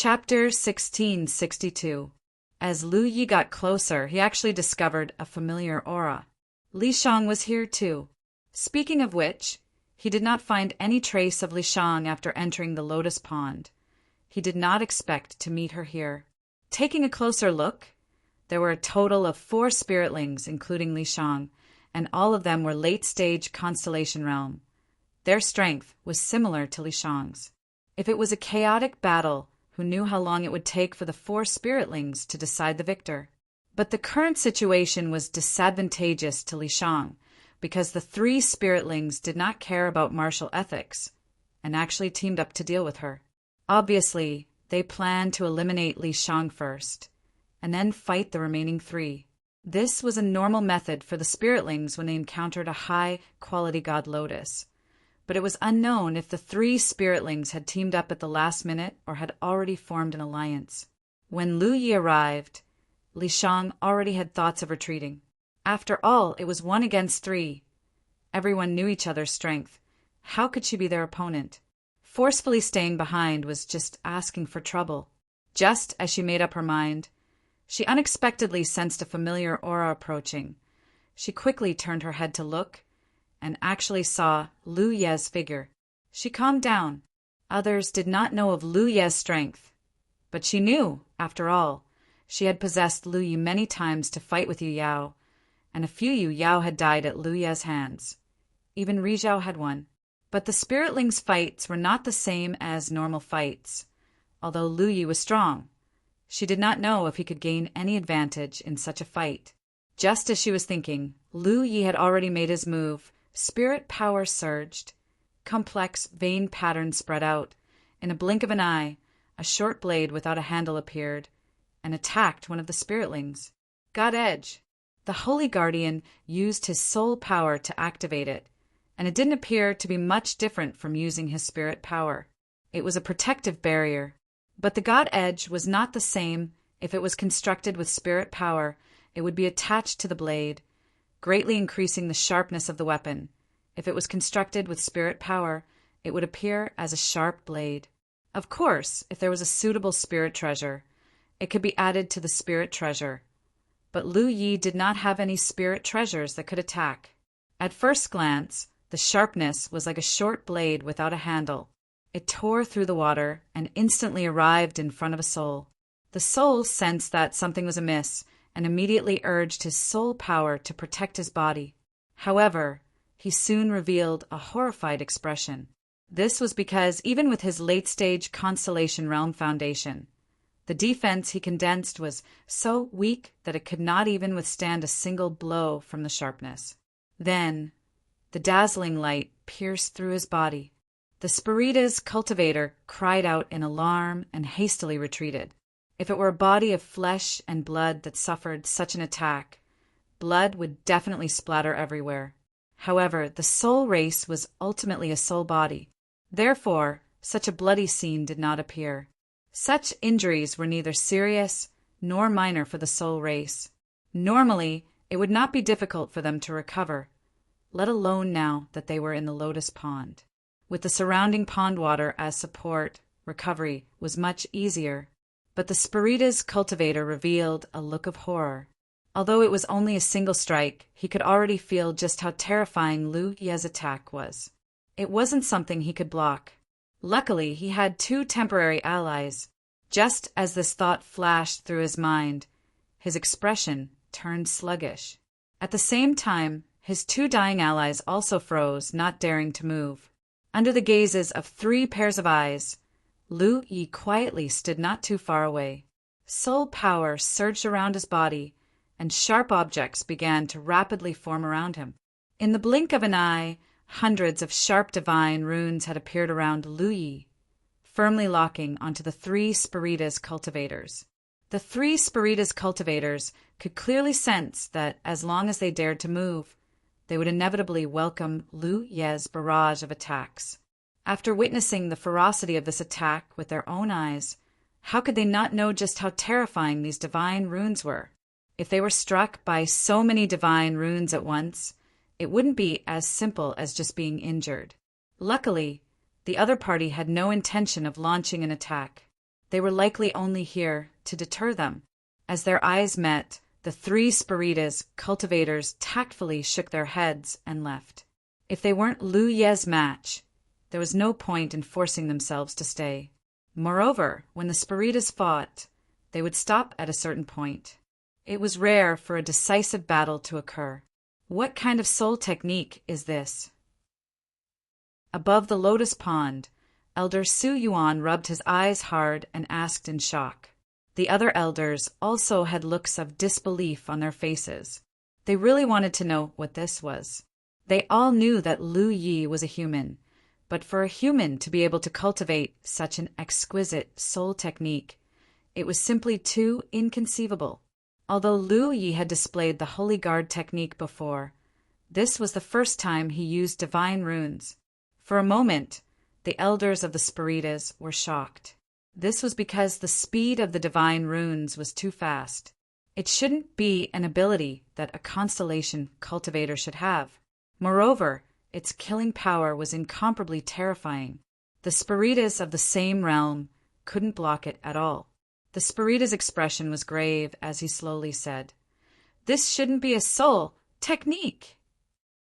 Chapter 1662. As Lu Yi got closer, he actually discovered a familiar aura. Li Shang was here too. Speaking of which, he did not find any trace of Li Shang after entering the lotus pond. He did not expect to meet her here. Taking a closer look, there were a total of 4 spiritlings, including Li Shang, and all of them were late-stage constellation realm. Their strength was similar to Li Shang's. If it was a chaotic battle, who knew how long it would take for the 4 spiritlings to decide the victor? But the current situation was disadvantageous to Li Shang, because the 3 spiritlings did not care about martial ethics, and actually teamed up to deal with her. Obviously, they planned to eliminate Li Shang first, and then fight the remaining 3. This was a normal method for the spiritlings when they encountered a high-quality god lotus. But it was unknown if the 3 spiritlings had teamed up at the last minute or had already formed an alliance. When Lu Yi arrived, Li Shang already had thoughts of retreating. After all, it was 1 against 3. Everyone knew each other's strength. How could she be their opponent? Forcefully staying behind was just asking for trouble. Just as she made up her mind, she unexpectedly sensed a familiar aura approaching. She quickly turned her head to look, and actually saw Lu Ye's figure. She calmed down. Others did not know of Lu Ye's strength, but she knew, after all, she had possessed Lu Yi many times to fight with Yu Yao, and a few Yu Yao had died at Lu Ye's hands. Even Ri Zhao had one. But the spiritlings' fights were not the same as normal fights. Although Lu Yi was strong, she did not know if he could gain any advantage in such a fight. Just as she was thinking, Lu Yi had already made his move. Spirit power surged. Complex vein patterns spread out. In a blink of an eye, a short blade without a handle appeared and attacked one of the spiritlings. God Edge. The Holy Guardian used his soul power to activate it, and it didn't appear to be much different from using his spirit power. It was a protective barrier. But the God Edge was not the same. If it was constructed with spirit power, it would be attached to the blade, greatly increasing the sharpness of the weapon. If it was constructed with spirit power, it would appear as a sharp blade. Of course, if there was a suitable spirit treasure, it could be added to the spirit treasure. But Lu Yi did not have any spirit treasures that could attack. At first glance, the sharpness was like a short blade without a handle. It tore through the water and instantly arrived in front of a soul. The soul sensed that something was amiss, and immediately urged his soul power to protect his body. However, he soon revealed a horrified expression. This was because even with his late-stage Constellation Realm foundation, the defense he condensed was so weak that it could not even withstand a single blow from the sharpness. Then, the dazzling light pierced through his body. The Spirita's cultivator cried out in alarm and hastily retreated. If it were a body of flesh and blood that suffered such an attack, blood would definitely splatter everywhere. However, the soul race was ultimately a soul body. Therefore, such a bloody scene did not appear. Such injuries were neither serious nor minor for the soul race. Normally, it would not be difficult for them to recover, let alone now that they were in the lotus pond. With the surrounding pond water as support, recovery was much easier. But the Spirita's cultivator revealed a look of horror. Although it was only a single strike, he could already feel just how terrifying Lu Ye's attack was. It wasn't something he could block. Luckily, he had 2 temporary allies. Just as this thought flashed through his mind, his expression turned sluggish. At the same time, his 2 dying allies also froze, not daring to move. Under the gazes of 3 pairs of eyes, Lu Yi quietly stood not too far away. Soul power surged around his body, and sharp objects began to rapidly form around him. In the blink of an eye, hundreds of sharp divine runes had appeared around Lu Yi, firmly locking onto the 3 Spirita's cultivators. The 3 Spirita's cultivators could clearly sense that as long as they dared to move, they would inevitably welcome Lu Ye's barrage of attacks. After witnessing the ferocity of this attack with their own eyes, how could they not know just how terrifying these divine runes were? If they were struck by so many divine runes at once, it wouldn't be as simple as just being injured. Luckily, the other party had no intention of launching an attack. They were likely only here to deter them. As their eyes met, the three Spiritas cultivators tactfully shook their heads and left. If they weren't Lu Ye's match, there was no point in forcing themselves to stay. Moreover, when the Spiritas fought, they would stop at a certain point. It was rare for a decisive battle to occur. What kind of soul technique is this? Above the lotus pond, Elder Su Yuan rubbed his eyes hard and asked in shock. The other elders also had looks of disbelief on their faces. They really wanted to know what this was. They all knew that Lu Yi was a human, but for a human to be able to cultivate such an exquisite soul technique, it was simply too inconceivable. Although Lu Yi had displayed the Holy Guard technique before, this was the first time he used divine runes. For a moment, the elders of the Spiritas were shocked. This was because the speed of the divine runes was too fast. It shouldn't be an ability that a constellation cultivator should have. Moreover, its killing power was incomparably terrifying. The Spiritas of the same realm couldn't block it at all. The Spirita's expression was grave as he slowly said, "This shouldn't be a soul technique."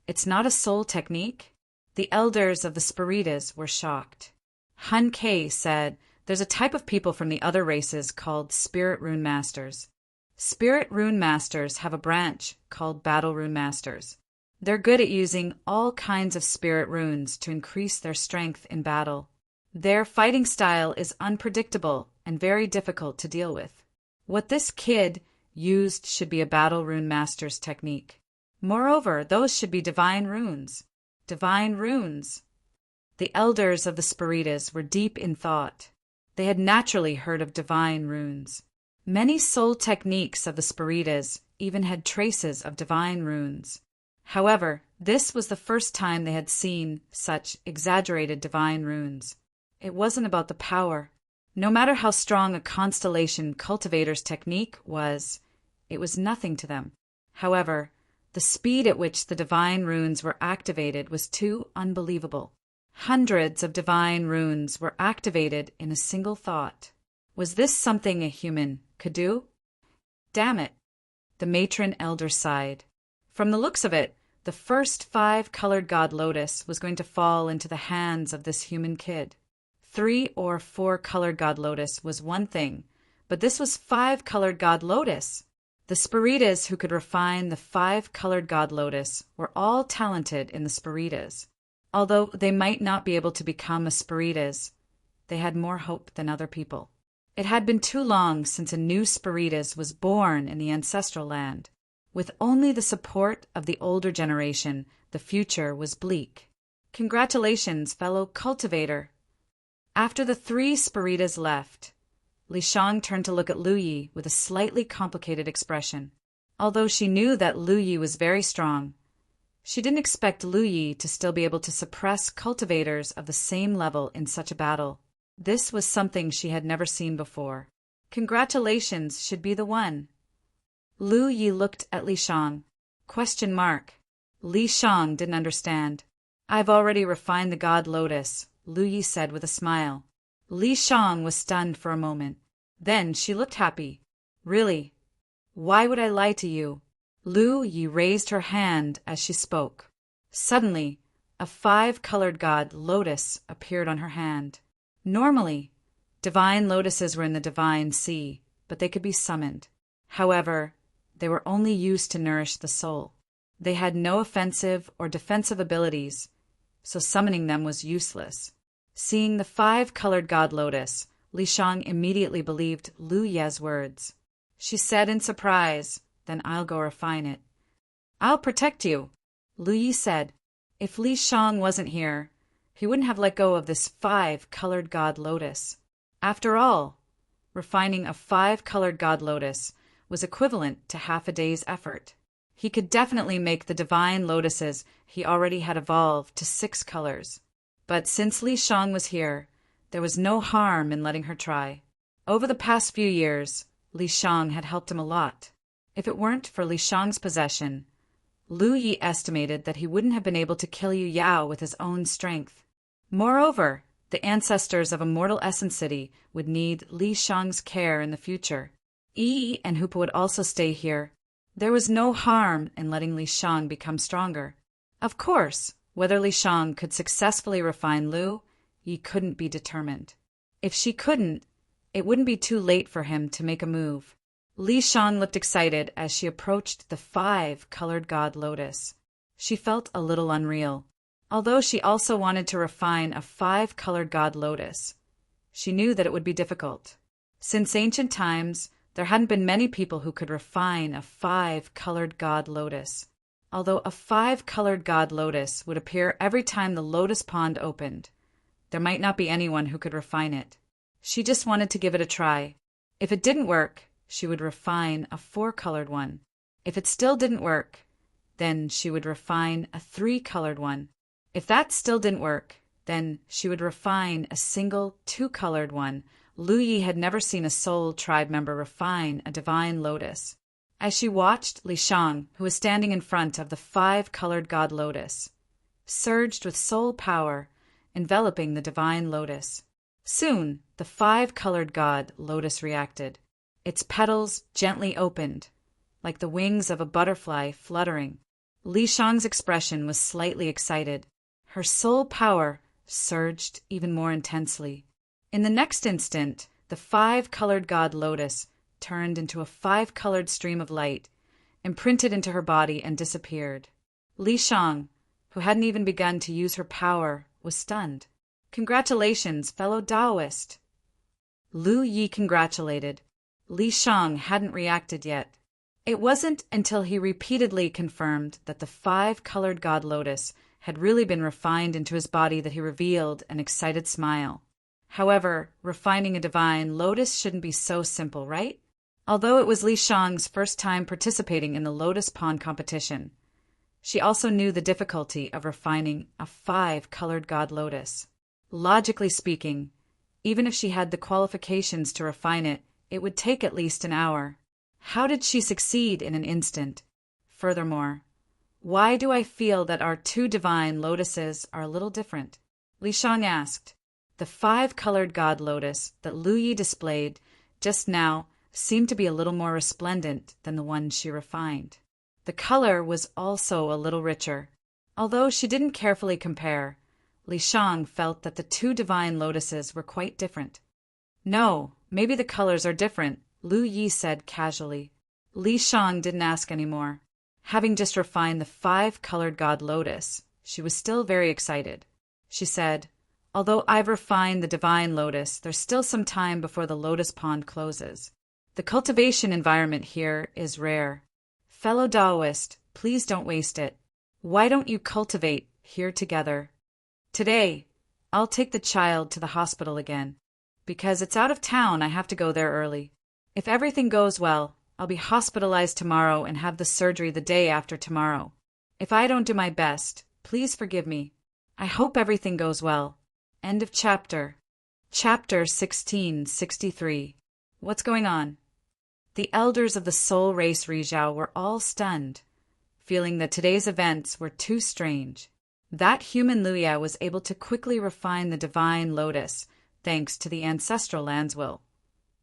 "It's not a soul technique?" The elders of the Spiritas were shocked. Hun Kei said, "There's a type of people from the other races called Spirit Rune Masters. Spirit Rune Masters have a branch called Battle Rune Masters. They're good at using all kinds of spirit runes to increase their strength in battle. Their fighting style is unpredictable and very difficult to deal with. What this kid used should be a Battle Rune Master's technique. Moreover, those should be divine runes." Divine runes! The elders of the Spiritas were deep in thought. They had naturally heard of divine runes. Many soul techniques of the Spiritas even had traces of divine runes. However, this was the first time they had seen such exaggerated divine runes. It wasn't about the power. No matter how strong a constellation cultivator's technique was, it was nothing to them. However, the speed at which the divine runes were activated was too unbelievable. Hundreds of divine runes were activated in a single thought. Was this something a human could do? Damn it! The matron elder sighed. From the looks of it, the first 5-colored god lotus was going to fall into the hands of this human kid. 3 or 4-colored god lotus was one thing, but this was 5-colored god lotus. The Spiritas who could refine the 5-colored god lotus were all talented in the Spiritas. Although they might not be able to become a Spiritas, they had more hope than other people. It had been too long since a new Spiritas was born in the ancestral land. With only the support of the older generation, the future was bleak. Congratulations, fellow cultivator. After the 3 Spiritas left, Li Shang turned to look at Lu Yi with a slightly complicated expression. Although she knew that Lu Yi was very strong, she didn't expect Lu Yi to still be able to suppress cultivators of the same level in such a battle. This was something she had never seen before. Congratulations should be the one. Lu Yi looked at Li Shang. Question mark. Li Shang didn't understand. "I've already refined the god lotus," Lu Yi said with a smile. Li Shang was stunned for a moment. Then she looked happy. "Really? Why would I lie to you?" Lu Yi raised her hand as she spoke. Suddenly, a 5-colored god lotus appeared on her hand. Normally, divine lotuses were in the divine sea, but they could be summoned. However, they were only used to nourish the soul. They had no offensive or defensive abilities, so summoning them was useless. Seeing the 5-colored god lotus, Li Shang immediately believed Lu Ye's words. She said in surprise, "Then I'll go refine it." "I'll protect you," Lu Yi said. If Li Shang wasn't here, he wouldn't have let go of this 5-colored god lotus. After all, refining a 5-colored god lotus was equivalent to half a day's effort. He could definitely make the divine lotuses he already had evolved to 6 colors. But since Li Shang was here, there was no harm in letting her try. Over the past few years, Li Shang had helped him a lot. If it weren't for Li Shang's possession, Lu Yi estimated that he wouldn't have been able to kill Yu Yao with his own strength. Moreover, The ancestors of Immortal Essence City would need Li Shang's care in the future. Yi and Hoopa would also stay here. There was no harm in letting Li Shang become stronger. Of course, whether Li Shang could successfully refine Lu, Yi couldn't be determined. If she couldn't, it wouldn't be too late for him to make a move. Li Shang looked excited as she approached the 5-colored god lotus. She felt a little unreal, although she also wanted to refine a 5-colored god lotus. She knew that it would be difficult. Since ancient times, there hadn't been many people who could refine a 5-colored god lotus. Although a 5-colored god lotus would appear every time the lotus pond opened, there might not be anyone who could refine it. She just wanted to give it a try. If it didn't work, she would refine a 4-colored one. If it still didn't work, then she would refine a 3-colored one. If that still didn't work, then she would refine a single 2-colored one. Lu Yi had never seen a Soul Tribe member refine a divine lotus. As she watched, Li Shang, who was standing in front of the 5-colored god lotus, surged with soul power, enveloping the divine lotus. Soon, the 5-colored god lotus reacted. Its petals gently opened, like the wings of a butterfly fluttering. Li Shang's expression was slightly excited. Her soul power surged even more intensely. In the next instant, the 5-colored god lotus turned into a 5-colored stream of light, imprinted into her body and disappeared. Li Shang, who hadn't even begun to use her power, was stunned. "Congratulations, fellow Taoist." Lu Yi congratulated. Li Shang hadn't reacted yet. It wasn't until he repeatedly confirmed that the 5-colored god lotus had really been refined into his body that he revealed an excited smile. However, refining a divine lotus shouldn't be so simple, right? Although it was Li Shang's first time participating in the lotus pond competition, she also knew the difficulty of refining a 5-colored god lotus. Logically speaking, even if she had the qualifications to refine it, it would take at least an hour. How did she succeed in an instant? Furthermore, why do I feel that our 2 divine lotuses are a little different? Li Shang asked. The 5-colored god lotus that Lu Yi displayed just now seemed to be a little more resplendent than the one she refined. The color was also a little richer. Although she didn't carefully compare, Li Shang felt that the 2 divine lotuses were quite different. "No, maybe the colors are different," Lu Yi said casually. Li Shang didn't ask anymore. Having just refined the 5-colored god lotus, she was still very excited. She said, "Although I've refined the divine lotus, there's still some time before the lotus pond closes. The cultivation environment here is rare. Fellow Taoist, please don't waste it. Why don't you cultivate here together? Today, I'll take the child to the hospital again. Because it's out of town, I have to go there early. If everything goes well, I'll be hospitalized tomorrow and have the surgery the day after tomorrow. If I don't do my best, please forgive me. I hope everything goes well." End of chapter. Chapter 1663. What's going on? The elders of the soul race Rizhao were all stunned, feeling that today's events were too strange. That human Luya was able to quickly refine the divine lotus, thanks to the ancestral land's will.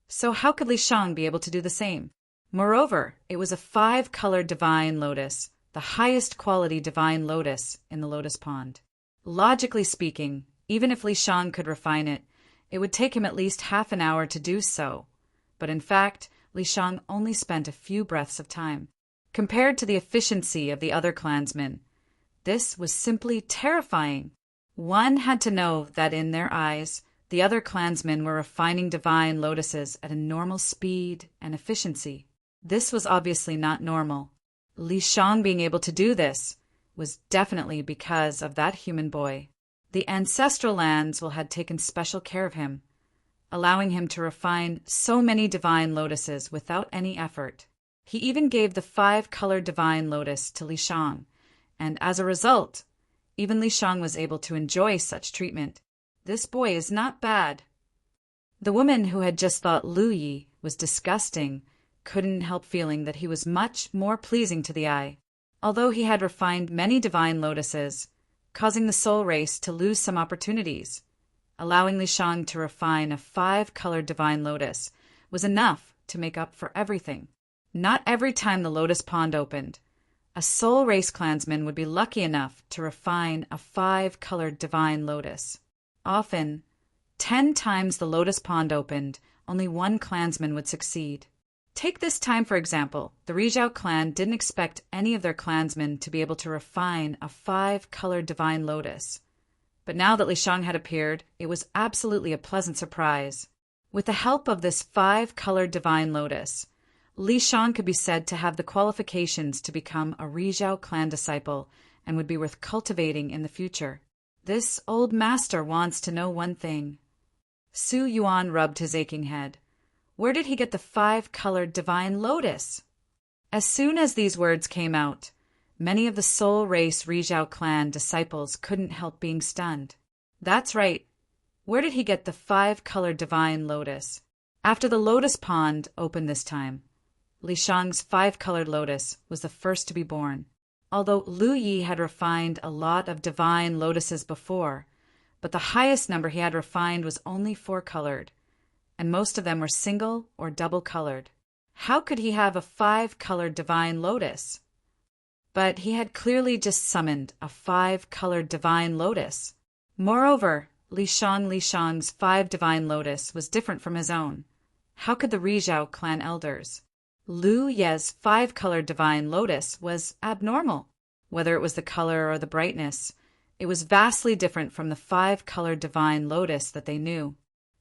So how could Li Shang be able to do the same? Moreover, it was a 5-colored divine lotus, the highest quality divine lotus in the lotus pond. Logically speaking, even if Li Shang could refine it, it would take him at least half an hour to do so. But in fact, Li Shang only spent a few breaths of time. Compared to the efficiency of the other clansmen, this was simply terrifying. One had to know that in their eyes, the other clansmen were refining divine lotuses at a normal speed and efficiency. This was obviously not normal. Li Shang being able to do this was definitely because of that human boy. The ancestral lands will had taken special care of him, allowing him to refine so many divine lotuses without any effort. He even gave the 5-colored divine lotus to Li Shang, and as a result, even Li Shang was able to enjoy such treatment. This boy is not bad. The woman who had just thought Lu Yi was disgusting couldn't help feeling that he was much more pleasing to the eye. Although he had refined many divine lotuses, causing the soul race to lose some opportunities, allowing Li Shang to refine a 5-colored divine lotus, was enough to make up for everything. Not every time the lotus pond opened, a soul race clansman would be lucky enough to refine a 5-colored divine lotus. Often, 10 times the lotus pond opened, only one clansman would succeed. Take this time, for example. The Rizhao clan didn't expect any of their clansmen to be able to refine a 5-colored divine lotus. But now that Li Shang had appeared, it was absolutely a pleasant surprise. With the help of this 5-colored divine lotus, Li Shang could be said to have the qualifications to become a Rizhao clan disciple and would be worth cultivating in the future. This old master wants to know one thing. Su Yuan rubbed his aching head. Where did he get the 5-colored divine lotus? As soon as these words came out, many of the soul race Rizhao clan disciples couldn't help being stunned. That's right. Where did he get the 5-colored divine lotus? After the lotus pond opened this time, Li Shang's 5-colored lotus was the first to be born. Although Lu Yi had refined a lot of divine lotuses before, but the highest number he had refined was only 4-colored, and most of them were single or double-colored. How could he have a 5-colored divine lotus? But he had clearly just summoned a 5-colored divine lotus. Moreover, Li Shang's 5 divine lotus was different from his own. How could the Rizhao clan elders? Lu Ye's 5-colored divine lotus was abnormal. Whether it was the color or the brightness, it was vastly different from the 5-colored divine lotus that they knew.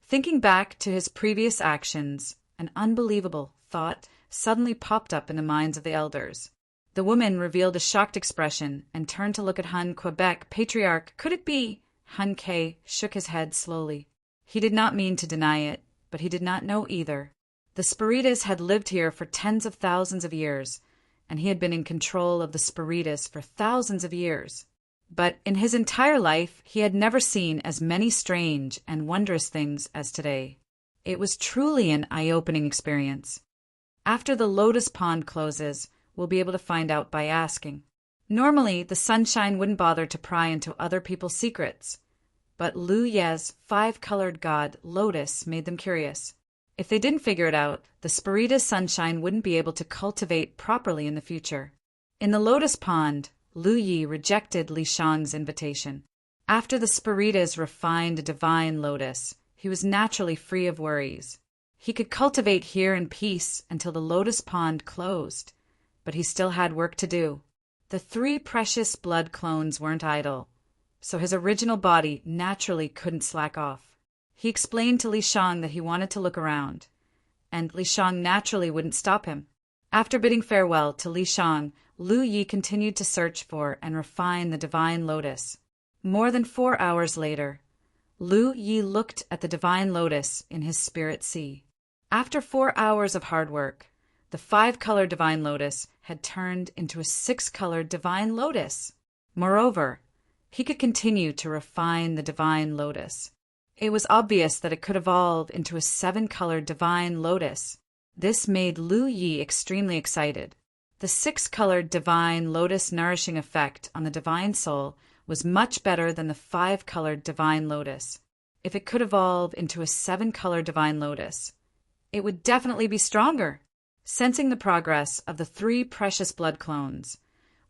Thinking back to his previous actions, an unbelievable thought suddenly popped up in the minds of the elders. The woman revealed a shocked expression and turned to look at Han Quebec, patriarch. Could it be? Han Ke shook his head slowly. He did not mean to deny it, but he did not know either. The Spiritas had lived here for tens of thousands of years, and he had been in control of the Spiritas for thousands of years. But in his entire life, he had never seen as many strange and wondrous things as today. It was truly an eye-opening experience. After the lotus pond closes, we'll be able to find out by asking. Normally, the sunshine wouldn't bother to pry into other people's secrets, but Lu Ye's 5-colored god, Lotus, made them curious. If they didn't figure it out, the Spiritas sunshine wouldn't be able to cultivate properly in the future. In the lotus pond, Lu Yi rejected Li Shang's invitation. After the Spiritas refined a divine lotus, he was naturally free of worries. He could cultivate here in peace until the lotus pond closed, but he still had work to do. The 3 precious blood clones weren't idle, so his original body naturally couldn't slack off. He explained to Li Shang that he wanted to look around, and Li Shang naturally wouldn't stop him. After bidding farewell to Li Shang, Lu Yi continued to search for and refine the divine lotus. More than 4 hours later, Lu Yi looked at the divine lotus in his spirit sea. After 4 hours of hard work, the 5-colored divine lotus had turned into a 6-colored divine lotus. Moreover, he could continue to refine the divine lotus. It was obvious that it could evolve into a 7-colored divine lotus. This made Lu Yi extremely excited. The 6-colored divine lotus nourishing effect on the divine soul was much better than the 5-colored divine lotus. If it could evolve into a 7-colored divine lotus, it would definitely be stronger. Sensing the progress of the 3 precious blood clones,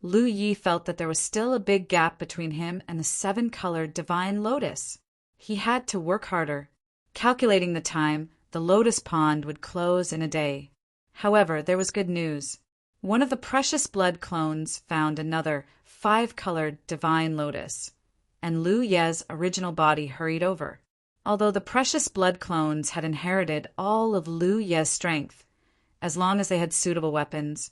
Lu Yi felt that there was still a big gap between him and the 7-colored divine lotus. He had to work harder. Calculating the time, the lotus pond would close in a day. However, there was good news. One of the precious blood clones found another 5-colored divine lotus, and Lu Ye's original body hurried over. Although the precious blood clones had inherited all of Lu Ye's strength, as long as they had suitable weapons,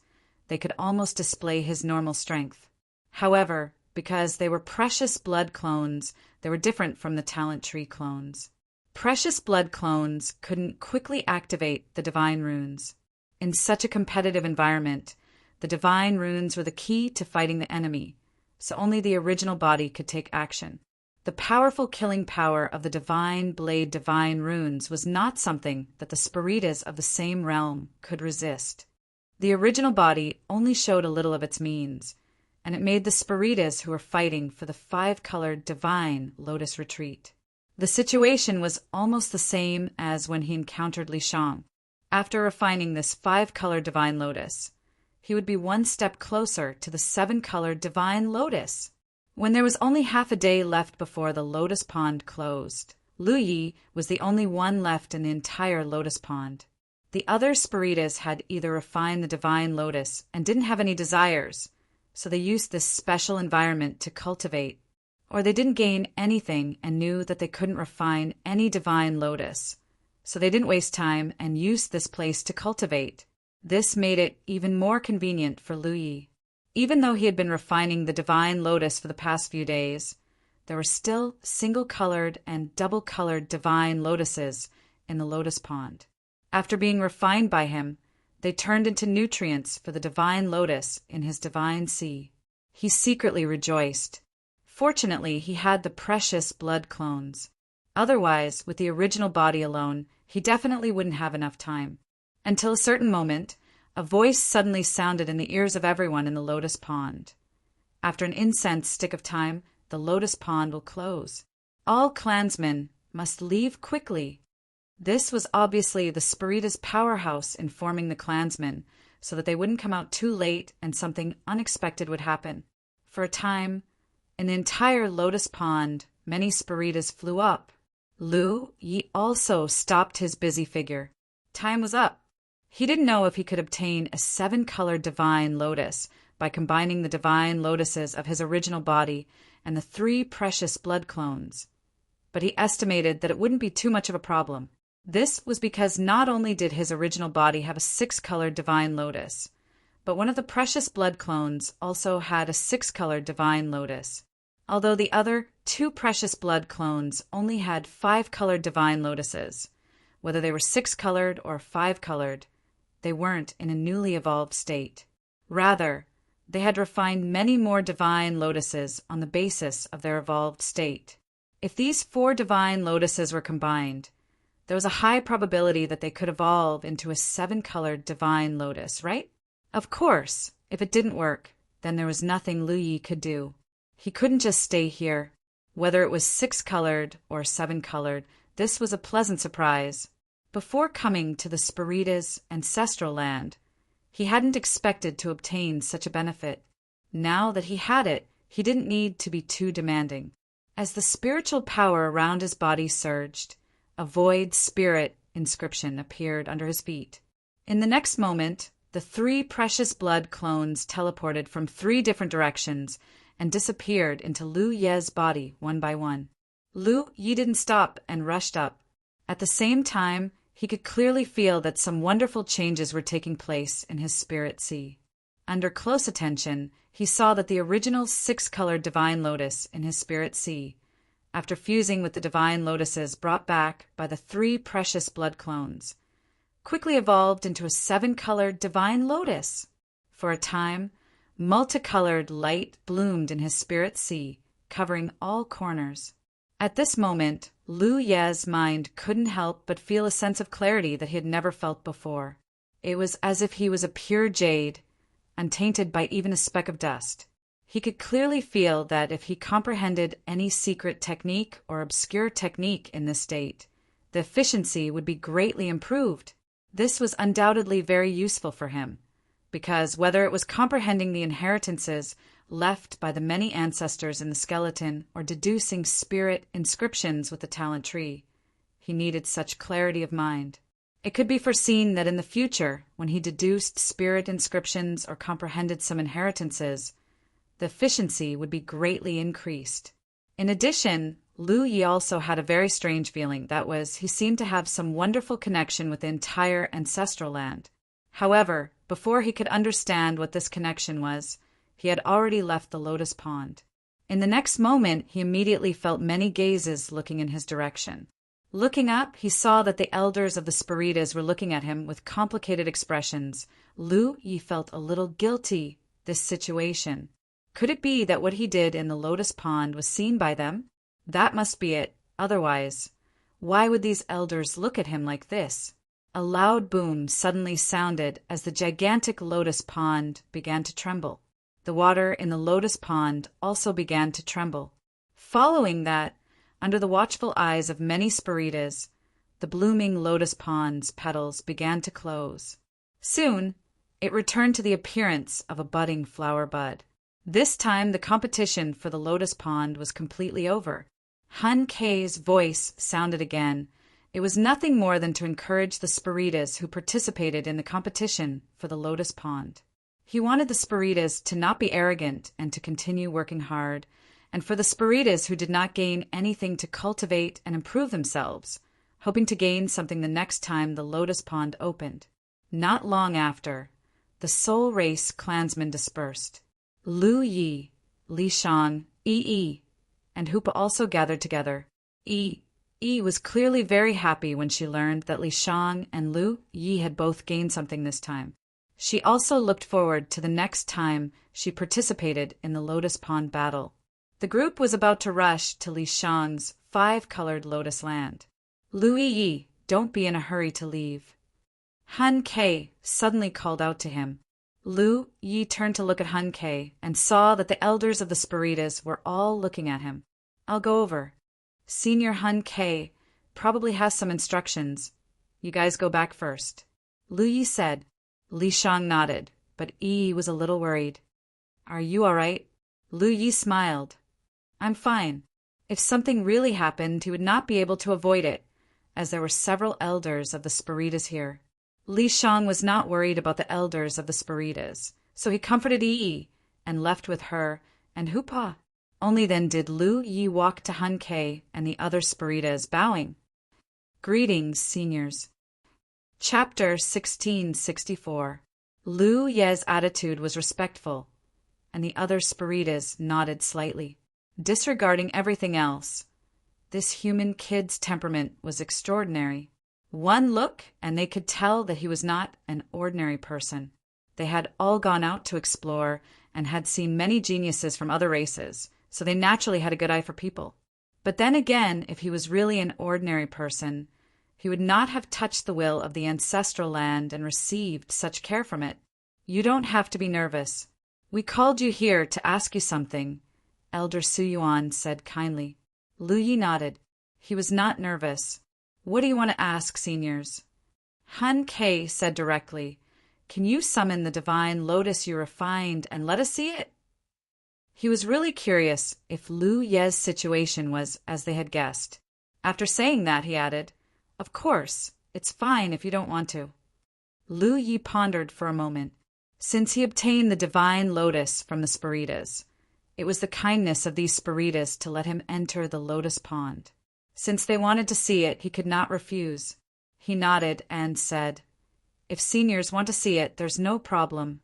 they could almost display his normal strength. However, because they were precious blood clones, they were different from the talent tree clones. Precious blood clones couldn't quickly activate the divine runes. In such a competitive environment, the divine runes were the key to fighting the enemy, so only the original body could take action. The powerful killing power of the divine blade divine runes was not something that the Spiritas of the same realm could resist. The original body only showed a little of its means, and it made the Spiritas who were fighting for the 5-colored divine lotus retreat. The situation was almost the same as when he encountered Li Shang. After refining this 5-colored divine lotus, he would be one step closer to the 7-colored divine lotus. When there was only half a day left before the lotus pond closed, Lu Yi was the only one left in the entire lotus pond. The other Spiritas had either refined the divine lotus and didn't have any desires, so they used this special environment to cultivate, or they didn't gain anything and knew that they couldn't refine any divine lotus, so they didn't waste time and used this place to cultivate. This made it even more convenient for Lu Yi. Even though he had been refining the divine lotus for the past few days, there were still single-colored and double-colored divine lotuses in the lotus pond. After being refined by him, they turned into nutrients for the divine lotus in his divine sea. He secretly rejoiced. Fortunately, he had the precious blood clones. Otherwise, with the original body alone, he definitely wouldn't have enough time. Until a certain moment, a voice suddenly sounded in the ears of everyone in the lotus pond. After an incense stick of time, the lotus pond will close. All clansmen must leave quickly. This was obviously the Spirita's powerhouse informing the clansmen so that they wouldn't come out too late and something unexpected would happen. For a time, in the entire lotus pond, many Spiritas flew up. Lu Yi also stopped his busy figure. Time was up. He didn't know if he could obtain a 7-colored divine lotus by combining the divine lotuses of his original body and the 3 precious blood clones, but he estimated that it wouldn't be too much of a problem. This was because not only did his original body have a 6-colored divine lotus, but one of the precious blood clones also had a 6-colored divine lotus. Although the other 2 precious blood clones only had 5-colored divine lotuses, whether they were 6-colored or 5-colored, they weren't in a newly evolved state. Rather, they had refined many more divine lotuses on the basis of their evolved state. If these 4 divine lotuses were combined, there was a high probability that they could evolve into a 7-colored divine lotus, right? Of course, if it didn't work, then there was nothing Lu Yi could do. He couldn't just stay here. Whether it was 6-colored or 7-colored, this was a pleasant surprise. Before coming to the Spirita's ancestral land, he hadn't expected to obtain such a benefit. Now that he had it, he didn't need to be too demanding. As the spiritual power around his body surged, a void spirit inscription appeared under his feet. In the next moment, the 3 precious blood clones teleported from 3 different directions and disappeared into Lu Ye's body one by one. Lu Yi didn't stop and rushed up. At the same time, he could clearly feel that some wonderful changes were taking place in his spirit sea. Under close attention, he saw that the original 6-colored divine lotus in his spirit sea, after fusing with the divine lotuses brought back by the 3 precious blood clones, quickly evolved into a 7-colored divine lotus. For a time, multicolored light bloomed in his spirit sea, covering all corners. At this moment, Lu Ye's mind couldn't help but feel a sense of clarity that he had never felt before. It was as if he was a pure jade, untainted by even a speck of dust. He could clearly feel that if he comprehended any secret technique or obscure technique in this state, the efficiency would be greatly improved. This was undoubtedly very useful for him, because whether it was comprehending the inheritances left by the many ancestors in the skeleton or deducing spirit inscriptions with the talent tree, he needed such clarity of mind. It could be foreseen that in the future, when he deduced spirit inscriptions or comprehended some inheritances, the efficiency would be greatly increased. In addition, Lu Yi also had a very strange feeling. That was, he seemed to have some wonderful connection with the entire ancestral land. However, before he could understand what this connection was, he had already left the lotus pond. In the next moment, he immediately felt many gazes looking in his direction. Looking up, he saw that the elders of the Spiritas were looking at him with complicated expressions. Lu Yi felt a little guilty, this situation. Could it be that what he did in the lotus pond was seen by them? That must be it. Otherwise, why would these elders look at him like this? A loud boom suddenly sounded as the gigantic lotus pond began to tremble. The water in the lotus pond also began to tremble. Following that, Under the watchful eyes of many Spiritas, the blooming lotus pond's petals began to close. Soon, it returned to the appearance of a budding flower bud. This time the competition for the lotus pond was completely over. Han Kei's voice sounded again. It was nothing more than to encourage the Spiritas who participated in the competition for the lotus pond. He wanted the Spiritas to not be arrogant and to continue working hard, and for the Spiritas who did not gain anything to cultivate and improve themselves, hoping to gain something the next time the lotus pond opened. Not long after, the Soul Race clansmen dispersed. Lu Yi, Li Shang, Yi, and Hoopa also gathered together. Yi was clearly very happy when she learned that Li Shang and Lu Yi had both gained something this time. She also looked forward to the next time she participated in the Lotus Pond battle. The group was about to rush to Li Shang's 5-colored lotus land. Lu Yi, don't be in a hurry to leave. Han Kei suddenly called out to him. Lu Yi turned to look at Han Kei and saw that the elders of the Spiritas were all looking at him. I'll go over. Senior Han Kei probably has some instructions. You guys go back first. Lu Yi said. Li Shang nodded, but Yi was a little worried. Are you all right? Lu Yi smiled. I'm fine. If something really happened, he would not be able to avoid it, as there were several elders of the Spiritas here. Li Shang was not worried about the elders of the Spiritas, so he comforted Yi and left with her and Hoopa. Only then did Lu Yi walk to Han Kei and the other Spiritas, bowing. Greetings, seniors. Chapter 1664. Lu Ye's attitude was respectful, and the other Spiritas nodded slightly, disregarding everything else. This human kid's temperament was extraordinary. One look, and they could tell that he was not an ordinary person. They had all gone out to explore and had seen many geniuses from other races, so they naturally had a good eye for people. But then again, if he was really an ordinary person, he would not have touched the will of the ancestral land and received such care from it. You don't have to be nervous. We called you here to ask you something, Elder Su Yuan said kindly. Lu Yi nodded. He was not nervous. What do you want to ask, seniors? Han Kei said directly, Can you summon the divine lotus you refined and let us see it? He was really curious if Lu Ye's situation was as they had guessed. After saying that, he added, Of course, it's fine if you don't want to. Lu Yi pondered for a moment. Since he obtained the divine lotus from the Spiritas, it was the kindness of these Spiritas to let him enter the lotus pond. Since they wanted to see it, he could not refuse. He nodded and said, If seniors want to see it, there's no problem.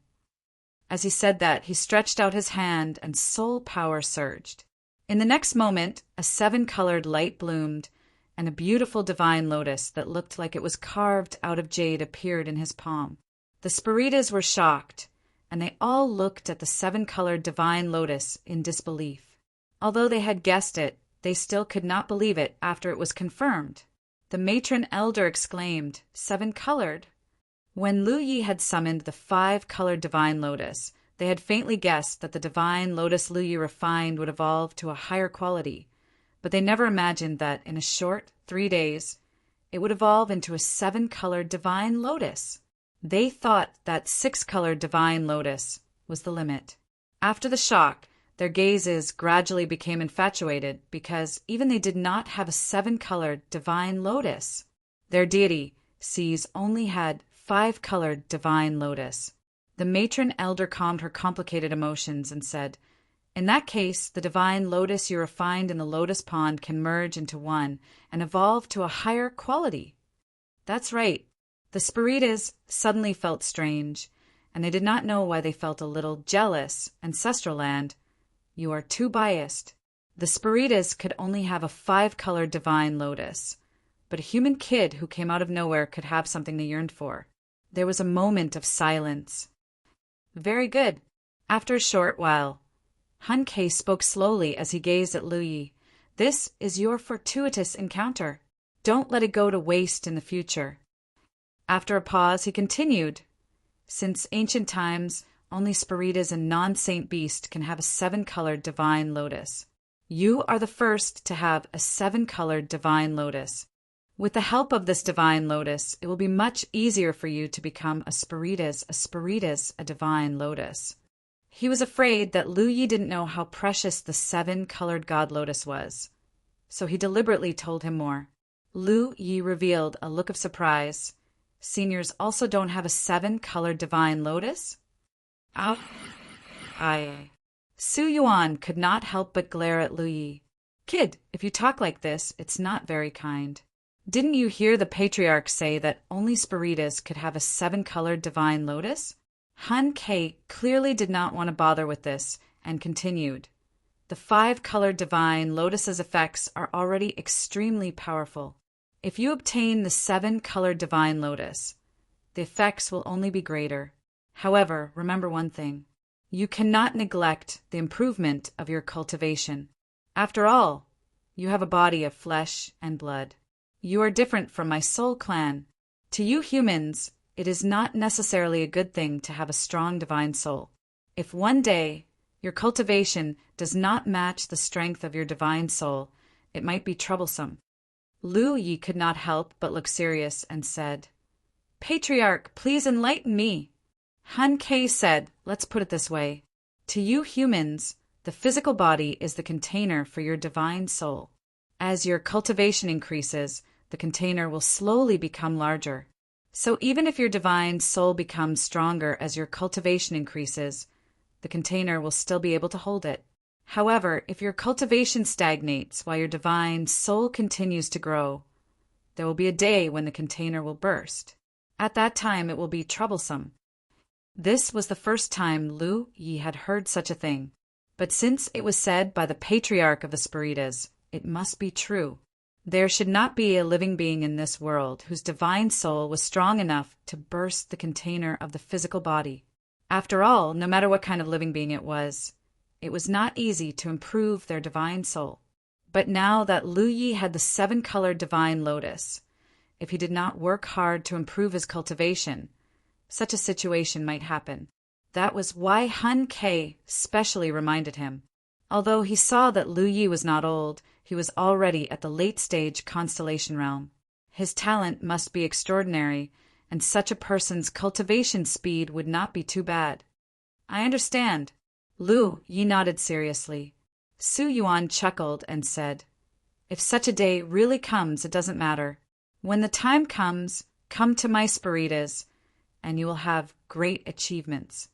As he said that, he stretched out his hand and soul power surged. In the next moment, a 7-colored light bloomed, and a beautiful divine lotus that looked like it was carved out of jade appeared in his palm. The Spiritas were shocked, and they all looked at the 7-colored divine lotus in disbelief. Although they had guessed it, they still could not believe it after it was confirmed. The matron elder exclaimed, 7-colored? When Lu Yi had summoned the 5-colored divine lotus, they had faintly guessed that the divine lotus Lu Yi refined would evolve to a higher quality, but they never imagined that in a short 3 days, it would evolve into a 7-colored divine lotus. They thought that 6-colored divine lotus was the limit. After the shock, their gazes gradually became infatuated because even they did not have a 7-colored divine lotus. Their deity, Sees, only had 5-colored divine lotus. The matron elder calmed her complicated emotions and said, In that case, the divine lotus you refined in the lotus pond can merge into one and evolve to a higher quality. That's right. The Spiritas suddenly felt strange, and they did not know why they felt a little jealous. Ancestral land, you are too biased. The Spiritas could only have a 5-colored divine lotus, but a human kid who came out of nowhere could have something they yearned for. There was a moment of silence. Very good. After a short while, Han Kei spoke slowly as he gazed at Lu Yi. This is your fortuitous encounter. Don't let it go to waste in the future. After a pause, he continued, Since ancient times, only Spiritas and non-saint beast can have a 7-colored divine lotus. You are the first to have a 7-colored divine lotus. With the help of this divine lotus, it will be much easier for you to become a spiritus, a divine lotus. He was afraid that Lu Yi didn't know how precious the 7-colored god lotus was, so he deliberately told him more. Lu Yi revealed a look of surprise. Seniors also don't have a 7-colored divine lotus? Aye. Su Yuan could not help but glare at Lu Yi. Kid, if you talk like this, it's not very kind. Didn't you hear the patriarch say that only spiritus could have a 7-colored divine lotus? Han Ke clearly did not want to bother with this and continued. The 5-colored divine lotus's effects are already extremely powerful. If you obtain the 7-colored divine lotus, the effects will only be greater. However, remember one thing. You cannot neglect the improvement of your cultivation. After all, you have a body of flesh and blood. You are different from my soul clan. To you humans, it is not necessarily a good thing to have a strong divine soul. If one day your cultivation does not match the strength of your divine soul, it might be troublesome. Lu Yi could not help but look serious and said, Patriarch, please enlighten me. Han Ke said, let's put it this way. To you humans, the physical body is the container for your divine soul. As your cultivation increases, the container will slowly become larger. So even if your divine soul becomes stronger as your cultivation increases, the container will still be able to hold it. However, if your cultivation stagnates while your divine soul continues to grow, there will be a day when the container will burst. At that time, it will be troublesome. This was the first time Lu Yi had heard such a thing. But since it was said by the patriarch of the spiritas, it must be true. There should not be a living being in this world whose divine soul was strong enough to burst the container of the physical body. After all, no matter what kind of living being it was not easy to improve their divine soul. But now that Lu Yi had the 7-colored divine lotus, if he did not work hard to improve his cultivation, such a situation might happen. That was why Han Ke specially reminded him. Although he saw that Lu Yi was not old, he was already at the late-stage constellation realm. His talent must be extraordinary, and such a person's cultivation speed would not be too bad. I understand. Lu Yi nodded seriously. Su Yuan chuckled and said, If such a day really comes, it doesn't matter. When the time comes, come to my spiritas, and you will have great achievements.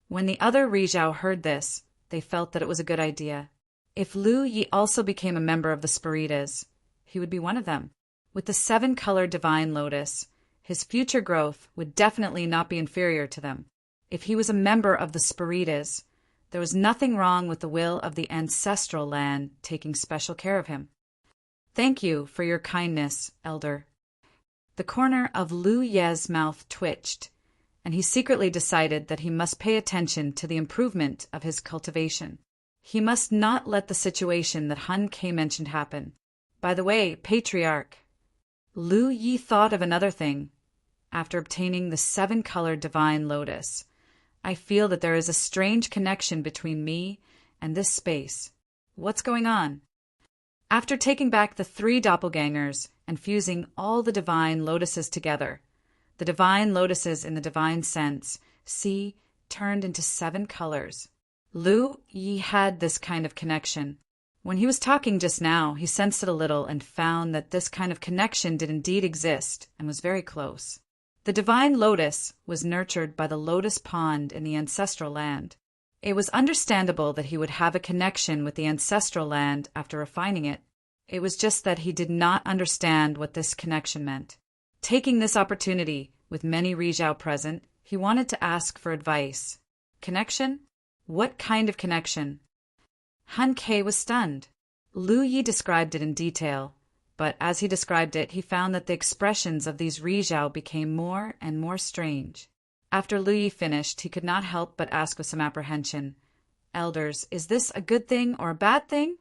When the other Rizhao heard this, they felt that it was a good idea. If Lu Yi also became a member of the spiritas, he would be one of them. With the 7-colored divine lotus, his future growth would definitely not be inferior to them. If he was a member of the spiritas, there was nothing wrong with the will of the ancestral land taking special care of him. Thank you for your kindness, Elder. The corner of Lu Ye's mouth twitched, and he secretly decided that he must pay attention to the improvement of his cultivation. He must not let the situation that Han Ke mentioned happen. By the way, Patriarch, Lu Yi thought of another thing. After obtaining the 7-colored divine lotus, I feel that there is a strange connection between me and this space. What's going on? After taking back the 3 doppelgangers and fusing all the divine lotuses together, the divine lotuses in the divine sense, see, turned into 7 colors. Lu Yi had this kind of connection. When he was talking just now, he sensed it a little and found that this kind of connection did indeed exist and was very close. The divine lotus was nurtured by the lotus pond in the ancestral land. It was understandable that he would have a connection with the ancestral land after refining it. It was just that he did not understand what this connection meant. Taking this opportunity, with many Rizhao present, he wanted to ask for advice. Connection? What kind of connection? Han Ke was stunned. Lu Yi described it in detail, but as he described it, he found that the expressions of these Rizhao became more and more strange. After Lu Yi finished, he could not help but ask with some apprehension, Elders, is this a good thing or a bad thing?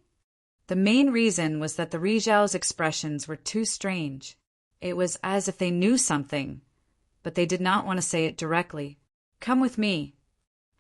The main reason was that the Rizhao's expressions were too strange. It was as if they knew something, but they did not want to say it directly. Come with me,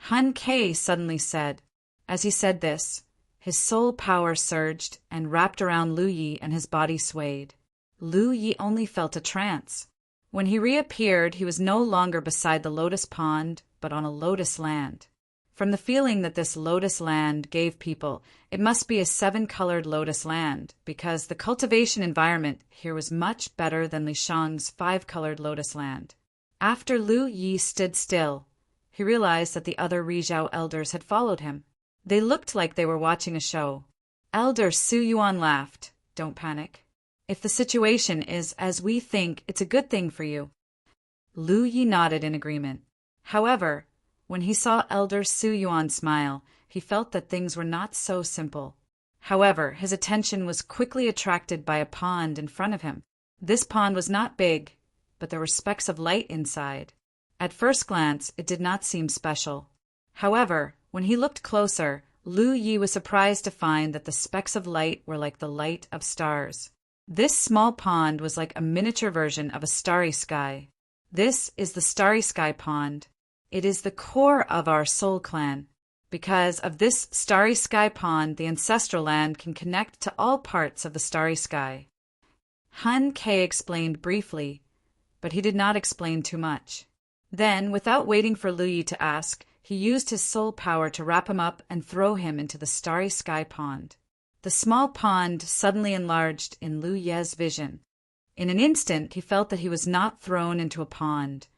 Han Ke suddenly said. As he said this, His soul power surged and wrapped around Lu Yi, and his body swayed. Lu Yi only felt a trance. When he reappeared, he was no longer beside the lotus pond, but on a lotus land. From the feeling that this lotus land gave people, it must be a 7-colored lotus land, because the cultivation environment here was much better than Li Shang's 5-colored lotus land. After Lu Yi stood still, he realized that the other Rizhao elders had followed him. They looked like they were watching a show. Elder Su Yuan laughed. "Don't panic. If the situation is as we think, it's a good thing for you." Lu Yi nodded in agreement. However, when he saw Elder Su Yuan smile, he felt that things were not so simple. However, his attention was quickly attracted by a pond in front of him. This pond was not big, but there were specks of light inside. At first glance, it did not seem special. However, when he looked closer, Lu Yi was surprised to find that the specks of light were like the light of stars. This small pond was like a miniature version of a starry sky. This is the Starry Sky Pond. It is the core of our soul clan. Because of this Starry Sky Pond, the ancestral land can connect to all parts of the starry sky. Han Kei explained briefly, but he did not explain too much. Then, without waiting for Lu Yi to ask, he used his soul power to wrap him up and throw him into the Starry Sky Pond. The small pond suddenly enlarged in Lu Ye's vision. In an instant, he felt that he was not thrown into a pond,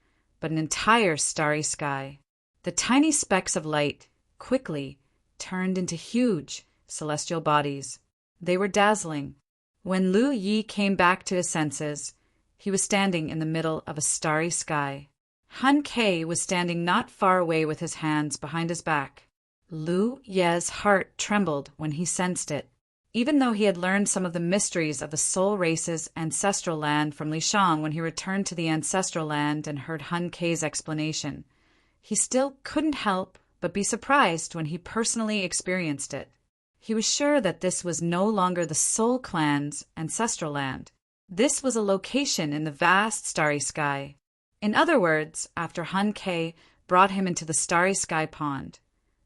but an entire starry sky. The tiny specks of light quickly turned into huge celestial bodies. They were dazzling. When Lu Yi came back to his senses, he was standing in the middle of a starry sky. Han Kei was standing not far away with his hands behind his back. Lu Ye's heart trembled when he sensed it. Even though he had learned some of the mysteries of the soul race's ancestral land from Li Shang when he returned to the ancestral land and heard Han Kei's explanation, he still couldn't help but be surprised when he personally experienced it. He was sure that this was no longer the Soul Clan's ancestral land. This was a location in the vast starry sky. In other words, after Han Kei brought him into the Starry Sky Pond,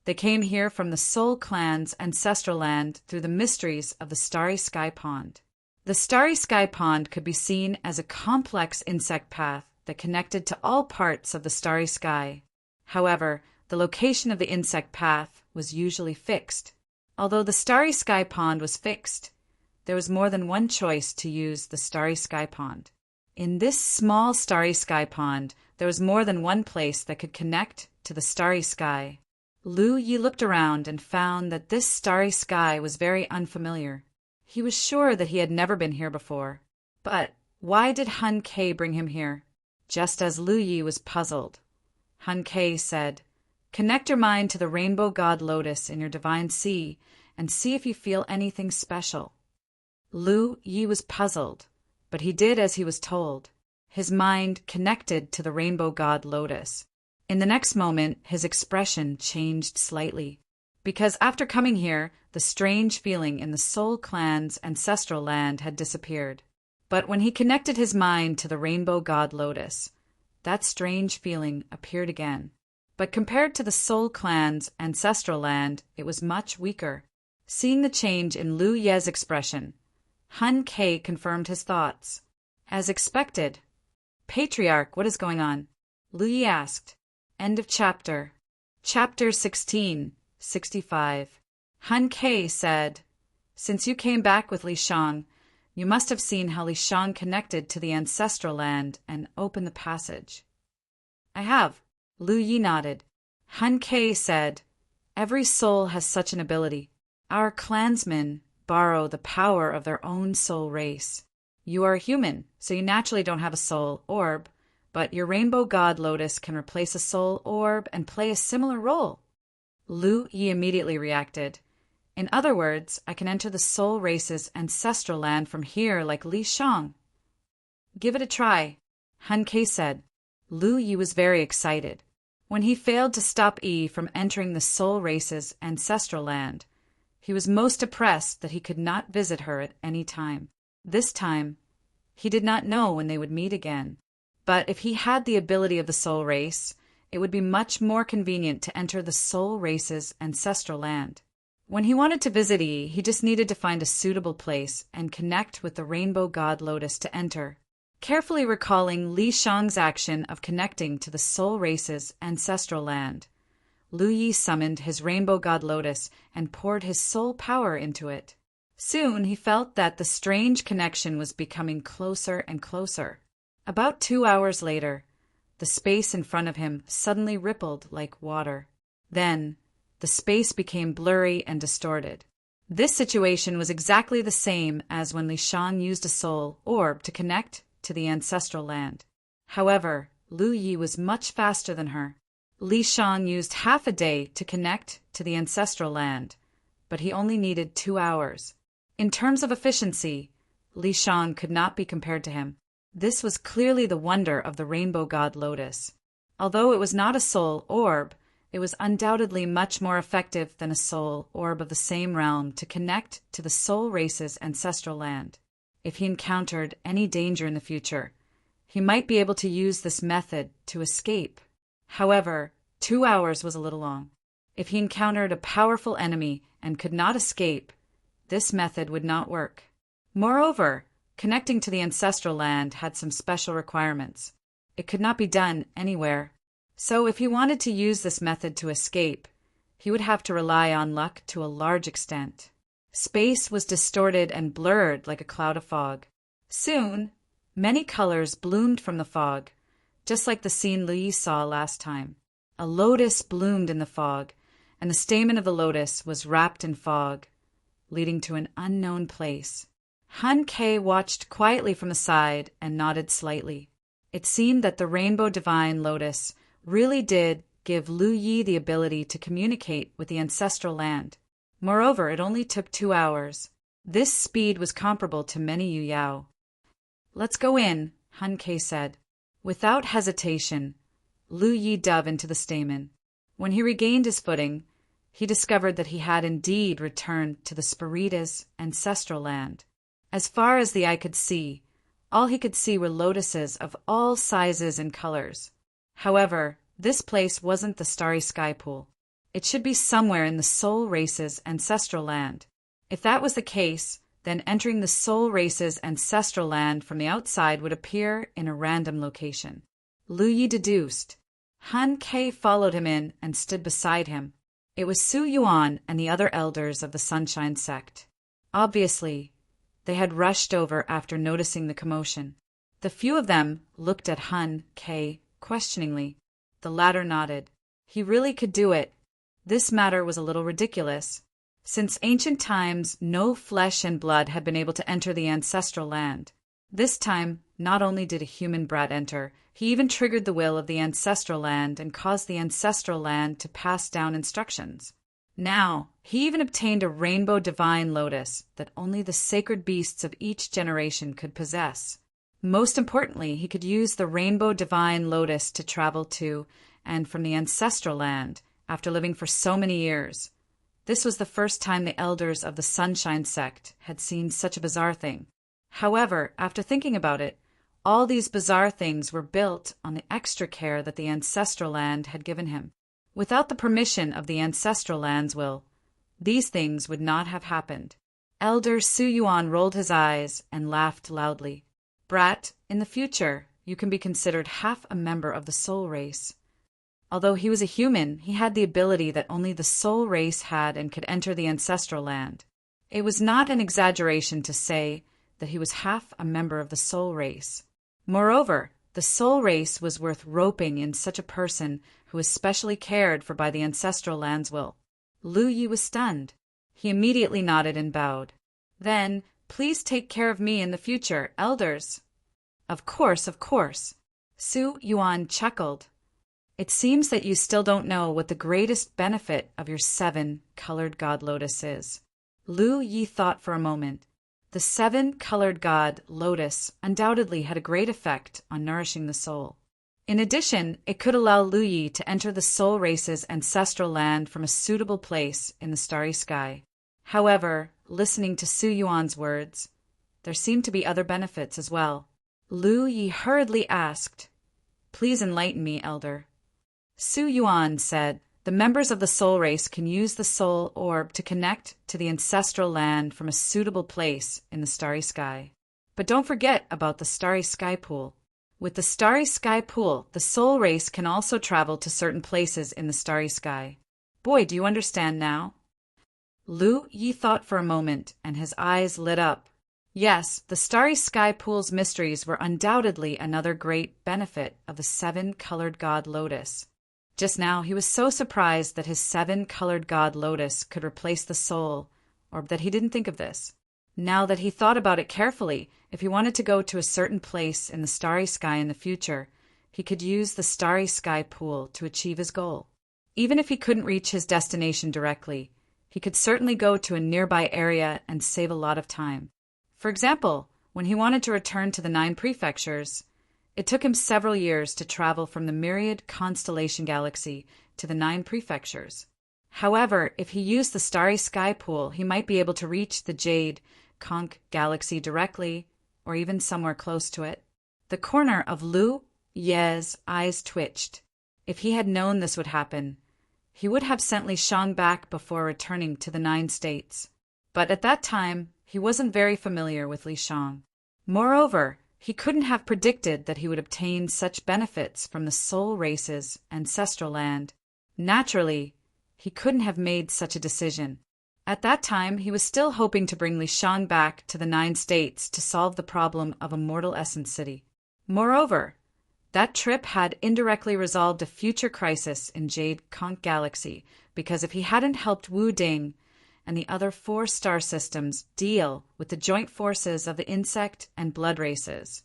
they came here from the Soul Clan's ancestral land through the mysteries of the Starry Sky Pond. The Starry Sky Pond could be seen as a complex insect path that connected to all parts of the starry sky. However, the location of the insect path was usually fixed. Although the Starry Sky Pond was fixed, there was more than one choice to use the Starry Sky Pond. In this small Starry Sky Pond, there was more than one place that could connect to the starry sky. Lu Yi looked around and found that this starry sky was very unfamiliar. He was sure that he had never been here before. But why did Han Kei bring him here? Just as Lu Yi was puzzled, Han Kei said, "Connect your mind to the rainbow god lotus in your divine sea and see if you feel anything special." Lu Yi was puzzled, but he did as he was told. His mind connected to the rainbow god lotus. In the next moment, his expression changed slightly, because after coming here, the strange feeling in the Soul Clan's ancestral land had disappeared. But when he connected his mind to the rainbow god lotus, that strange feeling appeared again. But compared to the Soul Clan's ancestral land, it was much weaker. Seeing the change in Lu Ye's expression, Han Kei confirmed his thoughts. As expected. "Patriarch, what is going on?" Lu Yi asked. End of chapter. Chapter 16, 65. Han Kei said, "Since you came back with Li Shang, you must have seen how Li Shang connected to the ancestral land and opened the passage." "I have." Lu Yi nodded. Han Kei said, "Every soul has such an ability. Our clansmen borrow the power of their own soul race. You are a human, so you naturally don't have a soul orb, but your rainbow god lotus can replace a soul orb and play a similar role." Lu Yi immediately reacted. "In other words, I can enter the soul race's ancestral land from here like Li Shang." "Give it a try," Han Kei said. Lu Yi was very excited. When he failed to stop Yi from entering the soul race's ancestral land, he was most depressed that he could not visit her at any time. This time, he did not know when they would meet again. But if he had the ability of the soul race, it would be much more convenient to enter the soul race's ancestral land. When he wanted to visit Yi, he just needed to find a suitable place and connect with the rainbow god Lotus to enter. Carefully recalling Li Shang's action of connecting to the soul race's ancestral land, Lu Yi summoned his rainbow god Lotus and poured his soul power into it. Soon he felt that the strange connection was becoming closer and closer. About 2 hours later, the space in front of him suddenly rippled like water. Then, the space became blurry and distorted. This situation was exactly the same as when Li Shang used a soul orb to connect to the ancestral land. However, Lu Yi was much faster than her. Li Shang used half a day to connect to the ancestral land, but he only needed 2 hours. In terms of efficiency, Li Shang could not be compared to him. This was clearly the wonder of the rainbow god Lotus. Although it was not a soul orb, it was undoubtedly much more effective than a soul orb of the same realm to connect to the soul race's ancestral land. If he encountered any danger in the future, he might be able to use this method to escape. However, 2 hours was a little long. If he encountered a powerful enemy and could not escape, this method would not work. Moreover, connecting to the ancestral land had some special requirements. It could not be done anywhere. So if he wanted to use this method to escape, he would have to rely on luck to a large extent. Space was distorted and blurred like a cloud of fog. Soon, many colors bloomed from the fog, just like the scene Lu Yi saw last time. A lotus bloomed in the fog, and the stamen of the lotus was wrapped in fog, leading to an unknown place. Han Ke watched quietly from the side and nodded slightly. It seemed that the rainbow divine lotus really did give Lu Yi the ability to communicate with the ancestral land. Moreover, it only took 2 hours. This speed was comparable to many Yu Yao. "Let's go in," Han Ke said. Without hesitation, Lu Yi dove into the stamen. When he regained his footing, he discovered that he had indeed returned to the Spirita's ancestral land. As far as the eye could see, all he could see were lotuses of all sizes and colors. However, this place wasn't the starry sky pool. It should be somewhere in the soul race's ancestral land. If that was the case, then entering the soul race's ancestral land from the outside would appear in a random location. Lu Yi deduced. Han Ke followed him in and stood beside him. It was Su Yuan and the other elders of the Sunshine sect. Obviously, they had rushed over after noticing the commotion. The few of them looked at Han Ke questioningly. The latter nodded. He really could do it. This matter was a little ridiculous. Since ancient times, no flesh and blood had been able to enter the ancestral land. This time, not only did a human brat enter, he even triggered the will of the ancestral land and caused the ancestral land to pass down instructions. Now, he even obtained a rainbow divine lotus that only the sacred beasts of each generation could possess. Most importantly, he could use the rainbow divine lotus to travel to and from the ancestral land after living for so many years. This was the first time the elders of the Sunshine sect had seen such a bizarre thing. However, after thinking about it, all these bizarre things were built on the extra care that the ancestral land had given him. Without the permission of the ancestral land's will, these things would not have happened. Elder Su Yuan rolled his eyes and laughed loudly. "Brat, in the future, you can be considered half a member of the soul race." Although he was a human, he had the ability that only the soul race had and could enter the ancestral land. It was not an exaggeration to say that he was half a member of the soul race. Moreover, the soul race was worth roping in such a person who was specially cared for by the ancestral land's will. Lu Yi was stunned. He immediately nodded and bowed. "Then, please take care of me in the future, elders." Of course, of course." Su Yuan chuckled. "It seems that you still don't know what the greatest benefit of your 7-colored god lotus is." Lu Yi thought for a moment. The 7-colored god lotus undoubtedly had a great effect on nourishing the soul. In addition, it could allow Lu Yi to enter the soul race's ancestral land from a suitable place in the starry sky. However, listening to Su Yuan's words, there seemed to be other benefits as well. Lu Yi hurriedly asked, "Please enlighten me, elder." Su Yuan said, The members of the soul race can use the soul orb to connect to the ancestral land from a suitable place in the starry sky. But don't forget about the starry sky pool. With the starry sky pool, the soul race can also travel to certain places in the starry sky. Boy, do you understand now? Lu Yi thought for a moment, and his eyes lit up. Yes, the starry sky pool's mysteries were undoubtedly another great benefit of the seven-colored god lotus. Just now he was so surprised that his seven-colored god lotus could replace the soul, or that he didn't think of this. Now that he thought about it carefully, if he wanted to go to a certain place in the starry sky in the future, he could use the starry sky pool to achieve his goal. Even if he couldn't reach his destination directly, he could certainly go to a nearby area and save a lot of time. For example, when he wanted to return to the 9 prefectures, it took him several years to travel from the myriad constellation galaxy to the 9 prefectures. However, if he used the starry sky pool, he might be able to reach the Jade Conch galaxy directly, or even somewhere close to it. The corner of Lu Ye's eyes twitched. If he had known this would happen, he would have sent Li Shang back before returning to the 9 states. But at that time, he wasn't very familiar with Li Shang. Moreover, he couldn't have predicted that he would obtain such benefits from the soul race's ancestral land. Naturally, he couldn't have made such a decision. At that time, he was still hoping to bring Li Shang back to the 9 states to solve the problem of a mortal essence city. Moreover, that trip had indirectly resolved a future crisis in Jade Conch Galaxy, because if he hadn't helped Wu Ding and the other 4 star systems deal with the joint forces of the insect and blood races,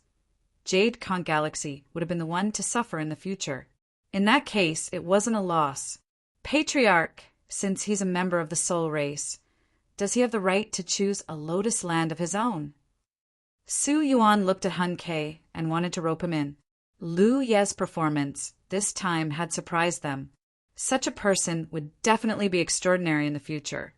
Jade Conch Galaxy would have been the one to suffer in the future. In that case, it wasn't a loss. Patriarch, since he's a member of the soul race, does he have the right to choose a lotus land of his own? Su Yuan looked at Hun Ke and wanted to rope him in. Lu Ye's performance this time had surprised them. Such a person would definitely be extraordinary in the future,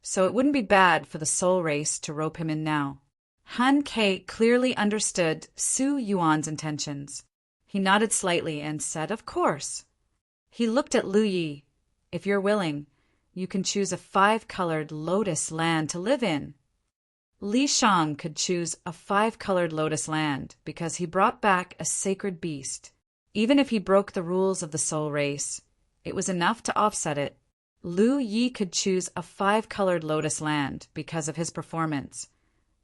so it wouldn't be bad for the soul race to rope him in now. Hun Ke clearly understood Su Yuan's intentions. He nodded slightly and said, "Of course." He looked at Lu Yi. "If you're willing, you can choose a 5-colored lotus land to live in." Li Shang could choose a 5-colored lotus land because he brought back a sacred beast. Even if he broke the rules of the soul race, it was enough to offset it. Lu Yi could choose a 5-colored lotus land because of his performance,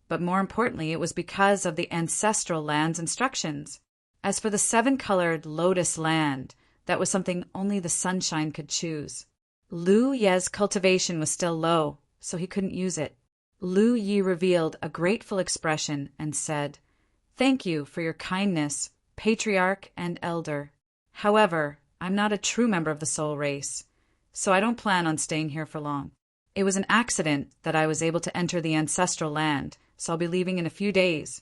but more importantly, it was because of the ancestral land's instructions. As for the 7-colored lotus land, that was something only the sunshine could choose. Lu Ye's cultivation was still low, so he couldn't use it. Lu Yi revealed a grateful expression and said, "Thank you for your kindness, patriarch and elder. However, I'm not a true member of the soul race, so I don't plan on staying here for long. It was an accident that I was able to enter the ancestral land, so I'll be leaving in a few days."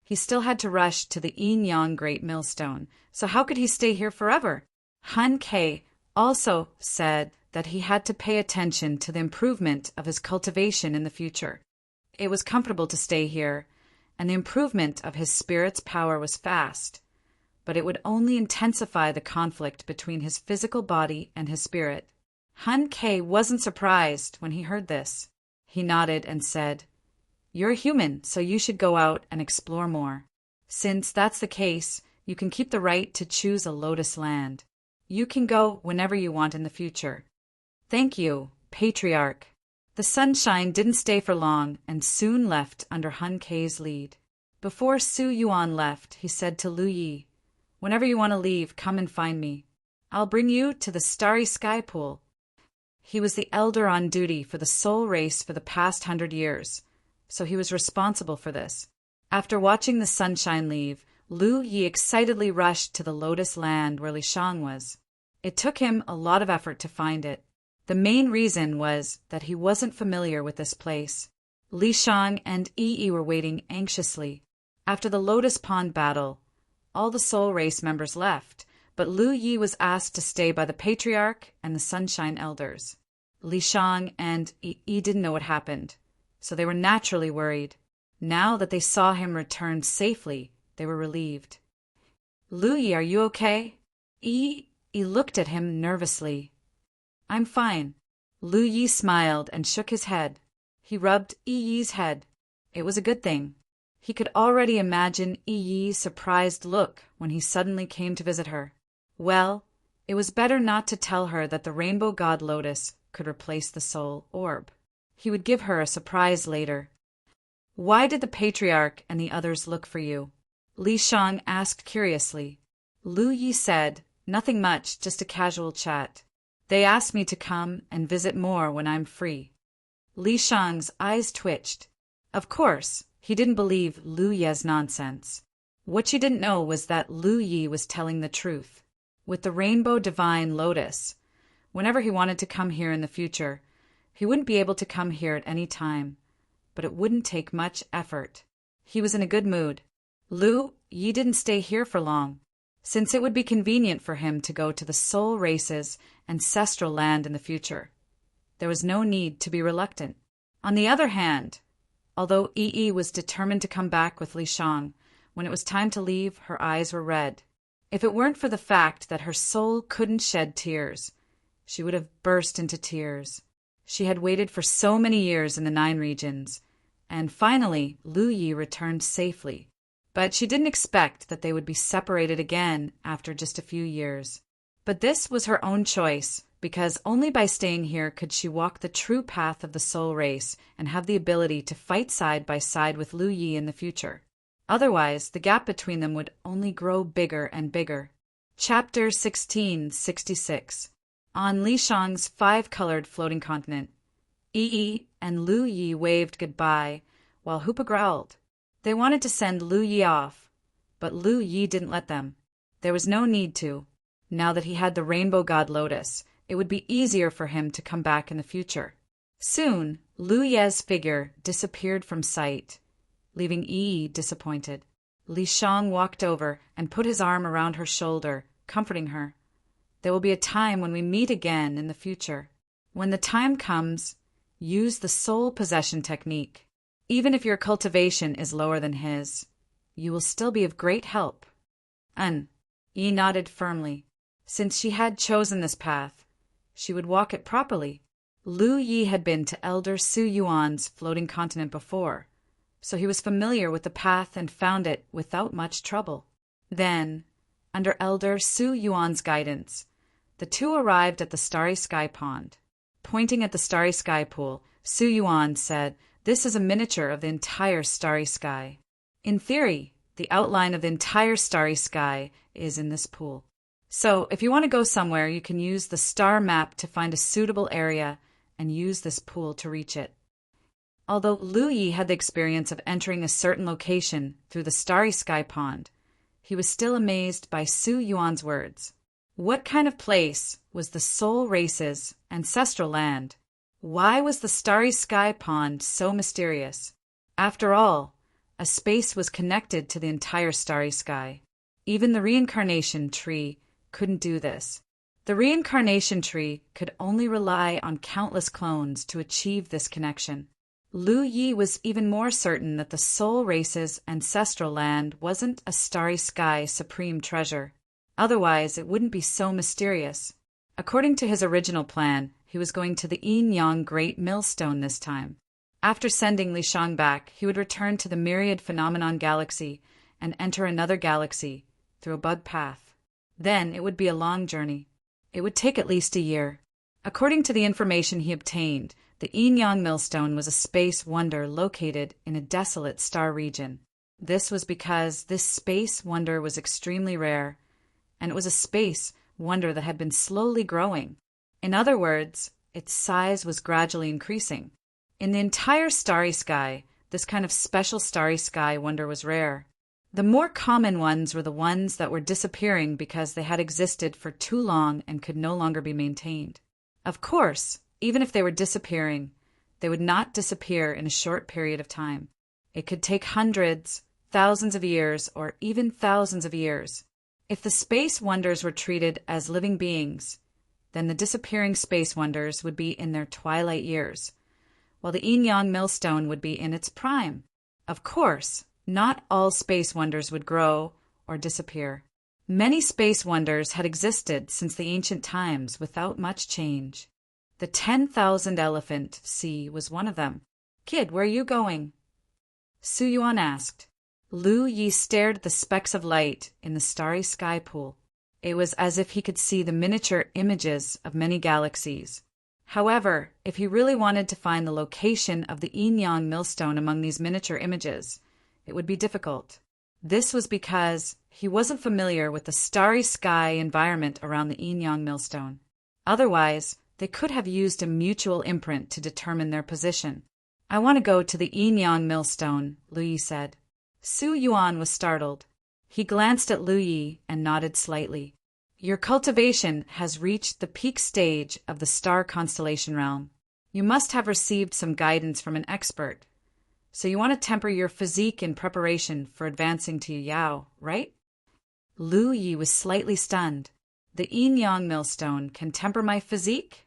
He still had to rush to the Yin Yang Great Millstone, so how could he stay here forever? Hun Ke also said that he had to pay attention to the improvement of his cultivation in the future. It was comfortable to stay here, and the improvement of his spirit's power was fast, but it would only intensify the conflict between his physical body and his spirit. Hun Ke wasn't surprised when he heard this. He nodded and said, "You're a human, so you should go out and explore more. Since that's the case, you can keep the right to choose a lotus land. You can go whenever you want in the future." "Thank you, Patriarch." The sunshine didn't stay for long and soon left under Hun Ke's lead. Before Su Yuan left, he said to Lu Yi, "Whenever you want to leave, come and find me. I'll bring you to the starry sky pool." He was the elder on duty for the soul race for the past 100 years, so he was responsible for this. After watching the sunshine leave, Lu Yi excitedly rushed to the lotus land where Li Shang was. It took him a lot of effort to find it. The main reason was that he wasn't familiar with this place. Li Shang and Yi were waiting anxiously. After the Lotus Pond battle, all the soul race members left, but Lu Yi was asked to stay by the Patriarch and the Sunshine Elders. Li Shang and Yi didn't know what happened, so they were naturally worried. Now that they saw him return safely, they were relieved. "Lu Yi, are you okay?" Yi looked at him nervously. I'm fine. Lu Yi smiled and shook his head. He rubbed Yi Yi's head. It was a good thing. He could already imagine Yi Yi's surprised look when he suddenly came to visit her. Well, it was better not to tell her that the rainbow god lotus could replace the soul orb. He would give her a surprise later. Why did the patriarch and the others look for you? Li Shang asked curiously. Lu Yi said, nothing much, just a casual chat. They asked me to come and visit more when I'm free. Li Shang's eyes twitched. Of course, he didn't believe Lu Ye's nonsense. What she didn't know was that Lu Yi was telling the truth. With the rainbow divine lotus, whenever he wanted to come here in the future, he wouldn't be able to come here at any time, but it wouldn't take much effort. He was in a good mood. Lu Yi didn't stay here for long, since it would be convenient for him to go to the soul race's ancestral land in the future. There was no need to be reluctant. On the other hand, although Yi was determined to come back with Li Shang, when it was time to leave, her eyes were red. If it weren't for the fact that her soul couldn't shed tears, she would have burst into tears. She had waited for so many years in the 9 regions, and finally Lu Yi returned safely. But she didn't expect that they would be separated again after just a few years. But this was her own choice, because only by staying here could she walk the true path of the soul race and have the ability to fight side by side with Lu Yi in the future. Otherwise, the gap between them would only grow bigger and bigger. Chapter 1666. On Li Shang's 5-colored floating continent, Yi and Lu Yi waved goodbye, while Hoopa growled. They wanted to send Lu Yi off, but Lu Yi didn't let them. There was no need to. Now that he had the rainbow god lotus, it would be easier for him to come back in the future. Soon, Lu Ye's figure disappeared from sight, leaving Yi disappointed. Li Shang walked over and put his arm around her shoulder, comforting her. There will be a time when we meet again in the future. When the time comes, use the soul possession technique. Even if your cultivation is lower than his, you will still be of great help. Yi nodded firmly. Since she had chosen this path, she would walk it properly. Lu Yi had been to Elder Su Yuan's floating continent before, so he was familiar with the path and found it without much trouble. Then, under Elder Su Yuan's guidance, the two arrived at the Starry Sky Pond. Pointing at the Starry Sky Pool, Su Yuan said, "This is a miniature of the entire starry sky. In theory, the outline of the entire starry sky is in this pool. So, if you want to go somewhere, you can use the star map to find a suitable area and use this pool to reach it." Although Lu Yi had the experience of entering a certain location through the Starry Sky Pond, he was still amazed by Su Yuan's words. What kind of place was the soul race's ancestral land? Why was the Starry Sky Pond so mysterious? After all, a space was connected to the entire starry sky. Even the reincarnation tree couldn't do this. The reincarnation tree could only rely on countless clones to achieve this connection. Lu Yi was even more certain that the soul race's ancestral land wasn't a starry sky supreme treasure. Otherwise, it wouldn't be so mysterious. According to his original plan, he was going to the Yin-Yang Great Millstone this time. After sending Li Shang back, he would return to the Myriad Phenomenon Galaxy and enter another galaxy through a bug path. Then it would be a long journey. It would take at least a year. According to the information he obtained, the Yin-Yang Millstone was a space wonder located in a desolate star region. This was because this space wonder was extremely rare, and it was a space wonder that had been slowly growing. In other words, its size was gradually increasing. In the entire starry sky, this kind of special starry sky wonder was rare. The more common ones were the ones that were disappearing because they had existed for too long and could no longer be maintained. Of course, even if they were disappearing, they would not disappear in a short period of time. It could take hundreds, thousands of years, or even thousands of years. If the space wonders were treated as living beings, then the disappearing space wonders would be in their twilight years, while the Yin-Yang Millstone would be in its prime. Of course, not all space wonders would grow or disappear. Many space wonders had existed since the ancient times without much change. The 10,000 elephant sea was one of them. "Kid, where are you going?" Su Yuan asked. Lu Yi stared at the specks of light in the starry sky pool. It was as if he could see the miniature images of many galaxies. However, if he really wanted to find the location of the Yin Yang millstone among these miniature images, it would be difficult. This was because he wasn't familiar with the starry sky environment around the Yin Yang millstone. Otherwise, they could have used a mutual imprint to determine their position. "I want to go to the Yin Yang millstone," Lu Yi said. Su Yuan was startled. He glanced at Lu Yi and nodded slightly. "Your cultivation has reached the peak stage of the star constellation realm. You must have received some guidance from an expert. So you want to temper your physique in preparation for advancing to Yao, right?" Lu Yi was slightly stunned. "The Yin Yang millstone can temper my physique?"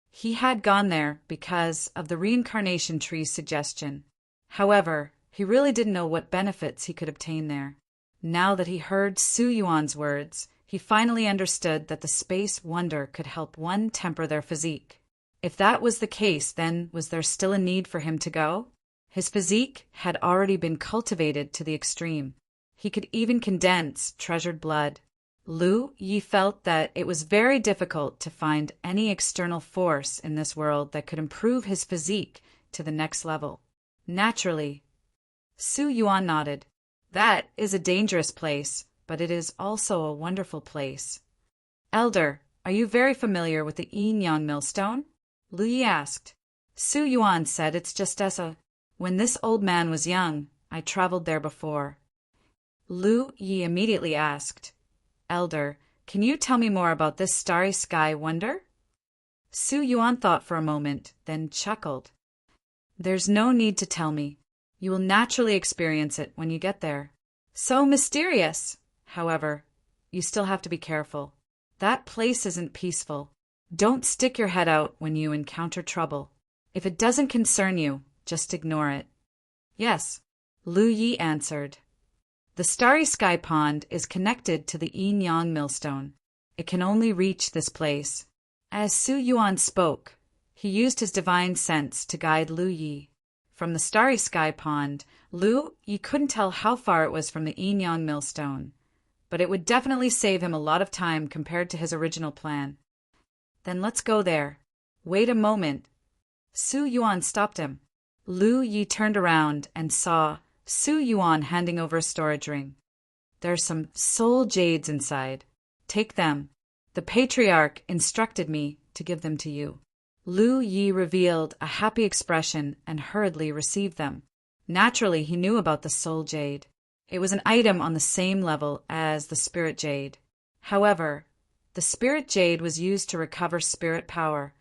He had gone there because of the reincarnation tree's suggestion. However, he really didn't know what benefits he could obtain there. Now that he heard Su Yuan's words, he finally understood that the space wonder could help one temper their physique. If that was the case, then was there still a need for him to go? His physique had already been cultivated to the extreme. He could even condense treasured blood. Lu Yi felt that it was very difficult to find any external force in this world that could improve his physique to the next level. Naturally, Su Yuan nodded. "That is a dangerous place, but it is also a wonderful place." "Elder, are you very familiar with the Yin Yang millstone?" Lu Yi asked. Su Yuan said, "It's just as when this old man was young, I traveled there before." Lu Yi immediately asked, "Elder, can you tell me more about this starry sky wonder?" Su Yuan thought for a moment, then chuckled. "There's no need to tell me. You will naturally experience it when you get there." "So mysterious!" "However, you still have to be careful. That place isn't peaceful. Don't stick your head out when you encounter trouble. If it doesn't concern you, just ignore it." "Yes," Lu Yi answered. "The starry sky pond is connected to the Yin Yang millstone. It can only reach this place." As Su Yuan spoke, he used his divine sense to guide Lu Yi. From the starry sky pond, Lu Yi couldn't tell how far it was from the Yin Yang millstone, but it would definitely save him a lot of time compared to his original plan. "Then let's go there." "Wait a moment." Su Yuan stopped him. Lu Yi turned around and saw Su Yuan handing over a storage ring. "There's some soul jades inside. Take them. The patriarch instructed me to give them to you." Lu Yi revealed a happy expression and hurriedly received them. Naturally, he knew about the soul jade. It was an item on the same level as the spirit jade. However, the spirit jade was used to recover spirit power,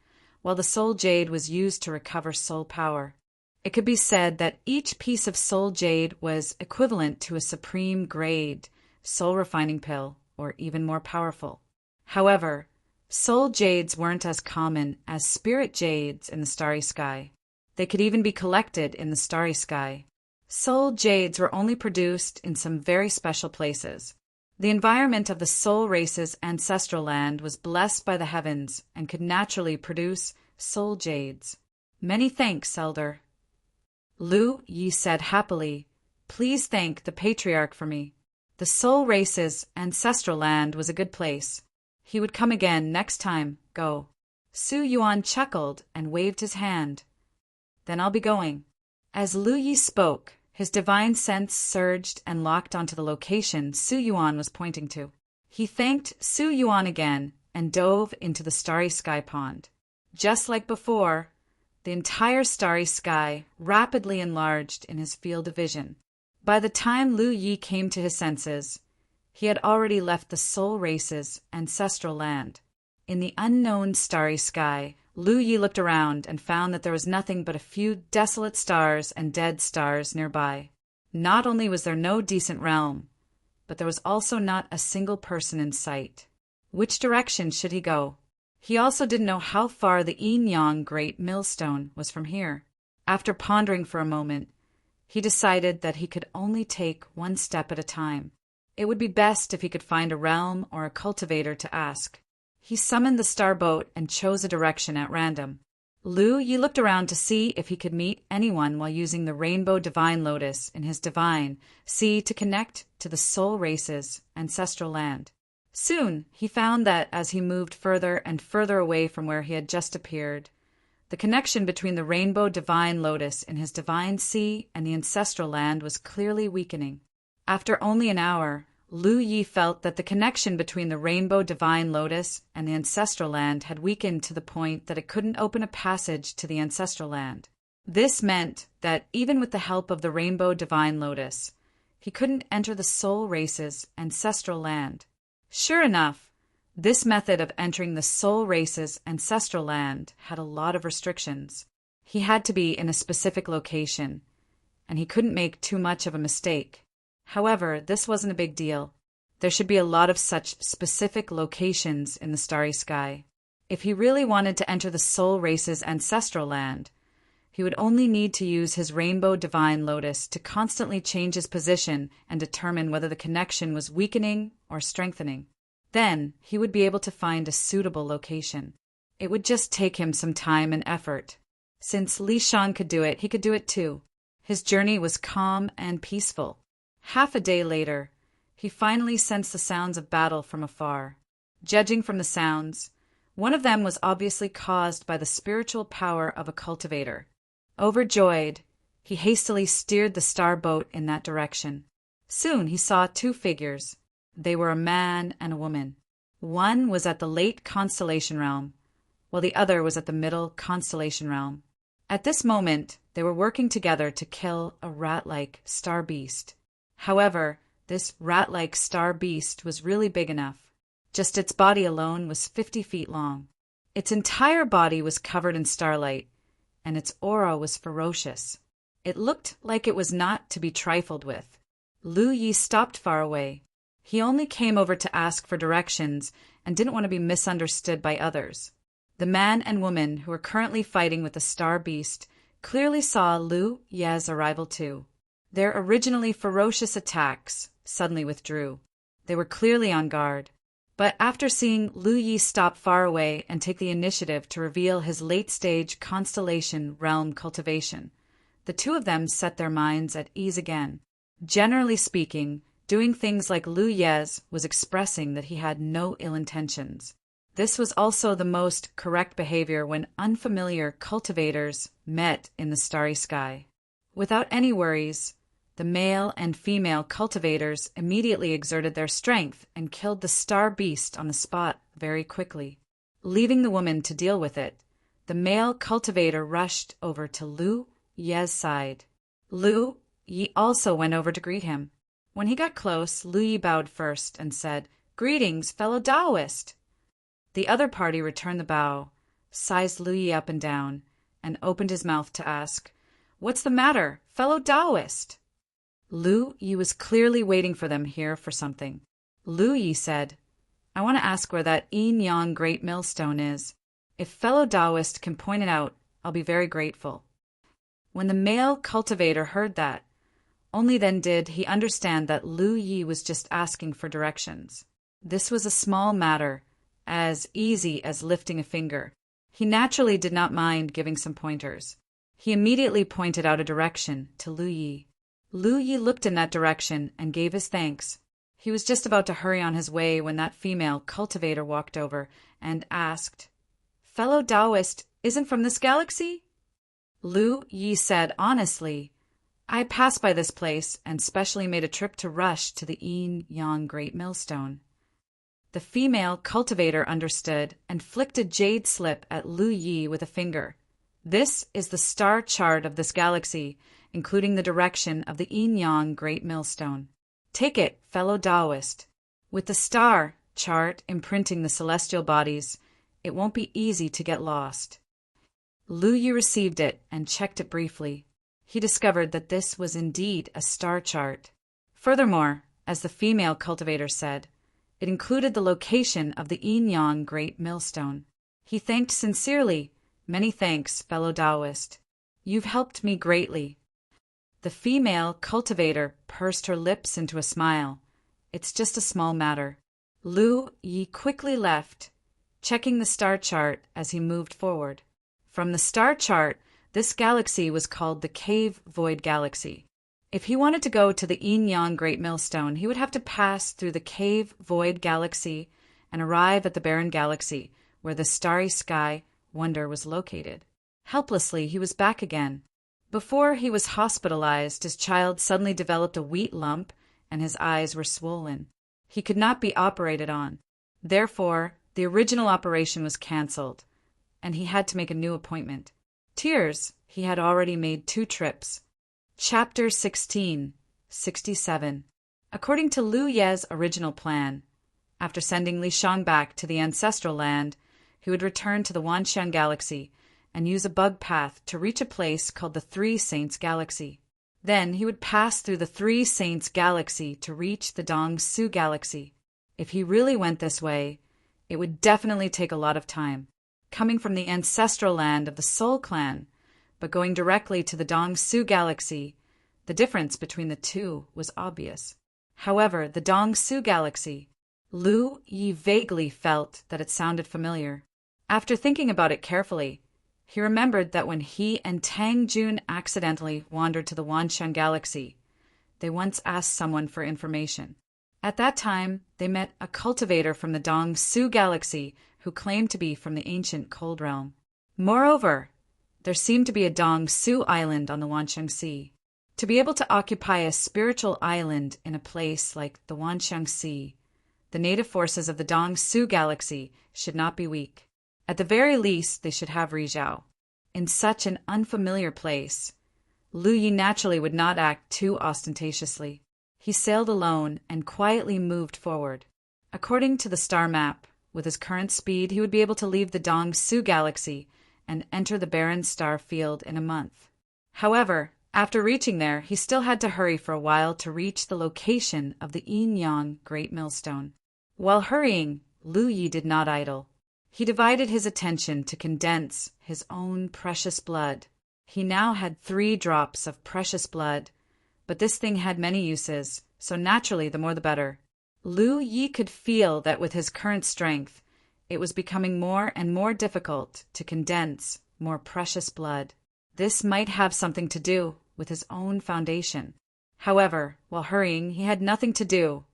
while the soul jade was used to recover soul power. It could be said that each piece of soul jade was equivalent to a supreme grade soul refining pill, or even more powerful. However, soul jades weren't as common as spirit jades in the starry sky. They could even be collected in the starry sky. Soul jades were only produced in some very special places. The environment of the soul race's ancestral land was blessed by the heavens and could naturally produce soul jades. "Many thanks, Elder." Lu Yi said happily, "Please thank the patriarch for me. The soul race's ancestral land was a good place. He would come again next time. Go." Su Yuan chuckled and waved his hand. "Then I'll be going." As Lu Yi spoke, his divine sense surged and locked onto the location Su Yuan was pointing to. He thanked Su Yuan again and dove into the starry sky pond. Just like before, the entire starry sky rapidly enlarged in his field of vision. By the time Lu Yi came to his senses, he had already left the soul race's ancestral land. In the unknown starry sky, Lu Yi looked around and found that there was nothing but a few desolate stars and dead stars nearby. Not only was there no decent realm, but there was also not a single person in sight. Which direction should he go? He also didn't know how far the Yin Yang Great Millstone was from here. After pondering for a moment, he decided that he could only take one step at a time. It would be best if he could find a realm or a cultivator to ask. He summoned the star boat and chose a direction at random. Lu Yi looked around to see if he could meet anyone while using the rainbow divine lotus in his divine sea to connect to the soul race's ancestral land. Soon, he found that as he moved further and further away from where he had just appeared, the connection between the rainbow divine lotus in his divine sea and the ancestral land was clearly weakening. After only an hour, Lu Yi felt that the connection between the rainbow divine lotus and the ancestral land had weakened to the point that it couldn't open a passage to the ancestral land. This meant that even with the help of the rainbow divine lotus, he couldn't enter the soul race's ancestral land. Sure enough, this method of entering the soul race's ancestral land had a lot of restrictions. He had to be in a specific location, and he couldn't make too much of a mistake. However, this wasn't a big deal. There should be a lot of such specific locations in the starry sky. If he really wanted to enter the soul race's ancestral land, he would only need to use his rainbow divine lotus to constantly change his position and determine whether the connection was weakening or strengthening. Then, he would be able to find a suitable location. It would just take him some time and effort. Since Li Shang could do it, he could do it too. His journey was calm and peaceful. Half a day later, he finally sensed the sounds of battle from afar. Judging from the sounds, one of them was obviously caused by the spiritual power of a cultivator. Overjoyed, he hastily steered the star boat in that direction. Soon he saw two figures. They were a man and a woman. One was at the late constellation realm, while the other was at the middle constellation realm. At this moment, they were working together to kill a rat-like star beast. However, this rat-like star beast was really big enough. Just its body alone was 50 feet long. Its entire body was covered in starlight, and its aura was ferocious. It looked like it was not to be trifled with. Lu Yi stopped far away. He only came over to ask for directions and didn't want to be misunderstood by others. The man and woman who were currently fighting with the star beast clearly saw Lu Yi's arrival too. Their originally ferocious attacks suddenly withdrew. They were clearly on guard. But after seeing Lu Yi stop far away and take the initiative to reveal his late-stage constellation realm cultivation, the two of them set their minds at ease again. Generally speaking, doing things like Lu Yi's was expressing that he had no ill intentions. This was also the most correct behavior when unfamiliar cultivators met in the starry sky. Without any worries, the male and female cultivators immediately exerted their strength and killed the star beast on the spot very quickly. Leaving the woman to deal with it, the male cultivator rushed over to Lu Yi's side. Lu Yi also went over to greet him. When he got close, Lu Yi bowed first and said, "Greetings, fellow Taoist." The other party returned the bow, sized Lu Yi up and down, and opened his mouth to ask, "What's the matter, fellow Taoist?" Lu Yi was clearly waiting for them here for something. Lu Yi said, "I want to ask where that yin-yang great millstone is. If fellow Taoist can point it out, I'll be very grateful." When the male cultivator heard that, only then did he understand that Lu Yi was just asking for directions. This was a small matter, as easy as lifting a finger. He naturally did not mind giving some pointers. He immediately pointed out a direction to Lu Yi. Lu Yi looked in that direction and gave his thanks. He was just about to hurry on his way when that female cultivator walked over and asked, "Fellow Taoist isn't from this galaxy?" Lu Yi said honestly, "I passed by this place and specially made a trip to rush to the yin-yang great millstone." The female cultivator understood and flicked a jade slip at Lu Yi with a finger. "This is the star chart of this galaxy, including the direction of the yin-yang great millstone. Take it, fellow Taoist. With the star chart imprinting the celestial bodies, it won't be easy to get lost." Lu Yi received it and checked it briefly. He discovered that this was indeed a star chart. Furthermore, as the female cultivator said, it included the location of the yin-yang great millstone. He thanked sincerely. "Many thanks, fellow Taoist. You've helped me greatly." The female cultivator pursed her lips into a smile. "It's just a small matter." Lu Yi quickly left, checking the star chart as he moved forward. From the star chart, this galaxy was called the Cave Void Galaxy. If he wanted to go to the Yin-Yang Great Millstone, he would have to pass through the Cave Void Galaxy and arrive at the barren galaxy where the starry sky wonder was located. Helplessly, he was back again. Before he was hospitalized, his child suddenly developed a wheat lump and his eyes were swollen. He could not be operated on. Therefore, the original operation was cancelled, and he had to make a new appointment. Tears, he had already made 2 trips. Chapter 16, 67. According to Lu Ye's original plan, after sending Li Shang back to the ancestral land, he would return to the Wanxiang Galaxy and use a bug path to reach a place called the Three Saints Galaxy. Then he would pass through the Three Saints Galaxy to reach the Dong Su Galaxy. If he really went this way, it would definitely take a lot of time. Coming from the ancestral land of the Soul Clan, but going directly to the Dong Su Galaxy, the difference between the two was obvious. However, the Dong Su Galaxy, Lu Yi vaguely felt that it sounded familiar. After thinking about it carefully, he remembered that when he and Tang Jun accidentally wandered to the Wanxiang Galaxy, they once asked someone for information. At that time, they met a cultivator from the Dong Su Galaxy who claimed to be from the ancient Cold Realm. Moreover, there seemed to be a Dong Su island on the Wanxiang Sea. To be able to occupy a spiritual island in a place like the Wanxiang Sea, the native forces of the Dong Su Galaxy should not be weak. At the very least, they should have Rizhao. In such an unfamiliar place, Lu Yi naturally would not act too ostentatiously. He sailed alone and quietly moved forward. According to the star map, with his current speed, he would be able to leave the Dong Su Galaxy and enter the barren star field in a month. However, after reaching there, he still had to hurry for a while to reach the location of the Yin-Yang Great Millstone. While hurrying, Lu Yi did not idle. He divided his attention to condense his own precious blood. He now had 3 drops of precious blood, but this thing had many uses, so naturally the more the better. Lu Yi could feel that with his current strength, it was becoming more and more difficult to condense more precious blood. This might have something to do with his own foundation. However, while hurrying, he had nothing to do,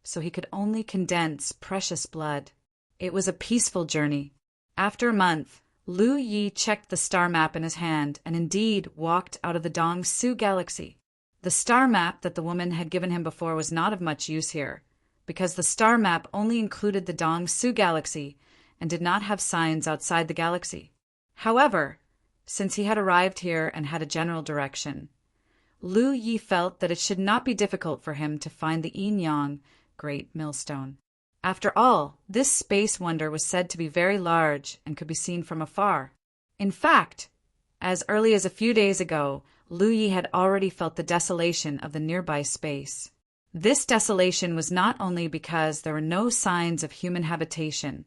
so he could only condense precious blood. It was a peaceful journey. After a month, Lu Yi checked the star map in his hand and indeed walked out of the Dong Su Galaxy. The star map that the woman had given him before was not of much use here, because the star map only included the Dong Su Galaxy and did not have signs outside the galaxy. However, since he had arrived here and had a general direction, Lu Yi felt that it should not be difficult for him to find the Yin-Yang Great Millstone. After all, this space wonder was said to be very large and could be seen from afar. In fact, as early as a few days ago, Lu Yi had already felt the desolation of the nearby space. This desolation was not only because there were no signs of human habitation,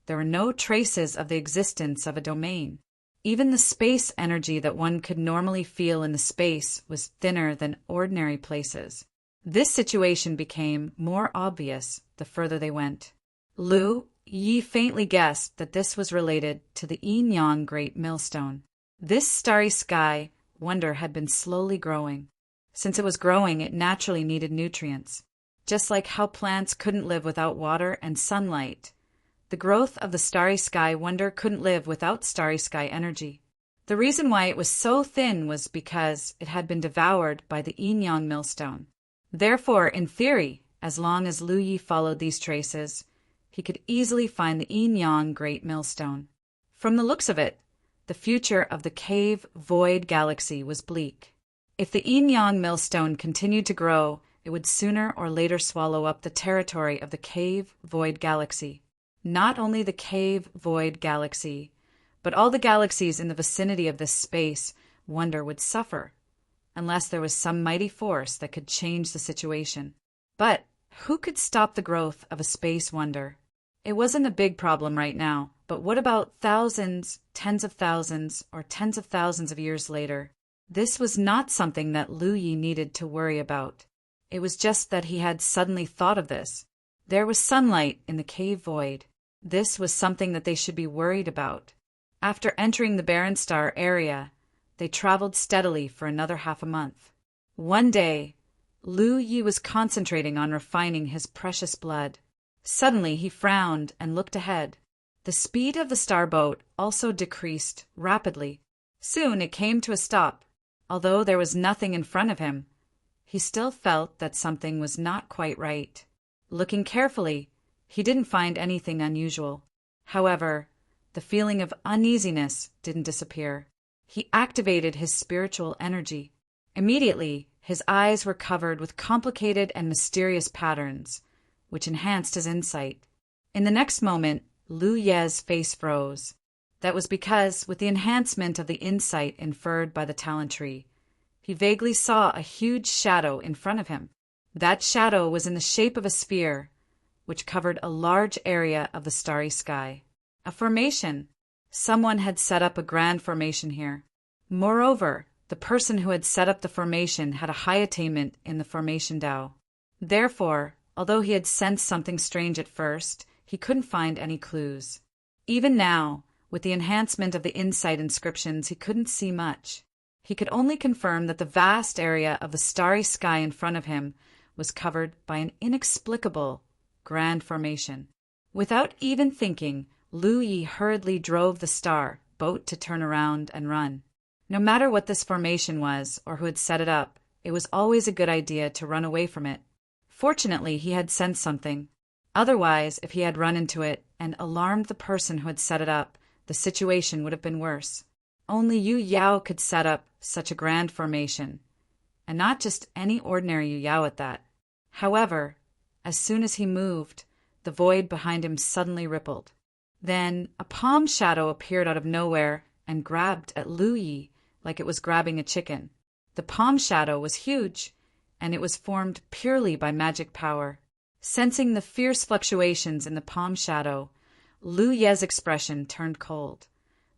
there were no traces of the existence of a domain. Even the space energy that one could normally feel in the space was thinner than ordinary places. This situation became more obvious the further they went. Lu Yi faintly guessed that this was related to the Yin-Yang Great Millstone. This starry sky wonder had been slowly growing. Since it was growing, it naturally needed nutrients. Just like how plants couldn't live without water and sunlight, the growth of the starry sky wonder couldn't live without starry sky energy. The reason why it was so thin was because it had been devoured by the Yin-Yang Millstone. Therefore, in theory, as long as Lu Yi followed these traces, he could easily find the Yin-Yang Great Millstone. From the looks of it, the future of the Cave Void Galaxy was bleak. If the Yin-Yang Millstone continued to grow, it would sooner or later swallow up the territory of the Cave Void Galaxy. Not only the Cave Void Galaxy, but all the galaxies in the vicinity of this space wonder would suffer, unless there was some mighty force that could change the situation. But who could stop the growth of a space wonder? It wasn't a big problem right now, but what about thousands, tens of thousands, or tens of thousands of years later? This was not something that Lu Yi needed to worry about. It was just that he had suddenly thought of this. There was sunlight in the cave void. This was something that they should be worried about. After entering the barren star area, they traveled steadily for another half a month. One day, Lu Yi was concentrating on refining his precious blood. Suddenly he frowned and looked ahead. The speed of the starboat also decreased rapidly. Soon it came to a stop. Although there was nothing in front of him, he still felt that something was not quite right. Looking carefully, he didn't find anything unusual. However, the feeling of uneasiness didn't disappear. He activated his spiritual energy. Immediately, his eyes were covered with complicated and mysterious patterns, which enhanced his insight. In the next moment, Lu Ye's face froze. That was because, with the enhancement of the insight inferred by the talent tree, he vaguely saw a huge shadow in front of him. That shadow was in the shape of a sphere, which covered a large area of the starry sky. A formation. Someone had set up a grand formation here. Moreover, the person who had set up the formation had a high attainment in the formation Tao. Therefore, although he had sensed something strange at first, he couldn't find any clues. Even now, with the enhancement of the insight inscriptions, he couldn't see much. He could only confirm that the vast area of the starry sky in front of him was covered by an inexplicable grand formation. Without even thinking, Lu Yi hurriedly drove the star boat to turn around and run. No matter what this formation was or who had set it up, it was always a good idea to run away from it. Fortunately, he had sensed something. Otherwise, if he had run into it and alarmed the person who had set it up, the situation would have been worse. Only Yu Yao could set up such a grand formation, and not just any ordinary Yu Yao at that. However, as soon as he moved, the void behind him suddenly rippled. Then a palm shadow appeared out of nowhere and grabbed at Lu Yi like it was grabbing a chicken. The palm shadow was huge, and it was formed purely by magic power. Sensing the fierce fluctuations in the palm shadow, Lu Ye's expression turned cold,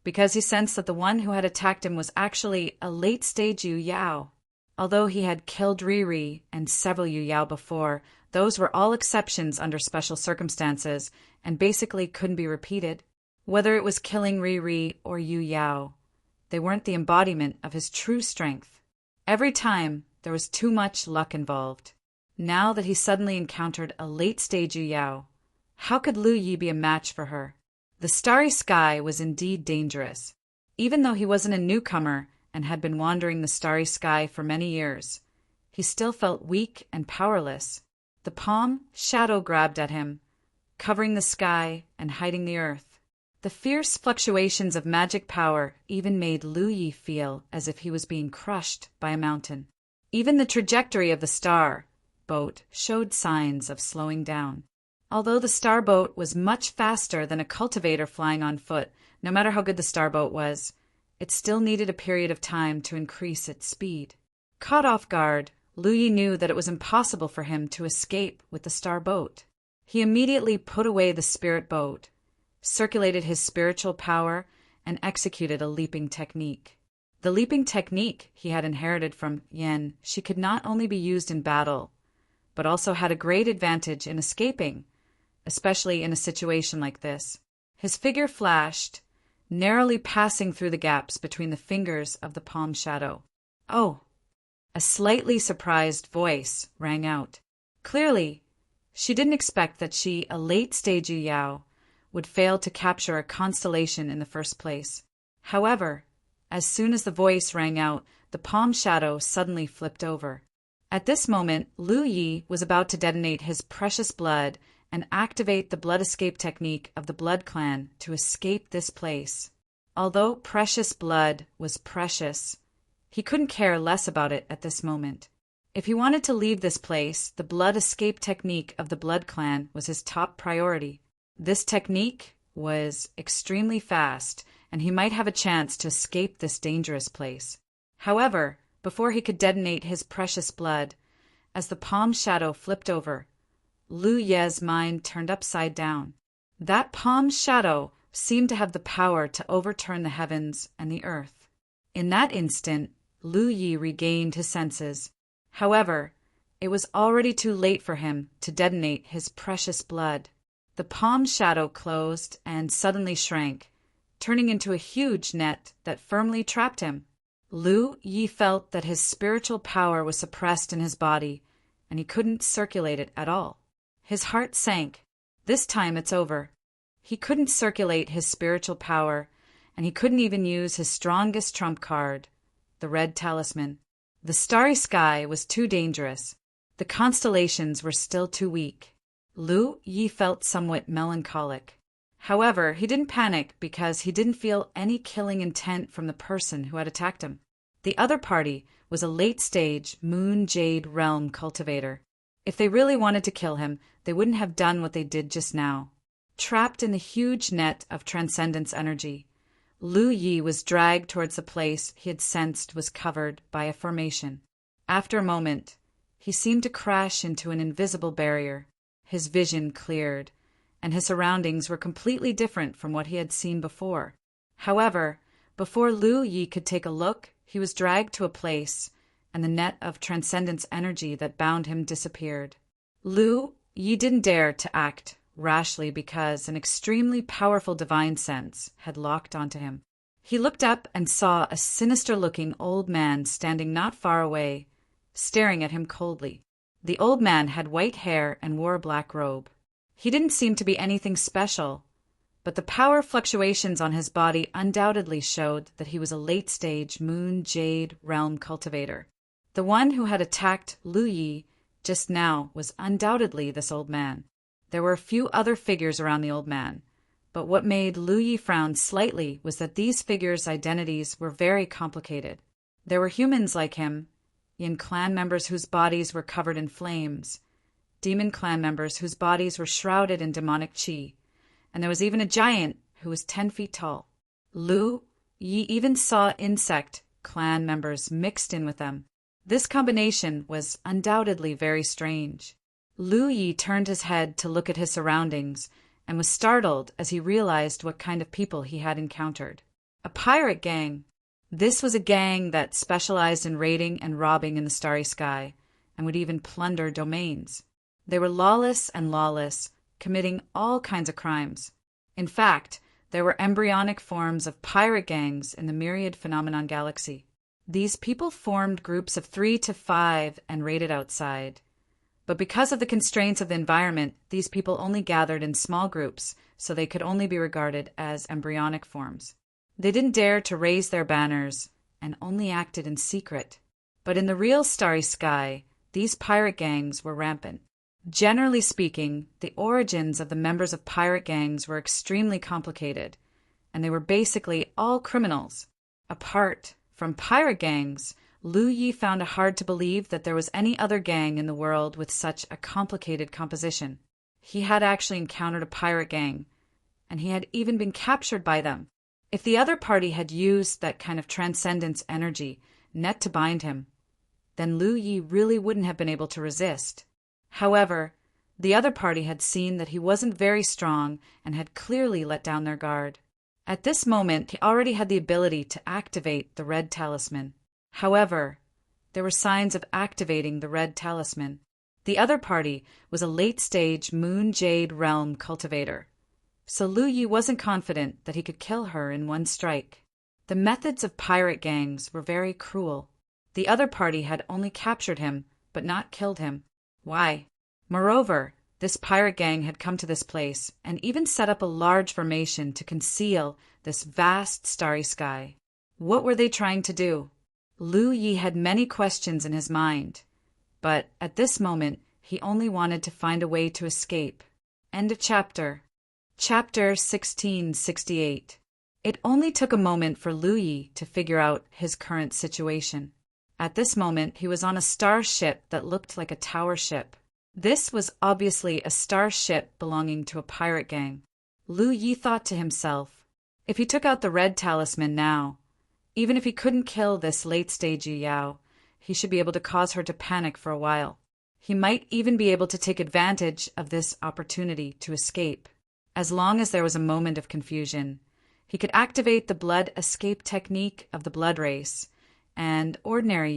because he sensed that the one who had attacked him was actually a late-stage Yu Yao. Although he had killed Riri and several Yu Yao before, those were all exceptions under special circumstances and basically couldn't be repeated. Whether it was killing Riri or Yu Yao, they weren't the embodiment of his true strength. Every time, there was too much luck involved. Now that he suddenly encountered a late-stage Yu Yao, how could Lu Yi be a match for her? The starry sky was indeed dangerous. Even though he wasn't a newcomer and had been wandering the starry sky for many years, he still felt weak and powerless. The palm shadow grabbed at him, covering the sky and hiding the earth. The fierce fluctuations of magic power even made Lu Yi feel as if he was being crushed by a mountain. Even the trajectory of the star boat showed signs of slowing down. Although the starboat was much faster than a cultivator flying on foot, no matter how good the starboat was, it still needed a period of time to increase its speed. Caught off guard, Lu Yi knew that it was impossible for him to escape with the starboat. He immediately put away the spirit boat, circulated his spiritual power, and executed a leaping technique. The leaping technique he had inherited from Yen, she could not only be used in battle, but also had a great advantage in escaping, especially in a situation like this. His figure flashed, narrowly passing through the gaps between the fingers of the palm shadow. "Oh!" A slightly surprised voice rang out. Clearly, she didn't expect that she, a late-stage Yu Yao, would fail to capture a constellation in the first place. However, as soon as the voice rang out, the palm shadow suddenly flipped over. At this moment, Lu Yi was about to detonate his precious blood and activate the blood escape technique of the blood clan to escape this place. Although precious blood was precious, he couldn't care less about it at this moment. If he wanted to leave this place, the blood escape technique of the blood clan was his top priority. This technique was extremely fast, and he might have a chance to escape this dangerous place. However, before he could detonate his precious blood, as the palm shadow flipped over, Lu Ye's mind turned upside down. That palm shadow seemed to have the power to overturn the heavens and the earth. In that instant, Lu Yi regained his senses. However, it was already too late for him to detonate his precious blood. The palm shadow closed and suddenly shrank, turning into a huge net that firmly trapped him. Lu Yi felt that his spiritual power was suppressed in his body, and he couldn't circulate it at all. His heart sank. This time it's over. He couldn't circulate his spiritual power, and he couldn't even use his strongest trump card, the red talisman. The starry sky was too dangerous. The constellations were still too weak. Lu Yi felt somewhat melancholic. However, he didn't panic because he didn't feel any killing intent from the person who had attacked him. The other party was a late-stage Moon Jade Realm cultivator. If they really wanted to kill him, they wouldn't have done what they did just now. Trapped in the huge net of transcendence energy, Lu Yi was dragged towards the place he had sensed was covered by a formation. After a moment, he seemed to crash into an invisible barrier. His vision cleared, and his surroundings were completely different from what he had seen before. However, before Lu Yi could take a look, he was dragged to a place, and the net of transcendence energy that bound him disappeared. Lu Yi didn't dare to act rashly because an extremely powerful divine sense had locked onto him. He looked up and saw a sinister-looking old man standing not far away, staring at him coldly. The old man had white hair and wore a black robe. He didn't seem to be anything special, but the power fluctuations on his body undoubtedly showed that he was a late-stage Moon Jade Realm cultivator. The one who had attacked Lu Yi just now was undoubtedly this old man. There were a few other figures around the old man, but what made Lu Yi frown slightly was that these figures' identities were very complicated. There were humans like him, Yin clan members whose bodies were covered in flames, demon clan members whose bodies were shrouded in demonic qi, and there was even a giant who was 10 feet tall. Lu Yi even saw insect clan members mixed in with them. This combination was undoubtedly very strange. Lu Yi turned his head to look at his surroundings and was startled as he realized what kind of people he had encountered. A pirate gang. This was a gang that specialized in raiding and robbing in the starry sky, and would even plunder domains. They were lawless, committing all kinds of crimes. In fact, there were embryonic forms of pirate gangs in the myriad phenomenon galaxy. These people formed groups of 3 to 5 and raided outside. But because of the constraints of the environment, these people only gathered in small groups, so they could only be regarded as embryonic forms. They didn't dare to raise their banners and only acted in secret. But in the real starry sky, these pirate gangs were rampant. Generally speaking, the origins of the members of pirate gangs were extremely complicated, and they were basically all criminals. Apart from pirate gangs, Lu Yi found it hard to believe that there was any other gang in the world with such a complicated composition. He had actually encountered a pirate gang, and he had even been captured by them. If the other party had used that kind of transcendence energy net to bind him, then Lu Yi really wouldn't have been able to resist. However, the other party had seen that he wasn't very strong and had clearly let down their guard. At this moment, he already had the ability to activate the red talisman. However, there were signs of activating the red talisman. The other party was a late-stage Moon Jade Realm cultivator, so Lu Yi wasn't confident that he could kill her in one strike. The methods of pirate gangs were very cruel. The other party had only captured him, but not killed him. Why? Moreover, this pirate gang had come to this place and even set up a large formation to conceal this vast starry sky. What were they trying to do? Lu Yi had many questions in his mind, but at this moment he only wanted to find a way to escape. End of chapter. Chapter 1668. It only took a moment for Lu Yi to figure out his current situation. At this moment he was on a starship that looked like a tower ship. This was obviously a starship belonging to a pirate gang. Lu Yi thought to himself, if he took out the red talisman now, even if he couldn't kill this late-stage Yao, he should be able to cause her to panic for a while. He might even be able to take advantage of this opportunity to escape. As long as there was a moment of confusion, he could activate the blood escape technique of the blood race, and ordinary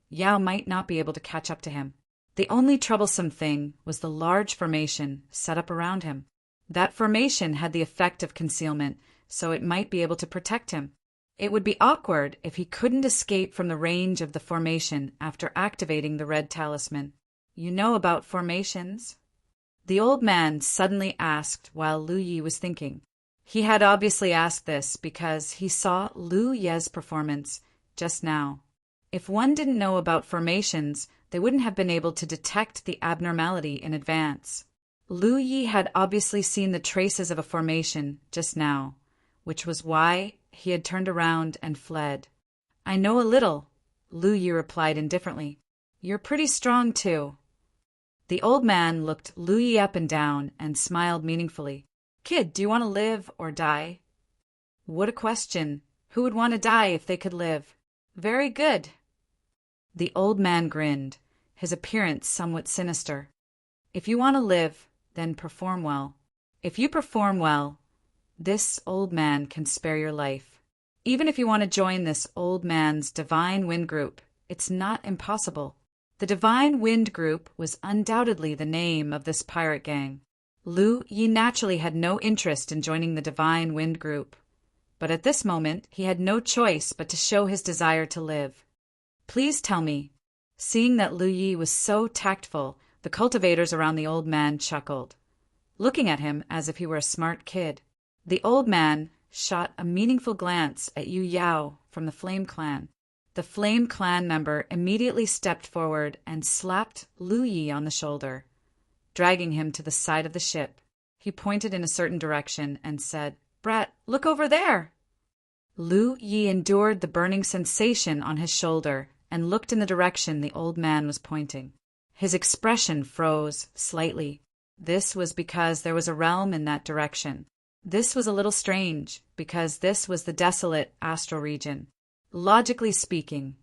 Yao might not be able to catch up to him. The only troublesome thing was the large formation set up around him. That formation had the effect of concealment, so it might be able to protect him. It would be awkward if he couldn't escape from the range of the formation after activating the red talisman. You know about formations? The old man suddenly asked while Lu Yi was thinking. He had obviously asked this because he saw Lu Ye's performance just now. If one didn't know about formations, they wouldn't have been able to detect the abnormality in advance. Lu Yi had obviously seen the traces of a formation just now, which was why he had turned around and fled. I know a little, Lu Yi replied indifferently. You're pretty strong, too. The old man looked Lu Yi up and down and smiled meaningfully. Kid, do you want to live or die? What a question. Who would want to die if they could live? Very good. The old man grinned, his appearance somewhat sinister. If you want to live, then perform well. If you perform well, this old man can spare your life. Even if you want to join this old man's Divine Wind Group, it's not impossible. The Divine Wind Group was undoubtedly the name of this pirate gang. Lu Yi naturally had no interest in joining the Divine Wind Group, but at this moment he had no choice but to show his desire to live. Please tell me. Seeing that Lu Yi was so tactful, the cultivators around the old man chuckled, looking at him as if he were a smart kid. The old man shot a meaningful glance at Yu Yao from the Flame Clan. The Flame Clan member immediately stepped forward and slapped Lu Yi on the shoulder, dragging him to the side of the ship. He pointed in a certain direction and said, Brat, look over there! Lu Yi endured the burning sensation on his shoulder and looked in the direction the old man was pointing. His expression froze slightly. This was because there was a realm in that direction. This was a little strange, because this was the desolate astral region. Logically speaking,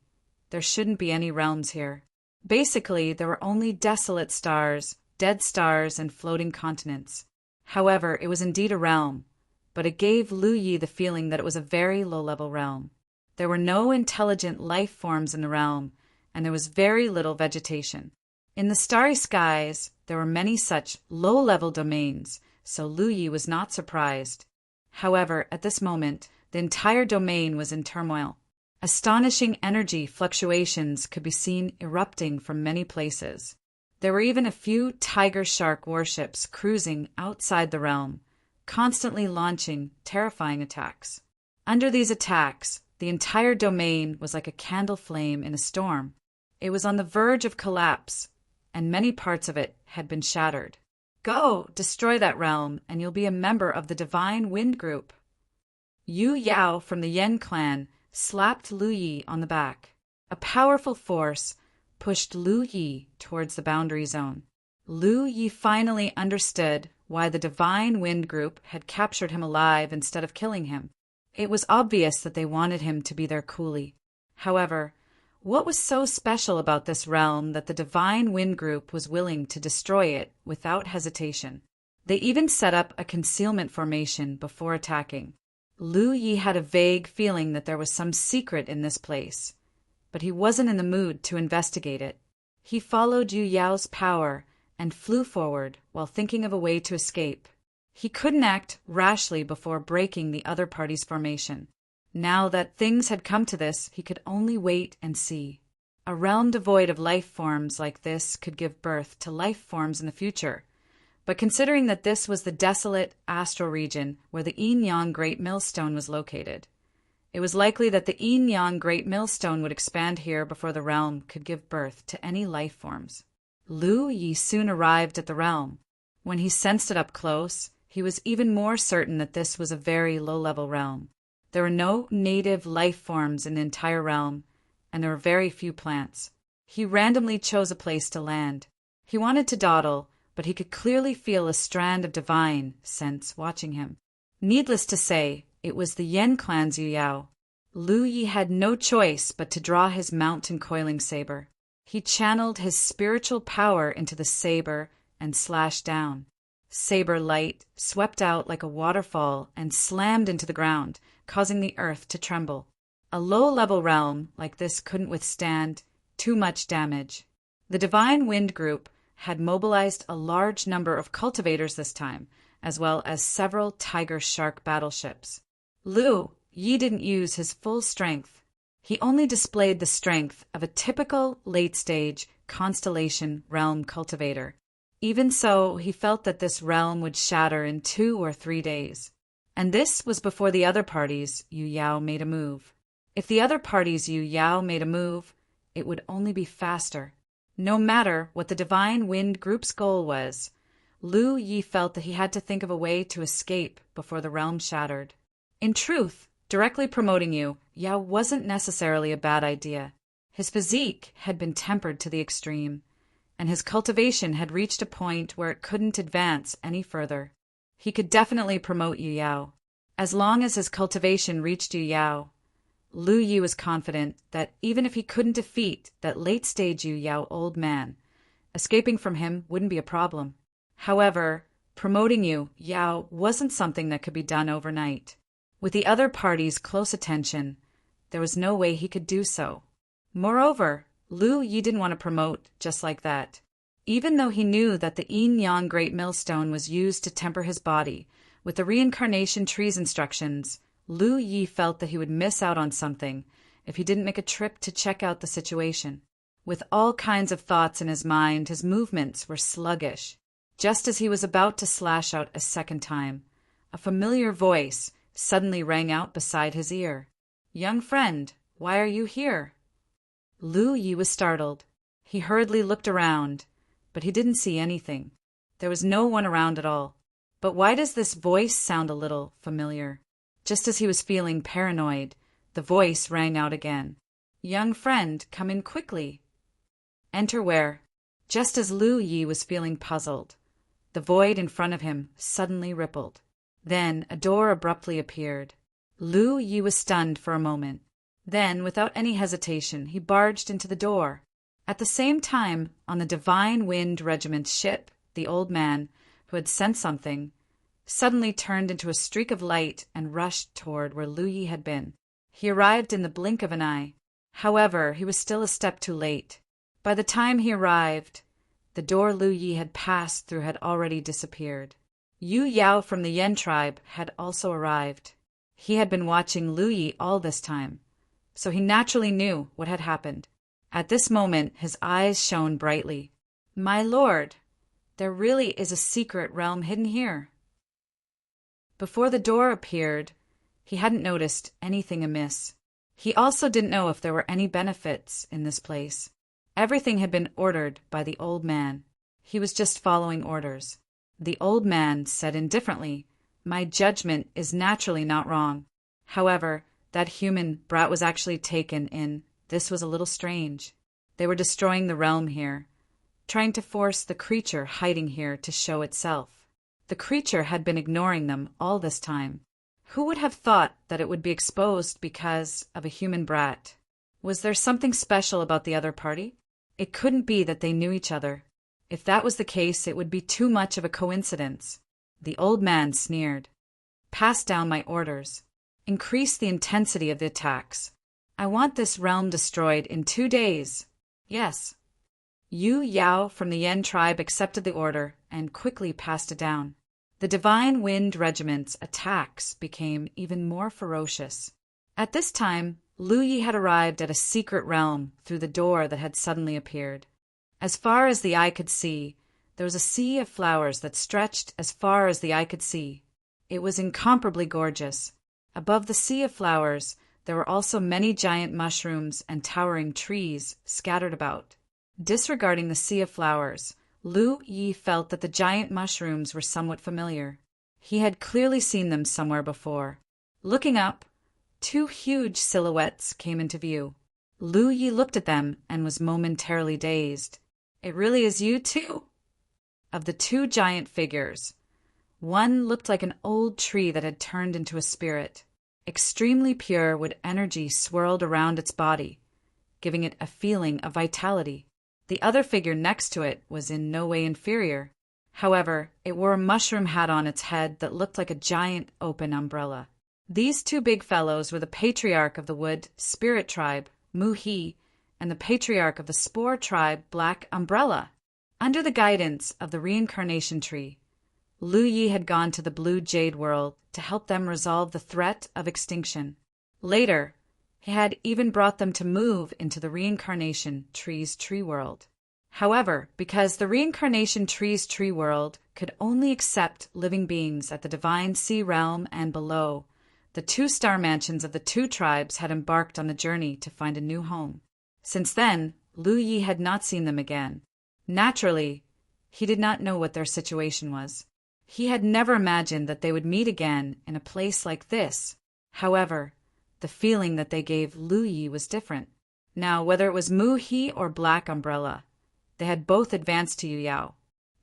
there shouldn't be any realms here. Basically, there were only desolate stars, dead stars, and floating continents. However, it was indeed a realm, but it gave Lu Yi the feeling that it was a very low-level realm. There were no intelligent life forms in the realm, and there was very little vegetation. In the starry skies, there were many such low-level domains, so Lu Yi was not surprised. However, at this moment, the entire domain was in turmoil. Astonishing energy fluctuations could be seen erupting from many places. There were even a few tiger shark warships cruising outside the realm, constantly launching terrifying attacks. Under these attacks, the entire domain was like a candle flame in a storm. It was on the verge of collapse, and many parts of it had been shattered. Go, destroy that realm, and you'll be a member of the Divine Wind Group. Yu Yao from the Yen clan slapped Lu Yi on the back. A powerful force pushed Lu Yi towards the boundary zone. Lu Yi finally understood why the Divine Wind Group had captured him alive instead of killing him. It was obvious that they wanted him to be their coolie. However, what was so special about this realm that the Divine Wind Group was willing to destroy it without hesitation? They even set up a concealment formation before attacking. Lu Yi had a vague feeling that there was some secret in this place, but he wasn't in the mood to investigate it. He followed Yu Yao's power and flew forward while thinking of a way to escape. He couldn't act rashly before breaking the other party's formation. Now that things had come to this, he could only wait and see. A realm devoid of life forms like this could give birth to life forms in the future. But considering that this was the desolate astral region where the Yin-Yang Great Millstone was located, it was likely that the Yin-Yang Great Millstone would expand here before the realm could give birth to any life forms. Lu Yi soon arrived at the realm. When he sensed it up close, he was even more certain that this was a very low-level realm. There were no native life forms in the entire realm, and there were very few plants. He randomly chose a place to land. He wanted to dawdle, but he could clearly feel a strand of divine sense watching him. Needless to say, it was the Yen clan's Yu Yao. Lu Yi had no choice but to draw his mountain coiling saber. He channeled his spiritual power into the saber and slashed down. Saber light swept out like a waterfall and slammed into the ground, causing the earth to tremble. A low-level realm like this couldn't withstand too much damage. The Divine Wind Group had mobilized a large number of cultivators this time, as well as several tiger shark battleships. Lu Yi didn't use his full strength. He only displayed the strength of a typical late-stage constellation realm cultivator. Even so, he felt that this realm would shatter in 2 or 3 days. And this was before the other parties Yu Yao made a move. If the other parties Yu Yao made a move, it would only be faster. No matter what the Divine Wind Group's goal was, Lu Yi felt that he had to think of a way to escape before the realm shattered. In truth, directly promoting Yu Yao wasn't necessarily a bad idea. His physique had been tempered to the extreme, and his cultivation had reached a point where it couldn't advance any further. He could definitely promote Yu Yao. As long as his cultivation reached Yu Yao, Lu Yi was confident that even if he couldn't defeat that late-stage Yu Yao old man, escaping from him wouldn't be a problem. However, promoting Yu Yao wasn't something that could be done overnight. With the other party's close attention, there was no way he could do so. Moreover, Lu Yi didn't want to promote just like that. Even though he knew that the Yin-Yang Great Millstone was used to temper his body with the reincarnation tree's instructions, Lu Yi felt that he would miss out on something if he didn't make a trip to check out the situation. With all kinds of thoughts in his mind, his movements were sluggish. Just as he was about to slash out a second time, a familiar voice suddenly rang out beside his ear. "Young friend, why are you here?" Lu Yi was startled. He hurriedly looked around, but he didn't see anything. There was no one around at all. But why does this voice sound a little familiar? Just as he was feeling paranoid, the voice rang out again. "Young friend, come in quickly." "Enter where?" Just as Lu Yi was feeling puzzled, the void in front of him suddenly rippled. Then a door abruptly appeared. Lu Yi was stunned for a moment. Then, without any hesitation, he barged into the door. At the same time, on the Divine Wind Regiment's ship, the old man, who had sensed something, suddenly turned into a streak of light and rushed toward where Lu Yi had been. He arrived in the blink of an eye. However, he was still a step too late. By the time he arrived, the door Lu Yi had passed through had already disappeared. Yu Yao from the Yen tribe had also arrived. He had been watching Lu Yi all this time, so he naturally knew what had happened. At this moment, his eyes shone brightly. "My lord, there really is a secret realm hidden here." Before the door appeared, he hadn't noticed anything amiss. He also didn't know if there were any benefits in this place. Everything had been ordered by the old man. He was just following orders. The old man said indifferently, "My judgment is naturally not wrong. However, that human brat was actually taken in. This was a little strange. They were destroying the realm here, trying to force the creature hiding here to show itself. The creature had been ignoring them all this time. Who would have thought that it would be exposed because of a human brat? Was there something special about the other party? It couldn't be that they knew each other. If that was the case, it would be too much of a coincidence." The old man sneered. "Pass down my orders. Increase the intensity of the attacks. I want this realm destroyed in 2 days. Yes." Yu Yao from the Yen tribe accepted the order and quickly passed it down. The Divine Wind Regiment's attacks became even more ferocious. At this time, Lu Yi had arrived at a secret realm through the door that had suddenly appeared. As far as the eye could see, there was a sea of flowers that stretched as far as the eye could see. It was incomparably gorgeous. Above the sea of flowers, there were also many giant mushrooms and towering trees scattered about. Disregarding the sea of flowers, Lu Yi felt that the giant mushrooms were somewhat familiar. He had clearly seen them somewhere before. Looking up, 2 huge silhouettes came into view. Lu Yi looked at them and was momentarily dazed. "It really is you too?" Of the 2 giant figures, one looked like an old tree that had turned into a spirit. Extremely pure wood energy swirled around its body, giving it a feeling of vitality. The other figure next to it was in no way inferior. However, it wore a mushroom hat on its head that looked like a giant open umbrella. These 2 big fellows were the patriarch of the wood spirit tribe, Mu He, and the patriarch of the spore tribe, Black Umbrella. Under the guidance of the reincarnation tree, Lu Yi had gone to the Blue Jade world to help them resolve the threat of extinction. Later, he had even brought them to move into the reincarnation tree's tree world. However, because the reincarnation tree's tree world could only accept living beings at the divine sea realm and below, the 2 star mansions of the 2 tribes had embarked on a journey to find a new home. Since then, Lu Yi had not seen them again. Naturally, he did not know what their situation was. He had never imagined that they would meet again in a place like this. However, the feeling that they gave Lu Yi was different. Now, whether it was Mu He or Black Umbrella, they had both advanced to Yu Yao.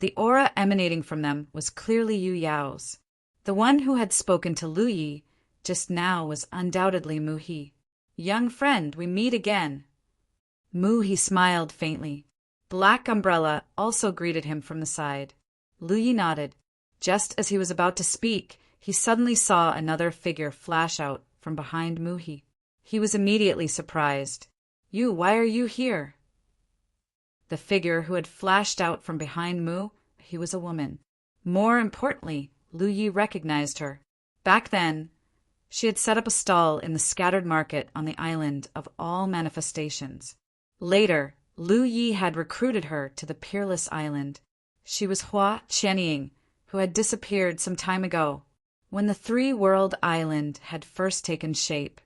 The aura emanating from them was clearly Yu Yao's. The one who had spoken to Lu Yi just now was undoubtedly Mu He. "Young friend, we meet again." Mu He smiled faintly. Black Umbrella also greeted him from the side. Lu Yi nodded. Just as he was about to speak, he suddenly saw another figure flash out from behind Mu He. He was immediately surprised. Why are you here?" The figure who had flashed out from behind Mu, he was a woman. More importantly, Lu Yi recognized her. Back then, she had set up a stall in the scattered market on the island of all manifestations. Later, Lu Yi had recruited her to the Peerless Island. She was Hua Qianying, who had disappeared some time ago. When the 3-world island had first taken shape,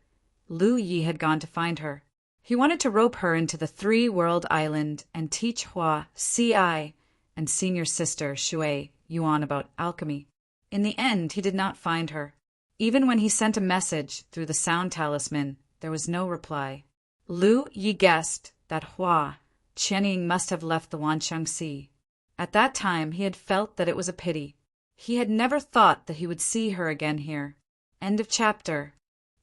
Lu Yi had gone to find her. He wanted to rope her into the 3-world island and teach Hua, Ci, and senior sister Shui Yuan about alchemy. In the end, he did not find her. Even when he sent a message through the sound talisman, there was no reply. Lu Yi guessed that Hua Qianying must have left the Wancheng Sea. At that time, he had felt that it was a pity. He had never thought that he would see her again here. End of chapter.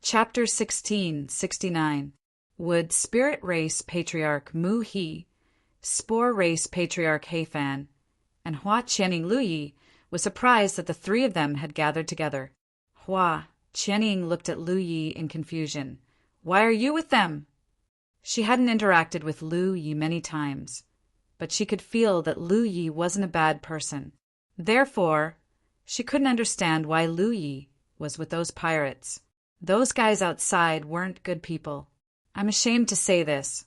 Chapter 1669. Would Spirit Race Patriarch Mu He, Spore Race Patriarch Heifan, and Hua Qianying Lu Yi was surprised that the 3 of them had gathered together. Hua Qianying looked at Lu Yi in confusion. "Why are you with them?" She hadn't interacted with Lu Yi many times, but she could feel that Lu Yi wasn't a bad person. Therefore, she couldn't understand why Lu Yi was with those pirates. Those guys outside weren't good people. I'm ashamed to say this.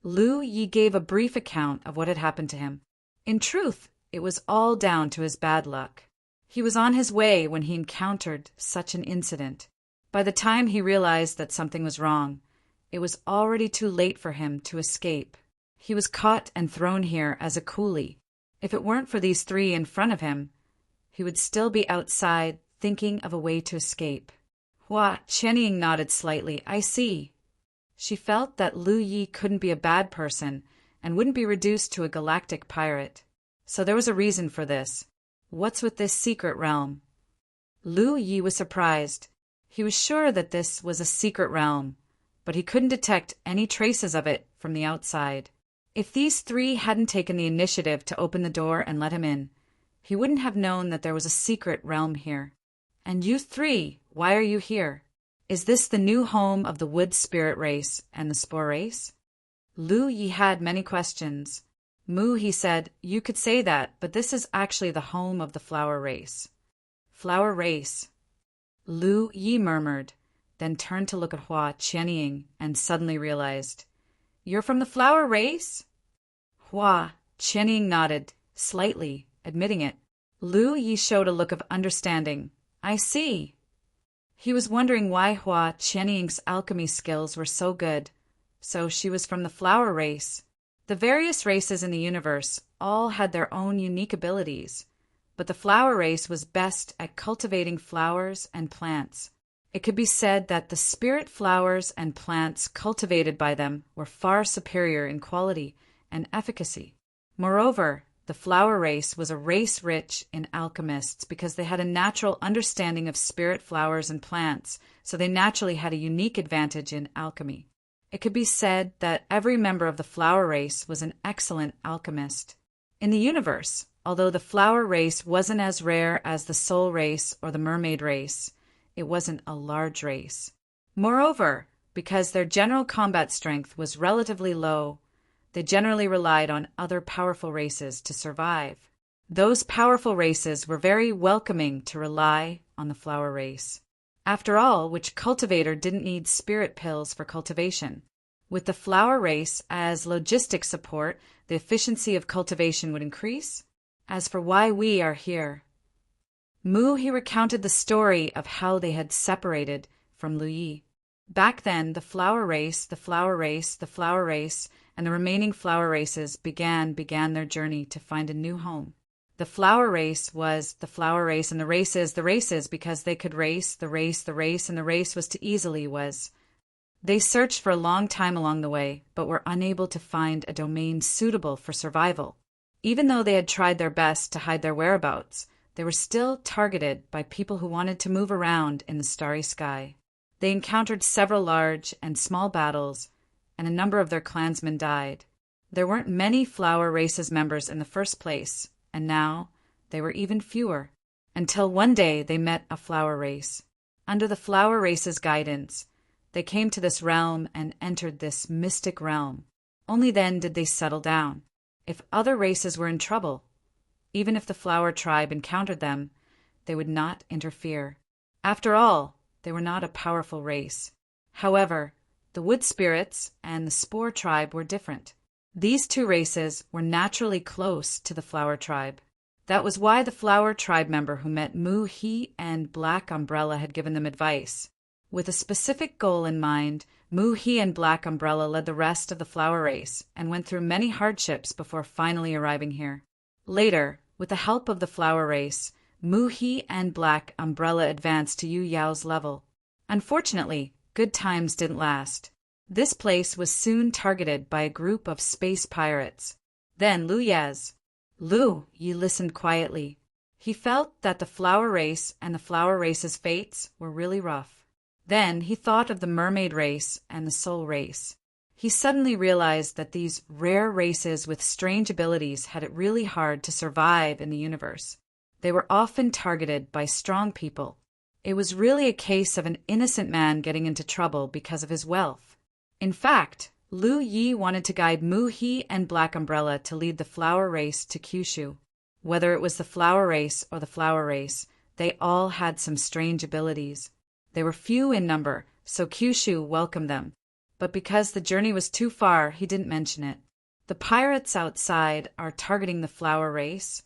Lu Yi gave a brief account of what had happened to him. In truth, it was all down to his bad luck. He was on his way when he encountered such an incident. By the time he realized that something was wrong, it was already too late for him to escape. He was caught and thrown here as a coolie. If it weren't for these 3 in front of him, he would still be outside thinking of a way to escape. Hua Qianying nodded slightly. "I see." She felt that Lu Yi couldn't be a bad person and wouldn't be reduced to a galactic pirate. So there was a reason for this. What's with this secret realm? Lu Yi was surprised. He was sure that this was a secret realm, but he couldn't detect any traces of it from the outside. If these 3 hadn't taken the initiative to open the door and let him in, he wouldn't have known that there was a secret realm here. "And you 3, why are you here? Is this the new home of the Wood Spirit Race and the Spore Race?" Lu Yi had many questions. Mu, he said, "You could say that, but this is actually the home of the Flower Race." "Flower Race?" Lu Yi murmured, then turned to look at Hua Qianying and suddenly realized, "You're from the Flower Race?" Hua Qianying nodded, slightly, admitting it. Lu Yi showed a look of understanding. "I see." He was wondering why Hua Qianying's alchemy skills were so good. So she was from the Flower Race. The various races in the universe all had their own unique abilities, but the Flower Race was best at cultivating flowers and plants. It could be said that the spirit flowers and plants cultivated by them were far superior in quality and efficacy. Moreover, the Flower Race was a race rich in alchemists because they had a natural understanding of spirit flowers and plants, so they naturally had a unique advantage in alchemy. It could be said that every member of the Flower Race was an excellent alchemist. In the universe, although the Flower Race wasn't as rare as the Soul Race or the Mermaid Race, it wasn't a large race. Moreover, because their general combat strength was relatively low, they generally relied on other powerful races to survive. Those powerful races were very welcoming to rely on the flower race. After all, which cultivator didn't need spirit pills for cultivation? With the flower race as logistic support, the efficiency of cultivation would increase. As for why we are here, he recounted the story of how they had separated from Lu Yi. Back then, the flower race, the flower race, the flower race, and the remaining flower races began their journey to find a new home. The flower race was the flower race, and the races because they could race, and the race was too easily was. They searched for a long time along the way, but were unable to find a domain suitable for survival. Even though they had tried their best to hide their whereabouts, they were still targeted by people who wanted to move around in the starry sky. They encountered several large and small battles, and a number of their clansmen died. There weren't many flower races members in the first place, and now they were even fewer, until one day they met a flower race. Under the flower race's guidance, they came to this realm and entered this mystic realm. Only then did they settle down. If other races were in trouble, even if the flower tribe encountered them, they would not interfere. After all, they were not a powerful race. However, the wood spirits and the spore tribe were different. These two races were naturally close to the flower tribe. That was why the flower tribe member who met He and Black Umbrella had given them advice. With a specific goal in mind, He and Black Umbrella led the rest of the flower race and went through many hardships before finally arriving here. Later, with the help of the flower race, He and Black Umbrella advanced to Yu Yao's level. Unfortunately, good times didn't last. This place was soon targeted by a group of space pirates. Then Lu Yi listened quietly. He felt that the flower race and the flower race's fates were really rough. Then he thought of the mermaid race and the soul race. He suddenly realized that these rare races with strange abilities had it really hard to survive in the universe. They were often targeted by strong people. It was really a case of an innocent man getting into trouble because of his wealth. In fact, Lu Yi wanted to guide He and Black Umbrella to lead the flower race to Kyushu. Whether it was the flower race or the flower race, they all had some strange abilities. They were few in number, so Kyushu welcomed them. But because the journey was too far, he didn't mention it. The pirates outside are targeting the flower race?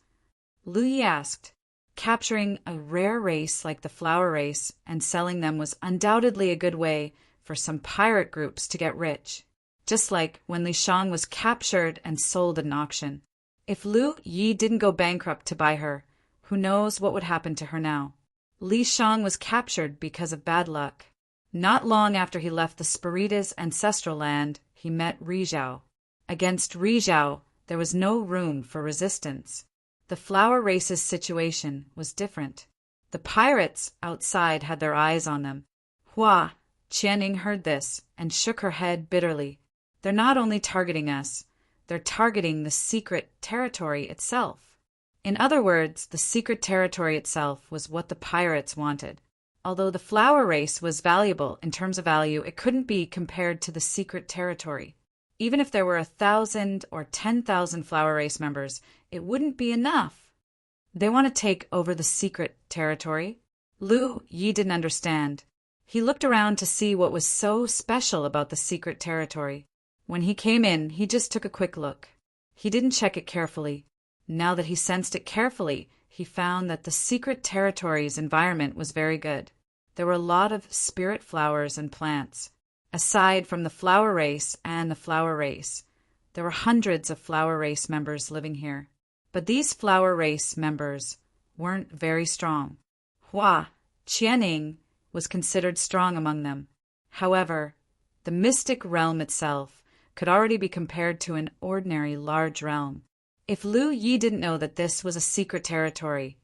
Lu Yi asked. Capturing a rare race like the flower race and selling them was undoubtedly a good way for some pirate groups to get rich. Just like when Li Shang was captured and sold at an auction. If Lu Yi didn't go bankrupt to buy her, who knows what would happen to her now? Li Shang was captured because of bad luck. Not long after he left the Spirita's ancestral land, he met Rizhao. Against Rizhao, there was no room for resistance. The flower race's situation was different. The pirates outside had their eyes on them. Hua Qianing heard this and shook her head bitterly. They're not only targeting us, they're targeting the secret territory itself. In other words, the secret territory itself was what the pirates wanted. Although the flower race was valuable in terms of value, it couldn't be compared to the secret territory. Even if there were 1,000 or 10,000 flower race members, it wouldn't be enough. They want to take over the secret territory. Lu Yi didn't understand. He looked around to see what was so special about the secret territory. When he came in, he just took a quick look. He didn't check it carefully. Now that he sensed it carefully, he found that the secret territory's environment was very good. There were a lot of spirit flowers and plants. Aside from the flower race and the flower race, there were hundreds of flower race members living here. But these flower race members weren't very strong. Hua Qianing was considered strong among them. However, the mystic realm itself could already be compared to an ordinary large realm. If Lu Yi didn't know that this was a secret territory,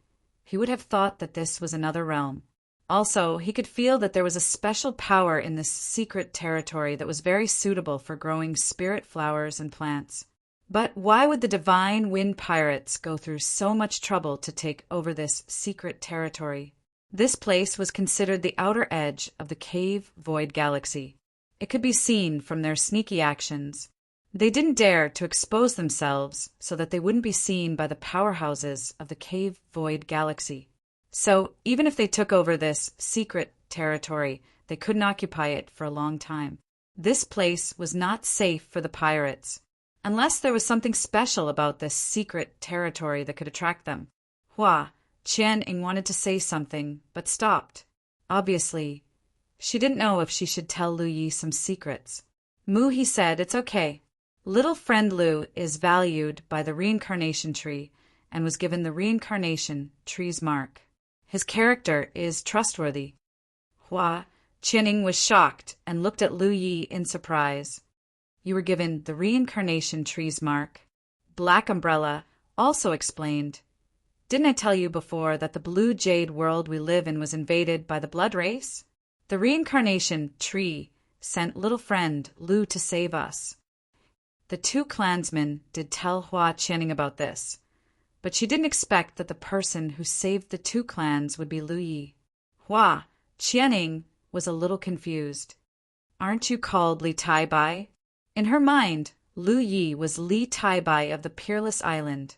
he would have thought that this was another realm. Also, he could feel that there was a special power in this secret territory that was very suitable for growing spirit flowers and plants. But why would the divine wind pirates go through so much trouble to take over this secret territory? This place was considered the outer edge of the Cave Void Galaxy. It could be seen from their sneaky actions. They didn't dare to expose themselves so that they wouldn't be seen by the powerhouses of the cave void galaxy. So, even if they took over this secret territory, they couldn't occupy it for a long time. This place was not safe for the pirates, unless there was something special about this secret territory that could attract them. Hua Qianying wanted to say something, but stopped. Obviously, she didn't know if she should tell Lu Yi some secrets. Mu, he said, it's okay. Little friend Lu is valued by the reincarnation tree and was given the reincarnation tree's mark. His character is trustworthy. Hua Qianying was shocked and looked at Lu Yi in surprise. You were given the reincarnation tree's mark. Black Umbrella also explained. Didn't I tell you before that the blue jade world we live in was invaded by the blood race? The reincarnation tree sent little friend Lu to save us. The two clansmen did tell Hua Qianying about this, but she didn't expect that the person who saved the two clans would be Lu Yi. Hua Qianying was a little confused. Aren't you called Li Tai Bai? In her mind, Lu Yi was Li Tai Bai of the Peerless Island,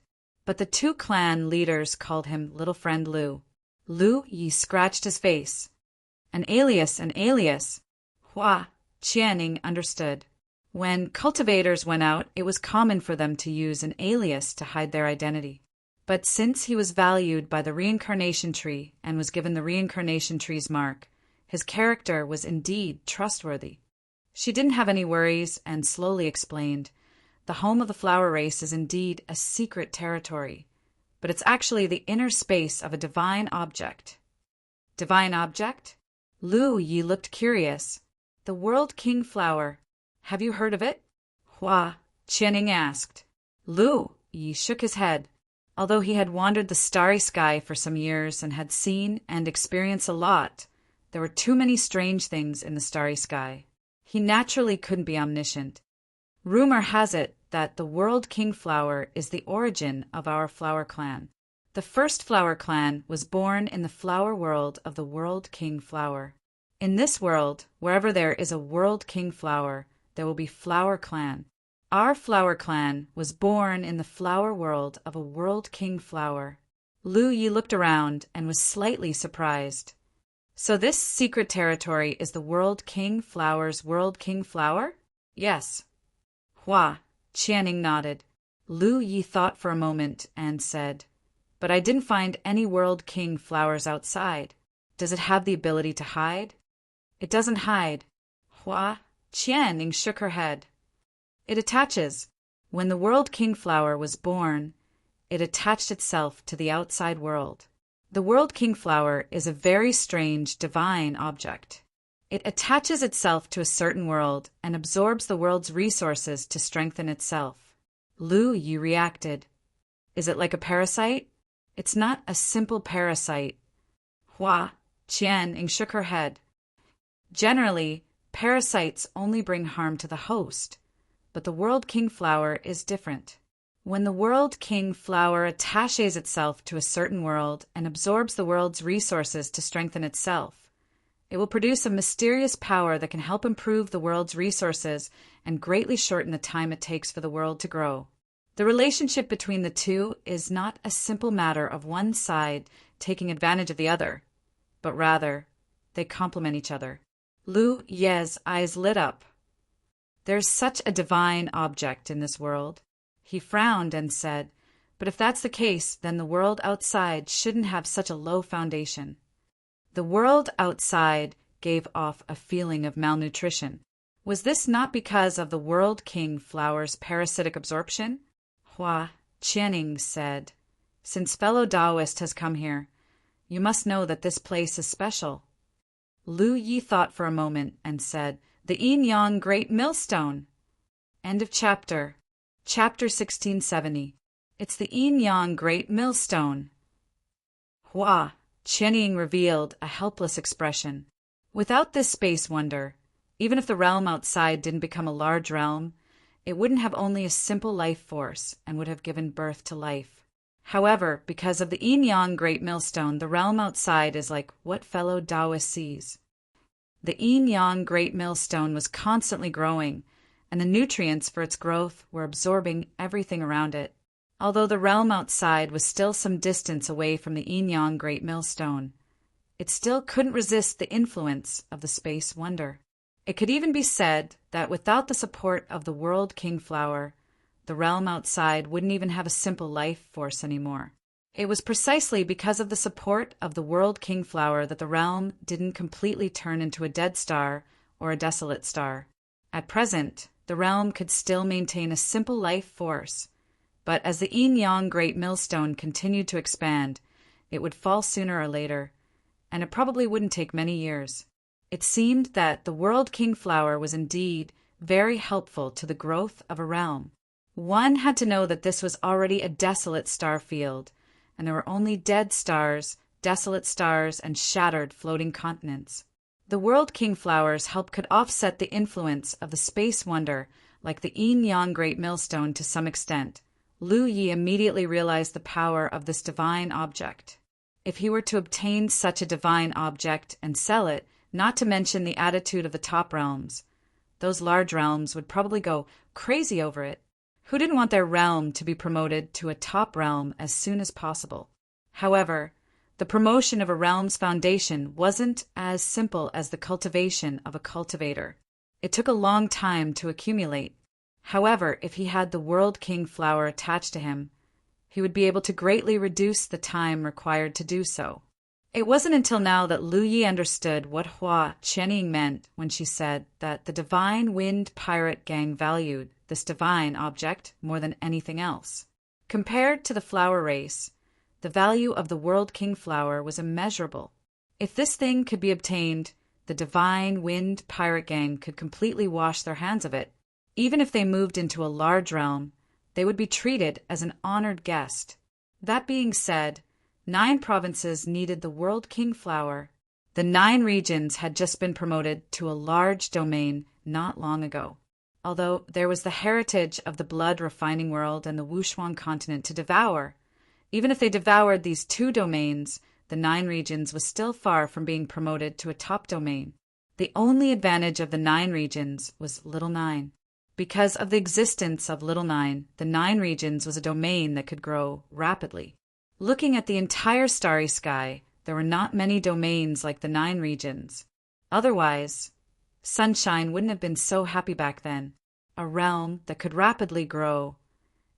but the two clan leaders called him Little Friend Lu. Lu Yi scratched his face. An alias, an alias. Hua Qianying understood. When cultivators went out, it was common for them to use an alias to hide their identity. But since he was valued by the reincarnation tree and was given the reincarnation tree's mark, his character was indeed trustworthy. She didn't have any worries and slowly explained, the home of the flower race is indeed a secret territory, but it's actually the inner space of a divine object. Divine object? Lu Yi looked curious. The World King Flower. Have you heard of it? Hua Qianying asked. Lu Yi shook his head. Although he had wandered the starry sky for some years and had seen and experienced a lot, there were too many strange things in the starry sky. He naturally couldn't be omniscient. Rumor has it that the World King Flower is the origin of our flower clan. The first flower clan was born in the flower world of the World King Flower. In this world, wherever there is a World King Flower, there will be flower clan. Our flower clan was born in the flower world of a World King Flower. Lu Yi looked around and was slightly surprised. So this secret territory is the World King Flower's World King Flower? Yes. Hua Qianying nodded. Lu Yi thought for a moment and said, but I didn't find any World King flowers outside. Does it have the ability to hide? It doesn't hide. Hua Qianying shook her head. It attaches. When the World King Flower was born, it attached itself to the outside world. The World King Flower is a very strange, divine object. It attaches itself to a certain world and absorbs the world's resources to strengthen itself. Lu Yi reacted. Is it like a parasite? It's not a simple parasite. Hua Qianying shook her head. Generally, parasites only bring harm to the host, but the World King Flower is different. When the World King Flower attaches itself to a certain world and absorbs the world's resources to strengthen itself, it will produce a mysterious power that can help improve the world's resources and greatly shorten the time it takes for the world to grow. The relationship between the two is not a simple matter of one side taking advantage of the other, but rather, they complement each other. Lu Yi's eyes lit up. There's such a divine object in this world. He frowned and said, but if that's the case, then the world outside shouldn't have such a low foundation. The world outside gave off a feeling of malnutrition. Was this not because of the World King Flower's parasitic absorption? Hua Qianying said, since fellow Taoist has come here, you must know that this place is special. Lu Yi thought for a moment and said, the Yin-Yang Great Millstone. End of chapter. Chapter 1670. It's the Yin-Yang Great Millstone. Hua Qianying revealed a helpless expression. Without this space wonder, even if the realm outside didn't become a large realm, it wouldn't have only a simple life force and would have given birth to life. However, because of the Yin-Yang Great Millstone, the realm outside is like what fellow Taoist sees. The Yin-Yang Great Millstone was constantly growing, and the nutrients for its growth were absorbing everything around it. Although the realm outside was still some distance away from the Yin-Yang Great Millstone, it still couldn't resist the influence of the space wonder. It could even be said that without the support of the World King Flower, the realm outside wouldn't even have a simple life force anymore. It was precisely because of the support of the World King Flower that the realm didn't completely turn into a dead star or a desolate star. At present, the realm could still maintain a simple life force, but as the Yin-Yang Great Millstone continued to expand, it would fall sooner or later, and it probably wouldn't take many years. It seemed that the World King Flower was indeed very helpful to the growth of a realm. One had to know that this was already a desolate star field, and there were only dead stars, desolate stars, and shattered floating continents. The World King Flowers could offset the influence of the space wonder like the Yin-Yang Great Millstone to some extent. Lu Yi immediately realized the power of this divine object. If he were to obtain such a divine object and sell it, not to mention the attitude of the top realms, those large realms would probably go crazy over it. Who didn't want their realm to be promoted to a top realm as soon as possible? However, the promotion of a realm's foundation wasn't as simple as the cultivation of a cultivator. It took a long time to accumulate. However, if he had the World King Flower attached to him, he would be able to greatly reduce the time required to do so. It wasn't until now that Lu Yi understood what Hua Qianying meant when she said that the Divine Wind Pirate Gang valued this divine object more than anything else. Compared to the flower race, the value of the World King Flower was immeasurable. If this thing could be obtained, the Divine Wind Pirate Gang could completely wash their hands of it. Even if they moved into a large realm, they would be treated as an honored guest. That being said, 9 provinces needed the World King Flower. The 9 regions had just been promoted to a large domain not long ago. Although there was the heritage of the blood refining world and the Wushuang continent to devour, even if they devoured these 2 domains, the 9 regions was still far from being promoted to a top domain. The only advantage of the 9 regions was Little 9. Because of the existence of Little 9, the 9 regions was a domain that could grow rapidly. Looking at the entire starry sky, there were not many domains like the 9 regions. Otherwise, Sunshine wouldn't have been so happy back then. A realm that could rapidly grow,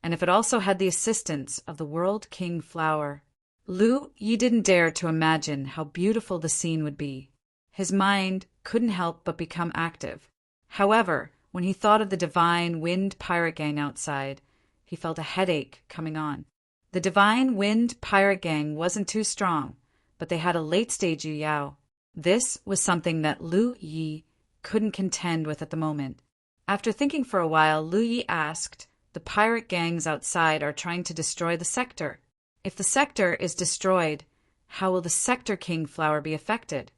and if it also had the assistance of the World King Flower. Lu Yi didn't dare to imagine how beautiful the scene would be. His mind couldn't help but become active. However, when he thought of the Divine Wind Pirate Gang outside, he felt a headache coming on. The Divine Wind Pirate Gang wasn't too strong, but they had a late-stage Yu Yao. This was something that Lu Yi couldn't contend with at the moment. After thinking for a while, Lu Yi asked, "The pirate gangs outside are trying to destroy the sector. If the sector is destroyed, how will the Sector King Flower be affected?"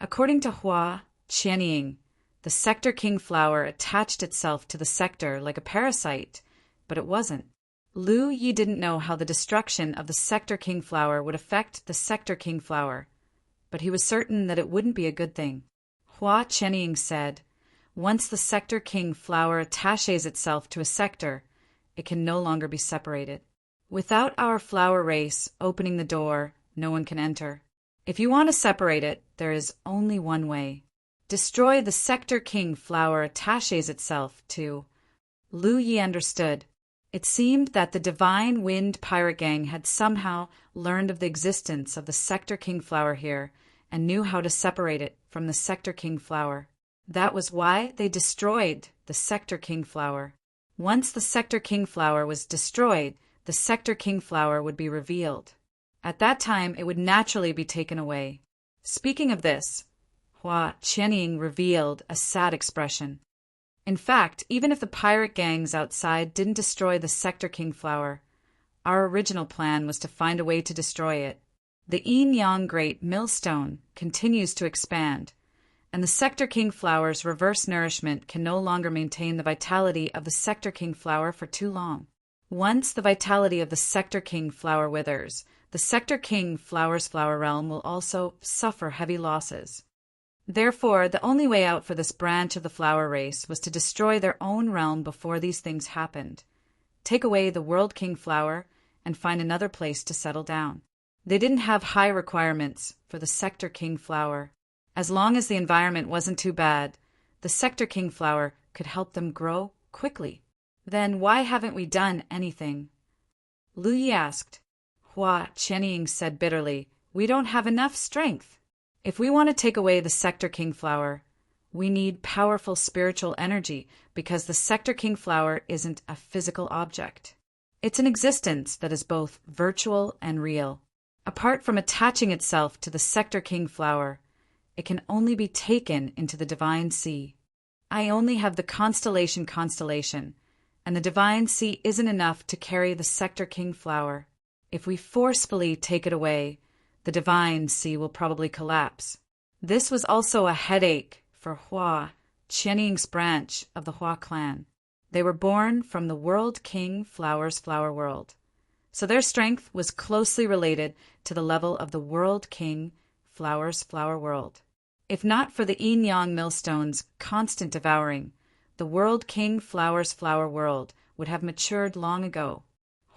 According to Hua Qianying, the Sector King Flower attached itself to the sector like a parasite, but it wasn't. Lu Yi didn't know how the destruction of the Sector King Flower would affect the Sector King Flower, but he was certain that it wouldn't be a good thing. Hua Qianying said, "Once the Sector King Flower attaches itself to a sector, it can no longer be separated. Without our flower race opening the door, no one can enter. If you want to separate it, there is only one way. Destroy the Sector King Flower attaches itself to." Lu Yi understood. It seemed that the Divine Wind Pirate Gang had somehow learned of the existence of the Sector King Flower here and knew how to separate it from the Sector King Flower. That was why they destroyed the Sector King Flower. Once the Sector King Flower was destroyed, the Sector King Flower would be revealed. At that time, it would naturally be taken away. Speaking of this, Hua Qianying revealed a sad expression. In fact, even if the pirate gangs outside didn't destroy the Sector King Flower, our original plan was to find a way to destroy it. The Yin-Yang Great Millstone continues to expand, and the Sector King Flower's reverse nourishment can no longer maintain the vitality of the Sector King Flower for too long. Once the vitality of the Sector King Flower withers, the Sector King Flower's flower realm will also suffer heavy losses. Therefore, the only way out for this branch of the flower race was to destroy their own realm before these things happened, take away the World King flower, and find another place to settle down. They didn't have high requirements for the Sector King flower. As long as the environment wasn't too bad, the Sector King flower could help them grow quickly. Then why haven't we done anything? Lu Yi asked. Hua Qianying said bitterly, we don't have enough strength. If we want to take away the Sector King flower, we need powerful spiritual energy because the Sector King flower isn't a physical object. It's an existence that is both virtual and real. Apart from attaching itself to the Sector King flower, it can only be taken into the Divine Sea. I only have the constellation, and the Divine Sea isn't enough to carry the Sector King flower. If we forcefully take it away, the Divine Sea will probably collapse. This was also a headache for Hua Qianying's branch of the Hua clan. They were born from the World King flower's flower world, so their strength was closely related to the level of the World King flower's flower world. If not for the yin-yang millstone's constant devouring, the World King flower's flower world would have matured long ago.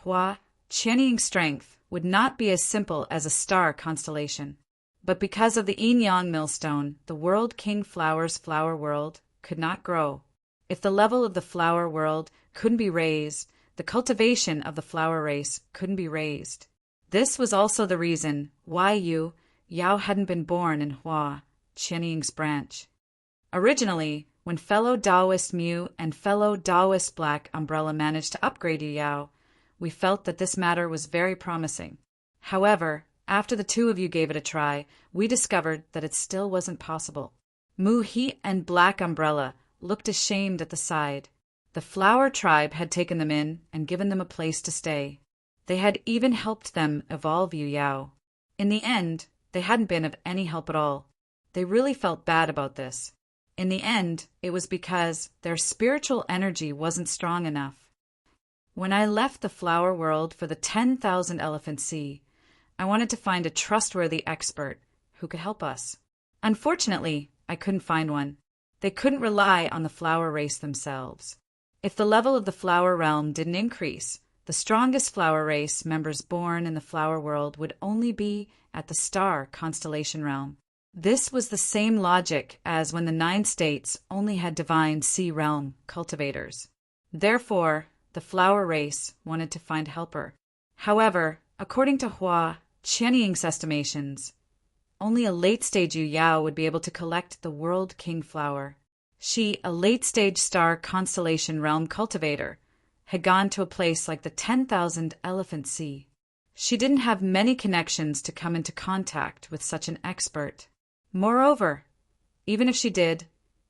Hua Qianying's strength would not be as simple as a star constellation, but because of the yin-yang millstone, the World King flower's flower world could not grow. If the level of the flower world couldn't be raised, the cultivation of the flower race couldn't be raised. This was also the reason why Yao hadn't been born in Hua Qianying's branch. Originally, when fellow Taoist Mu and fellow Taoist Black Umbrella managed to upgrade Yao, we felt that this matter was very promising. However, after the two of you gave it a try, we discovered that it still wasn't possible. Mu He and Black Umbrella looked ashamed at the side. The flower tribe had taken them in and given them a place to stay. They had even helped them evolve Yu Yao. In the end, they hadn't been of any help at all. They really felt bad about this. In the end, it was because their spiritual energy wasn't strong enough. When I left the flower world for the 10,000 Elephant Sea, I wanted to find a trustworthy expert who could help us. Unfortunately, I couldn't find one. They couldn't rely on the flower race themselves. If the level of the flower realm didn't increase, the strongest flower race members born in the flower world would only be at the star constellation realm. This was the same logic as when the 9 states only had divine sea realm cultivators. Therefore, the flower race wanted to find helper. However, according to Hua Qianying's estimations, only a late-stage Yu Yao would be able to collect the World King flower. She, a late-stage star constellation realm cultivator, had gone to a place like the 10,000 Elephant Sea. She didn't have many connections to come into contact with such an expert. Moreover, even if she did,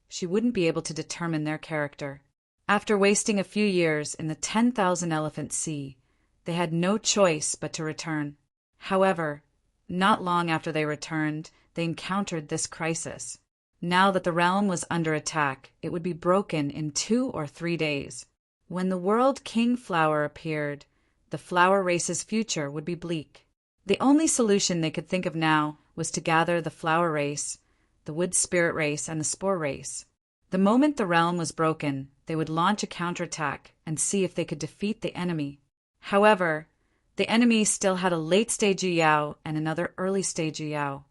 she wouldn't be able to determine their character. After wasting a few years in the 10,000 Elephant Sea, they had no choice but to return. However, not long after they returned, they encountered this crisis. Now that the realm was under attack, it would be broken in 2 or 3 days. When the World King flower appeared, the flower race's future would be bleak. The only solution they could think of now was to gather the flower race, the wood spirit race, and the spore race. The moment the realm was broken, they would launch a counterattack and see if they could defeat the enemy. However, the enemy still had a late-stage Yu Yao and another early-stage Yu Yao.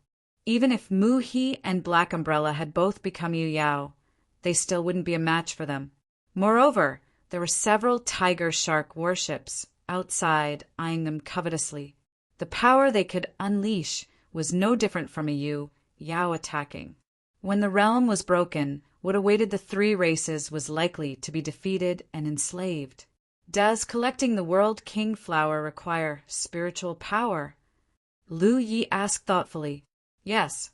Even if Mu He and Black Umbrella had both become Yu Yao, they still wouldn't be a match for them. Moreover, there were several tiger shark warships outside eyeing them covetously. The power they could unleash was no different from a Yu Yao attacking. When the realm was broken, what awaited the 3 races was likely to be defeated and enslaved. Does collecting the World King flower require spiritual power? Lu Yi asked thoughtfully. Yes.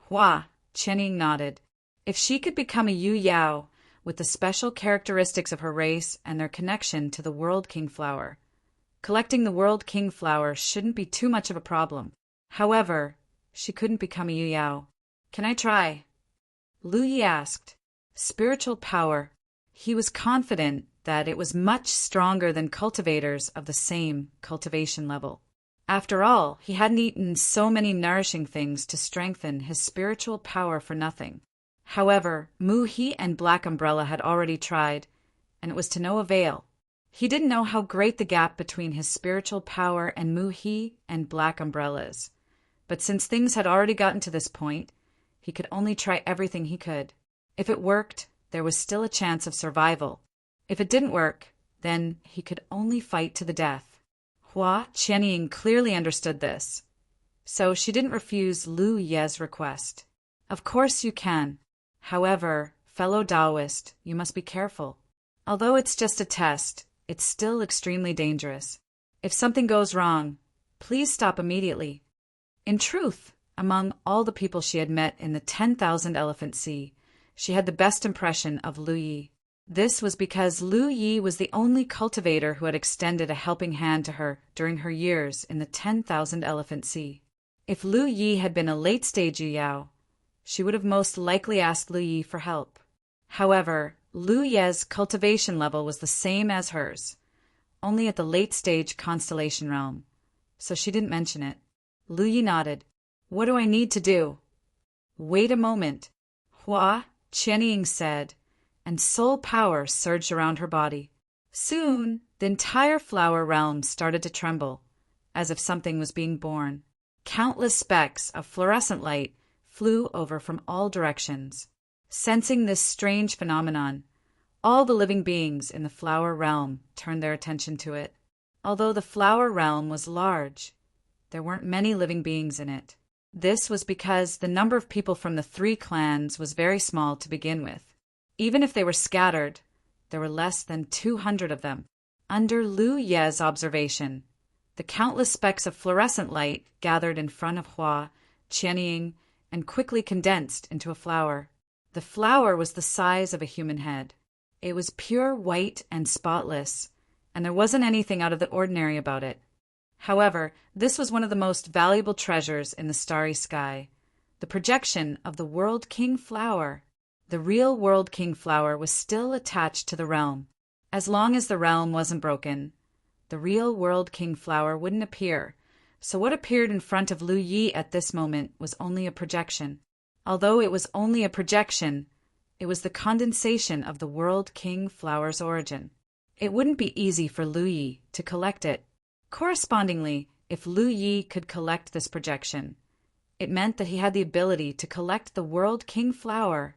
Hua Qianying nodded. If she could become a Yu Yao with the special characteristics of her race and their connection to the World King flower, collecting the World King flower shouldn't be too much of a problem. However, she couldn't become a Yu Yao. Can I try? Lu Yi asked. Spiritual power. He was confident that it was much stronger than cultivators of the same cultivation level. After all, he hadn't eaten so many nourishing things to strengthen his spiritual power for nothing. However, Mu-He and Black Umbrella had already tried, and it was to no avail. He didn't know how great the gap between his spiritual power and Mu-He and Black Umbrella is. But since things had already gotten to this point, he could only try everything he could. If it worked, there was still a chance of survival. If it didn't work, then he could only fight to the death. Hua Qianying clearly understood this, so she didn't refuse Lu Ye's request. Of course you can. However, fellow Taoist, you must be careful. Although it's just a test, it's still extremely dangerous. If something goes wrong, please stop immediately. In truth, among all the people she had met in the 10,000 Elephant Sea, she had the best impression of Lu Yi. This was because Lu Yi was the only cultivator who had extended a helping hand to her during her years in the 10,000 Elephant Sea. If Lu Yi had been a late-stage Yu Yao, she would have most likely asked Lu Yi for help. However, Lu Ye's cultivation level was the same as hers, only at the late-stage constellation realm, so she didn't mention it. Lu Yi nodded. What do I need to do? Wait a moment, Hua Qianying said, and soul power surged around her body. Soon, the entire flower realm started to tremble, as if something was being born. Countless specks of fluorescent light flew over from all directions. Sensing this strange phenomenon, all the living beings in the flower realm turned their attention to it. Although the flower realm was large, there weren't many living beings in it. This was because the number of people from the 3 clans was very small to begin with. Even if they were scattered, there were less than 200 of them. Under Lu Ye's observation, the countless specks of fluorescent light gathered in front of Hua Qianying and quickly condensed into a flower. The flower was the size of a human head. It was pure white and spotless, and there wasn't anything out of the ordinary about it. However, this was one of the most valuable treasures in the starry sky, the projection of the World King flower. The real World King flower was still attached to the realm. As long as the realm wasn't broken, the real World King flower wouldn't appear, so what appeared in front of Lu Yi at this moment was only a projection. Although it was only a projection, it was the condensation of the World King flower's origin. It wouldn't be easy for Lu Yi to collect it. Correspondingly, if Lu Yi could collect this projection, it meant that he had the ability to collect the World King flower.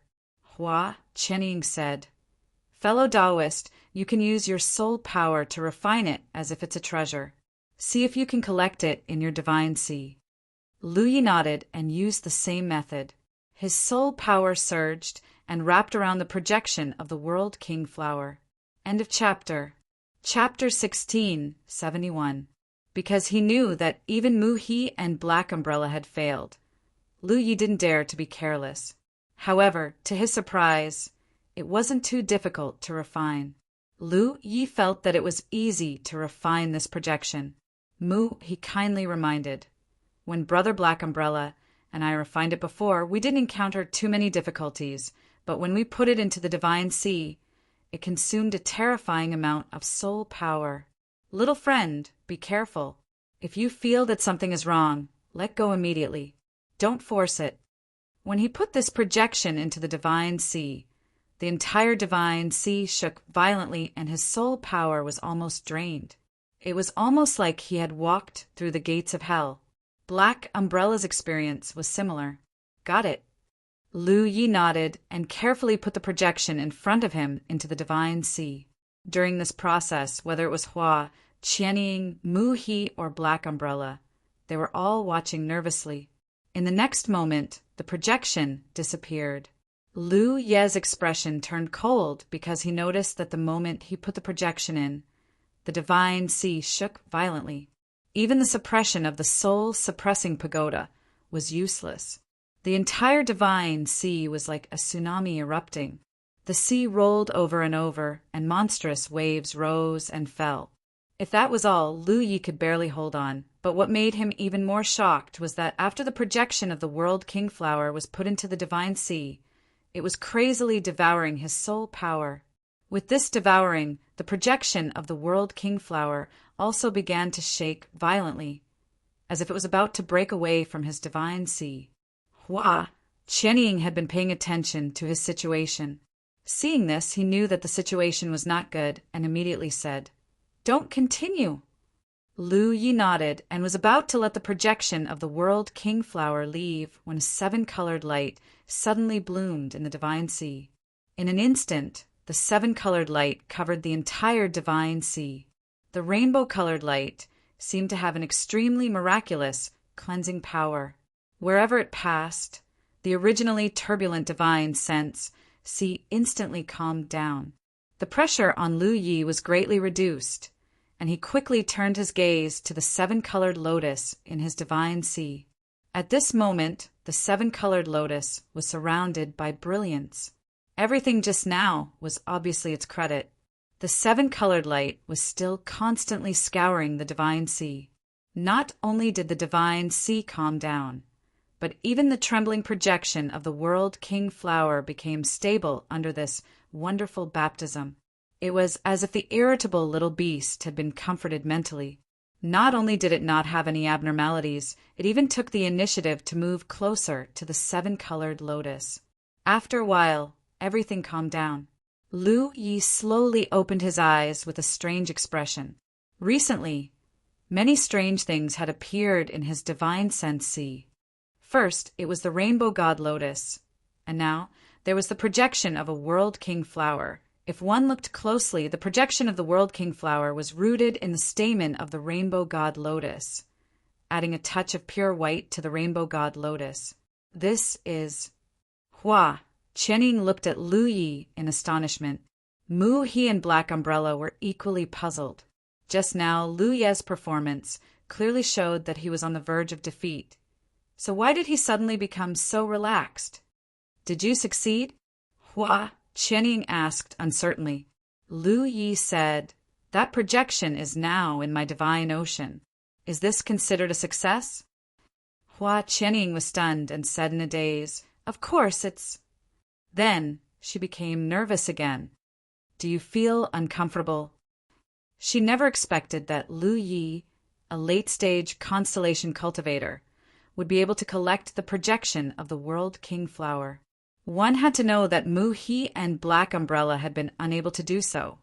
Hua Qianying said, Fellow Taoist, you can use your soul power to refine it as if it's a treasure. See if you can collect it in your divine sea. Lu Yi nodded and used the same method. His soul power surged and wrapped around the projection of the World King flower. End of chapter. Chapter 16, 71. Because he knew that even Mu-He and Black Umbrella had failed, Lu Yi didn't dare to be careless. However, to his surprise, it wasn't too difficult to refine. Lu Yi felt that it was easy to refine this projection. Mu-He kindly reminded, when Brother Black Umbrella and I refined it before, we didn't encounter too many difficulties, but when we put it into the divine sea, it consumed a terrifying amount of soul power. Little friend, be careful. If you feel that something is wrong, let go immediately. Don't force it. When he put this projection into the divine sea, the entire divine sea shook violently and his soul power was almost drained. It was almost like he had walked through the gates of hell. Black Umbrella's experience was similar. Got it. Lu Yi nodded and carefully put the projection in front of him into the divine sea. During this process, whether it was Hua, Qianying, Mu-He, or Black Umbrella, they were all watching nervously. In the next moment, the projection disappeared. Lu Ye's expression turned cold because he noticed that the moment he put the projection in, the divine sea shook violently. Even the suppression of the soul-suppressing pagoda was useless. The entire divine sea was like a tsunami erupting. The sea rolled over and over, and monstrous waves rose and fell. If that was all, Lu Yi could barely hold on, but what made him even more shocked was that after the projection of the World King flower was put into the divine sea, it was crazily devouring his soul power. With this devouring, the projection of the World King flower also began to shake violently. as if it was about to break away from his divine sea. Hua Qianying had been paying attention to his situation. Seeing this, he knew that the situation was not good and immediately said, "Don't continue." Lu Yi nodded and was about to let the projection of the World King Flower leave when a seven-colored light suddenly bloomed in the divine sea. In an instant, the seven-colored light covered the entire divine sea. The rainbow-colored light seemed to have an extremely miraculous, cleansing power. Wherever it passed, the originally turbulent divine sea instantly calmed down. The pressure on Lu Yi was greatly reduced, and he quickly turned his gaze to the seven-colored lotus in his divine sea. At this moment, the seven-colored lotus was surrounded by brilliance. Everything just now was obviously its credit. The seven-colored light was still constantly scouring the divine sea. Not only did the divine sea calm down, but even the trembling projection of the World King Flower became stable under this wonderful baptism. It was as if the irritable little beast had been comforted mentally. Not only did it not have any abnormalities, it even took the initiative to move closer to the seven-colored lotus. After a while, everything calmed down. Lu Yi slowly opened his eyes with a strange expression. Recently, many strange things had appeared in his divine sea. First, it was the rainbow god lotus, and now there was the projection of a World King Flower. If one looked closely, the projection of the World King Flower was rooted in the stamen of the rainbow god lotus, adding a touch of pure white to the rainbow god lotus. This is Hua. Qianying looked at Lu Yi in astonishment. Mu He and Black Umbrella were equally puzzled. Just now, Lu Ye's performance clearly showed that he was on the verge of defeat. So why did he suddenly become so relaxed? Did you succeed? Hua Qianying asked uncertainly. Lu Yi said, "That projection is now in my divine ocean. Is this considered a success?" Hua Qianying was stunned and said in a daze, "Of course, it's—" Then she became nervous again. "Do you feel uncomfortable?" She never expected that Lu Yi, a late-stage constellation cultivator, would be able to collect the projection of the World King Flower. One had to know that Mu He and Black Umbrella had been unable to do so.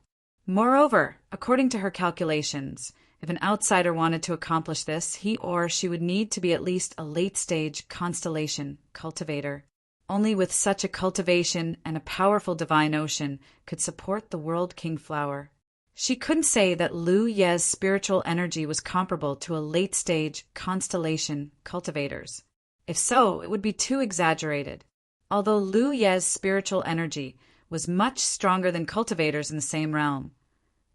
Moreover, according to her calculations, if an outsider wanted to accomplish this, he or she would need to be at least a late-stage constellation cultivator. Only with such a cultivation and a powerful divine ocean could support the World King Flower. She couldn't say that Lu Ye's spiritual energy was comparable to a late-stage constellation cultivator's. If so, it would be too exaggerated. Although Lu Ye's spiritual energy was much stronger than cultivators in the same realm,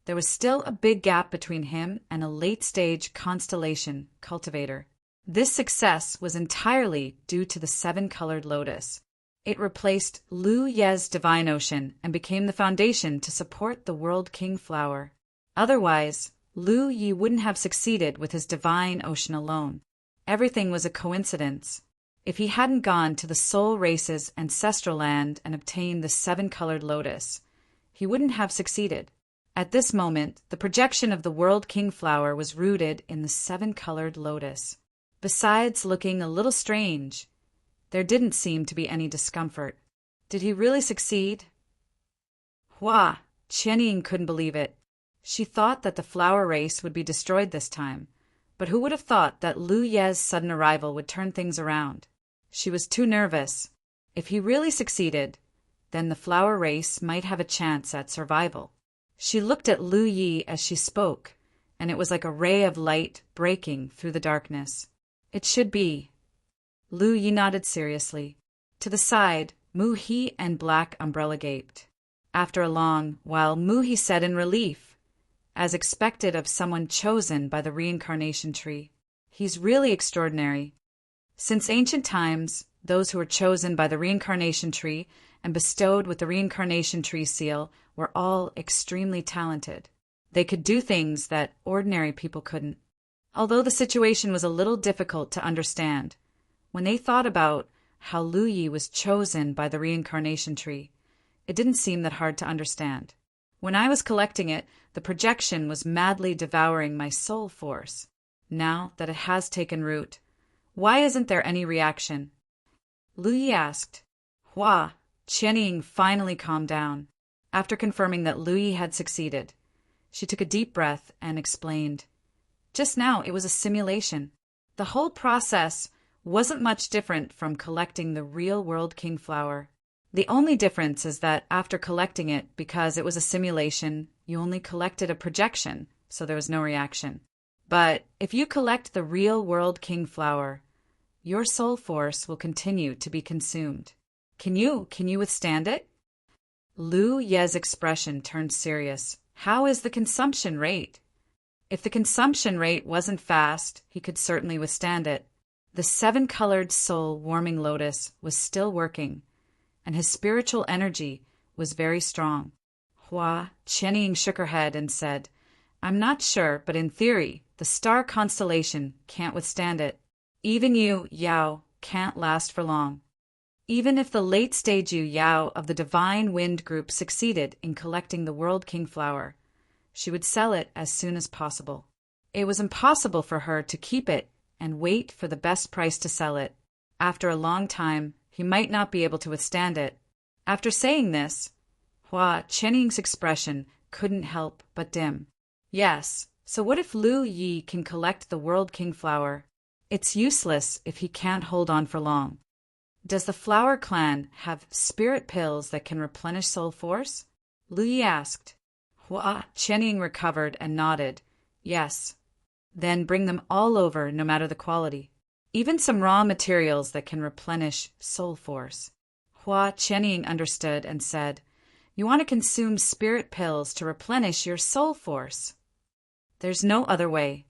there was still a big gap between him and a late-stage constellation cultivator. This success was entirely due to the seven-colored lotus. It replaced Lu Ye's divine ocean and became the foundation to support the World King Flower. Otherwise, Lu Yi wouldn't have succeeded with his divine ocean alone. Everything was a coincidence. If he hadn't gone to the soul race's ancestral land and obtained the seven-colored lotus, he wouldn't have succeeded. At this moment, the projection of the World King Flower was rooted in the seven-colored lotus. Besides looking a little strange, there didn't seem to be any discomfort. Did he really succeed? Hua Qianying couldn't believe it. She thought that the flower race would be destroyed this time, but who would have thought that Lu Ye's sudden arrival would turn things around? She was too nervous. If he really succeeded, then the flower race might have a chance at survival. She looked at Lu Yi as she spoke, and it was like a ray of light breaking through the darkness. It should be. Lu Yi nodded seriously. To the side, Mu He and Black Umbrella gaped. After a long while, Mu He said in relief, as expected of someone chosen by the reincarnation tree, "He's really extraordinary." Since ancient times, those who were chosen by the reincarnation tree and bestowed with the reincarnation tree seal were all extremely talented. They could do things that ordinary people couldn't. Although the situation was a little difficult to understand, when they thought about how Lu Yi was chosen by the reincarnation tree, it didn't seem that hard to understand. When I was collecting it, the projection was madly devouring my soul force. now that it has taken root? Why isn't there any reaction? Lu Yi asked. Hua Qianying finally calmed down. After confirming that Lu Yi had succeeded, she took a deep breath and explained. Just now it was a simulation. The whole process wasn't much different from collecting the real world king flower. The only difference is that after collecting it, because it was a simulation, you only collected a projection, so there was no reaction. But if you collect the real world king flower, your soul force will continue to be consumed. Can you withstand it? Lu Ye's expression turned serious. How is the consumption rate? If the consumption rate wasn't fast, he could certainly withstand it. The 7-colored soul warming lotus was still working, and his spiritual energy was very strong. Hua Qianying shook her head and said, I'm not sure, but in theory, the star constellation can't withstand it. Even you, Yao, can't last for long. Even if the late-stage Yu Yao of the Divine Wind Group succeeded in collecting the World King Flower, she would sell it as soon as possible. It was impossible for her to keep it and wait for the best price to sell it. After a long time, he might not be able to withstand it. After saying this, Hua Qianying's expression couldn't help but dim. Yes, so what if Lu Yi can collect the World King Flower? It's useless if he can't hold on for long. Does the Flower Clan have spirit pills that can replenish soul force? Lu Yi asked. Hua Qianying recovered and nodded. Yes. Then bring them all over, no matter the quality. Even some raw materials that can replenish soul force. Hua Qianying understood and said, You want to consume spirit pills to replenish your soul force? There's no other way.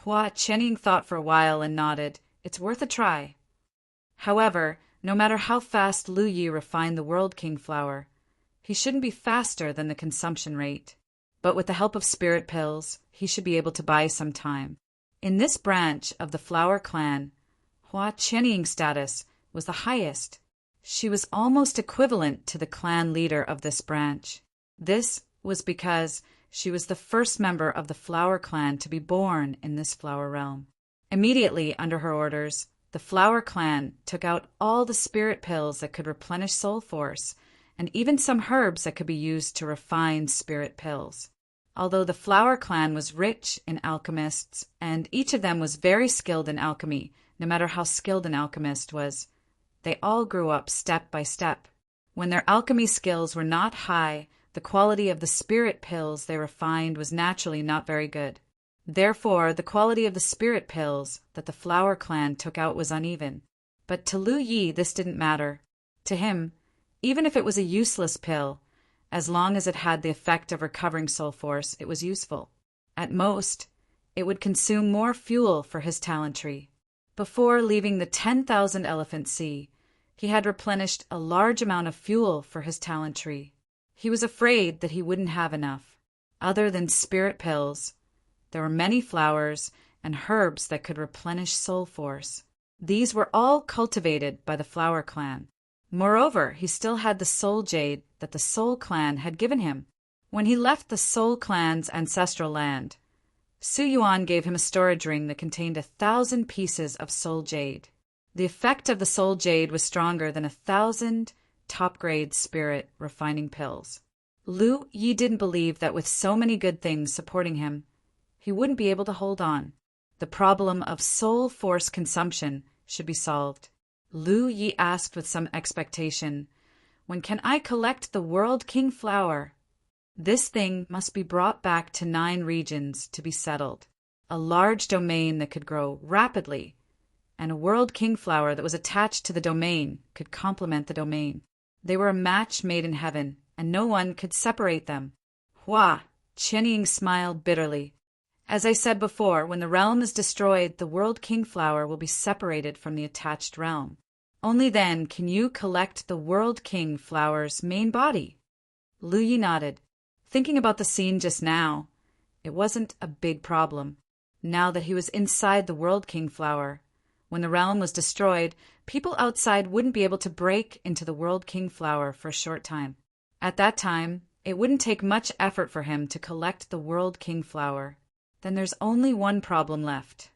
Hua Qianying thought for a while and nodded. It's worth a try. However, no matter how fast Lu Yi refined the World King Flower, he shouldn't be faster than the consumption rate. But with the help of spirit pills, he should be able to buy some time. In this branch of the Flower Clan, Hua Qianying's status was the highest. She was almost equivalent to the clan leader of this branch. This was because she was the first member of the Flower Clan to be born in this flower realm. Immediately under her orders, the Flower Clan took out all the spirit pills that could replenish soul force, and even some herbs that could be used to refine spirit pills. Although the Flower Clan was rich in alchemists, and each of them was very skilled in alchemy, no matter how skilled an alchemist was, they all grew up step by step. When their alchemy skills were not high, the quality of the spirit pills they refined was naturally not very good. Therefore, the quality of the spirit pills that the Flower Clan took out was uneven. But to Lu Yi, this didn't matter. To him, even if it was a useless pill, as long as it had the effect of recovering soul force, it was useful. At most, it would consume more fuel for his talent tree. Before leaving the 10,000 Elephant Sea, he had replenished a large amount of fuel for his talent tree. He was afraid that he wouldn't have enough. Other than spirit pills, there were many flowers and herbs that could replenish soul force. These were all cultivated by the Flower Clan. Moreover, he still had the soul jade that the Soul Clan had given him. When he left the Soul Clan's ancestral land, Su Yuan gave him a storage ring that contained 1,000 pieces of soul jade. The effect of the soul jade was stronger than 1,000 top-grade spirit refining pills. Lu Yi didn't believe that with so many good things supporting him, he wouldn't be able to hold on. The problem of soul force consumption should be solved. Lu Yi asked with some expectation, When can I collect the World King Flower? This thing must be brought back to 9 regions to be settled, a large domain that could grow rapidly, and a World King Flower that was attached to the domain could complement the domain. They were a match made in heaven, and no one could separate them. Hua Qianying smiled bitterly. As I said before, when the realm is destroyed, the World King Flower will be separated from the attached realm. Only then can you collect the World King Flower's main body. Lu Yi nodded. Thinking about the scene just now, it wasn't a big problem. Now that he was inside the World King Flower, when the realm was destroyed, people outside wouldn't be able to break into the World King Flower for a short time. At that time, it wouldn't take much effort for him to collect the World King Flower. Then there's only one problem left.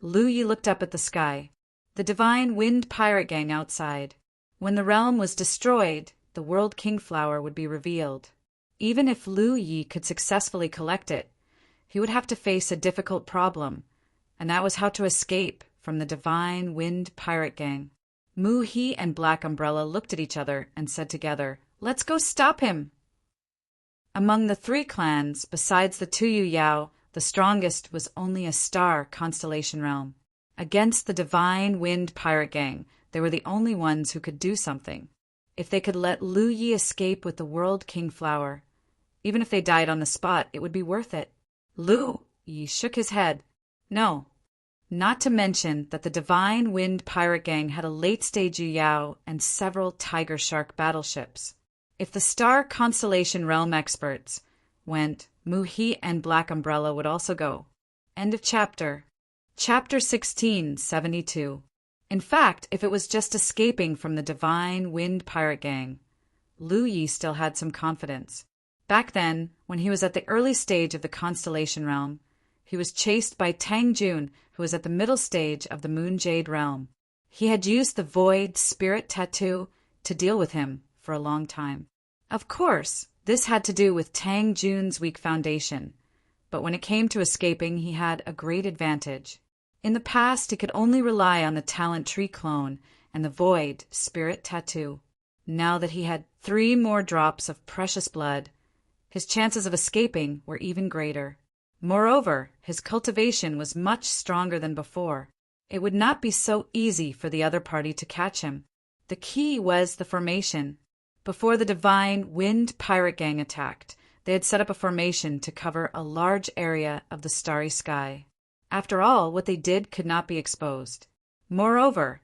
Lu Yi looked up at the sky. The divine wind pirate gang outside. When the realm was destroyed, the World King Flower would be revealed. Even if Lu Yi could successfully collect it, he would have to face a difficult problem, and that was how to escape from the divine wind pirate gang. Mu He and Black Umbrella looked at each other and said together, "Let's go stop him!" Among the three clans, besides the Tuyu Yao, the strongest was only a star constellation realm. Against the divine wind pirate gang, they were the only ones who could do something. If they could let Lu Yi escape with the World King Flower, even if they died on the spot, it would be worth it. Lu Yi shook his head. No. Not to mention that the divine wind pirate gang had a late-stage Yu Yao and several tiger shark battleships. If the star constellation realm experts went, Mu He and Black Umbrella would also go. End of chapter. Chapter 1672. In fact, if it was just escaping from the divine wind pirate gang, Lu Yi still had some confidence. Back then, when he was at the early stage of the constellation realm, he was chased by Tang Jun, who was at the middle stage of the Moon Jade realm. He had used the Void Spirit Tattoo to deal with him for a long time. Of course, this had to do with Tang Jun's weak foundation, but when it came to escaping, he had a great advantage. In the past, he could only rely on the Talent Tree clone and the Void Spirit Tattoo. Now that he had 3 more drops of precious blood, his chances of escaping were even greater. Moreover, his cultivation was much stronger than before. It would not be so easy for the other party to catch him. The key was the formation. Before the divine wind pirate gang attacked, they had set up a formation to cover a large area of the starry sky. After all, what they did could not be exposed. Moreover,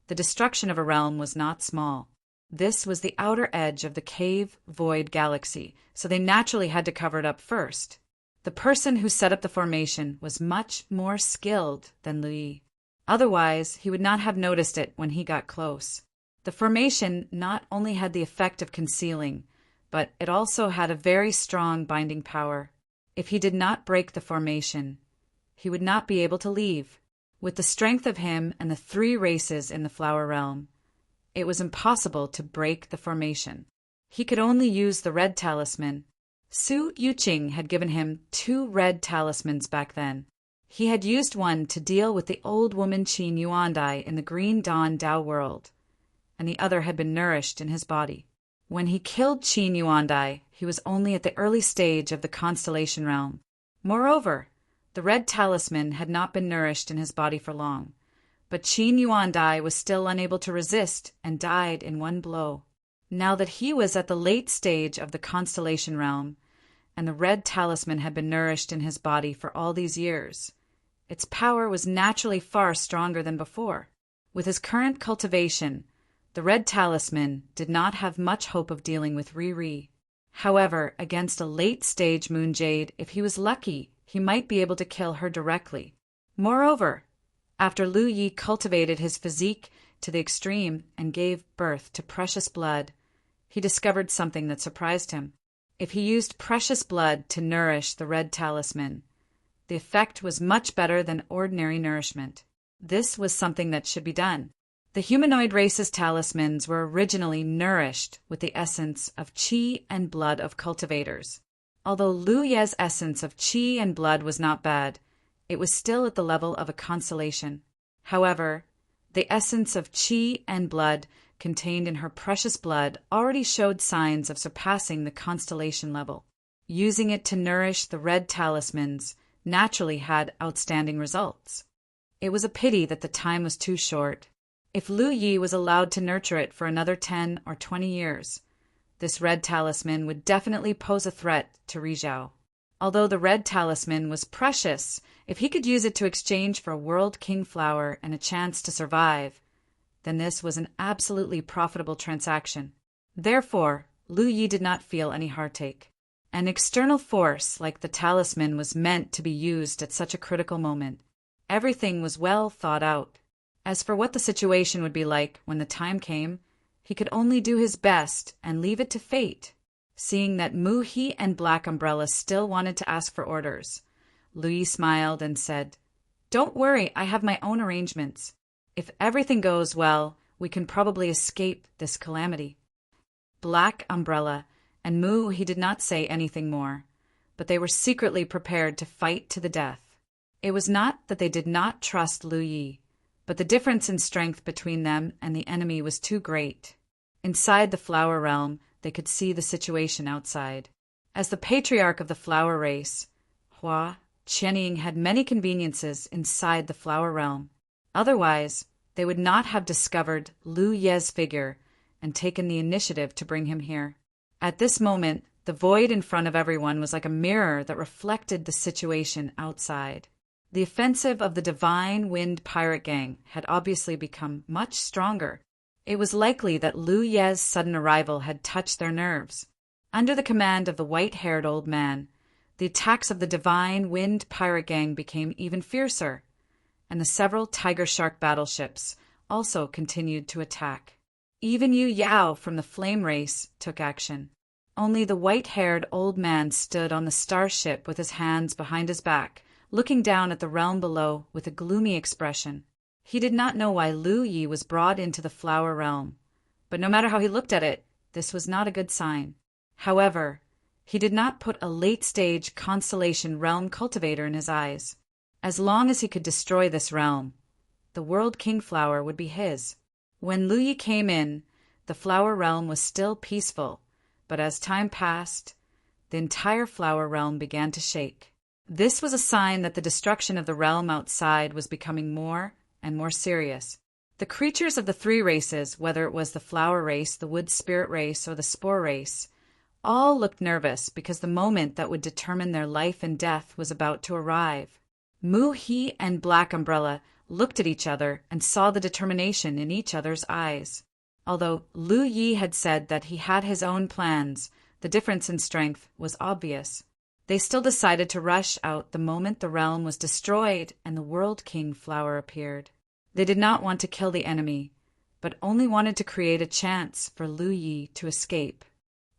the destruction of a realm was not small. This was the outer edge of the cave void galaxy, so they naturally had to cover it up first. The person who set up the formation was much more skilled than Lu Yi. Otherwise, he would not have noticed it when he got close. The formation not only had the effect of concealing, but it also had a very strong binding power. If he did not break the formation, he would not be able to leave. With the strength of him and the 3 races in the flower realm, it was impossible to break the formation. He could only use the red talisman. Su Yuqing had given him 2 red talismans back then. He had used one to deal with the old woman Qin Yuandai in the Green Dawn Dao world, and the other had been nourished in his body. When he killed Qin Yuandai, he was only at the early stage of the constellation realm. Moreover, the red talisman had not been nourished in his body for long, but Qin Yuandai was still unable to resist and died in one blow. Now that he was at the late stage of the constellation realm, and the red talisman had been nourished in his body for all these years, its power was naturally far stronger than before. With his current cultivation, the red talisman did not have much hope of dealing with Riri. However, against a late-stage Moon Jade, if he was lucky, he might be able to kill her directly. Moreover, after Lu Yi cultivated his physique to the extreme and gave birth to precious blood, he discovered something that surprised him. If he used precious blood to nourish the red talisman, the effect was much better than ordinary nourishment. This was something that should be done. The humanoid race's talismans were originally nourished with the essence of qi and blood of cultivators. Although Lu Ye's essence of qi and blood was not bad, it was still at the level of a constellation. However, the essence of qi and blood contained in her precious blood already showed signs of surpassing the constellation level. Using it to nourish the red talismans naturally had outstanding results. It was a pity that the time was too short. If Lu Yi was allowed to nurture it for another 10 or 20 years, this red talisman would definitely pose a threat to Rizhao. Although the red talisman was precious, if he could use it to exchange for a World King Flower and a chance to survive, then this was an absolutely profitable transaction. Therefore, Lu Yi did not feel any heartache. An external force like the talisman was meant to be used at such a critical moment. Everything was well thought out. As for what the situation would be like when the time came, he could only do his best and leave it to fate. Seeing that Mu He and Black Umbrella still wanted to ask for orders, Lu Yi smiled and said, Don't worry, I have my own arrangements. If everything goes well, we can probably escape this calamity." Black Umbrella and Mu he did not say anything more, but they were secretly prepared to fight to the death. It was not that they did not trust Lu Yi, but the difference in strength between them and the enemy was too great. Inside the flower realm, they could see the situation outside. As the patriarch of the flower race, Hua Qianying had many conveniences inside the flower realm. Otherwise, they would not have discovered Lu Ye's figure and taken the initiative to bring him here. At this moment, the void in front of everyone was like a mirror that reflected the situation outside. The offensive of the Divine Wind Pirate Gang had obviously become much stronger. It was likely that Lu Ye's sudden arrival had touched their nerves. Under the command of the white-haired old man, the attacks of the Divine Wind Pirate Gang became even fiercer, and the several Tiger Shark battleships also continued to attack. Even Yu Yao from the Flame Race took action. Only the white-haired old man stood on the starship with his hands behind his back, looking down at the realm below with a gloomy expression. He did not know why Lu Yi was brought into the flower realm, but no matter how he looked at it, this was not a good sign. However, he did not put a late-stage constellation realm cultivator in his eyes. As long as he could destroy this realm, the World King Flower would be his. When Lu Yi came in, the flower realm was still peaceful, but as time passed, the entire flower realm began to shake. This was a sign that the destruction of the realm outside was becoming more and more serious. The creatures of the three races, whether it was the flower race, the wood spirit race, or the spore race, all looked nervous because the moment that would determine their life and death was about to arrive. Mu He and Black Umbrella looked at each other and saw the determination in each other's eyes. Although Lu Yi had said that he had his own plans, the difference in strength was obvious. They still decided to rush out the moment the realm was destroyed and the World King Flower appeared. They did not want to kill the enemy, but only wanted to create a chance for Lu Yi to escape.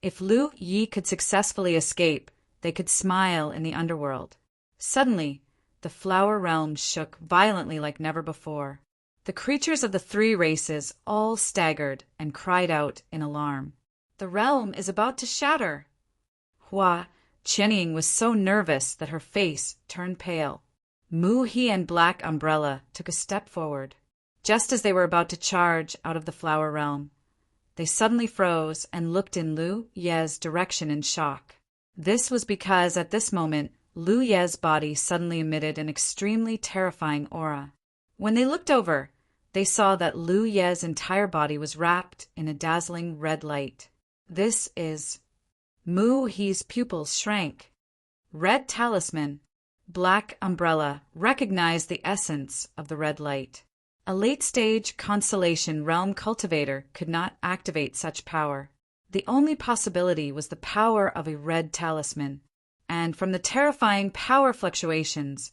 If Lu Yi could successfully escape, they could smile in the underworld. Suddenly, the flower realm shook violently like never before. The creatures of the three races all staggered and cried out in alarm. "The realm is about to shatter!" Hua Qianying was so nervous that her face turned pale. Mu He and Black Umbrella took a step forward. Just as they were about to charge out of the flower realm, they suddenly froze and looked in Lu Ye's direction in shock. This was because at this moment, Lu Ye's body suddenly emitted an extremely terrifying aura. When they looked over, they saw that Lu Ye's entire body was wrapped in a dazzling red light. This is... Mu He's pupils shrank. Red Talisman. Black Umbrella recognized the essence of the red light. A late-stage constellation realm cultivator could not activate such power. The only possibility was the power of a red talisman, and from the terrifying power fluctuations,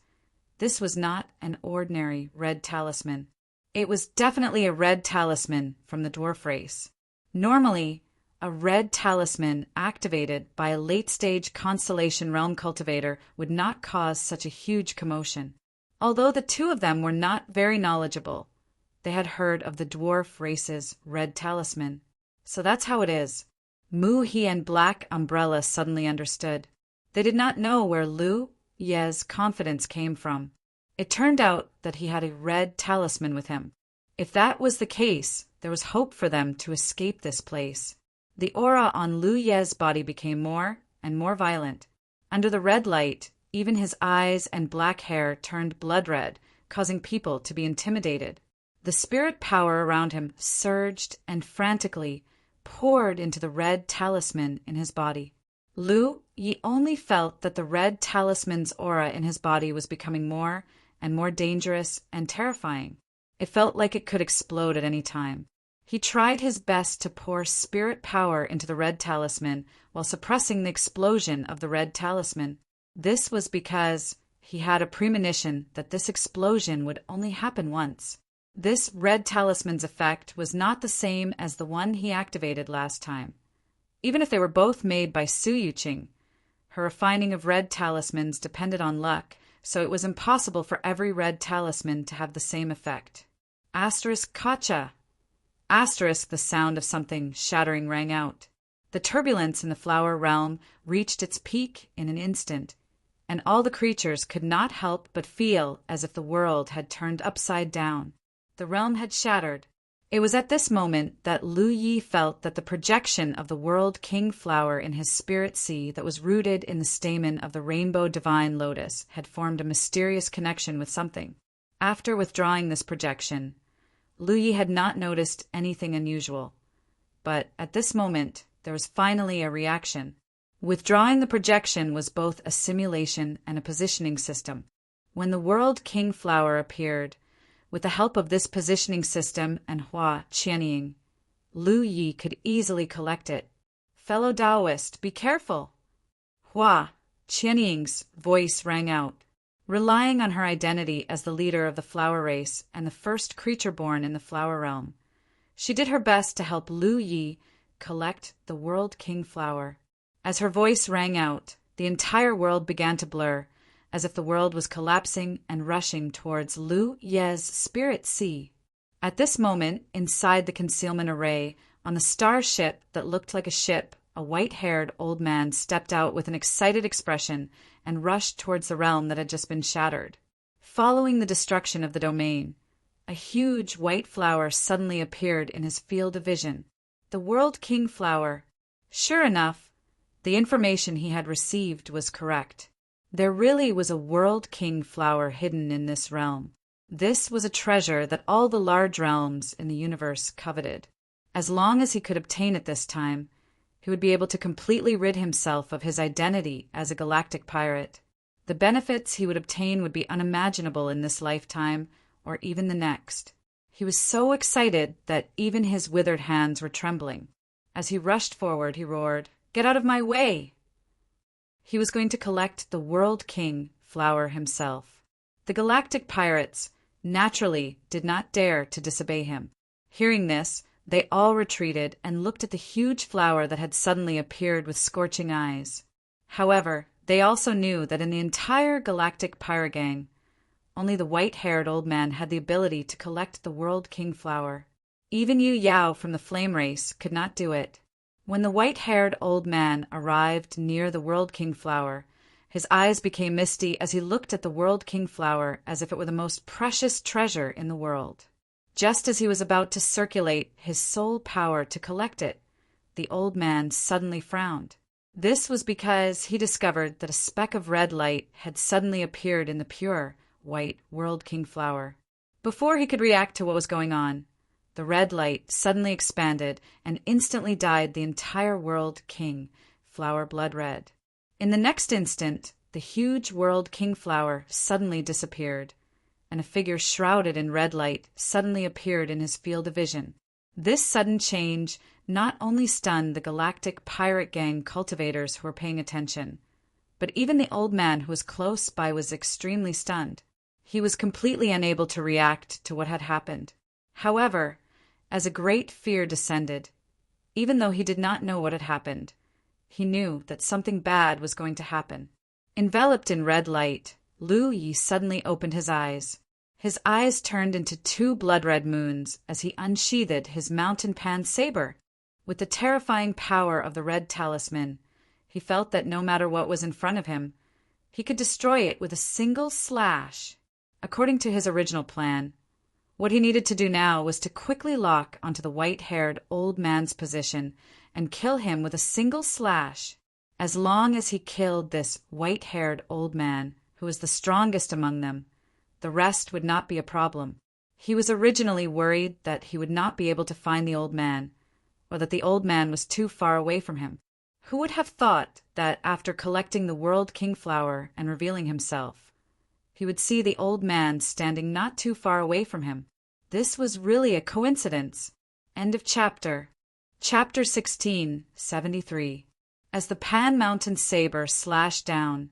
this was not an ordinary red talisman. It was definitely a red talisman from the dwarf race. Normally, a red talisman activated by a late-stage constellation realm cultivator would not cause such a huge commotion. Although the two of them were not very knowledgeable, they had heard of the dwarf race's red talisman. So that's how it is. Mu He and Black Umbrella suddenly understood. They did not know where Lu Ye's confidence came from. It turned out that he had a red talisman with him. If that was the case, there was hope for them to escape this place. The aura on Lu Ye's body became more and more violent. Under the red light, even his eyes and black hair turned blood red, causing people to be intimidated. The spirit power around him surged and frantically poured into the red talisman in his body. Lu Yi only felt that the red talisman's aura in his body was becoming more and more dangerous and terrifying. It felt like it could explode at any time. He tried his best to pour spirit power into the red talisman while suppressing the explosion of the red talisman. This was because he had a premonition that this explosion would only happen once. This red talisman's effect was not the same as the one he activated last time. Even if they were both made by Su Yuqing, her refining of red talismans depended on luck, so it was impossible for every red talisman to have the same effect. Asterisk Kacha! Asterisk, the sound of something shattering rang out. The turbulence in the flower realm reached its peak in an instant, and all the creatures could not help but feel as if the world had turned upside down. The realm had shattered. It was at this moment that Lu Yi felt that the projection of the World King flower in his spirit sea that was rooted in the stamen of the rainbow divine lotus had formed a mysterious connection with something. After withdrawing this projection, Lu Yi had not noticed anything unusual, but at this moment there was finally a reaction. Withdrawing the projection was both a simulation and a positioning system. When the World King flower appeared, with the help of this positioning system and Hua Qianying, Lu Yi could easily collect it. Fellow Taoist, be careful! Hua Qianying's voice rang out. Relying on her identity as the leader of the flower race and the first creature born in the flower realm, she did her best to help Lu Yi collect the World King flower. As her voice rang out, the entire world began to blur, as if the world was collapsing and rushing towards Lu Ye's spirit sea. At this moment, inside the concealment array, on the star ship that looked like a ship, a white-haired old man stepped out with an excited expression and rushed towards the realm that had just been shattered. Following the destruction of the domain, a huge white flower suddenly appeared in his field of vision. The World King flower. Sure enough, the information he had received was correct. There really was a World King flower hidden in this realm. This was a treasure that all the large realms in the universe coveted. As long as he could obtain it this time, he would be able to completely rid himself of his identity as a galactic pirate. The benefits he would obtain would be unimaginable in this lifetime or even the next. He was so excited that even his withered hands were trembling. As he rushed forward, he roared, "Get out of my way!" He was going to collect the World King flower himself. The galactic pirates naturally did not dare to disobey him. Hearing this, they all retreated and looked at the huge flower that had suddenly appeared with scorching eyes. However, they also knew that in the entire galactic pirate gang, only the white-haired old man had the ability to collect the World King flower. Even Yu Yao from the Flame Race could not do it. When the white-haired old man arrived near the World King flower, his eyes became misty as he looked at the World King flower as if it were the most precious treasure in the world. Just as he was about to circulate his soul power to collect it, the old man suddenly frowned. This was because he discovered that a speck of red light had suddenly appeared in the pure, white World King flower. Before he could react to what was going on, the red light suddenly expanded and instantly dyed the entire World King flower blood red. In the next instant, the huge World King flower suddenly disappeared, and a figure shrouded in red light suddenly appeared in his field of vision. This sudden change not only stunned the galactic pirate gang cultivators who were paying attention, but even the old man who was close by was extremely stunned. He was completely unable to react to what had happened. However, as a great fear descended, even though he did not know what had happened, he knew that something bad was going to happen. Enveloped in red light, Lu Yi suddenly opened his eyes. His eyes turned into two blood-red moons as he unsheathed his mountain pan saber. With the terrifying power of the red talisman, he felt that no matter what was in front of him, he could destroy it with a single slash. According to his original plan, what he needed to do now was to quickly lock onto the white-haired old man's position and kill him with a single slash. As long as he killed this white-haired old man, who was the strongest among them, the rest would not be a problem. He was originally worried that he would not be able to find the old man, or that the old man was too far away from him. Who would have thought that after collecting the World King flower and revealing himself, he would see the old man standing not too far away from him? This was really a coincidence. End of chapter. Chapter 1673. As the Pan Mountain saber slashed down,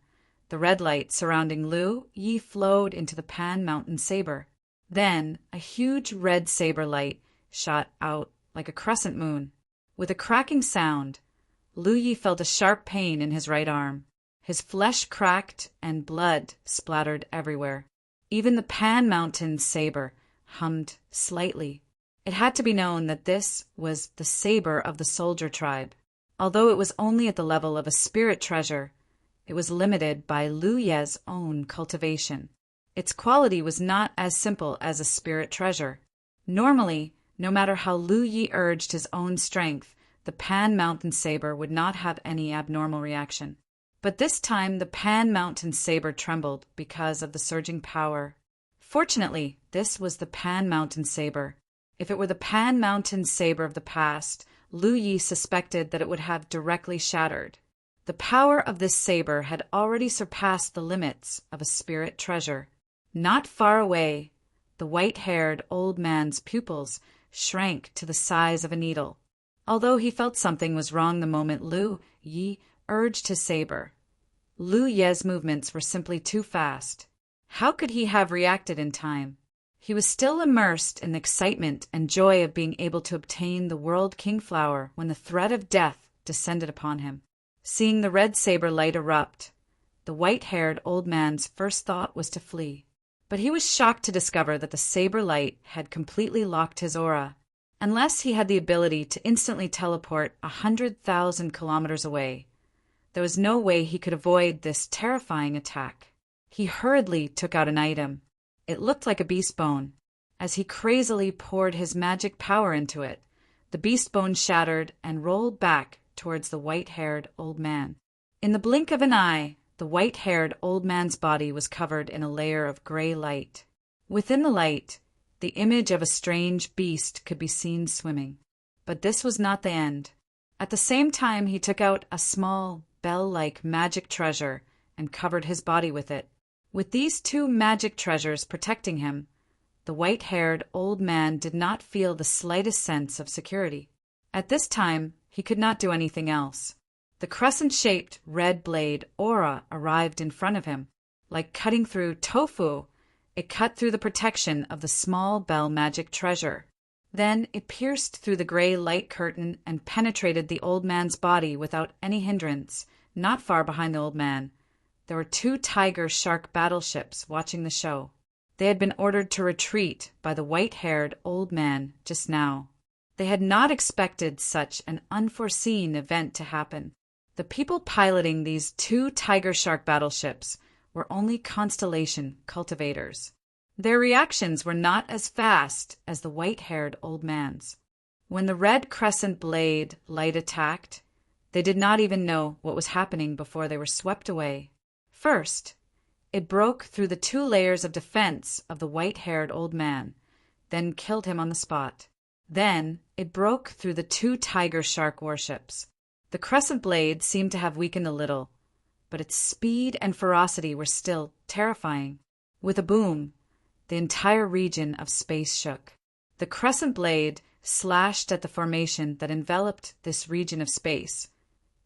the red light surrounding Lu Yi flowed into the Pan Mountain saber. Then a huge red saber light shot out like a crescent moon. With a cracking sound, Lu Yi felt a sharp pain in his right arm. His flesh cracked and blood splattered everywhere. Even the Pan Mountain saber hummed slightly. It had to be known that this was the saber of the soldier tribe. Although it was only at the level of a spirit treasure, it was limited by Lu Ye's own cultivation. Its quality was not as simple as a spirit treasure. Normally, no matter how Lu Yi urged his own strength, the Pan Mountain saber would not have any abnormal reaction. But this time the Pan Mountain saber trembled because of the surging power. Fortunately, this was the Pan Mountain saber. If it were the Pan Mountain saber of the past, Lu Yi suspected that it would have directly shattered. The power of this saber had already surpassed the limits of a spirit treasure. Not far away, the white-haired old man's pupils shrank to the size of a needle. Although he felt something was wrong the moment Lu Yi urged his saber, Lu Ye's movements were simply too fast. How could he have reacted in time? He was still immersed in the excitement and joy of being able to obtain the World King Flower when the threat of death descended upon him. Seeing the red saber light erupt, the white-haired old man's first thought was to flee. But he was shocked to discover that the saber light had completely locked his aura. Unless he had the ability to instantly teleport 100,000 kilometers away, there was no way he could avoid this terrifying attack. He hurriedly took out an item. It looked like a beast bone. As he crazily poured his magic power into it, the beast bone shattered and rolled back towards the white-haired old man. In the blink of an eye, the white-haired old man's body was covered in a layer of gray light. Within the light, the image of a strange beast could be seen swimming. But this was not the end. At the same time, he took out a small, bell-like magic treasure and covered his body with it. With these two magic treasures protecting him, the white-haired old man did not feel the slightest sense of security. At this time, he could not do anything else. The crescent-shaped red blade aura arrived in front of him. Like cutting through tofu, it cut through the protection of the small bell magic treasure. Then it pierced through the gray light curtain and penetrated the old man's body without any hindrance. Not far behind the old man, there were 2 tiger shark battleships watching the show. They had been ordered to retreat by the white-haired old man just now. They had not expected such an unforeseen event to happen. The people piloting these 2 tiger shark battleships were only constellation cultivators. Their reactions were not as fast as the white-haired old man's. When the red crescent blade light attacked, they did not even know what was happening before they were swept away. First, it broke through the 2 layers of defense of the white-haired old man, then killed him on the spot. Then, it broke through the 2 tiger shark warships. The crescent blade seemed to have weakened a little, but its speed and ferocity were still terrifying. With a boom, the entire region of space shook. The crescent blade slashed at the formation that enveloped this region of space,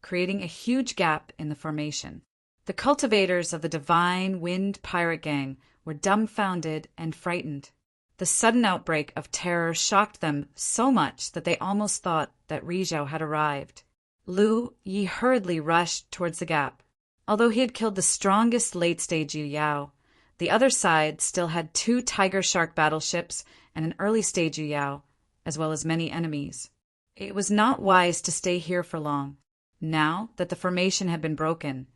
creating a huge gap in the formation. The cultivators of the Divine Wind Pirate Gang were dumbfounded and frightened. The sudden outbreak of terror shocked them so much that they almost thought that Rizhao had arrived. Lu Yi hurriedly rushed towards the gap. Although he had killed the strongest late-stage Yu Yao, the other side still had 2 tiger shark battleships and an early-stage Yu Yao, as well as many enemies. It was not wise to stay here for long. Now that the formation had been broken,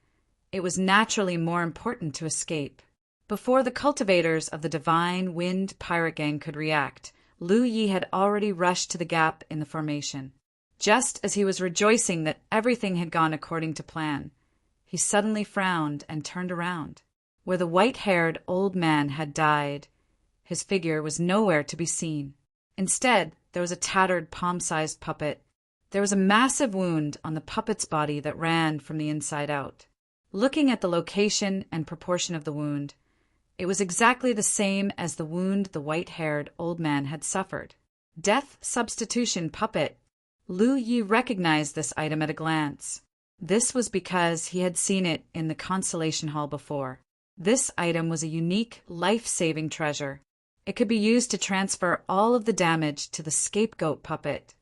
it was naturally more important to escape. Before the cultivators of the Divine Wind Pirate Gang could react, Lu Yi had already rushed to the gap in the formation. Just as he was rejoicing that everything had gone according to plan, he suddenly frowned and turned around. Where the white-haired old man had died, his figure was nowhere to be seen. Instead, there was a tattered palm-sized puppet. There was a massive wound on the puppet's body that ran from the inside out. Looking at the location and proportion of the wound, it was exactly the same as the wound the white-haired old man had suffered. Death substitution puppet. Lu Yi recognized this item at a glance. This was because he had seen it in the Constellation Hall before. This item was a unique, life-saving treasure. It could be used to transfer all of the damage to the scapegoat puppet,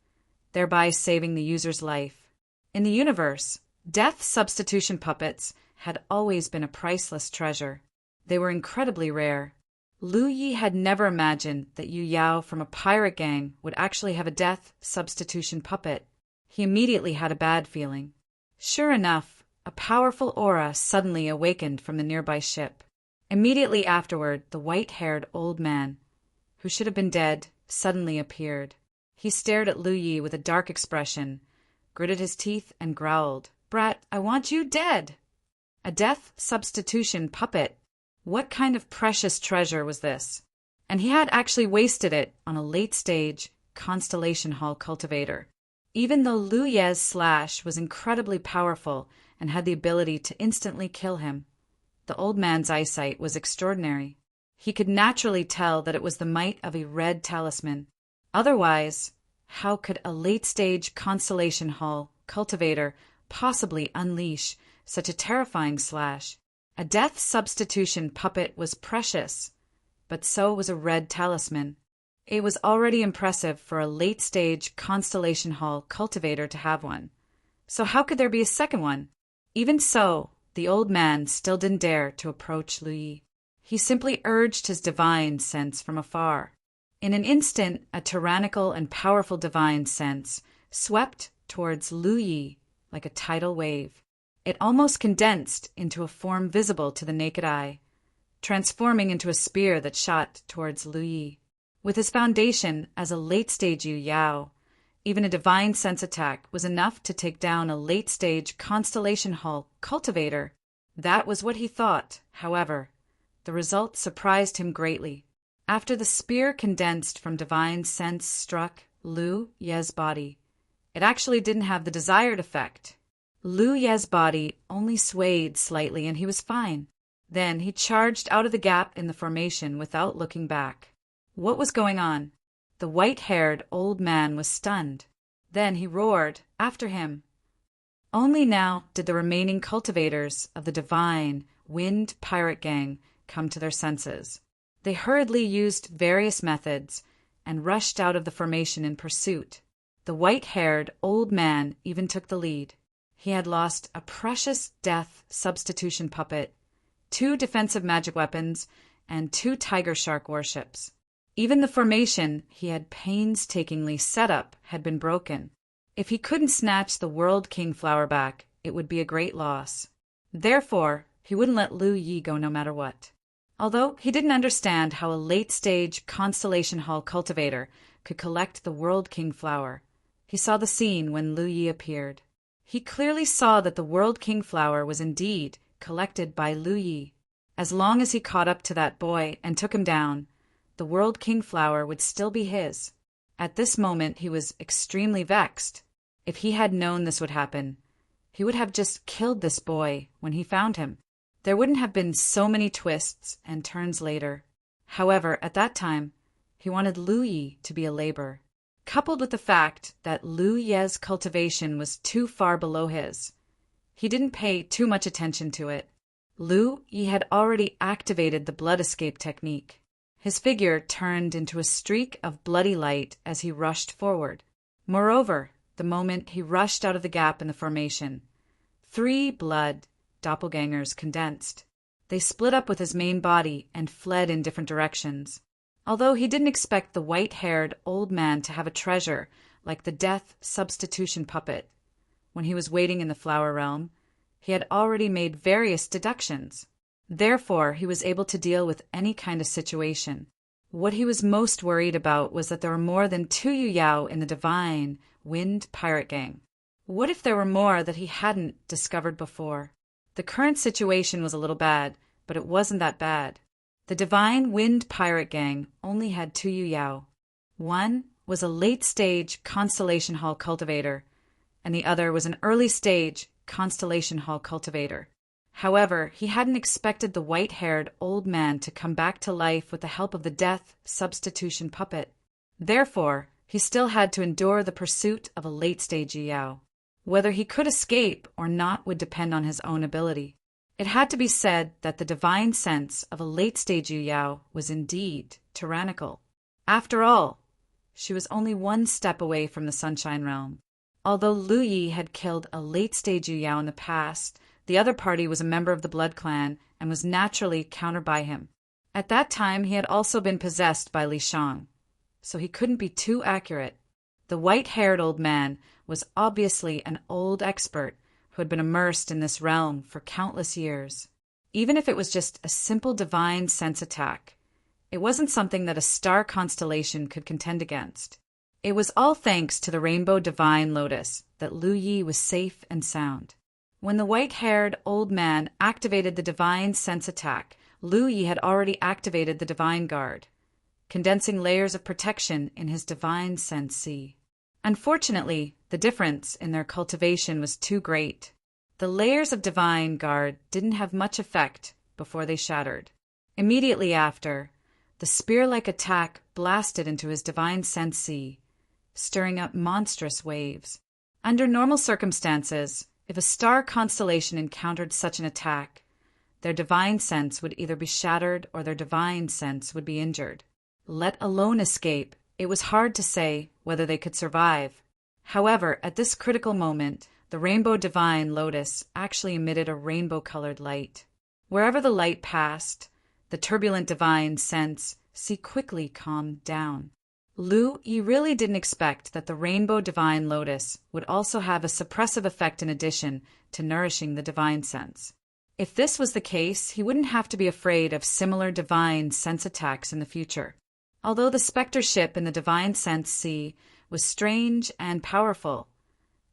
thereby saving the user's life. In the universe, death substitution puppets had always been a priceless treasure. They were incredibly rare. Lu Yi had never imagined that Yu Yao from a pirate gang would actually have a death substitution puppet. He immediately had a bad feeling. Sure enough, a powerful aura suddenly awakened from the nearby ship. Immediately afterward, the white-haired old man, who should have been dead, suddenly appeared. He stared at Lu Yi with a dark expression, gritted his teeth, and growled, "Brat, I want you dead!" A death substitution puppet? What kind of precious treasure was this? And he had actually wasted it on a late-stage Constellation Hall cultivator. Even though Lu Ye's slash was incredibly powerful and had the ability to instantly kill him, the old man's eyesight was extraordinary. He could naturally tell that it was the might of a red talisman. Otherwise, how could a late-stage Constellation Hall cultivator possibly unleash such a terrifying slash? A death substitution puppet was precious, but so was a red talisman. It was already impressive for a late-stage Constellation Hall cultivator to have one. So how could there be a second one? Even so, the old man still didn't dare to approach Lu Yi. He simply urged his divine sense from afar. In an instant, a tyrannical and powerful divine sense swept towards Lu Yi like a tidal wave. It almost condensed into a form visible to the naked eye, transforming into a spear that shot towards Lu Yi. With his foundation as a late-stage Yu Yao, even a divine sense attack was enough to take down a late-stage Constellation Hall cultivator. That was what he thought. However, the result surprised him greatly. After the spear condensed from divine sense struck Lu Ye's body, it actually didn't have the desired effect. Lu Ye's body only swayed slightly and he was fine. Then he charged out of the gap in the formation without looking back. What was going on? The white-haired old man was stunned. Then he roared after him. Only now did the remaining cultivators of the divine Wind Pirate Gang come to their senses. They hurriedly used various methods and rushed out of the formation in pursuit. The white-haired old man even took the lead. He had lost a precious death substitution puppet, 2 defensive magic weapons, and 2 tiger shark warships. Even the formation he had painstakingly set up had been broken. If he couldn't snatch the World King flower back, it would be a great loss. Therefore, he wouldn't let Lu Yi go no matter what. Although he didn't understand how a late-stage Constellation Hall cultivator could collect the World King flower, he saw the scene when Lu Yi appeared. He clearly saw that the World King flower was indeed collected by Lu Yi. As long as he caught up to that boy and took him down, the World King flower would still be his. At this moment he was extremely vexed. If he had known this would happen, he would have just killed this boy when he found him. There wouldn't have been so many twists and turns later. However, at that time, he wanted Lu Yi to be a labor. Coupled with the fact that Lu Ye's cultivation was too far below his, he didn't pay too much attention to it. Lu Yi had already activated the blood escape technique. His figure turned into a streak of bloody light as he rushed forward. Moreover, the moment he rushed out of the gap in the formation, 3 blood doppelgangers condensed. They split up with his main body and fled in different directions. Although he didn't expect the white-haired old man to have a treasure like the death substitution puppet, when he was waiting in the flower realm, he had already made various deductions. Therefore, he was able to deal with any kind of situation. What he was most worried about was that there were more than 2 Yu Yao in the divine Wind Pirate Gang. What if there were more that he hadn't discovered before? The current situation was a little bad, but it wasn't that bad. The divine Wind Pirate Gang only had 2 Yu Yao. One was a late-stage Constellation Hall cultivator, and the other was an early-stage Constellation Hall cultivator. However, he hadn't expected the white-haired old man to come back to life with the help of the death substitution puppet. Therefore, he still had to endure the pursuit of a late-stage Yu Yao. Whether he could escape or not would depend on his own ability. It had to be said that the divine sense of a late-stage Yu Yao was indeed tyrannical. After all, she was only 1 step away from the Sunshine Realm. Although Lu Yi had killed a late-stage Yu Yao in the past, The other party was a member of the Blood Clan and was naturally countered by him. At that time, he had also been possessed by Li Shang, so he couldn't be too accurate. The white-haired old man was obviously an old expert who had been immersed in this realm for countless years. Even if it was just a simple divine sense attack, it wasn't something that a star constellation could contend against. It was all thanks to the Rainbow Divine Lotus that Lu Yi was safe and sound. When the white-haired old man activated the divine sense attack, Lu Yi had already activated the Divine Guard, condensing layers of protection in his divine sense sea. Unfortunately, the difference in their cultivation was too great. The layers of Divine Guard didn't have much effect before they shattered. Immediately after, the spear-like attack blasted into his divine sense sea, stirring up monstrous waves. Under normal circumstances, if a star constellation encountered such an attack, their divine sense would either be shattered or their divine sense would be injured. Let alone escape, it was hard to say whether they could survive. However, at this critical moment, the Rainbow Divine Lotus actually emitted a rainbow-colored light. Wherever the light passed, the turbulent divine sense sea quickly calmed down. Lu Yi really didn't expect that the Rainbow Divine Lotus would also have a suppressive effect in addition to nourishing the divine sense. If this was the case, he wouldn't have to be afraid of similar divine sense attacks in the future. Although the Spectre ship in the Divine Sense Sea was strange and powerful,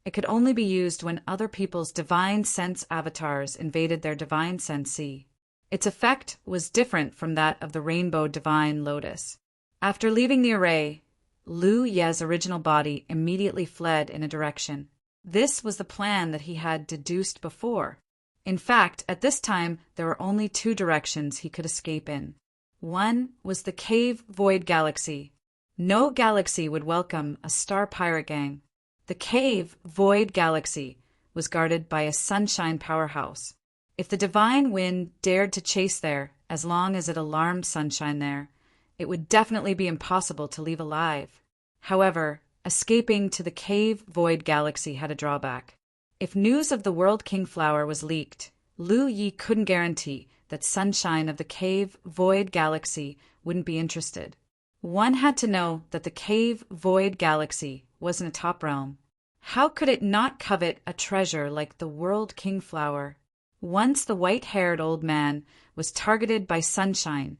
it could only be used when other people's divine sense avatars invaded their divine sense sea. Its effect was different from that of the Rainbow Divine Lotus. After leaving the array, Lu Ye's original body immediately fled in a direction. This was the plan that he had deduced before. In fact, at this time, there were only two directions he could escape in. One was the Cave Void Galaxy. No galaxy would welcome a star pirate gang. The Cave Void Galaxy was guarded by a sunshine powerhouse. If the divine wind dared to chase there, as long as it alarmed sunshine there, it would definitely be impossible to leave alive. However, escaping to the Cave Void Galaxy had a drawback. If news of the World King Flower was leaked, Lu Yi couldn't guarantee that Sunshine of the Cave Void Galaxy wouldn't be interested. One had to know that the Cave Void Galaxy wasn't a top realm. How could it not covet a treasure like the World King Flower? Once the white-haired old man was targeted by Sunshine,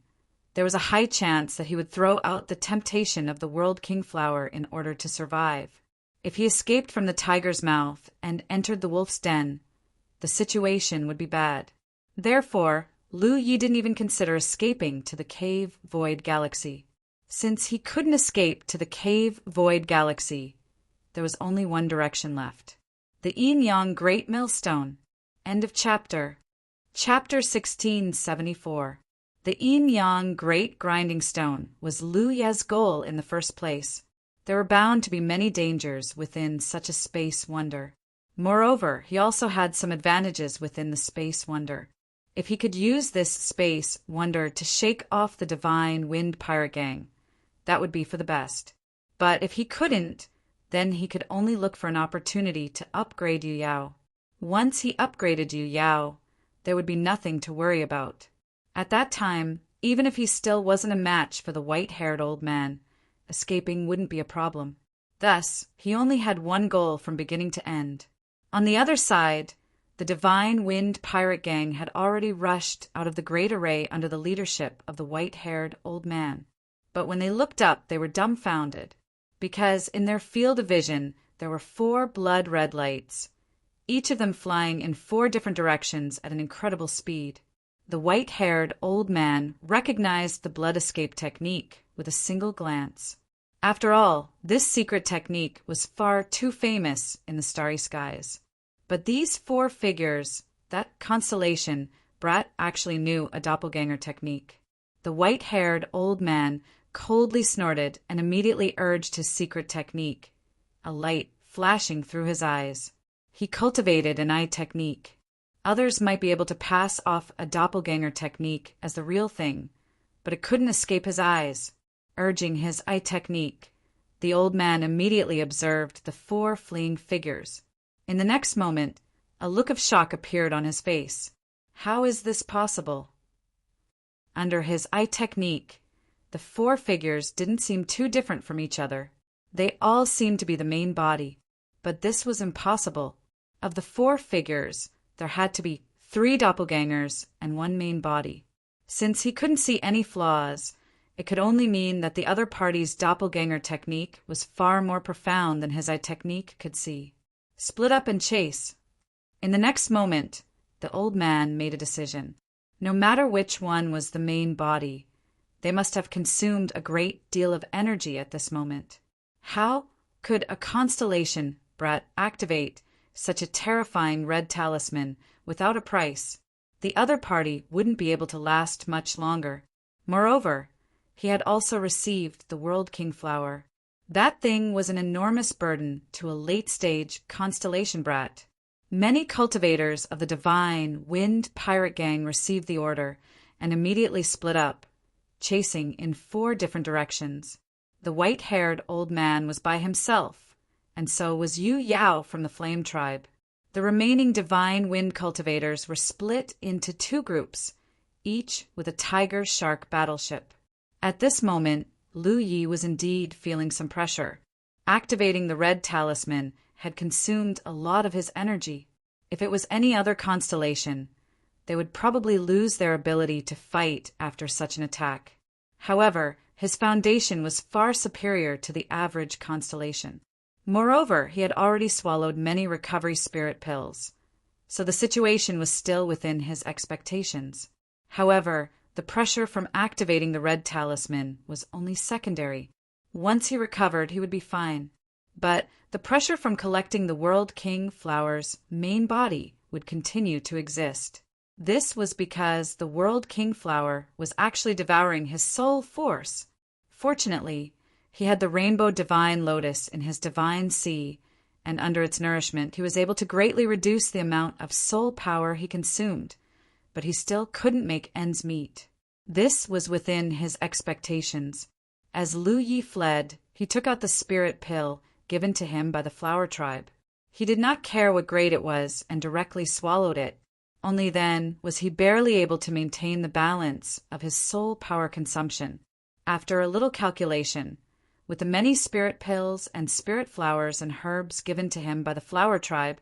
there was a high chance that he would throw out the temptation of the World King Flower in order to survive. If he escaped from the tiger's mouth and entered the wolf's den, the situation would be bad. Therefore, Lu Yi didn't even consider escaping to the Cave Void Galaxy. Since he couldn't escape to the Cave Void Galaxy, there was only one direction left. The Yin Yang Great Millstone. End of chapter. Chapter 1674. The Yin Yang Great Grinding Stone was Lu Ye's goal in the first place. There were bound to be many dangers within such a space wonder. Moreover, he also had some advantages within the space wonder. If he could use this space wonder to shake off the Divine Wind Pirate Gang, that would be for the best. But if he couldn't, then he could only look for an opportunity to upgrade Yu Yao. Once he upgraded Yu Yao, there would be nothing to worry about. At that time, even if he still wasn't a match for the white-haired old man, escaping wouldn't be a problem. Thus, he only had one goal from beginning to end. On the other side, the Divine Wind Pirate Gang had already rushed out of the Great Array under the leadership of the white-haired old man. But when they looked up, they were dumbfounded, because in their field of vision there were 4 blood-red lights, each of them flying in 4 different directions at an incredible speed. The white-haired old man recognized the blood escape technique with a single glance. After all, this secret technique was far too famous in the starry skies. But these 4 figures, that constellation, Brat actually knew a doppelganger technique. The white-haired old man coldly snorted and immediately urged his secret technique, a light flashing through his eyes. He cultivated an eye technique. Others might be able to pass off a doppelganger technique as the real thing, but it couldn't escape his eyes. Urging his eye technique, the old man immediately observed the 4 fleeing figures. In the next moment, A look of shock appeared on his face. How is this possible? Under his eye technique, the four figures didn't seem too different from each other. They all seemed to be the main body, but this was impossible. Of the four figures, there had to be 3 doppelgangers and 1 main body. Since he couldn't see any flaws, it could only mean that the other party's doppelganger technique was far more profound than his eye technique could see. Split up and chase. In the next moment, the old man made a decision. No matter which one was the main body, they must have consumed a great deal of energy at this moment. How could a constellation brat activate such a terrifying red talisman without a price? The other party wouldn't be able to last much longer. Moreover, he had also received the World King Flower. That thing was an enormous burden to a late-stage constellation brat. Many cultivators of the Divine Wind Pirate Gang received the order and immediately split up, chasing in 4 different directions. The white-haired old man was by himself, and so was Yu Yao from the Flame Tribe. The remaining Divine Wind cultivators were split into 2 groups, each with a tiger-shark battleship. At this moment, Lu Yi was indeed feeling some pressure. Activating the red talisman had consumed a lot of his energy. If it was any other constellation, they would probably lose their ability to fight after such an attack. However, his foundation was far superior to the average constellation. Moreover, he had already swallowed many recovery spirit pills, so the situation was still within his expectations. However, the pressure from activating the red talisman was only secondary. Once he recovered, he would be fine. But the pressure from collecting the World King Flower's main body would continue to exist. This was because the World King Flower was actually devouring his soul force. Fortunately, he had the Rainbow Divine Lotus in his Divine Sea, and under its nourishment he was able to greatly reduce the amount of soul power he consumed, but he still couldn't make ends meet. This was within his expectations. As Lu Yi fled, he took out the spirit pill given to him by the Flower Tribe. He did not care what grade it was and directly swallowed it. Only then was he barely able to maintain the balance of his soul power consumption. After a little calculation, with the many spirit pills and spirit flowers and herbs given to him by the Flower Tribe,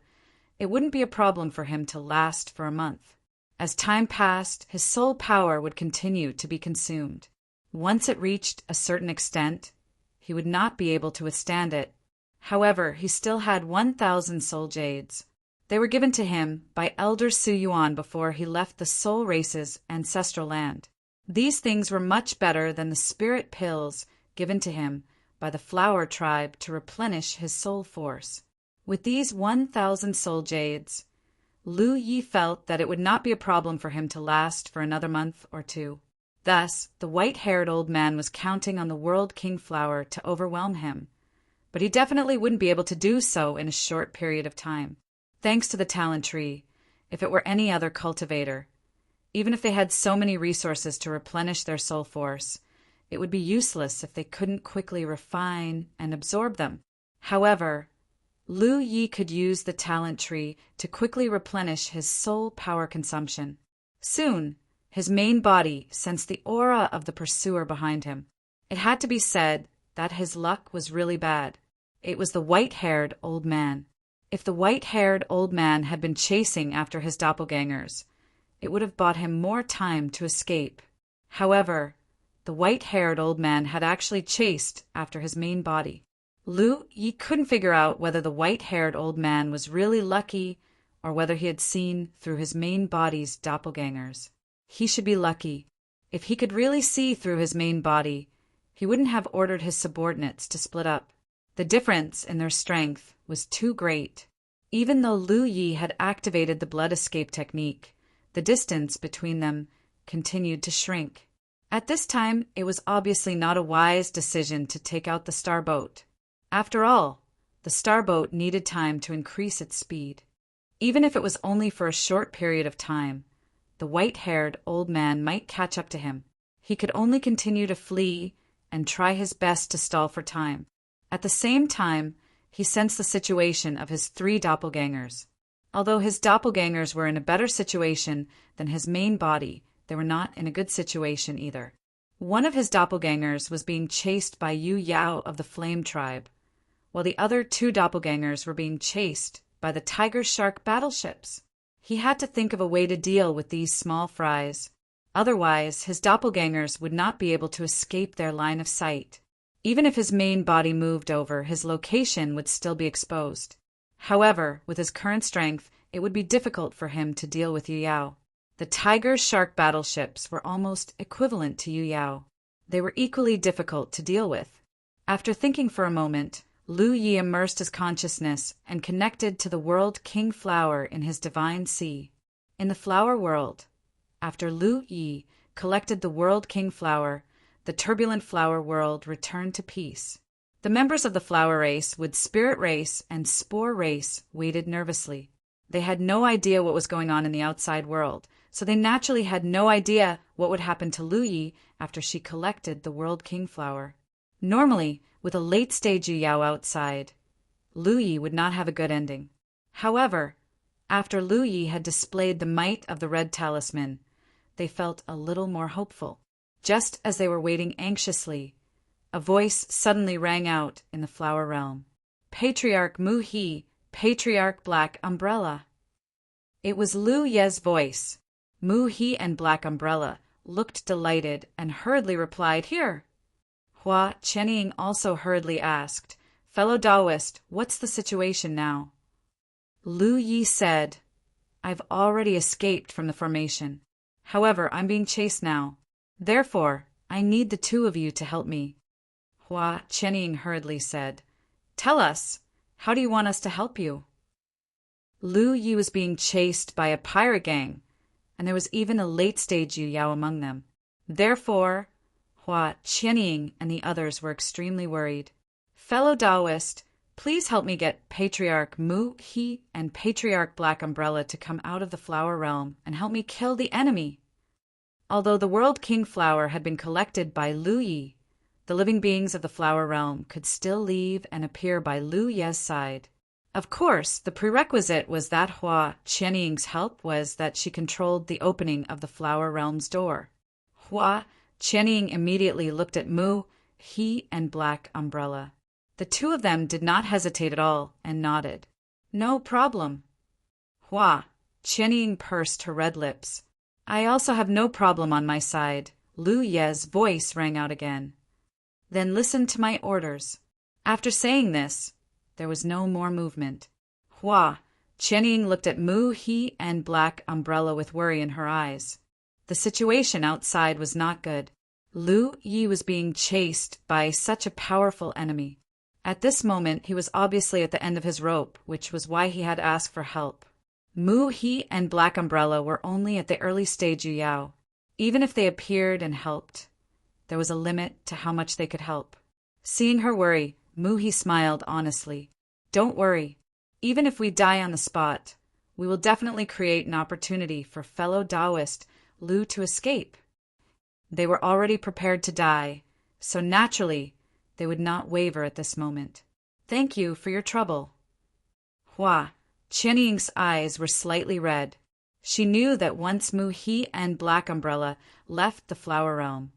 it wouldn't be a problem for him to last for a month. As time passed, his soul power would continue to be consumed. Once it reached a certain extent, he would not be able to withstand it. However, he still had 1,000 soul jades. They were given to him by Elder Su Yuan before he left the Soul Race's ancestral land. These things were much better than the spirit pills given to him by the Flower Tribe to replenish his soul force. With these 1,000 soul jades, Lu Yi felt that it would not be a problem for him to last for another month or 2. Thus, the white-haired old man was counting on the World King Flower to overwhelm him, but he definitely wouldn't be able to do so in a short period of time. Thanks to the talent tree, if it were any other cultivator, even if they had so many resources to replenish their soul force, it would be useless if they couldn't quickly refine and absorb them. However, Lu Yi could use the talent tree to quickly replenish his soul power consumption. Soon, his main body sensed the aura of the pursuer behind him. It had to be said that his luck was really bad. It was the white-haired old man. If the white-haired old man had been chasing after his doppelgangers, it would have bought him more time to escape. However, the white-haired old man had actually chased after his main body. Lu Yi couldn't figure out whether the white-haired old man was really lucky or whether he had seen through his main body's doppelgangers. He should be lucky. If he could really see through his main body, he wouldn't have ordered his subordinates to split up. The difference in their strength was too great. Even though Lu Yi had activated the blood escape technique, the distance between them continued to shrink. At this time, it was obviously not a wise decision to take out the starboat. After all, the starboat needed time to increase its speed. Even if it was only for a short period of time, the white-haired old man might catch up to him. He could only continue to flee and try his best to stall for time. At the same time, he sensed the situation of his 3 doppelgangers. Although his doppelgangers were in a better situation than his main body, they were not in a good situation either. One of his doppelgangers was being chased by Yu Yao of the Flame Tribe, while the other two doppelgangers were being chased by the Tiger Shark battleships. He had to think of a way to deal with these small fries. Otherwise, his doppelgangers would not be able to escape their line of sight. Even if his main body moved over, his location would still be exposed. However, with his current strength, it would be difficult for him to deal with Yu Yao. The Tiger Shark battleships were almost equivalent to Yu Yao. They were equally difficult to deal with. After thinking for a moment, Lu Yi immersed his consciousness and connected to the World King Flower in his divine sea. In the flower world, after Lu Yi collected the World King Flower, the turbulent flower world returned to peace. The members of the flower race, with spirit race and spore race, waited nervously. They had no idea what was going on in the outside world, so they naturally had no idea what would happen to Lu Yi after she collected the World King Flower. Normally, with a late-stage Yu Yao outside, Lu Yi would not have a good ending. However, after Lu Yi had displayed the might of the Red Talisman, they felt a little more hopeful. Just as they were waiting anxiously, a voice suddenly rang out in the flower realm. Patriarch Mu He, Patriarch Black Umbrella. It was Lu Ye's voice. Mu He and Black Umbrella looked delighted and hurriedly replied, "Here." Hua Chenying also hurriedly asked, "Fellow Taoist, what's the situation now?" Lu Yi said, "I've already escaped from the formation. However, I'm being chased now. Therefore, I need the two of you to help me." Hua Chenying hurriedly said, "Tell us, how do you want us to help you?" Lu Yi was being chased by a pirate gang, and there was even a late-stage Yu Yao among them. Therefore, Hua Chenying and the others were extremely worried. "Fellow Taoist, please help me get Patriarch Mu He and Patriarch Black Umbrella to come out of the flower realm and help me kill the enemy." Although the World King Flower had been collected by Lu Yi, the living beings of the flower realm could still leave and appear by Lu Ye's side. Of course, the prerequisite was that Hua Chenying's help was that she controlled the opening of the flower realm's door. Hua Chenying immediately looked at Mu He and Black Umbrella. The two of them did not hesitate at all and nodded. "No problem." Hua Chenying pursed her red lips. "I also have no problem on my side." Lu Ye's voice rang out again. "Then listen to my orders." After saying this, there was no more movement. Hua Chenying looked at Mu He and Black Umbrella with worry in her eyes. The situation outside was not good. Lu Yi was being chased by such a powerful enemy. At this moment, he was obviously at the end of his rope, which was why he had asked for help. Mu He and Black Umbrella were only at the early stage Yu Yao. Even if they appeared and helped, there was a limit to how much they could help. Seeing her worry, Mu He smiled honestly. "Don't worry. Even if we die on the spot, we will definitely create an opportunity for fellow Taoist Lu to escape." They were already prepared to die, so naturally they would not waver at this moment. "Thank you for your trouble." Hua Chenying's eyes were slightly red. She knew that once Mu He and Black Umbrella left the flower realm,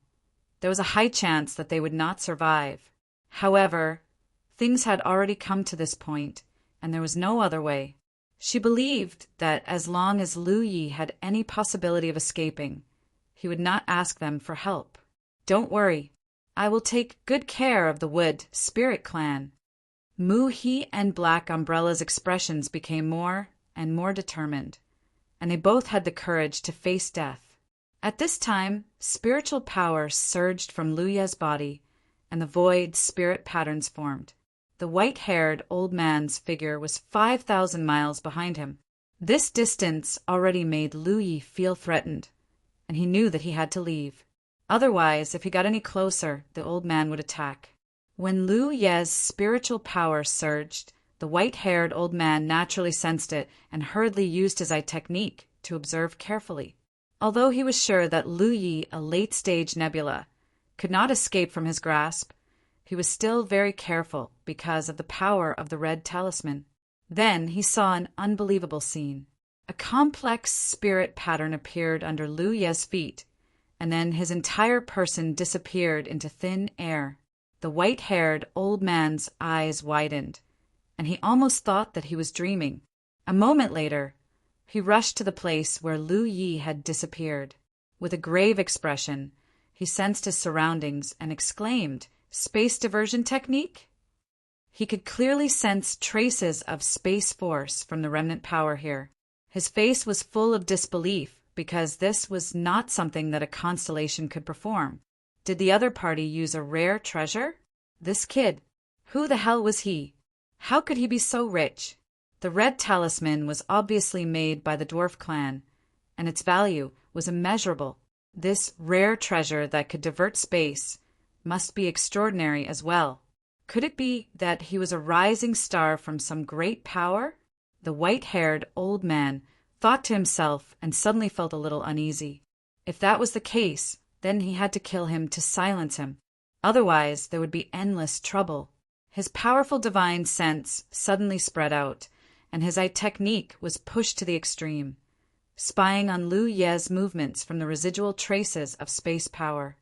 there was a high chance that they would not survive. However, things had already come to this point, and there was no other way. She believed that as long as Lu Yi had any possibility of escaping, he would not ask them for help. "Don't worry. I will take good care of the Wood Spirit Clan." Mu He and Black Umbrella's expressions became more and more determined, and they both had the courage to face death. At this time, spiritual power surged from Lu Ye's body, and the void spirit patterns formed. The white-haired old man's figure was 5,000 miles behind him. This distance already made Lu Yi feel threatened, and he knew that he had to leave. Otherwise, if he got any closer, the old man would attack. When Lu Ye's spiritual power surged, the white-haired old man naturally sensed it and hurriedly used his eye technique to observe carefully. Although he was sure that Lu Yi, a late-stage nebula, could not escape from his grasp, he was still very careful because of the power of the red talisman. Then he saw an unbelievable scene. A complex spirit pattern appeared under Lu Ye's feet, and then his entire person disappeared into thin air. The white-haired old man's eyes widened, and he almost thought that he was dreaming. A moment later, he rushed to the place where Lu Yi had disappeared. With a grave expression, he sensed his surroundings and exclaimed, "Space diversion technique?" He could clearly sense traces of space force from the remnant power here. His face was full of disbelief because this was not something that a constellation could perform. Did the other party use a rare treasure? This kid, who the hell was he? How could he be so rich? The red talisman was obviously made by the dwarf clan, and its value was immeasurable. This rare treasure that could divert space must be extraordinary as well. Could it be that he was a rising star from some great power? The white-haired old man thought to himself and suddenly felt a little uneasy. If that was the case, then he had to kill him to silence him. Otherwise, there would be endless trouble. His powerful divine sense suddenly spread out, and his eye technique was pushed to the extreme, spying on Lu Ye's movements from the residual traces of space power.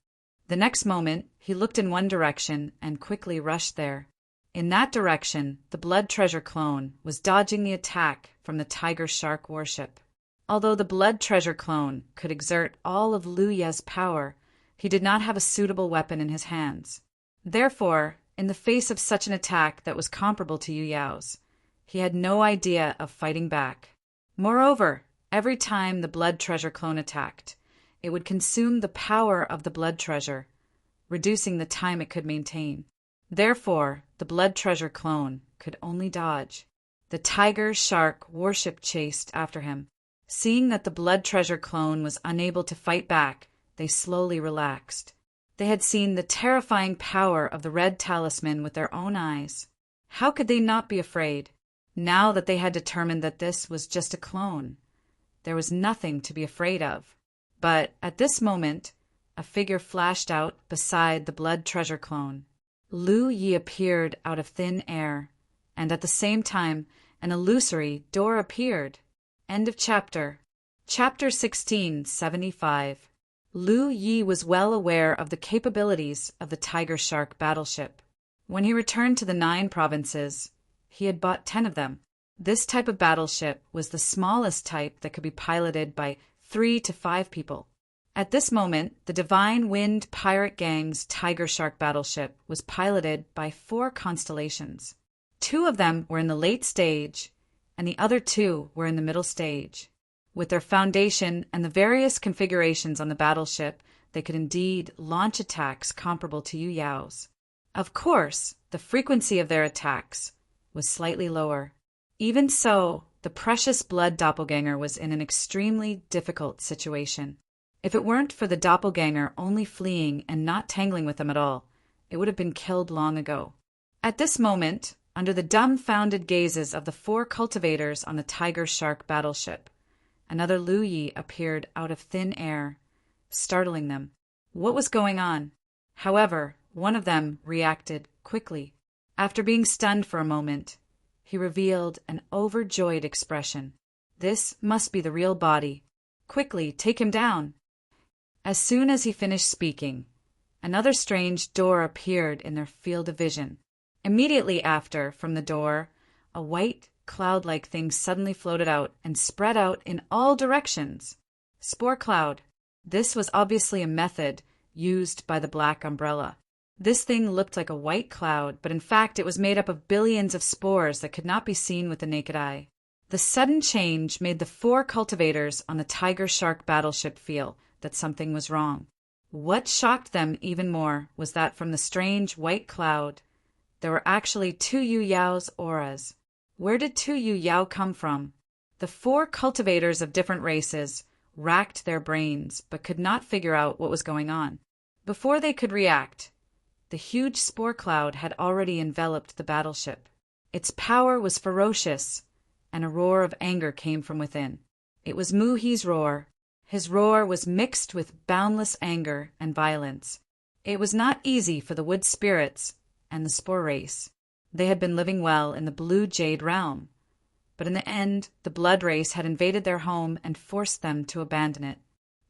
The next moment, he looked in one direction and quickly rushed there. In that direction, the Blood Treasure clone was dodging the attack from the Tiger Shark warship. Although the Blood Treasure clone could exert all of Lu Ye's power, he did not have a suitable weapon in his hands. Therefore, in the face of such an attack that was comparable to Yu Yao's, he had no idea of fighting back. Moreover, every time the Blood Treasure clone attacked, it would consume the power of the Blood Treasure, reducing the time it could maintain. Therefore, the Blood Treasure clone could only dodge. The Tiger Shark warship chased after him. Seeing that the Blood Treasure clone was unable to fight back, they slowly relaxed. They had seen the terrifying power of the red talisman with their own eyes. How could they not be afraid? Now that they had determined that this was just a clone, there was nothing to be afraid of. But at this moment, a figure flashed out beside the Blood Treasure clone. Lu Yi appeared out of thin air, and at the same time, an illusory door appeared. End of chapter. Chapter 1675. Lu Yi was well aware of the capabilities of the Tiger Shark battleship. When he returned to the 9 provinces, he had bought 10 of them. This type of battleship was the smallest type that could be piloted by 3 to 5 people. At this moment, the Divine Wind Pirate Gang's Tiger Shark battleship was piloted by 4 constellations. 2 of them were in the late stage, and the other 2 were in the middle stage. With their foundation and the various configurations on the battleship, they could indeed launch attacks comparable to Yu Yao's. Of course, the frequency of their attacks was slightly lower. Even so, the precious blood doppelganger was in an extremely difficult situation. If it weren't for the doppelganger only fleeing and not tangling with them at all, it would have been killed long ago. At this moment, under the dumbfounded gazes of the 4 cultivators on the Tiger Shark battleship, another Lu Yi appeared out of thin air, startling them. What was going on? However, one of them reacted quickly. After being stunned for a moment, he revealed an overjoyed expression. This must be the real body. Quickly, take him down. As soon as he finished speaking, another strange door appeared in their field of vision. Immediately after, from the door, a white, cloud-like thing suddenly floated out and spread out in all directions. Spore cloud. This was obviously a method used by the Black Umbrella. This thing looked like a white cloud, but in fact it was made up of billions of spores that could not be seen with the naked eye. The sudden change made the 4 cultivators on the Tiger Shark battleship feel that something was wrong. What shocked them even more was that from the strange white cloud, there were actually 2 Yu Yao's auras. Where did 2 Yu Yao come from? The 4 cultivators of different races racked their brains, but could not figure out what was going on. Before they could react, the huge spore cloud had already enveloped the battleship. Its power was ferocious, and a roar of anger came from within. It was Mu He's roar. His roar was mixed with boundless anger and violence. It was not easy for the wood spirits and the spore race. They had been living well in the blue jade realm, But in the end, the blood race had invaded their home and forced them to abandon it.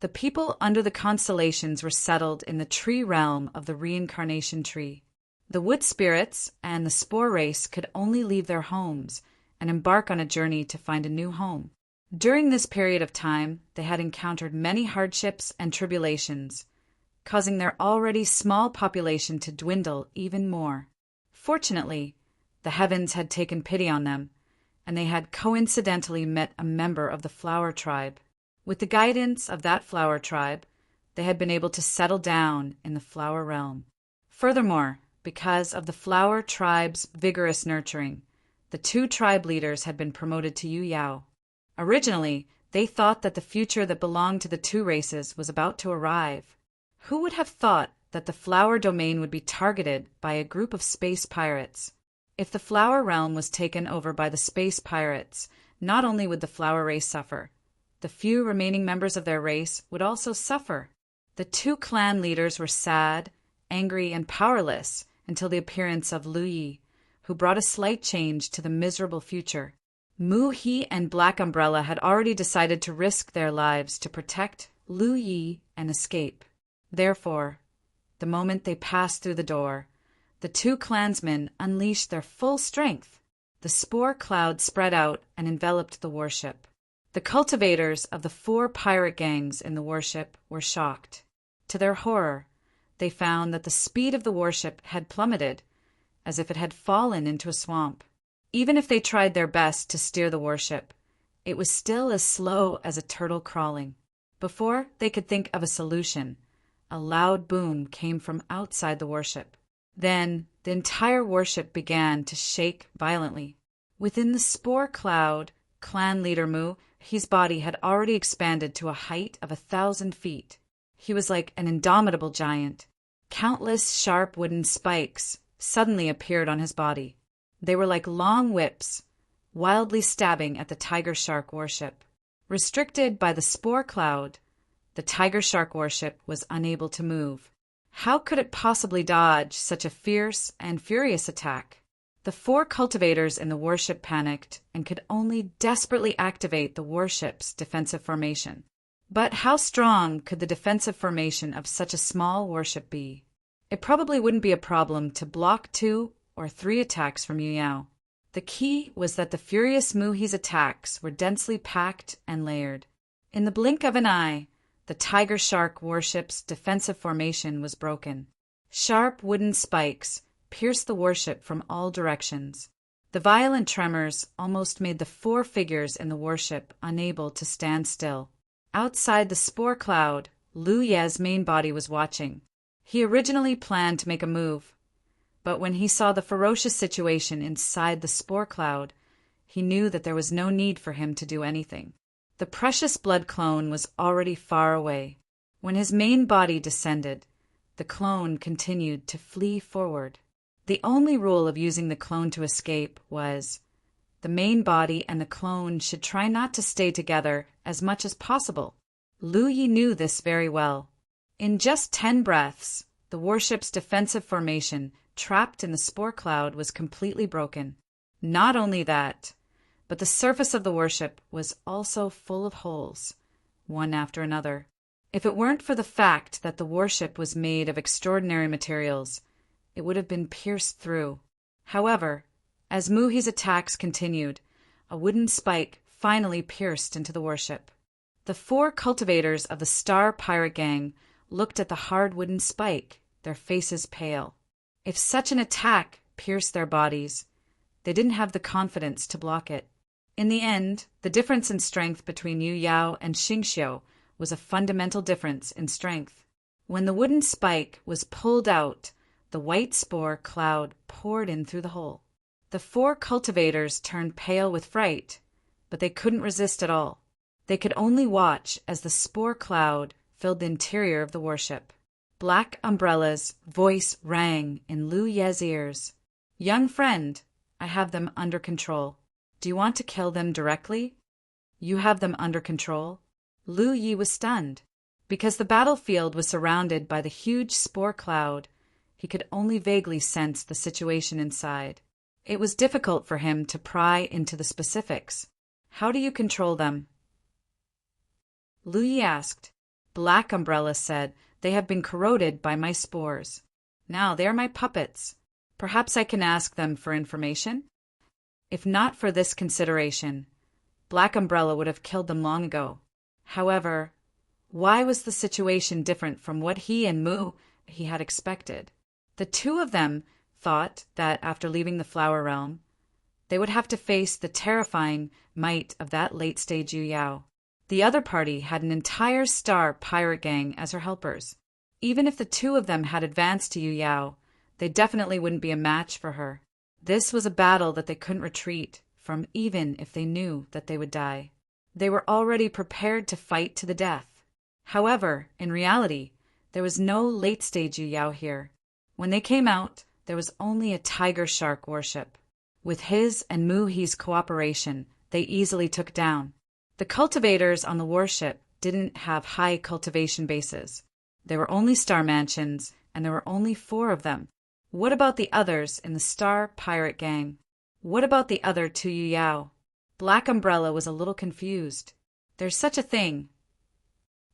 The people under the constellations were settled in the tree realm of the reincarnation tree. The wood spirits and the spore race could only leave their homes and embark on a journey to find a new home. During this period of time, they had encountered many hardships and tribulations, causing their already small population to dwindle even more. Fortunately, the heavens had taken pity on them, and they had coincidentally met a member of the flower tribe. With the guidance of that flower tribe, they had been able to settle down in the flower realm. Furthermore, because of the flower tribe's vigorous nurturing, the two tribe leaders had been promoted to Yu Yao. Originally, they thought that the future that belonged to the two races was about to arrive. Who would have thought that the flower domain would be targeted by a group of space pirates? If the flower realm was taken over by the space pirates, not only would the flower race suffer, the few remaining members of their race would also suffer. The two clan leaders were sad, angry, and powerless until the appearance of Lu Yi, who brought a slight change to the miserable future. Mu He and Black Umbrella had already decided to risk their lives to protect Lu Yi and escape. Therefore, the moment they passed through the door, the two clansmen unleashed their full strength. The spore cloud spread out and enveloped the warship. The cultivators of the 4 pirate gangs in the warship were shocked. To their horror, they found that the speed of the warship had plummeted, as if it had fallen into a swamp. Even if they tried their best to steer the warship, it was still as slow as a turtle crawling. Before they could think of a solution, a loud boom came from outside the warship. Then the entire warship began to shake violently. Within the spore cloud, clan leader Mu, his body had already expanded to a height of 1,000 feet. He was like an indomitable giant. Countless sharp wooden spikes suddenly appeared on his body. They were like long whips, wildly stabbing at the Tiger Shark warship. Restricted by the spore cloud, the Tiger Shark warship was unable to move. How could it possibly dodge such a fierce and furious attack? The 4 cultivators in the warship panicked and could only desperately activate the warship's defensive formation. But how strong could the defensive formation of such a small warship be? It probably wouldn't be a problem to block 2 or 3 attacks from Yu Yao. The key was that the furious Muhi's attacks were densely packed and layered. In the blink of an eye, the Tiger Shark warship's defensive formation was broken. Sharp wooden spikes pierced the warship from all directions. The violent tremors almost made the 4 figures in the warship unable to stand still. Outside the spore cloud, Lu Ye's main body was watching. He originally planned to make a move, but when he saw the ferocious situation inside the spore cloud, he knew that there was no need for him to do anything. The precious blood clone was already far away. When his main body descended, the clone continued to flee forward. The only rule of using the clone to escape was the main body and the clone should try not to stay together as much as possible. Lu Yi knew this very well. In just 10 breaths, the warship's defensive formation trapped in the spore cloud was completely broken. Not only that, but the surface of the warship was also full of holes, one after another. If it weren't for the fact that the warship was made of extraordinary materials, it would have been pierced through. However, as Muhi's attacks continued, a wooden spike finally pierced into the warship. The 4 cultivators of the Star Pirate Gang looked at the hard wooden spike, their faces pale. If such an attack pierced their bodies, they didn't have the confidence to block it. In the end, the difference in strength between Yu Yao and Xingxiu was a fundamental difference in strength. When the wooden spike was pulled out, the white spore cloud poured in through the hole. The 4 cultivators turned pale with fright, but they couldn't resist at all. They could only watch as the spore cloud filled the interior of the warship. Black Umbrella's voice rang in Lu Ye's ears. "Young friend, I have them under control. Do you want to kill them directly?" "You have them under control?" Lu Yi was stunned. Because the battlefield was surrounded by the huge spore cloud, he could only vaguely sense the situation inside. It was difficult for him to pry into the specifics. How do you control them? Lu Yi asked. Black Umbrella said, they have been corroded by my spores. Now they are my puppets. Perhaps I can ask them for information? If not for this consideration, Black Umbrella would have killed them long ago. However, why was the situation different from what he and he had expected? The two of them thought that after leaving the Flower Realm, they would have to face the terrifying might of that late-stage Yu Yao. The other party had an entire star pirate gang as her helpers. Even if the two of them had advanced to Yu Yao, they definitely wouldn't be a match for her. This was a battle that they couldn't retreat from even if they knew that they would die. They were already prepared to fight to the death. However, in reality, there was no late-stage Yu Yao here. When they came out, there was only a tiger shark worship. With his and He's cooperation, they easily took down. The cultivators on the warship didn't have high cultivation bases. There were only star mansions, and there were only 4 of them. What about the others in the star pirate gang? What about the other 2 Yu Yao? Black Umbrella was a little confused. There's such a thing.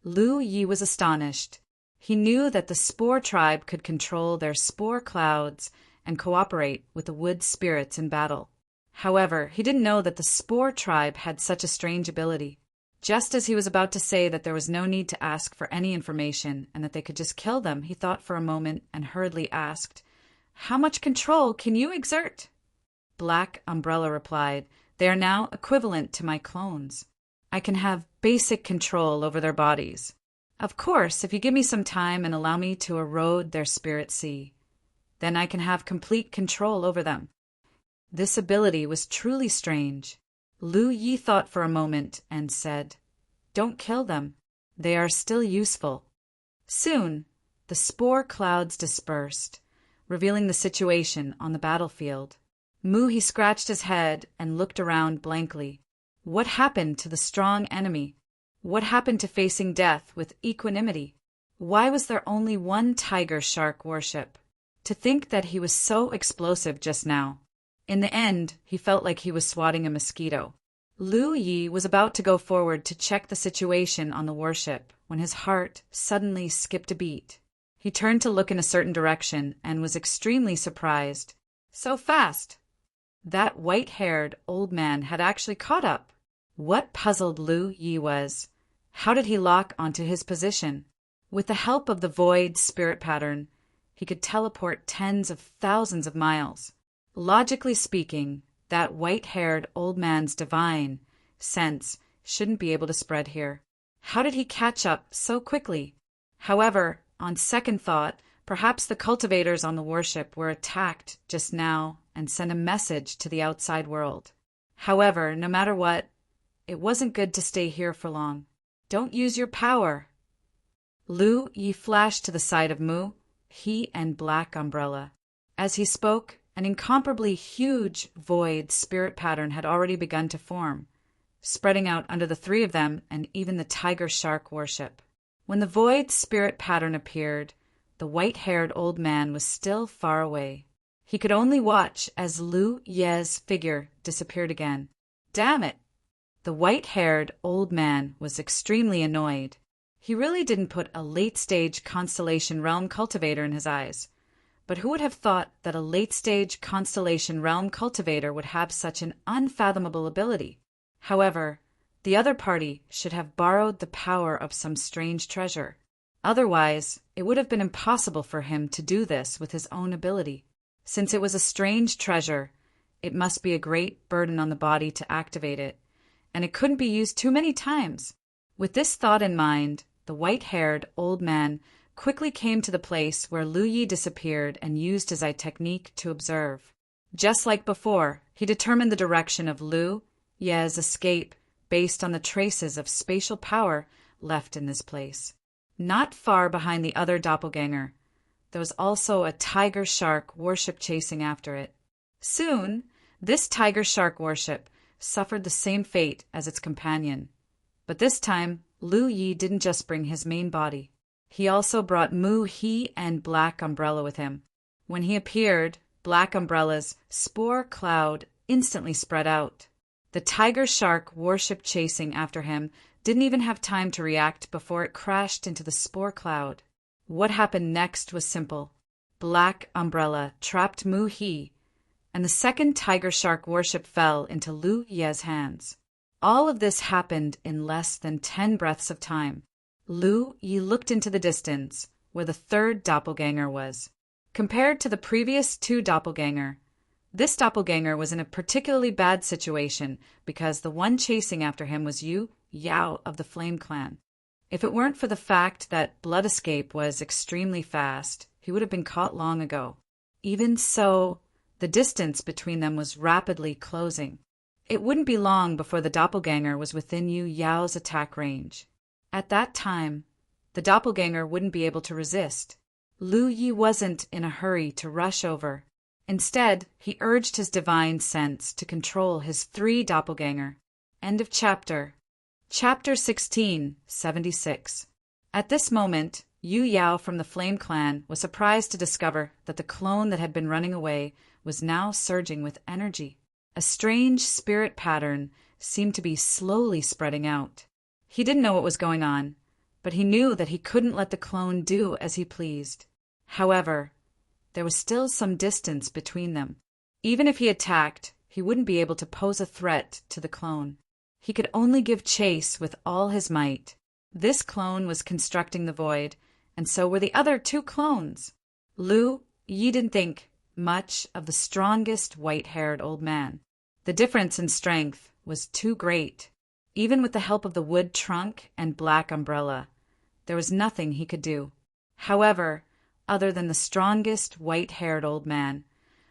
Lu Yi was astonished. He knew that the Spore tribe could control their spore clouds and cooperate with the wood spirits in battle. However, he didn't know that the Spore tribe had such a strange ability. Just as he was about to say that there was no need to ask for any information and that they could just kill them, he thought for a moment and hurriedly asked, "How much control can you exert?" Black Umbrella replied, "They are now equivalent to my clones. I can have basic control over their bodies. Of course, if you give me some time and allow me to erode their spirit sea, then I can have complete control over them." This ability was truly strange. Lu Yi thought for a moment and said, "Don't kill them. They are still useful." Soon, the spore clouds dispersed, revealing the situation on the battlefield. He scratched his head and looked around blankly. What happened to the strong enemy? What happened to facing death with equanimity? Why was there only one tiger shark worship? To think that he was so explosive just now. In the end, he felt like he was swatting a mosquito. Lu Yi was about to go forward to check the situation on the warship when his heart suddenly skipped a beat. He turned to look in a certain direction and was extremely surprised. So fast! That white-haired old man had actually caught up. What puzzled Lu Yi was, how did he lock onto his position? With the help of the void spirit pattern, he could teleport tens of thousands of miles. Logically speaking, that white-haired old man's divine sense shouldn't be able to spread here. How did he catch up so quickly? However, on second thought, perhaps the cultivators on the warship were attacked just now and sent a message to the outside world. However, no matter what, it wasn't good to stay here for long. Don't use your power. Lu Yi flashed to the side of he and Black Umbrella. As he spoke, an incomparably huge void spirit pattern had already begun to form, spreading out under the 3 of them and even the tiger shark worship. When the void spirit pattern appeared, the white-haired old man was still far away. He could only watch as Lu Ye's figure disappeared again. Damn it! The white-haired old man was extremely annoyed. He really didn't put a late-stage Constellation Realm cultivator in his eyes. But who would have thought that a late-stage Constellation Realm cultivator would have such an unfathomable ability? However, the other party should have borrowed the power of some strange treasure. Otherwise, it would have been impossible for him to do this with his own ability. Since it was a strange treasure, it must be a great burden on the body to activate it, and it couldn't be used too many times. With this thought in mind, the white-haired old man quickly came to the place where Lu Yi disappeared and used his eye technique to observe. Just like before, he determined the direction of Lu Ye's escape based on the traces of spatial power left in this place. Not far behind the other doppelganger, there was also a tiger shark worship chasing after it. Soon, this tiger shark worship suffered the same fate as its companion. But this time, Lu Yi didn't just bring his main body. He also brought he and Black Umbrella with him. When he appeared, Black Umbrella's spore cloud instantly spread out. The tiger shark warship chasing after him didn't even have time to react before it crashed into the spore cloud. What happened next was simple. Black Umbrella trapped Mu He, and the second tiger shark warship fell into Lu Ye's hands. All of this happened in less than 10 breaths of time. Lu Ye looked into the distance, where the third doppelganger was. Compared to the previous 2 doppelganger, this doppelganger was in a particularly bad situation because the one chasing after him was Yu Yao of the Flame Clan. If it weren't for the fact that blood escape was extremely fast, he would have been caught long ago. Even so, the distance between them was rapidly closing. It wouldn't be long before the doppelganger was within Yu Yao's attack range. At that time, the doppelganger wouldn't be able to resist. Lu Yi wasn't in a hurry to rush over. Instead, he urged his divine sense to control his 3 doppelganger. End of chapter. Chapter 16, 76. At this moment, Yu Yao from the Flame Clan was surprised to discover that the clone that had been running away was now surging with energy. A strange spirit pattern seemed to be slowly spreading out. He didn't know what was going on, but he knew that he couldn't let the clone do as he pleased. However, there was still some distance between them. Even if he attacked, he wouldn't be able to pose a threat to the clone. He could only give chase with all his might. This clone was constructing the void, and so were the other 2 clones. Lu Yi didn't think much of the strongest white-haired old man. The difference in strength was too great. Even with the help of the wood trunk and Black Umbrella, there was nothing he could do. However, other than the strongest white-haired old man,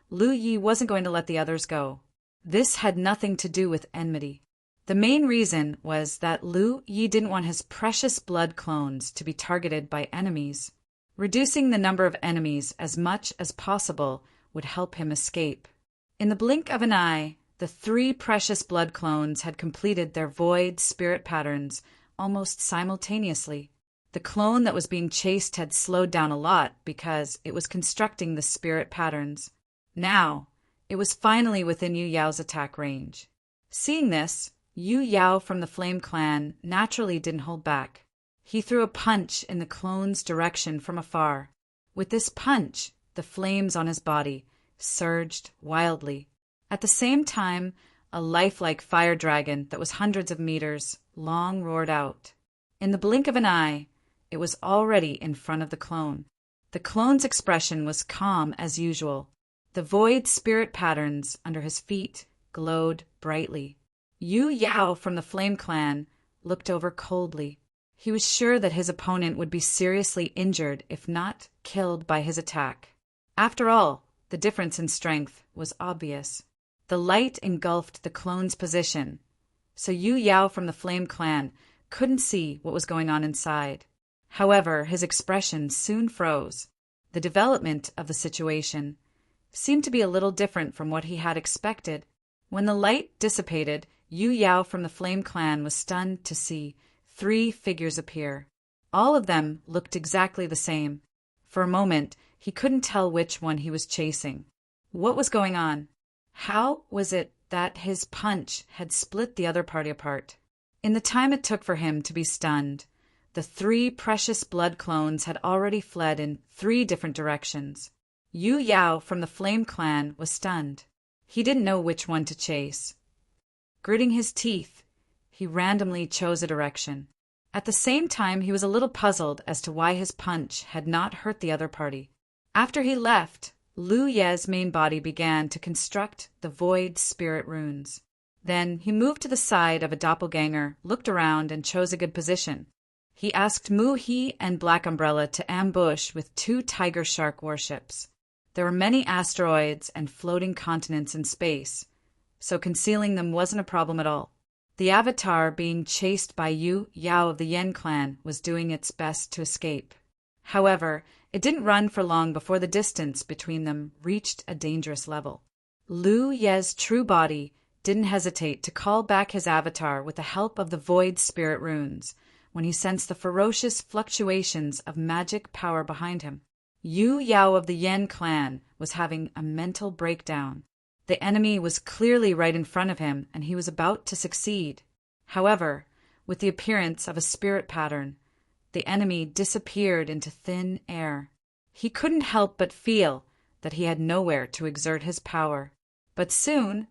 Lu Yi wasn't going to let the others go. This had nothing to do with enmity. The main reason was that Lu Yi didn't want his precious blood clones to be targeted by enemies. Reducing the number of enemies as much as possible would help him escape. In the blink of an eye, the 3 precious blood clones had completed their void spirit patterns almost simultaneously. The clone that was being chased had slowed down a lot because it was constructing the spirit patterns. Now, it was finally within Yu Yao's attack range. Seeing this, Yu Yao from the Flame Clan naturally didn't hold back. He threw a punch in the clone's direction from afar. With this punch, the flames on his body surged wildly. At the same time, a lifelike fire dragon that was hundreds of meters long roared out. In the blink of an eye, it was already in front of the clone. The clone's expression was calm as usual. The void spirit patterns under his feet glowed brightly. Yu Yao from the Flame Clan looked over coldly. He was sure that his opponent would be seriously injured if not killed by his attack. After all, the difference in strength was obvious. The light engulfed the clone's position, so Yu Yao from the Flame Clan couldn't see what was going on inside. However, his expression soon froze. The development of the situation seemed to be a little different from what he had expected. When the light dissipated, Yu Yao from the Flame Clan was stunned to see 3 figures appear. All of them looked exactly the same. For a moment, he couldn't tell which one he was chasing. What was going on? How was it that his punch had split the other party apart? In the time it took for him to be stunned, the 3 precious blood clones had already fled in 3 different directions. Yu Yao from the Flame Clan was stunned. He didn't know which one to chase. Gritting his teeth, he randomly chose a direction. At the same time, he was a little puzzled as to why his punch had not hurt the other party. After he left, Lu Ye's main body began to construct the void spirit runes. Then he moved to the side of a doppelganger, looked around, and chose a good position. He asked Mu He and Black Umbrella to ambush with 2 tiger shark warships. There were many asteroids and floating continents in space, so concealing them wasn't a problem at all. The avatar being chased by Yu Yao of the Yen clan was doing its best to escape. However, it didn't run for long before the distance between them reached a dangerous level. Lu Ye's true body didn't hesitate to call back his avatar with the help of the void spirit runes when he sensed the ferocious fluctuations of magic power behind him. Yu Yao of the Yen clan was having a mental breakdown. The enemy was clearly right in front of him, and he was about to succeed. However, with the appearance of a spirit pattern, the enemy disappeared into thin air. He couldn't help but feel that he had nowhere to exert his power. But soon,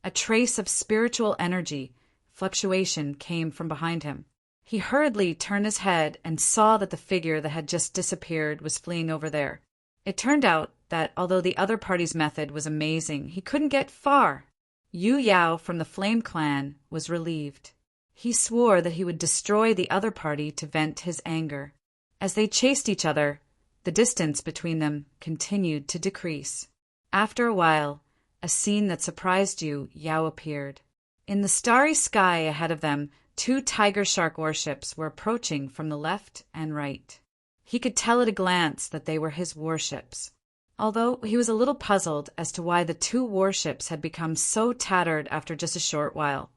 a trace of spiritual energy fluctuation came from behind him. He hurriedly turned his head and saw that the figure that had just disappeared was fleeing over there. It turned out that although the other party's method was amazing, he couldn't get far. Yu Yao from the Flame Clan was relieved. He swore that he would destroy the other party to vent his anger. As they chased each other, the distance between them continued to decrease. After a while, a scene that surprised Yu Yao appeared. In the starry sky ahead of them, 2 tiger shark warships were approaching from the left and right. He could tell at a glance that they were his warships. Although he was a little puzzled as to why the 2 warships had become so tattered after just a short while,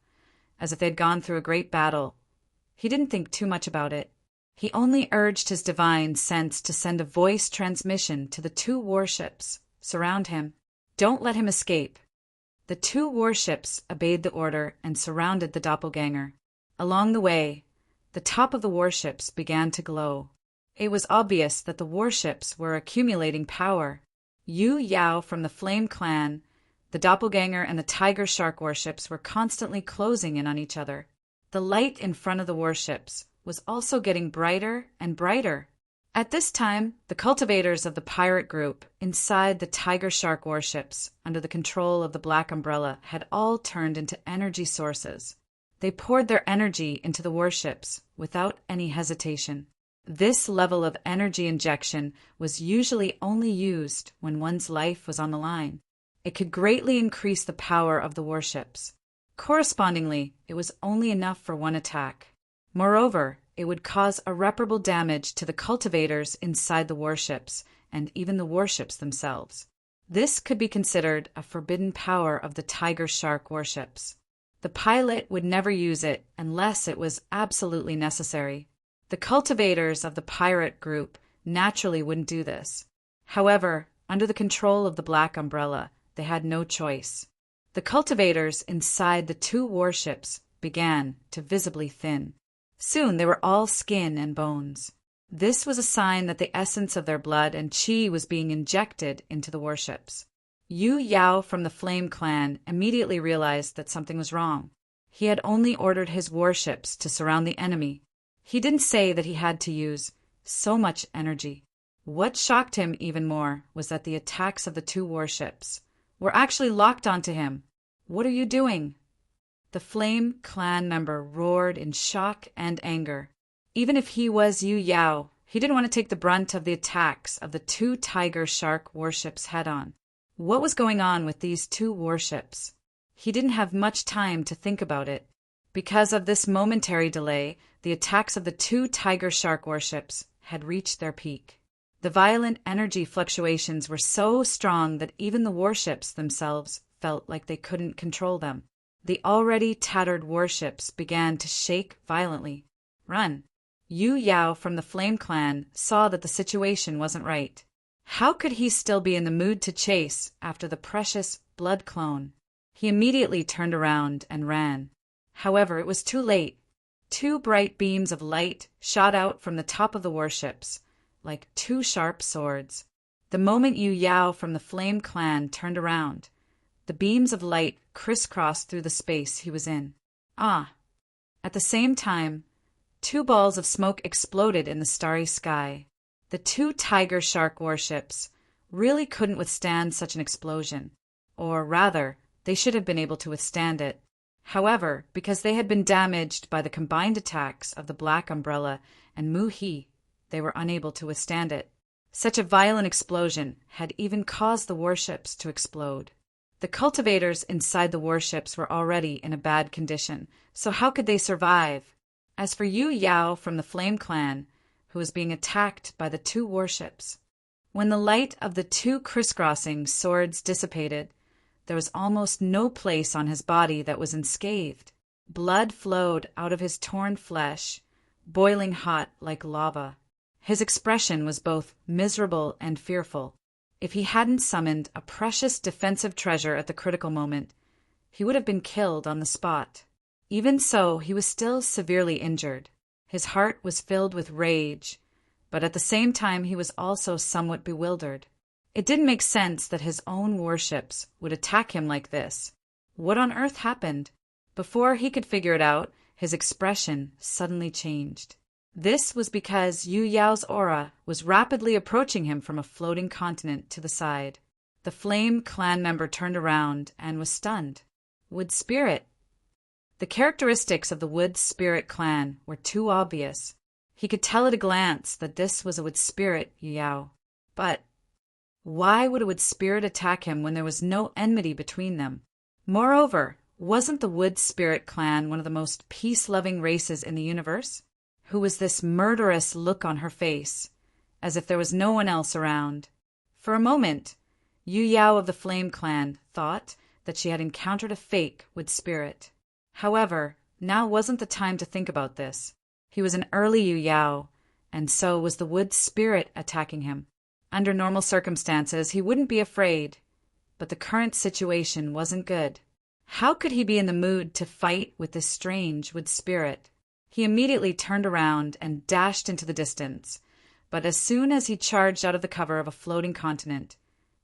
as if they had gone through a great battle, he didn't think too much about it. He only urged his divine sense to send a voice transmission to the 2 warships. Surround him. Don't let him escape. The 2 warships obeyed the order and surrounded the doppelganger. Along the way, the top of the warships began to glow. It was obvious that the warships were accumulating power. Yu Yao from the Flame Clan, the doppelganger, and the tiger shark warships were constantly closing in on each other. The light in front of the warships was also getting brighter and brighter. At this time, the cultivators of the pirate group inside the tiger shark warships, under the control of the Black Umbrella, had all turned into energy sources. They poured their energy into the warships without any hesitation. This level of energy injection was usually only used when one's life was on the line. It could greatly increase the power of the warships. Correspondingly, it was only enough for one attack. Moreover, it would cause irreparable damage to the cultivators inside the warships and even the warships themselves. This could be considered a forbidden power of the tiger shark warships. The pilot would never use it unless it was absolutely necessary. The cultivators of the pirate group naturally wouldn't do this. However, under the control of the Black Umbrella, they had no choice. The cultivators inside the 2 warships began to visibly thin. Soon they were all skin and bones. This was a sign that the essence of their blood and chi was being injected into the warships. Yu Yao from the Flame Clan immediately realized that something was wrong. He had only ordered his warships to surround the enemy. He didn't say that he had to use so much energy. What shocked him even more was that the attacks of the 2 warships were actually locked onto him. What are you doing? The Flame Clan member roared in shock and anger. Even if he was Yu Yao, he didn't want to take the brunt of the attacks of the 2 tiger shark warships head-on. What was going on with these 2 warships? He didn't have much time to think about it. Because of this momentary delay, the attacks of the 2 tiger shark warships had reached their peak. The violent energy fluctuations were so strong that even the warships themselves felt like they couldn't control them. The already tattered warships began to shake violently. Run! Yu Yao from the Flame Clan saw that the situation wasn't right. How could he still be in the mood to chase after the precious blood clone? He immediately turned around and ran. However, it was too late. 2 bright beams of light shot out from the top of the warships, like 2 sharp swords. The moment Yu Yao from the Flame Clan turned around, the beams of light crisscrossed through the space he was in. At the same time, 2 balls of smoke exploded in the starry sky. The 2 tiger shark warships really couldn't withstand such an explosion, or rather, they should have been able to withstand it. However, because they had been damaged by the combined attacks of the Black Umbrella and Mu He, they were unable to withstand it. Such a violent explosion had even caused the warships to explode. The cultivators inside the warships were already in a bad condition, so how could they survive? As for Yu Yao from the Flame Clan, who was being attacked by the 2 warships, when the light of the 2 crisscrossing swords dissipated, there was almost no place on his body that was unscathed. Blood flowed out of his torn flesh, boiling hot like lava. His expression was both miserable and fearful. If he hadn't summoned a precious defensive treasure at the critical moment, he would have been killed on the spot. Even so, he was still severely injured. His heart was filled with rage, but at the same time he was also somewhat bewildered. It didn't make sense that his own warships would attack him like this. What on earth happened? Before he could figure it out, his expression suddenly changed. This was because Yu Yao's aura was rapidly approaching him from a floating continent to the side. The Flame clan member turned around and was stunned. Wood Spirit. The characteristics of the Wood Spirit clan were too obvious. He could tell at a glance that this was a Wood Spirit Yu Yao. But why would a Wood Spirit attack him when there was no enmity between them? Moreover, wasn't the Wood Spirit clan one of the most peace-loving races in the universe? Who was this murderous look on her face, as if there was no one else around? For a moment, Yu Yao of the Flame clan thought that she had encountered a fake Wood Spirit. However, now wasn't the time to think about this. He was an early Yu Yao, and so was the Wood Spirit attacking him. Under normal circumstances, he wouldn't be afraid, but the current situation wasn't good. How could he be in the mood to fight with this strange Wood Spirit? He immediately turned around and dashed into the distance, but as soon as he charged out of the cover of a floating continent,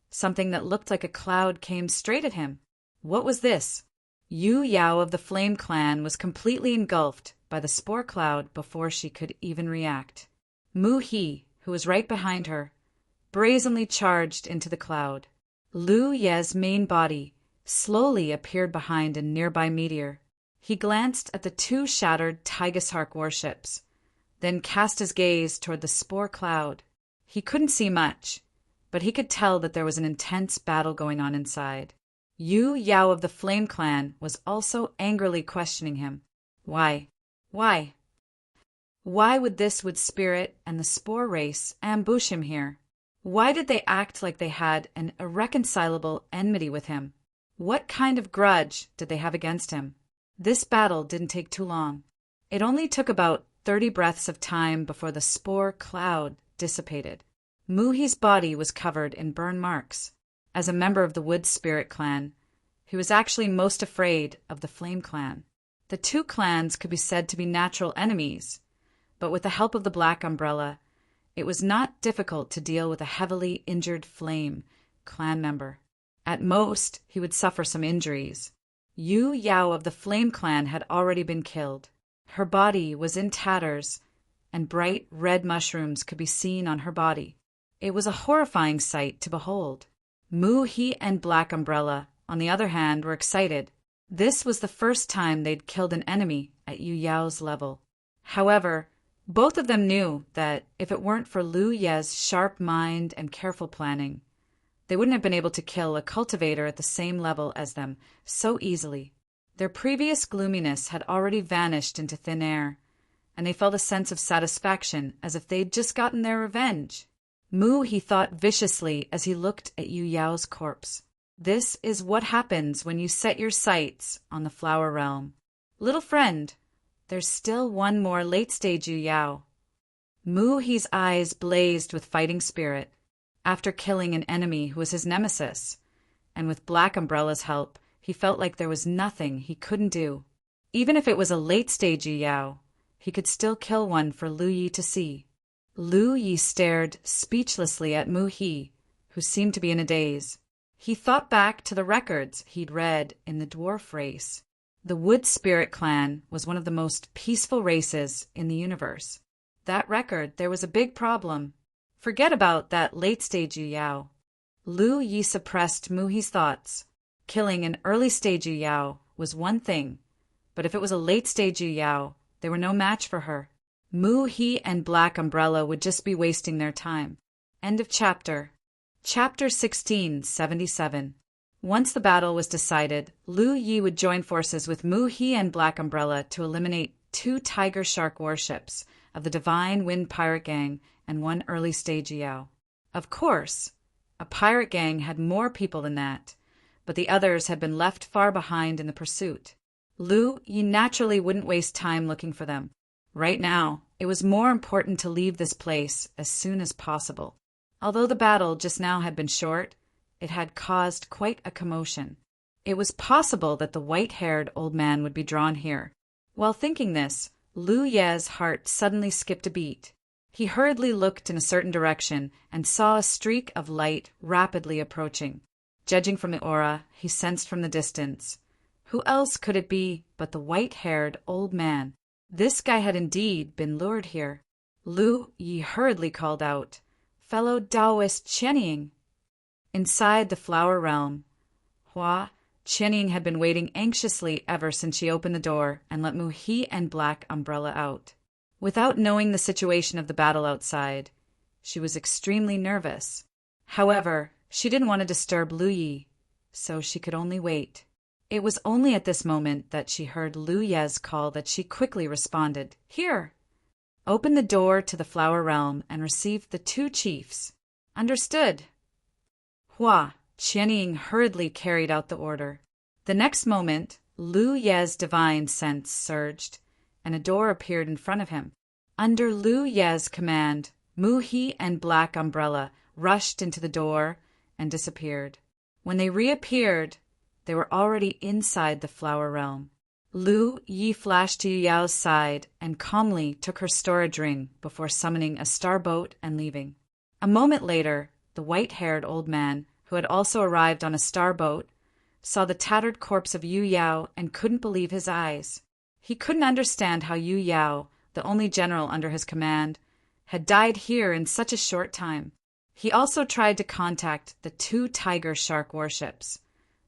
something that looked like a cloud came straight at him. What was this? Yu Yao of the Flame clan was completely engulfed by the spore cloud before she could even react. Mu He, who was right behind her, brazenly charged into the cloud. Lu Ye's main body slowly appeared behind a nearby meteor. He glanced at the two shattered Tigasark warships, then cast his gaze toward the spore cloud. He couldn't see much, but he could tell that there was an intense battle going on inside. Yu Yao of the Flame clan was also angrily questioning him. Why? Why? Why would this Wood Spirit and the Spore race ambush him here? Why did they act like they had an irreconcilable enmity with him? What kind of grudge did they have against him? This battle didn't take too long. It only took about 30 breaths of time before the spore cloud dissipated. Muhi's body was covered in burn marks. As a member of the Wood Spirit clan, he was actually most afraid of the Flame clan. The two clans could be said to be natural enemies, but with the help of the Black Umbrella, it was not difficult to deal with a heavily injured Flame clan member. At most, he would suffer some injuries. Yu Yao of the Flame clan had already been killed. Her body was in tatters, and bright red mushrooms could be seen on her body. It was a horrifying sight to behold. Mu He and Black Umbrella, on the other hand, were excited. This was the first time they'd killed an enemy at Yu Yao's level. However, both of them knew that if it weren't for Lu Ye's sharp mind and careful planning, they wouldn't have been able to kill a cultivator at the same level as them so easily. Their previous gloominess had already vanished into thin air, and they felt a sense of satisfaction as if they'd just gotten their revenge. Mu He thought viciously as he looked at Yu Yao's corpse. This is what happens when you set your sights on the flower realm. Little friend, there's still one more late-stage Yu Yao. Mu He's eyes blazed with fighting spirit. After killing an enemy who was his nemesis, and with Black Umbrella's help, he felt like there was nothing he couldn't do. Even if it was a late-stage Yu Yao, he could still kill one for Lu Yi to see. Lu Yi stared speechlessly at Mu He, who seemed to be in a daze. He thought back to the records he'd read in the dwarf race. The Wood Spirit clan was one of the most peaceful races in the universe. That record, there was a big problem. Forget about that late-stage Yu Yao. Lu Yi suppressed Mu He's thoughts. Killing an early-stage Yu Yao was one thing, but if it was a late-stage Yu Yao, they were no match for her. Mu He and Black Umbrella would just be wasting their time. End of chapter. Chapter 1677. Once the battle was decided, Lu Yi would join forces with Mu He and Black Umbrella to eliminate 2 Tiger Shark warships of the Divine Wind Pirate Gang and 1 early-stage Yu Yao. Of course, a pirate gang had more people than that, but the others had been left far behind in the pursuit. Lu Yi naturally wouldn't waste time looking for them. Right now, it was more important to leave this place as soon as possible. Although the battle just now had been short, it had caused quite a commotion. It was possible that the white-haired old man would be drawn here. While thinking this, Lu Ye's heart suddenly skipped a beat. He hurriedly looked in a certain direction and saw a streak of light rapidly approaching. Judging from the aura, he sensed from the distance. Who else could it be but the white-haired old man? This guy had indeed been lured here. Lu Yi hurriedly called out, "Fellow Taoist Qianying!" Inside the flower realm, Qianying had been waiting anxiously ever since she opened the door and let Mu He and Black Umbrella out. Without knowing the situation of the battle outside, she was extremely nervous. However, she didn't want to disturb Lu Yi, so she could only wait. It was only at this moment that she heard Lu Ye's call that she quickly responded, "Here!" Opened the door to the flower realm and received the two chiefs. Understood. Qianying hurriedly carried out the order. The next moment, Lu Ye's divine sense surged, and a door appeared in front of him. Under Lu Ye's command, Mu He and Black Umbrella rushed into the door and disappeared. When they reappeared, they were already inside the flower realm. Lu Yi flashed to Yu Yao's side and calmly took her storage ring before summoning a star boat and leaving. A moment later, the white-haired old man, who had also arrived on a star boat, saw the tattered corpse of Yu Yao and couldn't believe his eyes. He couldn't understand how Yu Yao, the only general under his command, had died here in such a short time. He also tried to contact the two tiger shark warships,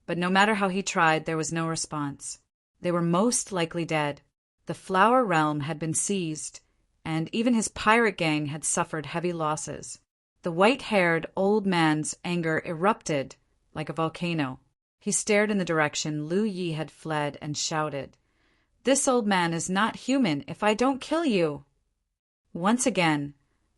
but no matter how he tried, there was no response. They were most likely dead. The flower realm had been seized, and even his pirate gang had suffered heavy losses. The white-haired old man's anger erupted like a volcano. He stared in the direction Lu Yi had fled and shouted, "This old man is not human if I don't kill you!" Once again,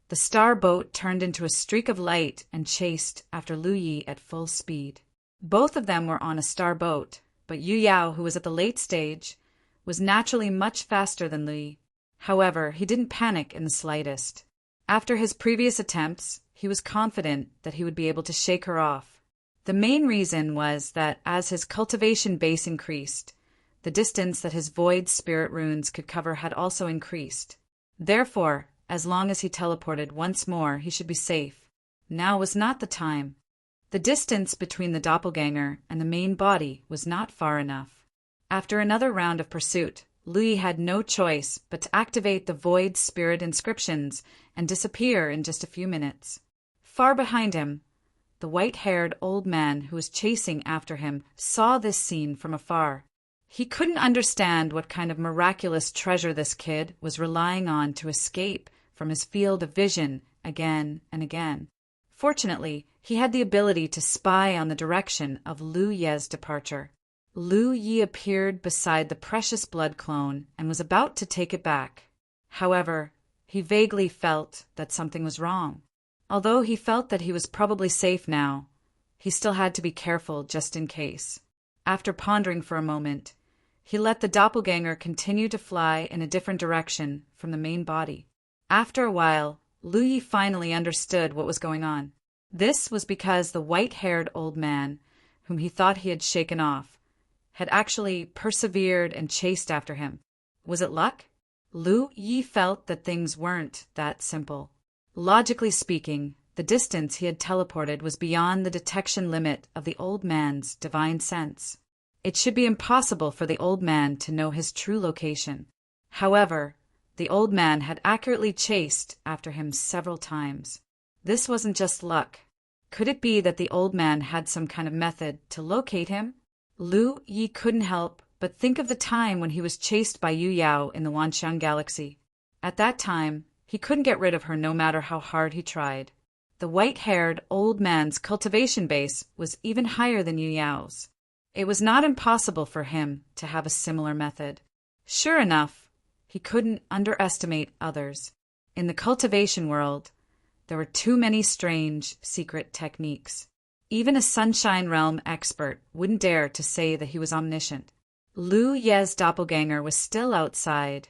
the star boat turned into a streak of light and chased after Lu Yi at full speed. Both of them were on a star boat, but Yu Yao, who was at the late stage, was naturally much faster than Lu Yi. However, he didn't panic in the slightest. After his previous attempts, he was confident that he would be able to shake her off. The main reason was that as his cultivation base increased, the distance that his void spirit runes could cover had also increased. Therefore, as long as he teleported once more, he should be safe. Now was not the time. The distance between the doppelganger and the main body was not far enough. After another round of pursuit, Lu Yi had no choice but to activate the void spirit inscriptions and disappear in just a few minutes. Far behind him, the white-haired old man who was chasing after him saw this scene from afar. He couldn't understand what kind of miraculous treasure this kid was relying on to escape from his field of vision again and again. Fortunately, he had the ability to spy on the direction of Lu Ye's departure. Lu Yi appeared beside the precious blood clone and was about to take it back. However, he vaguely felt that something was wrong. Although he felt that he was probably safe now, he still had to be careful just in case. After pondering for a moment, he let the doppelganger continue to fly in a different direction from the main body. After a while, Lu Yi finally understood what was going on. This was because the white-haired old man, whom he thought he had shaken off, had actually persevered and chased after him. Was it luck? Lu Yi felt that things weren't that simple. Logically speaking, the distance he had teleported was beyond the detection limit of the old man's divine sense. It should be impossible for the old man to know his true location. However, the old man had accurately chased after him several times. This wasn't just luck. Could it be that the old man had some kind of method to locate him? Lu Yi couldn't help but think of the time when he was chased by Yu Yao in the Wanxiang Galaxy. At that time, he couldn't get rid of her no matter how hard he tried. The white-haired old man's cultivation base was even higher than Yu Yao's. It was not impossible for him to have a similar method. Sure enough, he couldn't underestimate others. In the cultivation world, there were too many strange, secret techniques. Even a Sunshine Realm expert wouldn't dare to say that he was omniscient. Lu Ye's doppelganger was still outside,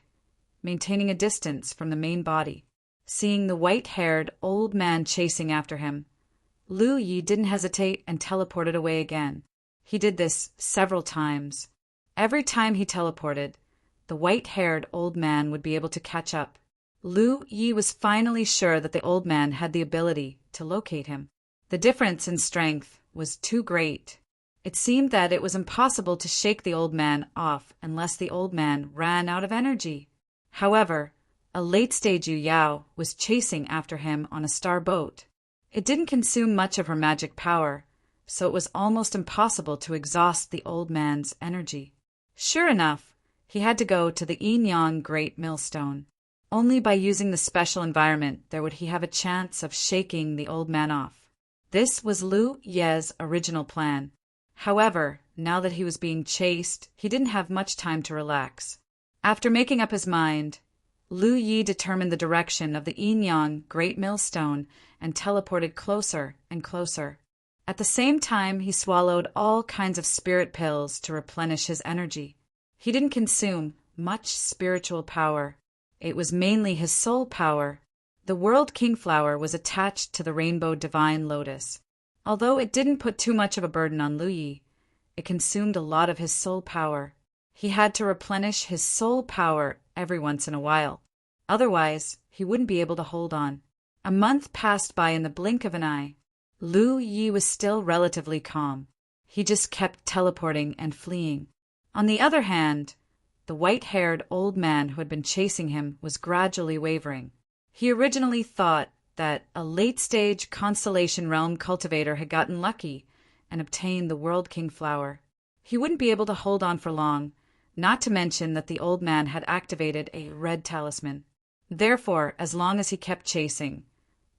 maintaining a distance from the main body. Seeing the white-haired old man chasing after him, Lu Yi didn't hesitate and teleported away again. He did this several times. Every time he teleported, the white-haired old man would be able to catch up. Lu Yi was finally sure that the old man had the ability to locate him. The difference in strength was too great. It seemed that it was impossible to shake the old man off unless the old man ran out of energy. However, a late-stage Yu Yao was chasing after him on a star boat. It didn't consume much of her magic power, so it was almost impossible to exhaust the old man's energy. Sure enough, he had to go to the Yin-Yang Great Millstone. Only by using the special environment would he have a chance of shaking the old man off. This was Lu Ye's original plan. However, now that he was being chased, he didn't have much time to relax. After making up his mind, Lu Yi determined the direction of the Yin-Yang Great Millstone and teleported closer and closer. At the same time, he swallowed all kinds of spirit pills to replenish his energy. He didn't consume much spiritual power. It was mainly his soul power. The World King Flower was attached to the Rainbow Divine Lotus. Although it didn't put too much of a burden on Lu Yi, it consumed a lot of his soul power. He had to replenish his soul power every once in a while. Otherwise, he wouldn't be able to hold on. A month passed by in the blink of an eye. Lu Yi was still relatively calm. He just kept teleporting and fleeing. On the other hand, the white-haired old man who had been chasing him was gradually wavering. He originally thought that a late-stage Constellation Realm cultivator had gotten lucky and obtained the World King Flower. He wouldn't be able to hold on for long, not to mention that the old man had activated a red talisman. Therefore, as long as he kept chasing,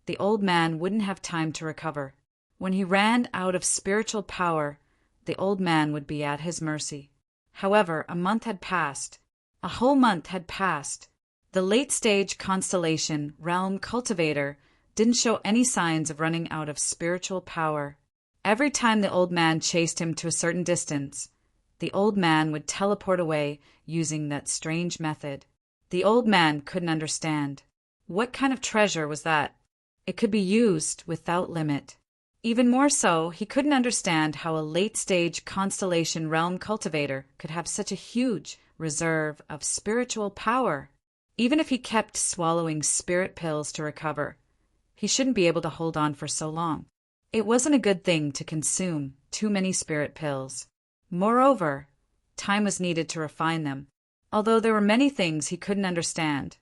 the old man wouldn't have time to recover. When he ran out of spiritual power, the old man would be at his mercy. However, a month had passed. A whole month had passed. The late-stage Constellation Realm cultivator didn't show any signs of running out of spiritual power. Every time the old man chased him to a certain distance, the old man would teleport away using that strange method. The old man couldn't understand. What kind of treasure was that? It could be used without limit. Even more so, he couldn't understand how a late-stage Constellation Realm cultivator could have such a huge reserve of spiritual power. Even if he kept swallowing spirit pills to recover, he shouldn't be able to hold on for so long. It wasn't a good thing to consume too many spirit pills. Moreover, time was needed to refine them. Although there were many things he couldn't understand,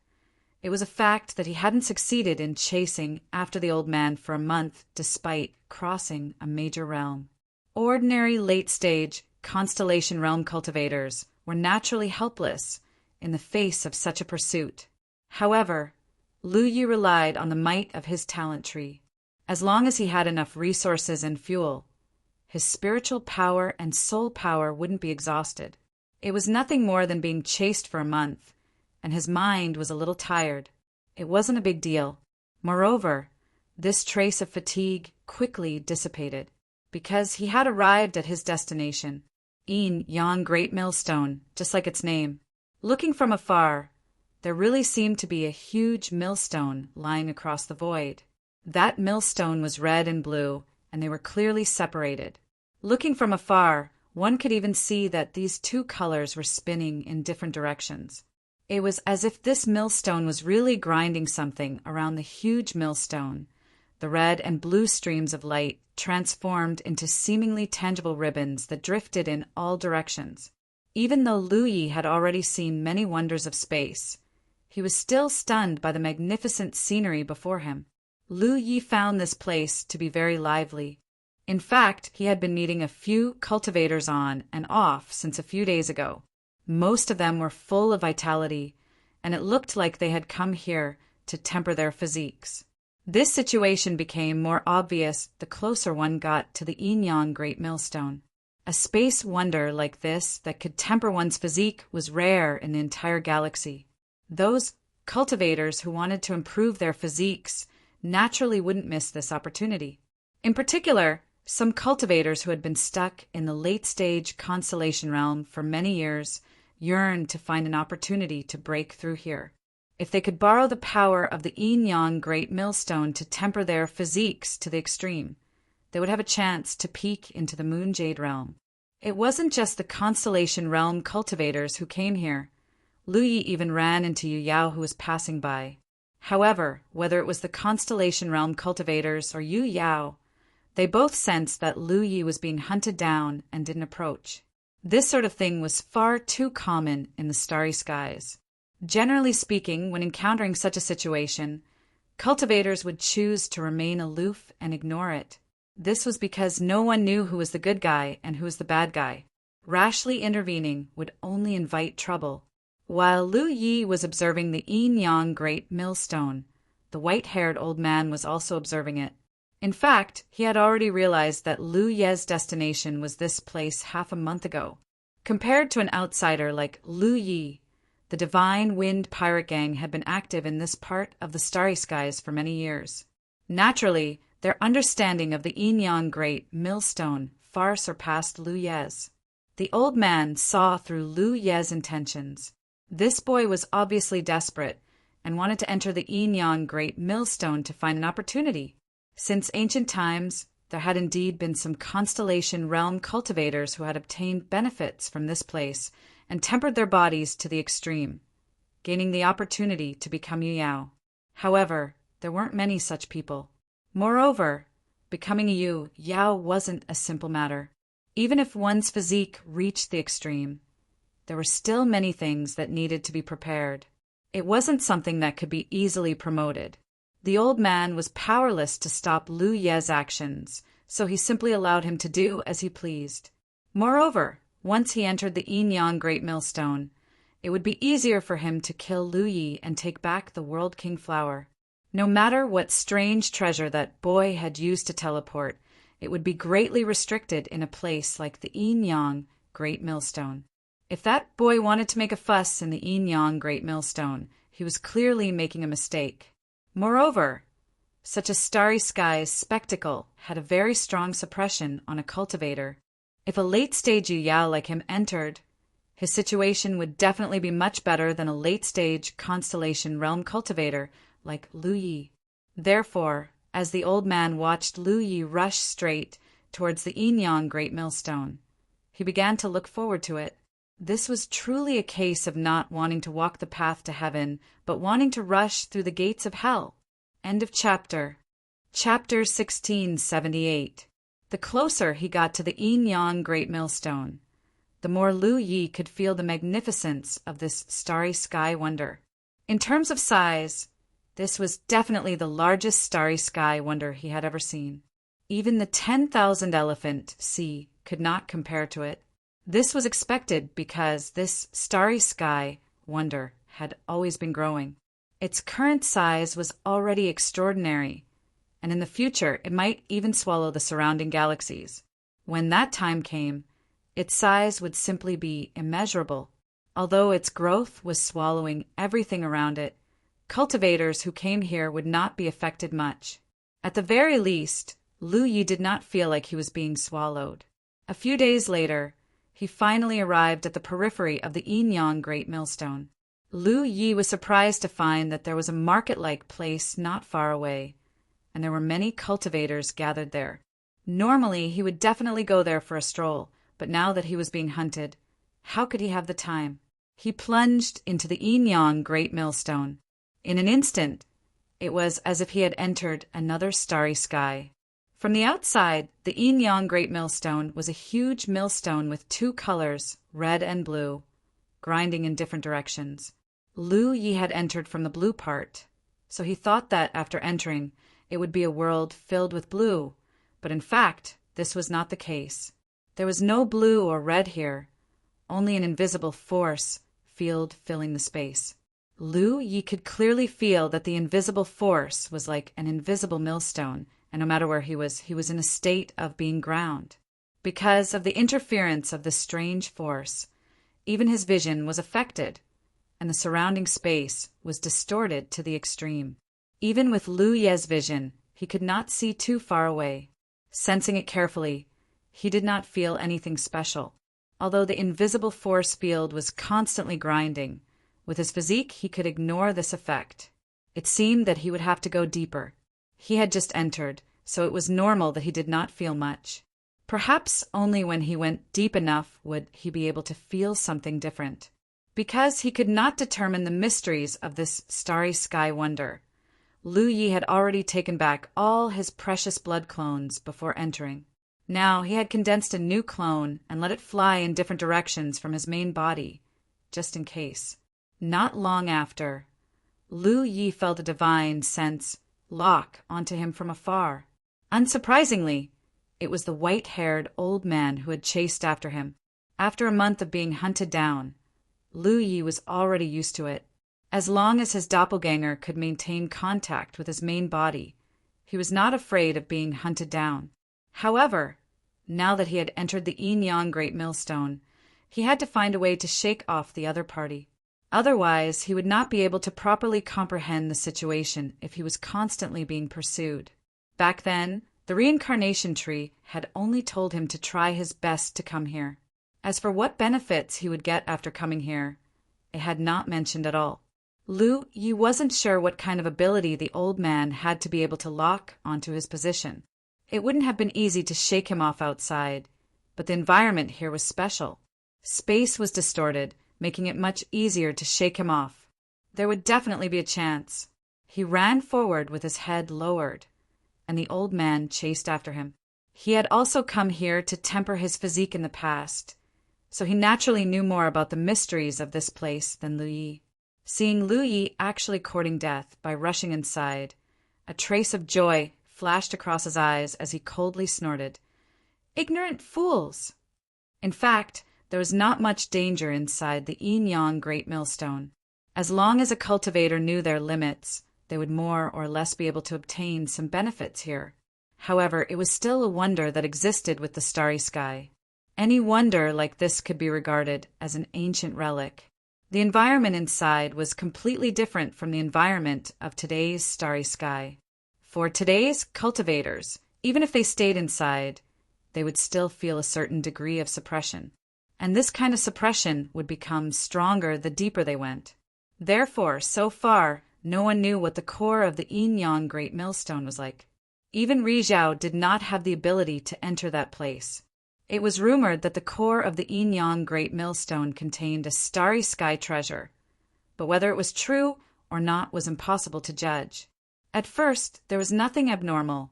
it was a fact that he hadn't succeeded in chasing after the old man for a month despite crossing a major realm. Ordinary late-stage Constellation Realm cultivators were naturally helpless in the face of such a pursuit. However, Lu Yi relied on the might of his talent tree. As long as he had enough resources and fuel, his spiritual power and soul power wouldn't be exhausted. It was nothing more than being chased for a month, and his mind was a little tired. It wasn't a big deal. Moreover, this trace of fatigue quickly dissipated, because he had arrived at his destination, Yin-Yang Great Millstone, just like its name. Looking from afar, there really seemed to be a huge millstone lying across the void. That millstone was red and blue, and they were clearly separated. Looking from afar, one could even see that these two colors were spinning in different directions. It was as if this millstone was really grinding something around the huge millstone. The red and blue streams of light transformed into seemingly tangible ribbons that drifted in all directions. Even though Lu Yi had already seen many wonders of space, he was still stunned by the magnificent scenery before him. Lu Yi found this place to be very lively. In fact, he had been meeting a few cultivators on and off since a few days ago. Most of them were full of vitality, and it looked like they had come here to temper their physiques. This situation became more obvious the closer one got to the Yin-Yang Great Millstone. A space wonder like this that could temper one's physique was rare in the entire galaxy. Those cultivators who wanted to improve their physiques naturally wouldn't miss this opportunity. In particular, some cultivators who had been stuck in the late-stage Constellation Realm for many years yearned to find an opportunity to break through here. If they could borrow the power of the yin-yang great millstone to temper their physiques to the extreme, they would have a chance to peek into the Moon Jade realm. It wasn't just the Constellation Realm cultivators who came here. Lu Yi even ran into Yu Yao, who was passing by. However, whether it was the Constellation Realm cultivators or Yu Yao, they both sensed that Lu Yi was being hunted down and didn't approach. This sort of thing was far too common in the starry skies. Generally speaking, when encountering such a situation, cultivators would choose to remain aloof and ignore it. This was because no one knew who was the good guy and who was the bad guy. Rashly intervening would only invite trouble. While Lu Yi was observing the yin-yang great millstone, the white-haired old man was also observing it. In fact, he had already realized that Lu Ye's destination was this place half a month ago. Compared to an outsider like Lu Yi, the Divine Wind pirate gang had been active in this part of the starry skies for many years. Naturally, their understanding of the yin-yang great millstone far surpassed Lu Ye's. The old man saw through Lu Ye's intentions. This boy was obviously desperate and wanted to enter the yin-yang great millstone to find an opportunity. Since ancient times, there had indeed been some Constellation Realm cultivators who had obtained benefits from this place and tempered their bodies to the extreme, gaining the opportunity to become Yu Yao. However, there weren't many such people. Moreover, becoming a Yu Yao wasn't a simple matter. Even if one's physique reached the extreme, there were still many things that needed to be prepared. It wasn't something that could be easily promoted. The old man was powerless to stop Lu Ye's actions, so he simply allowed him to do as he pleased. Moreover, once he entered the yin-yang great millstone, it would be easier for him to kill Lu Yi and take back the World King Flower. No matter what strange treasure that boy had used to teleport, it would be greatly restricted in a place like the yin-yang great millstone. If that boy wanted to make a fuss in the yin-yang great millstone, he was clearly making a mistake. Moreover, such a starry skies spectacle had a very strong suppression on a cultivator. If a late-stage Yu Yao like him entered, his situation would definitely be much better than a late-stage Constellation Realm cultivator like Lu Yi. Therefore, as the old man watched Lu Yi rush straight towards the yin-yang great millstone, he began to look forward to it. This was truly a case of not wanting to walk the path to heaven, but wanting to rush through the gates of hell. End of chapter. Chapter 1678. The closer he got to the yin-yang great millstone, the more Lu Yi could feel the magnificence of this starry sky wonder. In terms of size, this was definitely the largest starry sky wonder he had ever seen. Even the 10,000 elephant sea could not compare to it. This was expected because this starry sky wonder had always been growing. Its current size was already extraordinary, and in the future it might even swallow the surrounding galaxies. When that time came, its size would simply be immeasurable. Although its growth was swallowing everything around it, cultivators who came here would not be affected much. At the very least, Lu Yi did not feel like he was being swallowed. A few days later, he finally arrived at the periphery of the yin-yang great millstone. Lu Yi was surprised to find that there was a market-like place not far away, and there were many cultivators gathered there. Normally, he would definitely go there for a stroll, but now that he was being hunted, how could he have the time? He plunged into the yin-yang great millstone. In an instant, it was as if he had entered another starry sky. From the outside, the yin-yang great millstone was a huge millstone with two colors, red and blue, grinding in different directions. Lu Yi had entered from the blue part, so he thought that after entering, it would be a world filled with blue, but in fact, this was not the case. There was no blue or red here, only an invisible force field filling the space. Lu Yi could clearly feel that the invisible force was like an invisible millstone, and no matter where he was in a state of being ground. Because of the interference of this strange force, even his vision was affected, and the surrounding space was distorted to the extreme. Even with Lu Ye's vision, he could not see too far away. Sensing it carefully, he did not feel anything special. although the invisible force field was constantly grinding. With his physique, he could ignore this effect. It seemed that he would have to go deeper. He had just entered, so it was normal that he did not feel much. Perhaps only when he went deep enough would he be able to feel something different. Because he could not determine the mysteries of this starry sky wonder, Lu Yi had already taken back all his precious blood clones before entering. Now he had condensed a new clone and let it fly in different directions from his main body, just in case. Not long after, Lu Yi felt a divine sense lock onto him from afar. Unsurprisingly, it was the white-haired old man who had chased after him. After a month of being hunted down, Lu Yi was already used to it. As long as his doppelganger could maintain contact with his main body, he was not afraid of being hunted down. However, now that he had entered the Yin-Yang Great Millstone, he had to find a way to shake off the other party. Otherwise, he would not be able to properly comprehend the situation if he was constantly being pursued. Back then, the reincarnation tree had only told him to try his best to come here. As for what benefits he would get after coming here, it had not mentioned at all. Lu Yi wasn't sure what kind of ability the old man had to be able to lock onto his position. It wouldn't have been easy to shake him off outside, but the environment here was special. Space was distorted, making it much easier to shake him off. There would definitely be a chance. He ran forward with his head lowered, and the old man chased after him. He had also come here to temper his physique in the past, so he naturally knew more about the mysteries of this place than Lu Yi. Seeing Lu Yi actually courting death by rushing inside, a trace of joy flashed across his eyes as he coldly snorted, "Ignorant fools!" In fact, there was not much danger inside the Yin-Yang Great Millstone. As long as a cultivator knew their limits, they would more or less be able to obtain some benefits here. However, it was still a wonder that existed with the starry sky. Any wonder like this could be regarded as an ancient relic. The environment inside was completely different from the environment of today's starry sky. For today's cultivators, even if they stayed inside, they would still feel a certain degree of suppression. And this kind of suppression would become stronger the deeper they went. Therefore, so far, no one knew what the core of the Yin-Yang Great Millstone was like. Even Rizhao did not have the ability to enter that place. It was rumored that the core of the Yin-Yang Great Millstone contained a starry sky treasure, but whether it was true or not was impossible to judge. At first, there was nothing abnormal,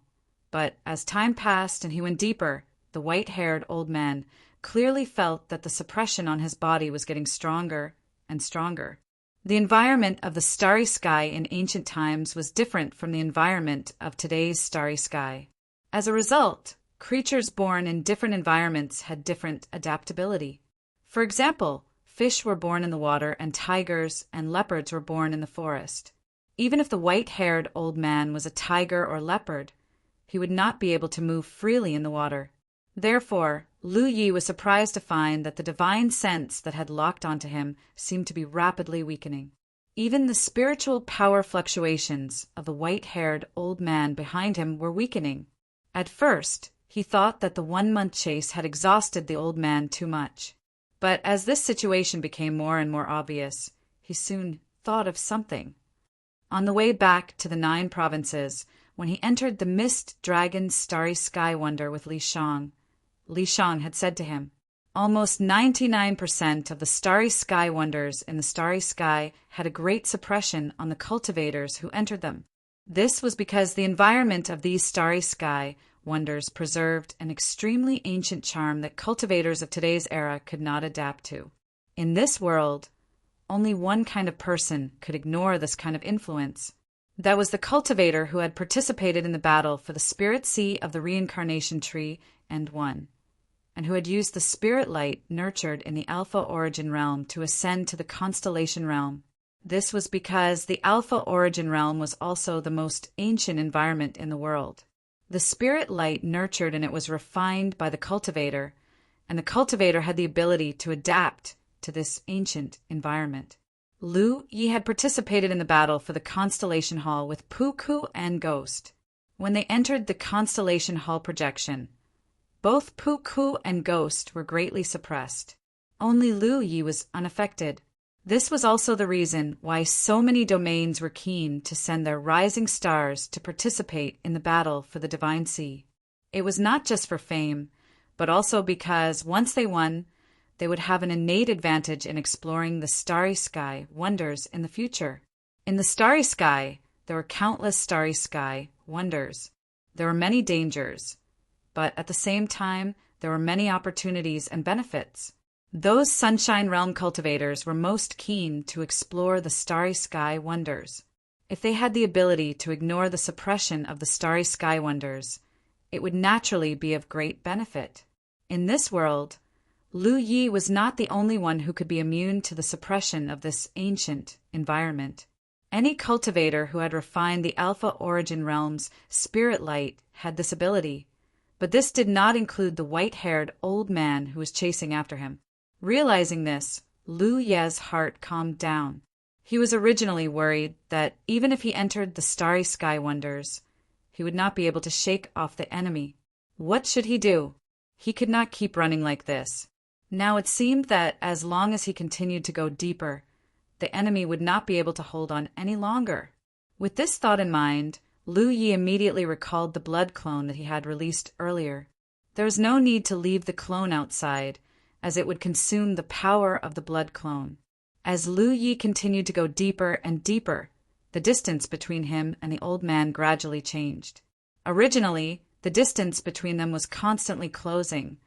but as time passed and he went deeper, the white-haired old man clearly felt that the suppression on his body was getting stronger and stronger. The environment of the starry sky in ancient times was different from the environment of today's starry sky. As a result, creatures born in different environments had different adaptability. For example, fish were born in the water and tigers and leopards were born in the forest. Even if the white-haired old man was a tiger or leopard, he would not be able to move freely in the water. Therefore, Lu Yi was surprised to find that the divine sense that had locked onto him seemed to be rapidly weakening. Even the spiritual power fluctuations of the white-haired old man behind him were weakening. At first, he thought that the 1-month chase had exhausted the old man too much. But as this situation became more and more obvious, he soon thought of something. On the way back to the 9 provinces, when he entered the Mist Dragon's starry sky wonder with Li Shang had said to him, "Almost 99% of the starry sky wonders in the starry sky had a great suppression on the cultivators who entered them. This was because the environment of these starry sky wonders preserved an extremely ancient charm that cultivators of today's era could not adapt to. In this world, only one kind of person could ignore this kind of influence. That was the cultivator who had participated in the battle for the spirit seed of the reincarnation tree and won, and who had used the spirit light nurtured in the Alpha Origin realm to ascend to the constellation realm. This was because the Alpha Origin realm was also the most ancient environment in the world. The spirit light nurtured in it was refined by the cultivator, and the cultivator had the ability to adapt to this ancient environment. Lu Yi had participated in the battle for the Constellation Hall with Puku and Ghost. When they entered the Constellation Hall projection, both Puku and Ghost were greatly suppressed. Only Lu Yi was unaffected. This was also the reason why so many domains were keen to send their rising stars to participate in the battle for the Divine Sea. It was not just for fame, but also because once they won, they would have an innate advantage in exploring the starry sky wonders in the future. In the starry sky, there were countless starry sky wonders. There were many dangers, but at the same time, there were many opportunities and benefits. Those Sunshine Realm cultivators were most keen to explore the starry sky wonders. If they had the ability to ignore the suppression of the starry sky wonders, it would naturally be of great benefit. In this world, Lu Yi was not the only one who could be immune to the suppression of this ancient environment. Any cultivator who had refined the Alpha Origin Realm's spirit light had this ability, but this did not include the white-haired old man who was chasing after him. Realizing this, Lu Ye's heart calmed down. He was originally worried that even if he entered the starry sky wonders, he would not be able to shake off the enemy. What should he do? He could not keep running like this. Now it seemed that as long as he continued to go deeper, the enemy would not be able to hold on any longer. With this thought in mind, Lu Yi immediately recalled the blood clone that he had released earlier. There was no need to leave the clone outside, as it would consume the power of the blood clone. As Lu Yi continued to go deeper and deeper, the distance between him and the old man gradually changed. Originally, the distance between them was constantly closing,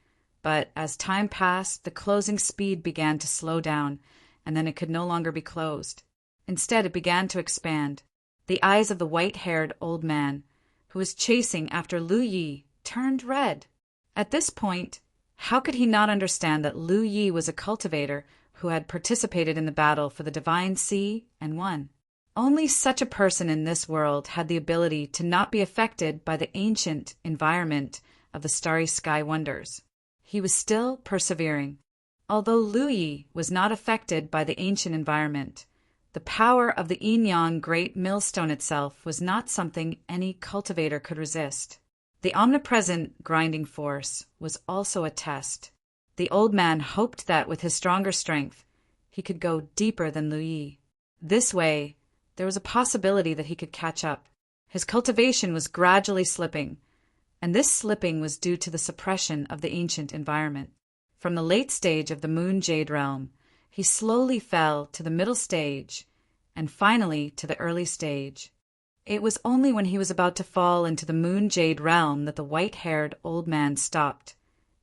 but as time passed, the closing speed began to slow down, and then it could no longer be closed. Instead, it began to expand. The eyes of the white-haired old man, who was chasing after Lu Yi, turned red. At this point, how could he not understand that Lu Yi was a cultivator who had participated in the battle for the Divine Sea and won? Only such a person in this world had the ability to not be affected by the ancient environment of the starry sky wonders. He was still persevering. Although Lu Yi was not affected by the ancient environment, the power of the yin-yang great millstone itself was not something any cultivator could resist. The omnipresent grinding force was also a test. The old man hoped that with his stronger strength, he could go deeper than Lu Yi. This way, there was a possibility that he could catch up. His cultivation was gradually slipping, and this slipping was due to the suppression of the ancient environment. From the late stage of the Moon Jade Realm, he slowly fell to the middle stage, and finally to the early stage. It was only when he was about to fall into the Moon Jade Realm that the white-haired old man stopped,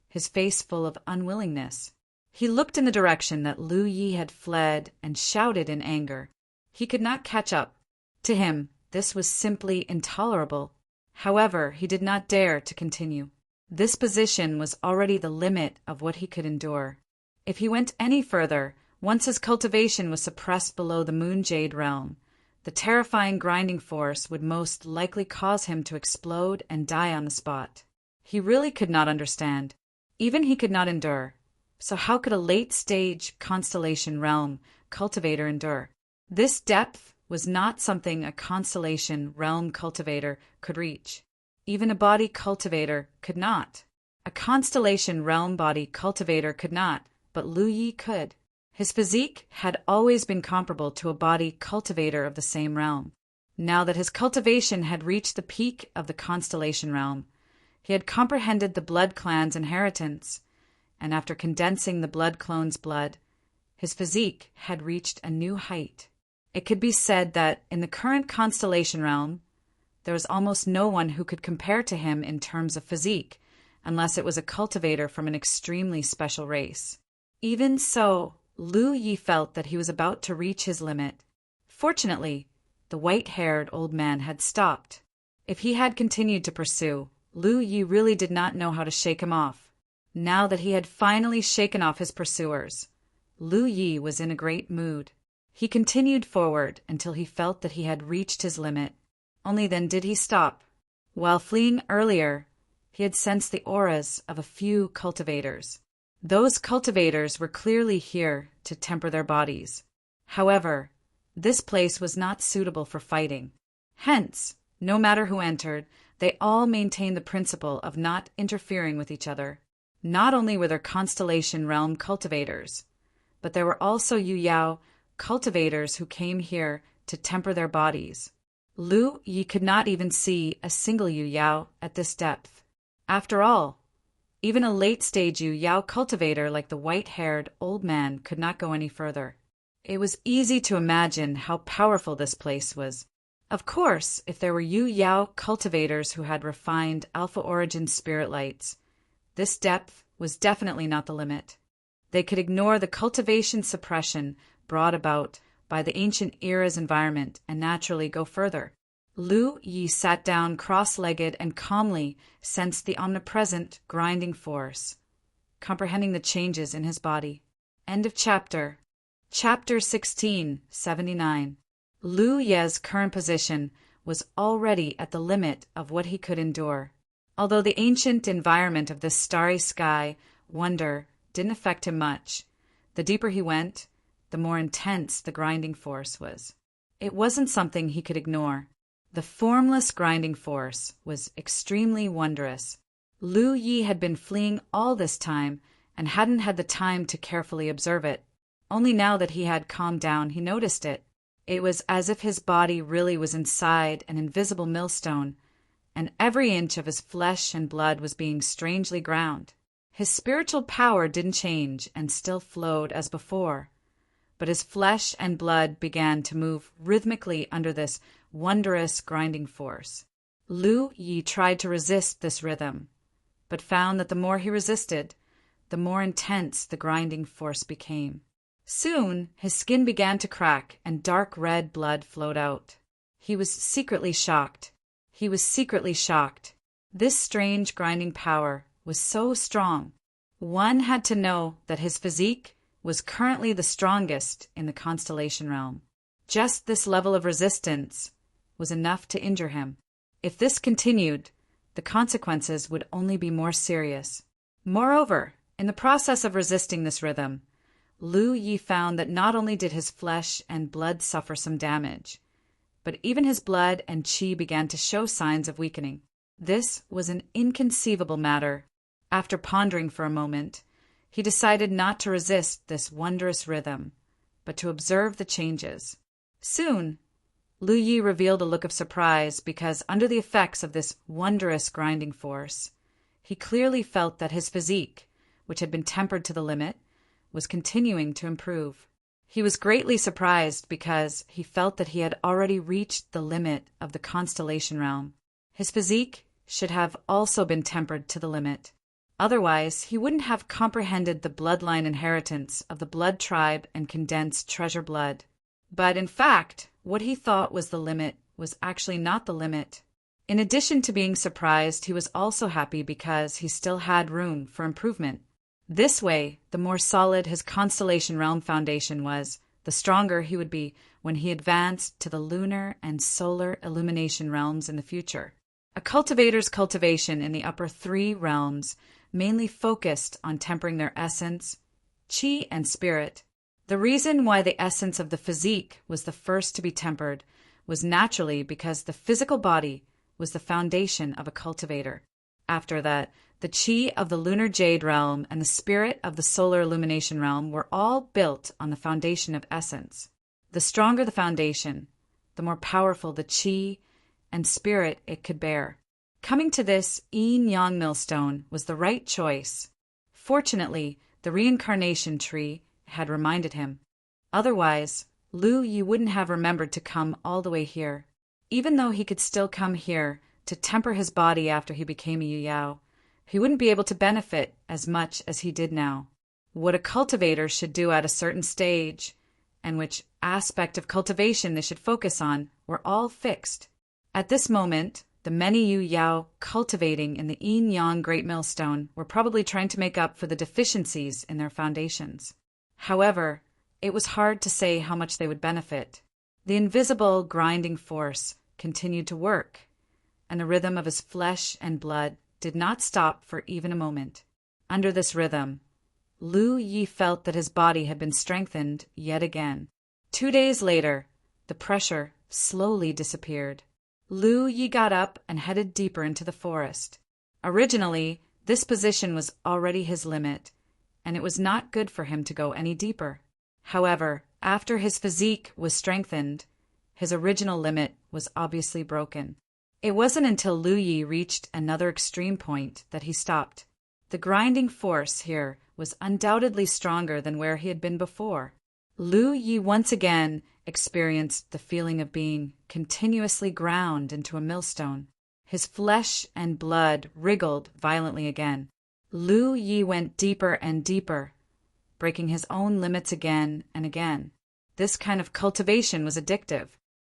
his face full of unwillingness. He looked in the direction that Lu Yi had fled and shouted in anger. He could not catch up. To him, this was simply intolerable. However, he did not dare to continue. This position was already the limit of what he could endure. If he went any further, once his cultivation was suppressed below the Moon Jade Realm, the terrifying grinding force would most likely cause him to explode and die on the spot. He really could not understand. Even he could not endure. So how could a late-stage constellation realm cultivator endure? This depth was not something a constellation realm cultivator could reach. Even a body cultivator could not. A constellation realm body cultivator could not, but Lu Yi could. His physique had always been comparable to a body cultivator of the same realm. Now that his cultivation had reached the peak of the constellation realm, he had comprehended the blood clan's inheritance, and after condensing the blood clone's blood, his physique had reached a new height. It could be said that in the current constellation realm, there was almost no one who could compare to him in terms of physique, unless it was a cultivator from an extremely special race. Even so, Lu Yi felt that he was about to reach his limit. Fortunately, the white-haired old man had stopped. If he had continued to pursue, Lu Yi really did not know how to shake him off. Now that he had finally shaken off his pursuers, Lu Yi was in a great mood. He continued forward until he felt that he had reached his limit. Only then did he stop. While fleeing earlier, he had sensed the auras of a few cultivators. Those cultivators were clearly here to temper their bodies. However, this place was not suitable for fighting. Hence, no matter who entered, they all maintained the principle of not interfering with each other. Not only were there constellation realm cultivators, but there were also Yu Yao cultivators who came here to temper their bodies. Lu Yi could not even see a single Yu Yao at this depth. After all, even a late-stage Yu Yao cultivator like the white-haired old man could not go any further. It was easy to imagine how powerful this place was. Of course, if there were Yu Yao cultivators who had refined Alpha Origin spirit lights, this depth was definitely not the limit. They could ignore the cultivation suppression brought about by the ancient era's environment and naturally go further. Lu Yi sat down cross-legged and calmly sensed the omnipresent grinding force, comprehending the changes in his body. End of chapter. Chapter 1679. Lu Ye's current position was already at the limit of what he could endure. Although the ancient environment of this starry sky wonder didn't affect him much, the deeper he went, the more intense the grinding force was. It wasn't something he could ignore. The formless grinding force was extremely wondrous. Lu Yi had been fleeing all this time and hadn't had the time to carefully observe it. Only now that he had calmed down, he noticed it. It was as if his body really was inside an invisible millstone, and every inch of his flesh and blood was being strangely ground. His spiritual power didn't change and still flowed as before, but his flesh and blood began to move rhythmically under this wondrous grinding force. Lu Yi tried to resist this rhythm, but found that the more he resisted, the more intense the grinding force became. Soon, his skin began to crack and dark red blood flowed out. He was secretly shocked. This strange grinding power was so strong. One had to know that his physique was currently the strongest in the constellation realm. Just this level of resistance was enough to injure him. If this continued, the consequences would only be more serious. Moreover, in the process of resisting this rhythm, Lu Yi found that not only did his flesh and blood suffer some damage, but even his blood and qi began to show signs of weakening. This was an inconceivable matter. After pondering for a moment, he decided not to resist this wondrous rhythm, but to observe the changes. Soon, Lu Yi revealed a look of surprise because under the effects of this wondrous grinding force, he clearly felt that his physique, which had been tempered to the limit, was continuing to improve. He was greatly surprised because he felt that he had already reached the limit of the constellation realm. His physique should have also been tempered to the limit. Otherwise, he wouldn't have comprehended the bloodline inheritance of the blood tribe and condensed treasure blood. But in fact, what he thought was the limit was actually not the limit. In addition to being surprised, he was also happy because he still had room for improvement. This way, the more solid his constellation realm foundation was, the stronger he would be when he advanced to the lunar and solar illumination realms in the future. A cultivator's cultivation in the upper three realms mainly focused on tempering their essence, qi, and spirit. The reason why the essence of the physique was the first to be tempered was naturally because the physical body was the foundation of a cultivator. After that, the qi of the lunar jade realm and the spirit of the solar illumination realm were all built on the foundation of essence. The stronger the foundation, the more powerful the qi and spirit it could bear. Coming to this yin-yang millstone was the right choice. Fortunately, the reincarnation tree had reminded him. Otherwise, Lu Yi wouldn't have remembered to come all the way here. Even though he could still come here to temper his body after he became a Yu Yao, he wouldn't be able to benefit as much as he did now. What a cultivator should do at a certain stage, and which aspect of cultivation they should focus on, were all fixed. At this moment, the many Yu Yao cultivating in the yin-yang Great Millstone were probably trying to make up for the deficiencies in their foundations. However, it was hard to say how much they would benefit. The invisible grinding force continued to work, and the rhythm of his flesh and blood did not stop for even a moment. Under this rhythm, Lu Yi felt that his body had been strengthened yet again. 2 days later, the pressure slowly disappeared. Lu Yi got up and headed deeper into the forest. Originally, This position was already his limit, and it was not good for him to go any deeper. However, after his physique was strengthened, his original limit was obviously broken. It wasn't until Lu Yi reached another extreme point that he stopped. The grinding force here was undoubtedly stronger than where he had been before. Lu Yi once again experienced the feeling of being continuously ground into a millstone. His flesh and blood wriggled violently again. Lu Yi went deeper and deeper, breaking his own limits again and again. This kind of cultivation was addictive.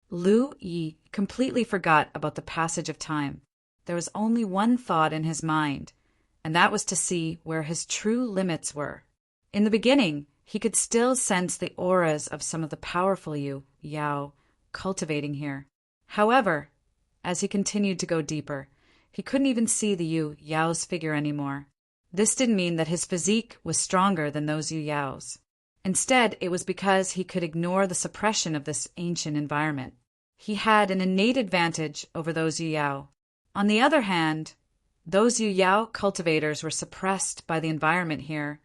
Lu Yi completely forgot about the passage of time. There was only one thought in his mind, and that was to see where his true limits were. In the beginning, he could still sense the auras of some of the powerful Yao cultivating here. However, as he continued to go deeper, he couldn't even see the Yao's figure anymore. This didn't mean that his physique was stronger than those Yao's. Instead, it was because he could ignore the suppression of this ancient environment. He had an innate advantage over those Yao. On the other hand, those Yao cultivators were suppressed by the environment here,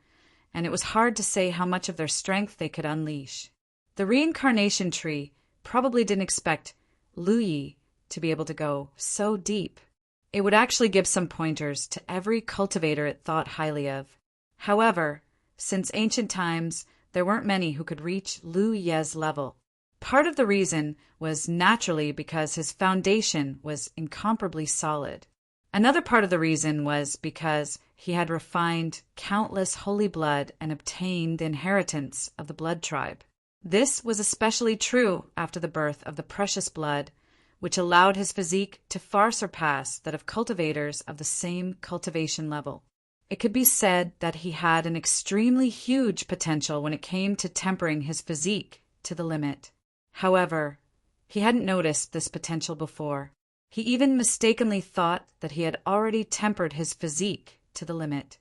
and it was hard to say how much of their strength they could unleash. The reincarnation tree probably didn't expect Lu Yi to be able to go so deep. It would actually give some pointers to every cultivator it thought highly of. However, since ancient times, there weren't many who could reach Lu Ye's level. Part of the reason was naturally because his foundation was incomparably solid. Another part of the reason was because he had refined countless holy blood and obtained the inheritance of the blood tribe. This was especially true after the birth of the precious blood, which allowed his physique to far surpass that of cultivators of the same cultivation level. It could be said that he had an extremely huge potential when it came to tempering his physique to the limit. However, he hadn't noticed this potential before. He even mistakenly thought that he had already tempered his physique to the limit.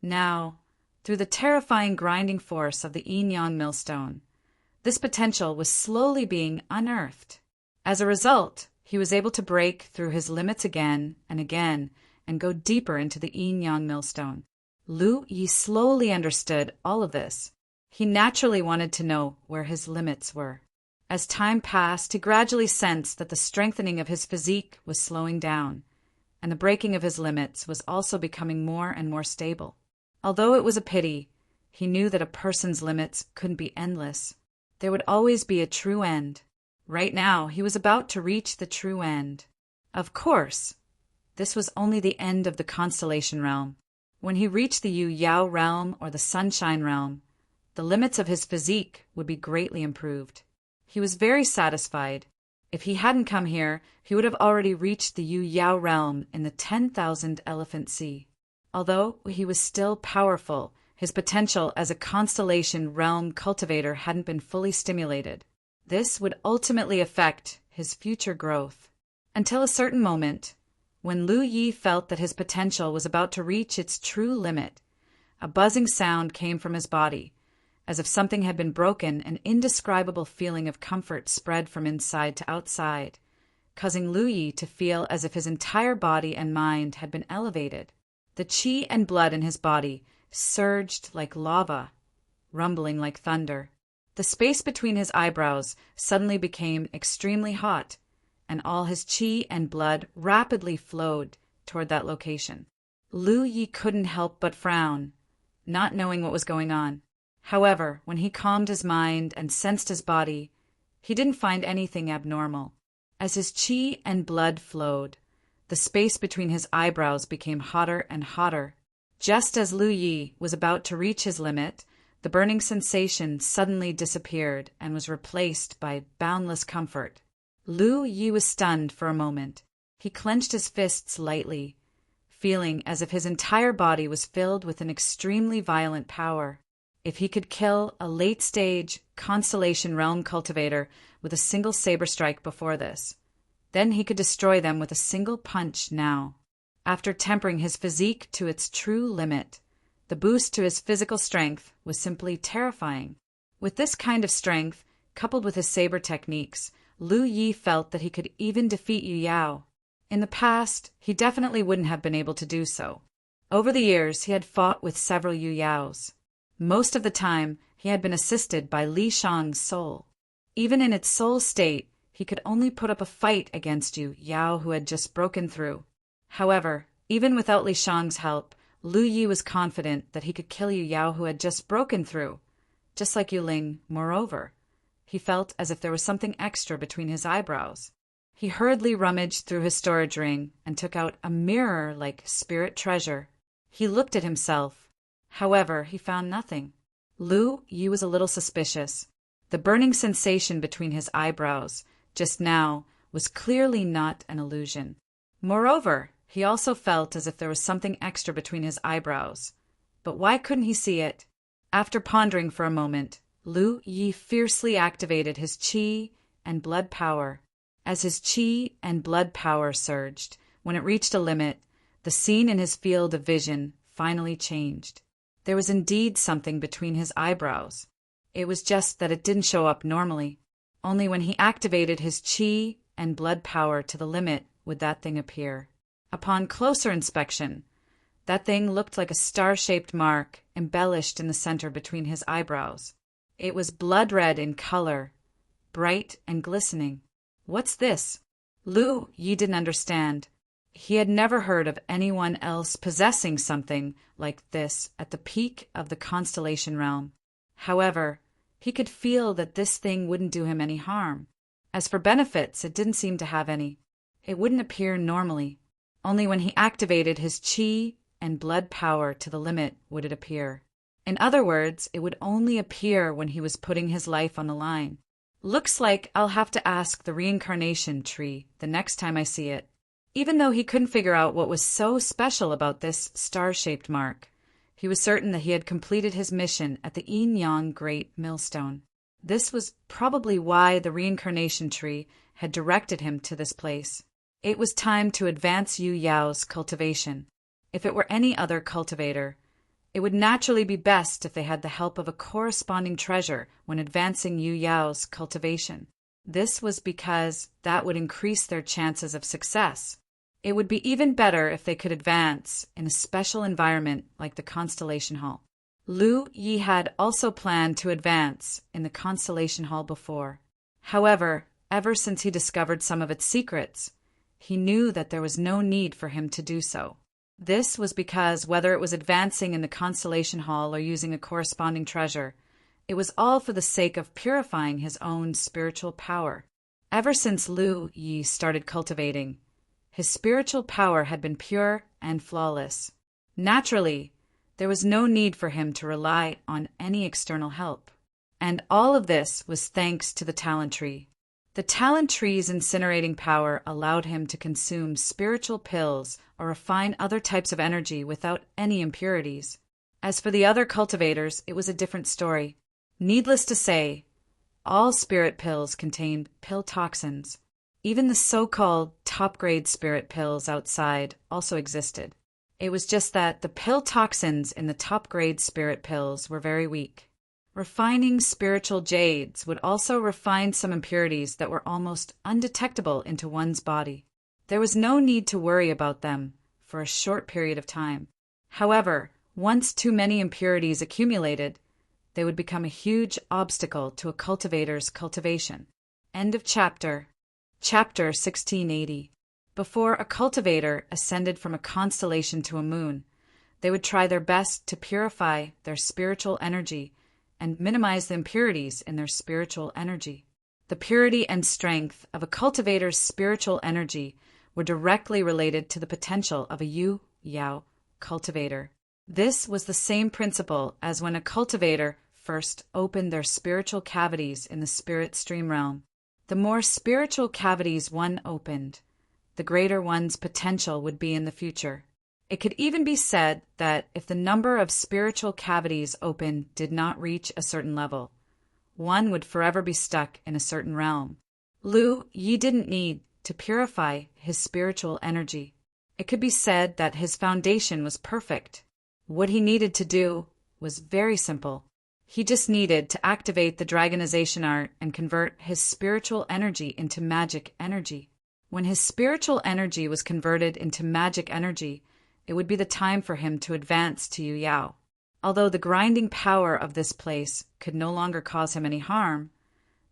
Now, through the terrifying grinding force of the yin-yang millstone, this potential was slowly being unearthed. As a result, he was able to break through his limits again and again and go deeper into the yin-yang millstone. Lu Yi slowly understood all of this. He naturally wanted to know where his limits were. As time passed, he gradually sensed that the strengthening of his physique was slowing down, and the breaking of his limits was also becoming more and more stable. Although it was a pity, he knew that a person's limits couldn't be endless. There would always be a true end. Right now, he was about to reach the true end. Of course, this was only the end of the constellation realm. When he reached the Yao realm or the sunshine realm, the limits of his physique would be greatly improved. He was very satisfied. If he hadn't come here, he would have already reached the Yao realm in the 10,000 Elephant Sea. Although he was still powerful, his potential as a constellation realm cultivator hadn't been fully stimulated. This would ultimately affect his future growth. Until a certain moment, when Lu Yi felt that his potential was about to reach its true limit, a buzzing sound came from his body. As if something had been broken, an indescribable feeling of comfort spread from inside to outside, causing Lu Yi to feel as if his entire body and mind had been elevated. The qi and blood in his body surged like lava, rumbling like thunder. The space between his eyebrows suddenly became extremely hot, and all his qi and blood rapidly flowed toward that location. Lu Yi couldn't help but frown, not knowing what was going on. However, when he calmed his mind and sensed his body, he didn't find anything abnormal. As his qi and blood flowed, the space between his eyebrows became hotter and hotter. Just as Lu Yi was about to reach his limit, the burning sensation suddenly disappeared and was replaced by boundless comfort. Lu Yi was stunned for a moment. He clenched his fists lightly, feeling as if his entire body was filled with an extremely violent power. If he could kill a late-stage constellation realm cultivator with a single saber strike before this, then he could destroy them with a single punch now. After tempering his physique to its true limit, the boost to his physical strength was simply terrifying. With this kind of strength, coupled with his saber techniques, Lu Yi felt that he could even defeat Yu Yao. In the past, he definitely wouldn't have been able to do so. Over the years, he had fought with several Yu Yaos. Most of the time, he had been assisted by Li Shang's soul. Even in its soul state, he could only put up a fight against Yu Yao who had just broken through. However, even without Li Shang's help, Lu Yi was confident that he could kill Yu Yao who had just broken through. Just like Yu Ling, moreover, he felt as if there was something extra between his eyebrows. He hurriedly rummaged through his storage ring and took out a mirror-like spirit treasure. He looked at himself. However, he found nothing. Lu Yi was a little suspicious. The burning sensation between his eyebrows, just now, was clearly not an illusion. Moreover, he also felt as if there was something extra between his eyebrows. But why couldn't he see it? After pondering for a moment, Lu Yi fiercely activated his qi and blood power. As his qi and blood power surged, when it reached a limit, the scene in his field of vision finally changed. There was indeed something between his eyebrows. It was just that it didn't show up normally. Only when he activated his qi and blood power to the limit would that thing appear. Upon closer inspection, that thing looked like a star-shaped mark embellished in the center between his eyebrows. It was blood red in color, bright and glistening. What's this? Lu Yi didn't understand. He had never heard of anyone else possessing something like this at the peak of the constellation realm. However, he could feel that this thing wouldn't do him any harm. As for benefits, it didn't seem to have any. It wouldn't appear normally. Only when he activated his qi and blood power to the limit would it appear. In other words, it would only appear when he was putting his life on the line. Looks like I'll have to ask the reincarnation tree the next time I see it. Even though he couldn't figure out what was so special about this star-shaped mark, he was certain that he had completed his mission at the Yin-Yang Great Millstone. This was probably why the reincarnation tree had directed him to this place. It was time to advance Yu Yao's cultivation. If it were any other cultivator, it would naturally be best if they had the help of a corresponding treasure when advancing Yu Yao's cultivation. This was because that would increase their chances of success. It would be even better if they could advance in a special environment like the Constellation Hall. Lu Yi had also planned to advance in the Constellation Hall before. However, ever since he discovered some of its secrets, he knew that there was no need for him to do so. This was because whether it was advancing in the Constellation Hall or using a corresponding treasure, it was all for the sake of purifying his own spiritual power. Ever since Lu Yi started cultivating, his spiritual power had been pure and flawless. Naturally, there was no need for him to rely on any external help. And all of this was thanks to the talent tree. The talent tree's incinerating power allowed him to consume spiritual pills or refine other types of energy without any impurities. As for the other cultivators, it was a different story. Needless to say, all spirit pills contained pill toxins. Even the so-called top-grade spirit pills outside also existed. It was just that the pill toxins in the top-grade spirit pills were very weak. Refining spiritual jades would also refine some impurities that were almost undetectable into one's body. There was no need to worry about them for a short period of time. However, once too many impurities accumulated, they would become a huge obstacle to a cultivator's cultivation. End of chapter. Chapter 1680. Before a cultivator ascended from a constellation to a moon, they would try their best to purify their spiritual energy and minimize the impurities in their spiritual energy. The purity and strength of a cultivator's spiritual energy were directly related to the potential of a Yu Yao cultivator. This was the same principle as when a cultivator first opened their spiritual cavities in the spirit stream realm. The more spiritual cavities one opened, the greater one's potential would be in the future. It could even be said that if the number of spiritual cavities opened did not reach a certain level, one would forever be stuck in a certain realm. Lu Yi didn't need to purify his spiritual energy. It could be said that his foundation was perfect. What he needed to do was very simple. He just needed to activate the dragonization art and convert his spiritual energy into magic energy. When his spiritual energy was converted into magic energy, it would be the time for him to advance to Yu Yao. Although the grinding power of this place could no longer cause him any harm,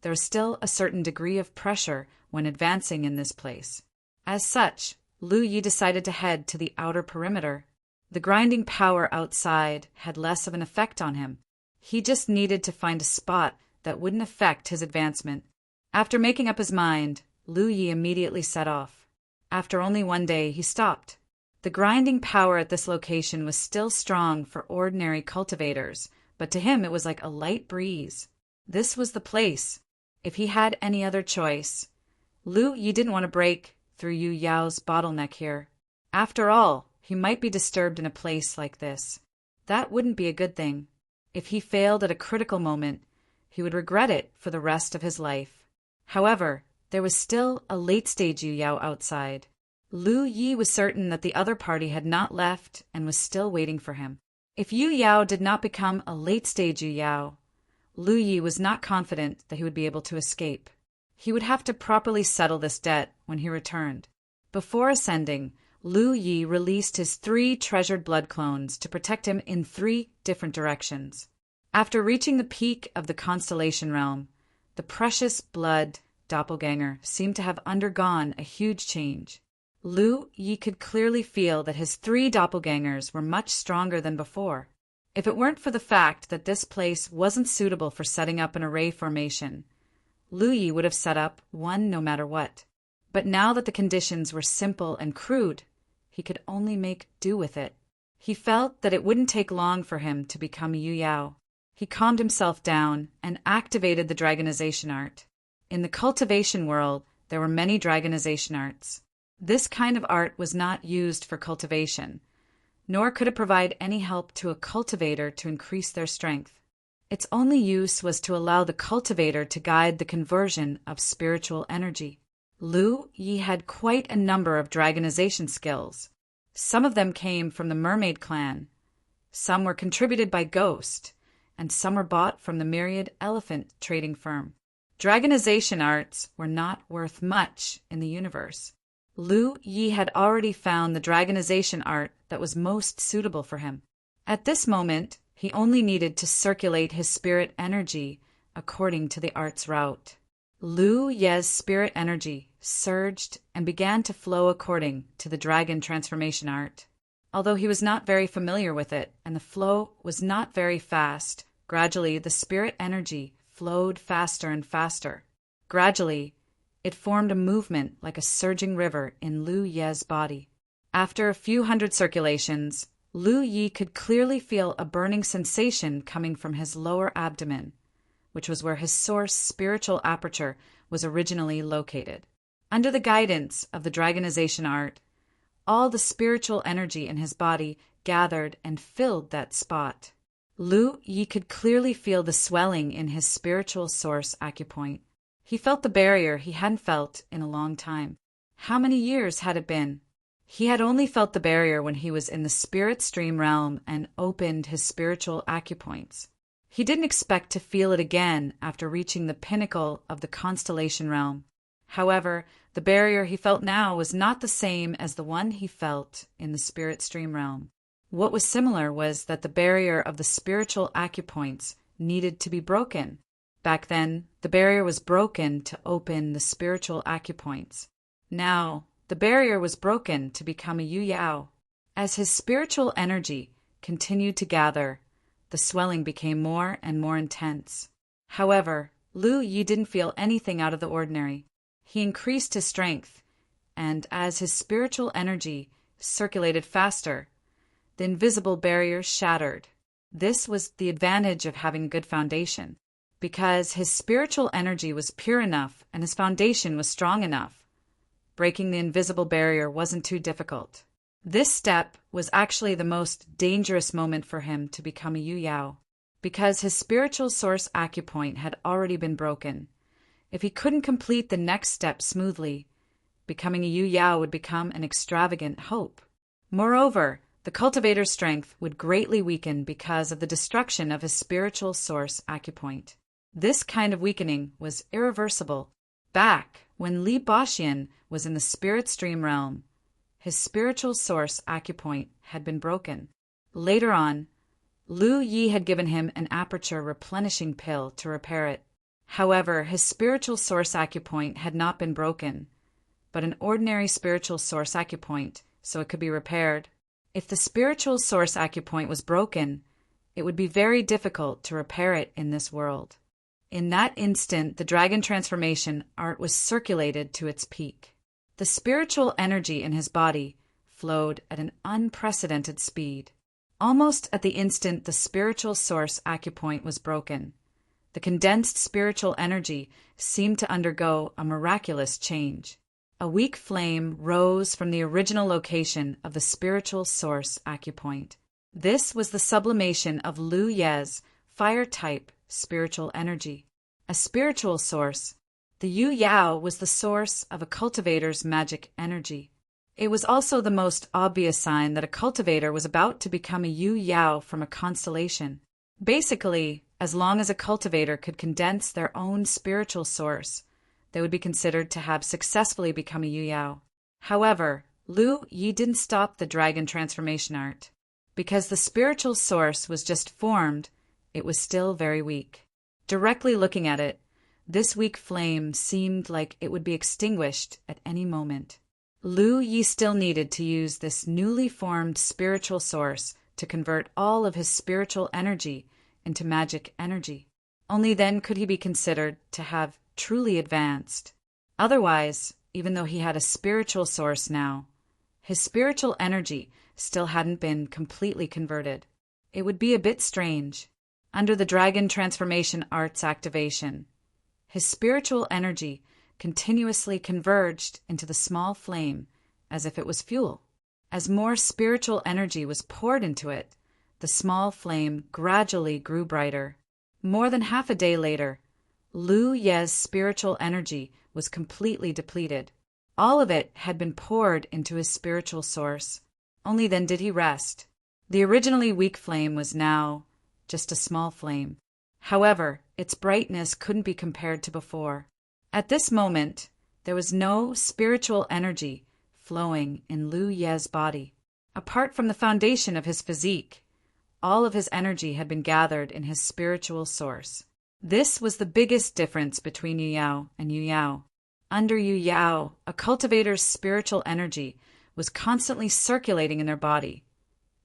there was still a certain degree of pressure when advancing in this place. As such, Lu Yi decided to head to the outer perimeter. The grinding power outside had less of an effect on him. He just needed to find a spot that wouldn't affect his advancement. After making up his mind, Lu Yi immediately set off. After only one day, he stopped. The grinding power at this location was still strong for ordinary cultivators, but to him it was like a light breeze. This was the place. If he had any other choice, Lu Yi didn't want to break through Yu Yao's bottleneck here. After all, he might be disturbed in a place like this. That wouldn't be a good thing. If he failed at a critical moment, he would regret it for the rest of his life. However, there was still a late-stage Yu Yao outside. Lu Yi was certain that the other party had not left and was still waiting for him. If Yu Yao did not become a late-stage Yu Yao, Lu Yi was not confident that he would be able to escape. He would have to properly settle this debt when he returned. Before ascending, Lu Yi released his 3 treasured blood clones to protect him in 3 different directions. After reaching the peak of the constellation realm, the precious blood doppelganger seemed to have undergone a huge change. Lu Yi could clearly feel that his 3 doppelgangers were much stronger than before. If it weren't for the fact that this place wasn't suitable for setting up an array formation, Lu Yi would have set up one no matter what. But now that the conditions were simple and crude, he could only make do with it. He felt that it wouldn't take long for him to become Yu Yao. He calmed himself down and activated the dragonization art. In the cultivation world, there were many dragonization arts. This kind of art was not used for cultivation, nor could it provide any help to a cultivator to increase their strength. Its only use was to allow the cultivator to guide the conversion of spiritual energy. Lu Yi had quite a number of dragonization skills. Some of them came from the mermaid clan, some were contributed by Ghost, and some were bought from the Myriad Elephant trading firm. Dragonization arts were not worth much in the universe. Lu Yi had already found the dragonization art that was most suitable for him. At this moment, he only needed to circulate his spirit energy according to the art's route. Lu Ye's spirit energy surged and began to flow according to the dragon transformation art. Although he was not very familiar with it and the flow was not very fast, gradually the spirit energy flowed faster and faster. Gradually, it formed a movement like a surging river in Lu Ye's body. After a few hundred circulations, Lu Yi could clearly feel a burning sensation coming from his lower abdomen, which was where his source spiritual aperture was originally located. Under the guidance of the dragonization art, all the spiritual energy in his body gathered and filled that spot. Lu Yi could clearly feel the swelling in his spiritual source acupoint. He felt the barrier he hadn't felt in a long time. How many years had it been? He had only felt the barrier when he was in the spirit stream realm and opened his spiritual acupoints. He didn't expect to feel it again after reaching the pinnacle of the constellation realm. However, the barrier he felt now was not the same as the one he felt in the spirit stream realm. What was similar was that the barrier of the spiritual acupoints needed to be broken. Back then, the barrier was broken to open the spiritual acupoints. Now, the barrier was broken to become a Yu Yao. As his spiritual energy continued to gather, the swelling became more and more intense. However, Lu Yi didn't feel anything out of the ordinary. He increased his strength, and as his spiritual energy circulated faster, the invisible barrier shattered. This was the advantage of having a good foundation. Because his spiritual energy was pure enough and his foundation was strong enough, breaking the invisible barrier wasn't too difficult. This step was actually the most dangerous moment for him to become a Yu Yao, because his spiritual source acupoint had already been broken. If he couldn't complete the next step smoothly, becoming a Yu Yao would become an extravagant hope. Moreover, the cultivator's strength would greatly weaken because of the destruction of his spiritual source acupoint. This kind of weakening was irreversible. Back when Li Baxian was in the spirit stream realm, his spiritual source acupoint had been broken. Later on, Lu Yi had given him an aperture replenishing pill to repair it. However, his spiritual source acupoint had not been broken, but an ordinary spiritual source acupoint, so it could be repaired. If the spiritual source acupoint was broken, it would be very difficult to repair it in this world. In that instant, the dragon transformation art was circulated to its peak. The spiritual energy in his body flowed at an unprecedented speed. Almost at the instant the spiritual source acupoint was broken, the condensed spiritual energy seemed to undergo a miraculous change. A weak flame rose from the original location of the spiritual source acupoint. This was the sublimation of Lu Ye's fire-type spiritual energy. A spiritual source, the Yu Yao was the source of a cultivator's magic energy. It was also the most obvious sign that a cultivator was about to become a Yu Yao from a constellation. Basically, as long as a cultivator could condense their own spiritual source, they would be considered to have successfully become a Yu Yao. However, Lu Yi didn't stop the dragon transformation art. Because the spiritual source was just formed, it was still very weak. Directly looking at it, this weak flame seemed like it would be extinguished at any moment. Lu Yi still needed to use this newly formed spiritual source to convert all of his spiritual energy into magic energy. Only then could he be considered to have truly advanced. Otherwise, even though he had a spiritual source now, his spiritual energy still hadn't been completely converted. It would be a bit strange. Under the dragon transformation art's activation, his spiritual energy continuously converged into the small flame as if it was fuel. As more spiritual energy was poured into it, the small flame gradually grew brighter. More than half a day later, Lu Ye's spiritual energy was completely depleted. All of it had been poured into his spiritual source. Only then did he rest. The originally weak flame was now just a small flame. However, its brightness couldn't be compared to before. At this moment, there was no spiritual energy flowing in Lu Ye's body. Apart from the foundation of his physique, all of his energy had been gathered in his spiritual source. This was the biggest difference between Yu Yao and Yu Yao. Under Yu Yao, a cultivator's spiritual energy was constantly circulating in their body,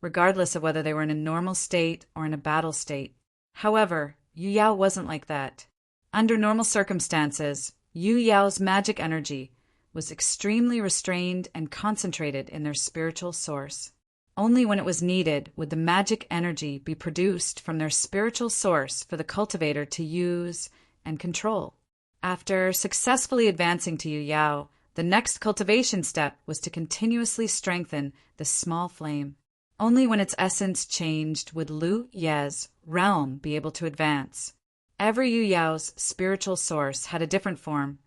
regardless of whether they were in a normal state or in a battle state. However, Yu Yao wasn't like that. Under normal circumstances, Yu Yao's magic energy was extremely restrained and concentrated in their spiritual source. Only when it was needed would the magic energy be produced from their spiritual source for the cultivator to use and control. After successfully advancing to Yu Yao, the next cultivation step was to continuously strengthen the small flame. Only when its essence changed would Lu Ye's realm be able to advance. Every Yu Yao's spiritual source had a different form,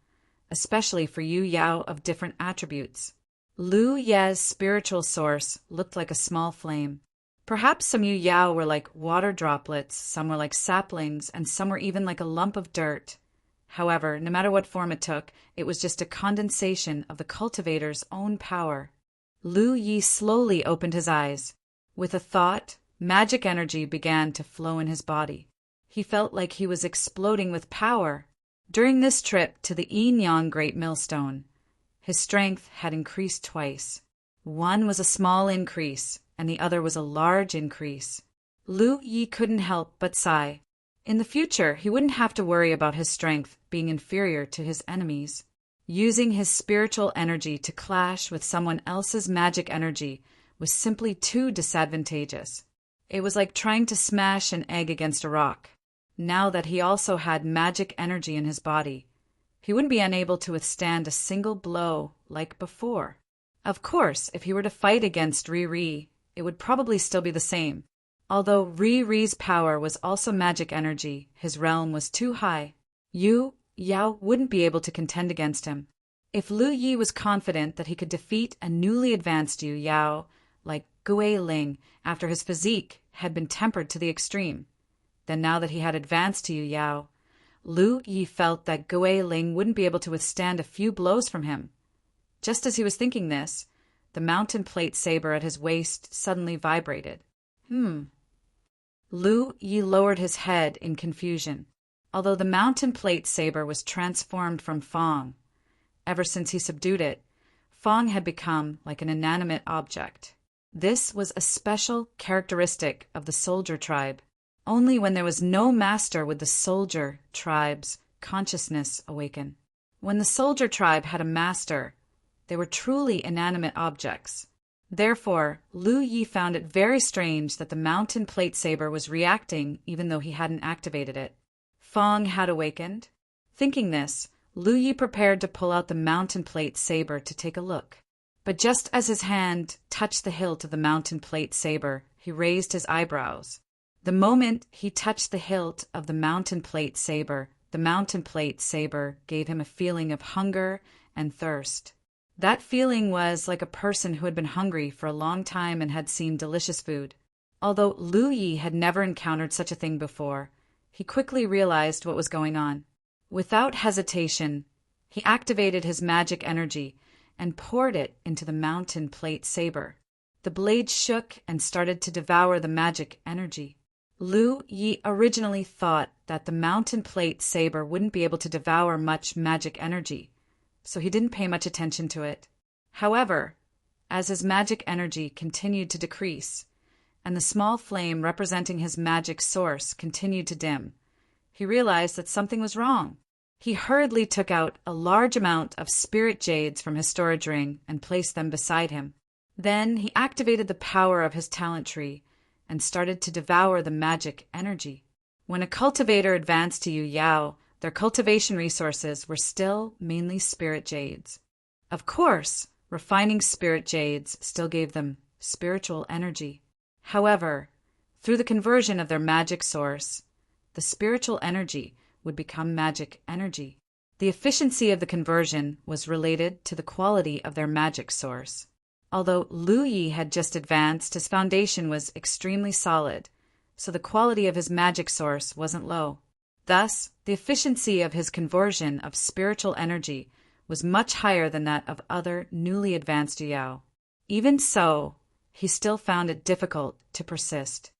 especially for Yu Yao of different attributes. Lu Ye's spiritual source looked like a small flame. Perhaps some Yu Yao were like water droplets, some were like saplings, and some were even like a lump of dirt. However, no matter what form it took, it was just a condensation of the cultivator's own power. Lu Yi slowly opened his eyes. With a thought, magic energy began to flow in his body. He felt like he was exploding with power. During this trip to the Yin-Yang Great Millstone, his strength had increased twice. One was a small increase, and the other was a large increase. Lu Yi couldn't help but sigh. In the future, he wouldn't have to worry about his strength being inferior to his enemies. Using his spiritual energy to clash with someone else's magic energy was simply too disadvantageous. It was like trying to smash an egg against a rock. Now that he also had magic energy in his body, he wouldn't be unable to withstand a single blow like before. Of course, if he were to fight against Riri, it would probably still be the same. Although Riri's power was also magic energy, his realm was too high. Yu Yao wouldn't be able to contend against him. If Lu Yi was confident that he could defeat a newly advanced Yu Yao like Gui Ling after his physique had been tempered to the extreme, then now that he had advanced to Yu Yao, Lu Yi felt that Gui Ling wouldn't be able to withstand a few blows from him. Just as he was thinking this, the mountain plate saber at his waist suddenly vibrated. Lu Yi lowered his head in confusion. Although the mountain plate saber was transformed from Fong, ever since he subdued it, Fong had become like an inanimate object. This was a special characteristic of the soldier tribe. Only when there was no master would the soldier tribe's consciousness awaken. When the soldier tribe had a master, they were truly inanimate objects. Therefore, Lu Yi found it very strange that the mountain plate saber was reacting even though he hadn't activated it. Fong had awakened. Thinking this, Lu Yi prepared to pull out the mountain plate saber to take a look. But just as his hand touched the hilt of the mountain plate saber, he raised his eyebrows. The moment he touched the hilt of the mountain plate saber gave him a feeling of hunger and thirst. That feeling was like a person who had been hungry for a long time and had seen delicious food. Although Lu Yi had never encountered such a thing before, he quickly realized what was going on. Without hesitation, he activated his magic energy and poured it into the mountain plate saber. The blade shook and started to devour the magic energy. Lu Yi originally thought that the mountain plate saber wouldn't be able to devour much magic energy, so he didn't pay much attention to it. However, as his magic energy continued to decrease, and the small flame representing his magic source continued to dim, he realized that something was wrong. He hurriedly took out a large amount of spirit jades from his storage ring and placed them beside him. Then he activated the power of his talent tree and started to devour the magic energy. When a cultivator advanced to Yu Yao, their cultivation resources were still mainly spirit jades. Of course, refining spirit jades still gave them spiritual energy. However, through the conversion of their magic source, the spiritual energy would become magic energy. The efficiency of the conversion was related to the quality of their magic source. Although Lu Yi had just advanced, his foundation was extremely solid, so the quality of his magic source wasn't low. Thus, the efficiency of his conversion of spiritual energy was much higher than that of other newly advanced Yao. Even so, he still found it difficult to persist.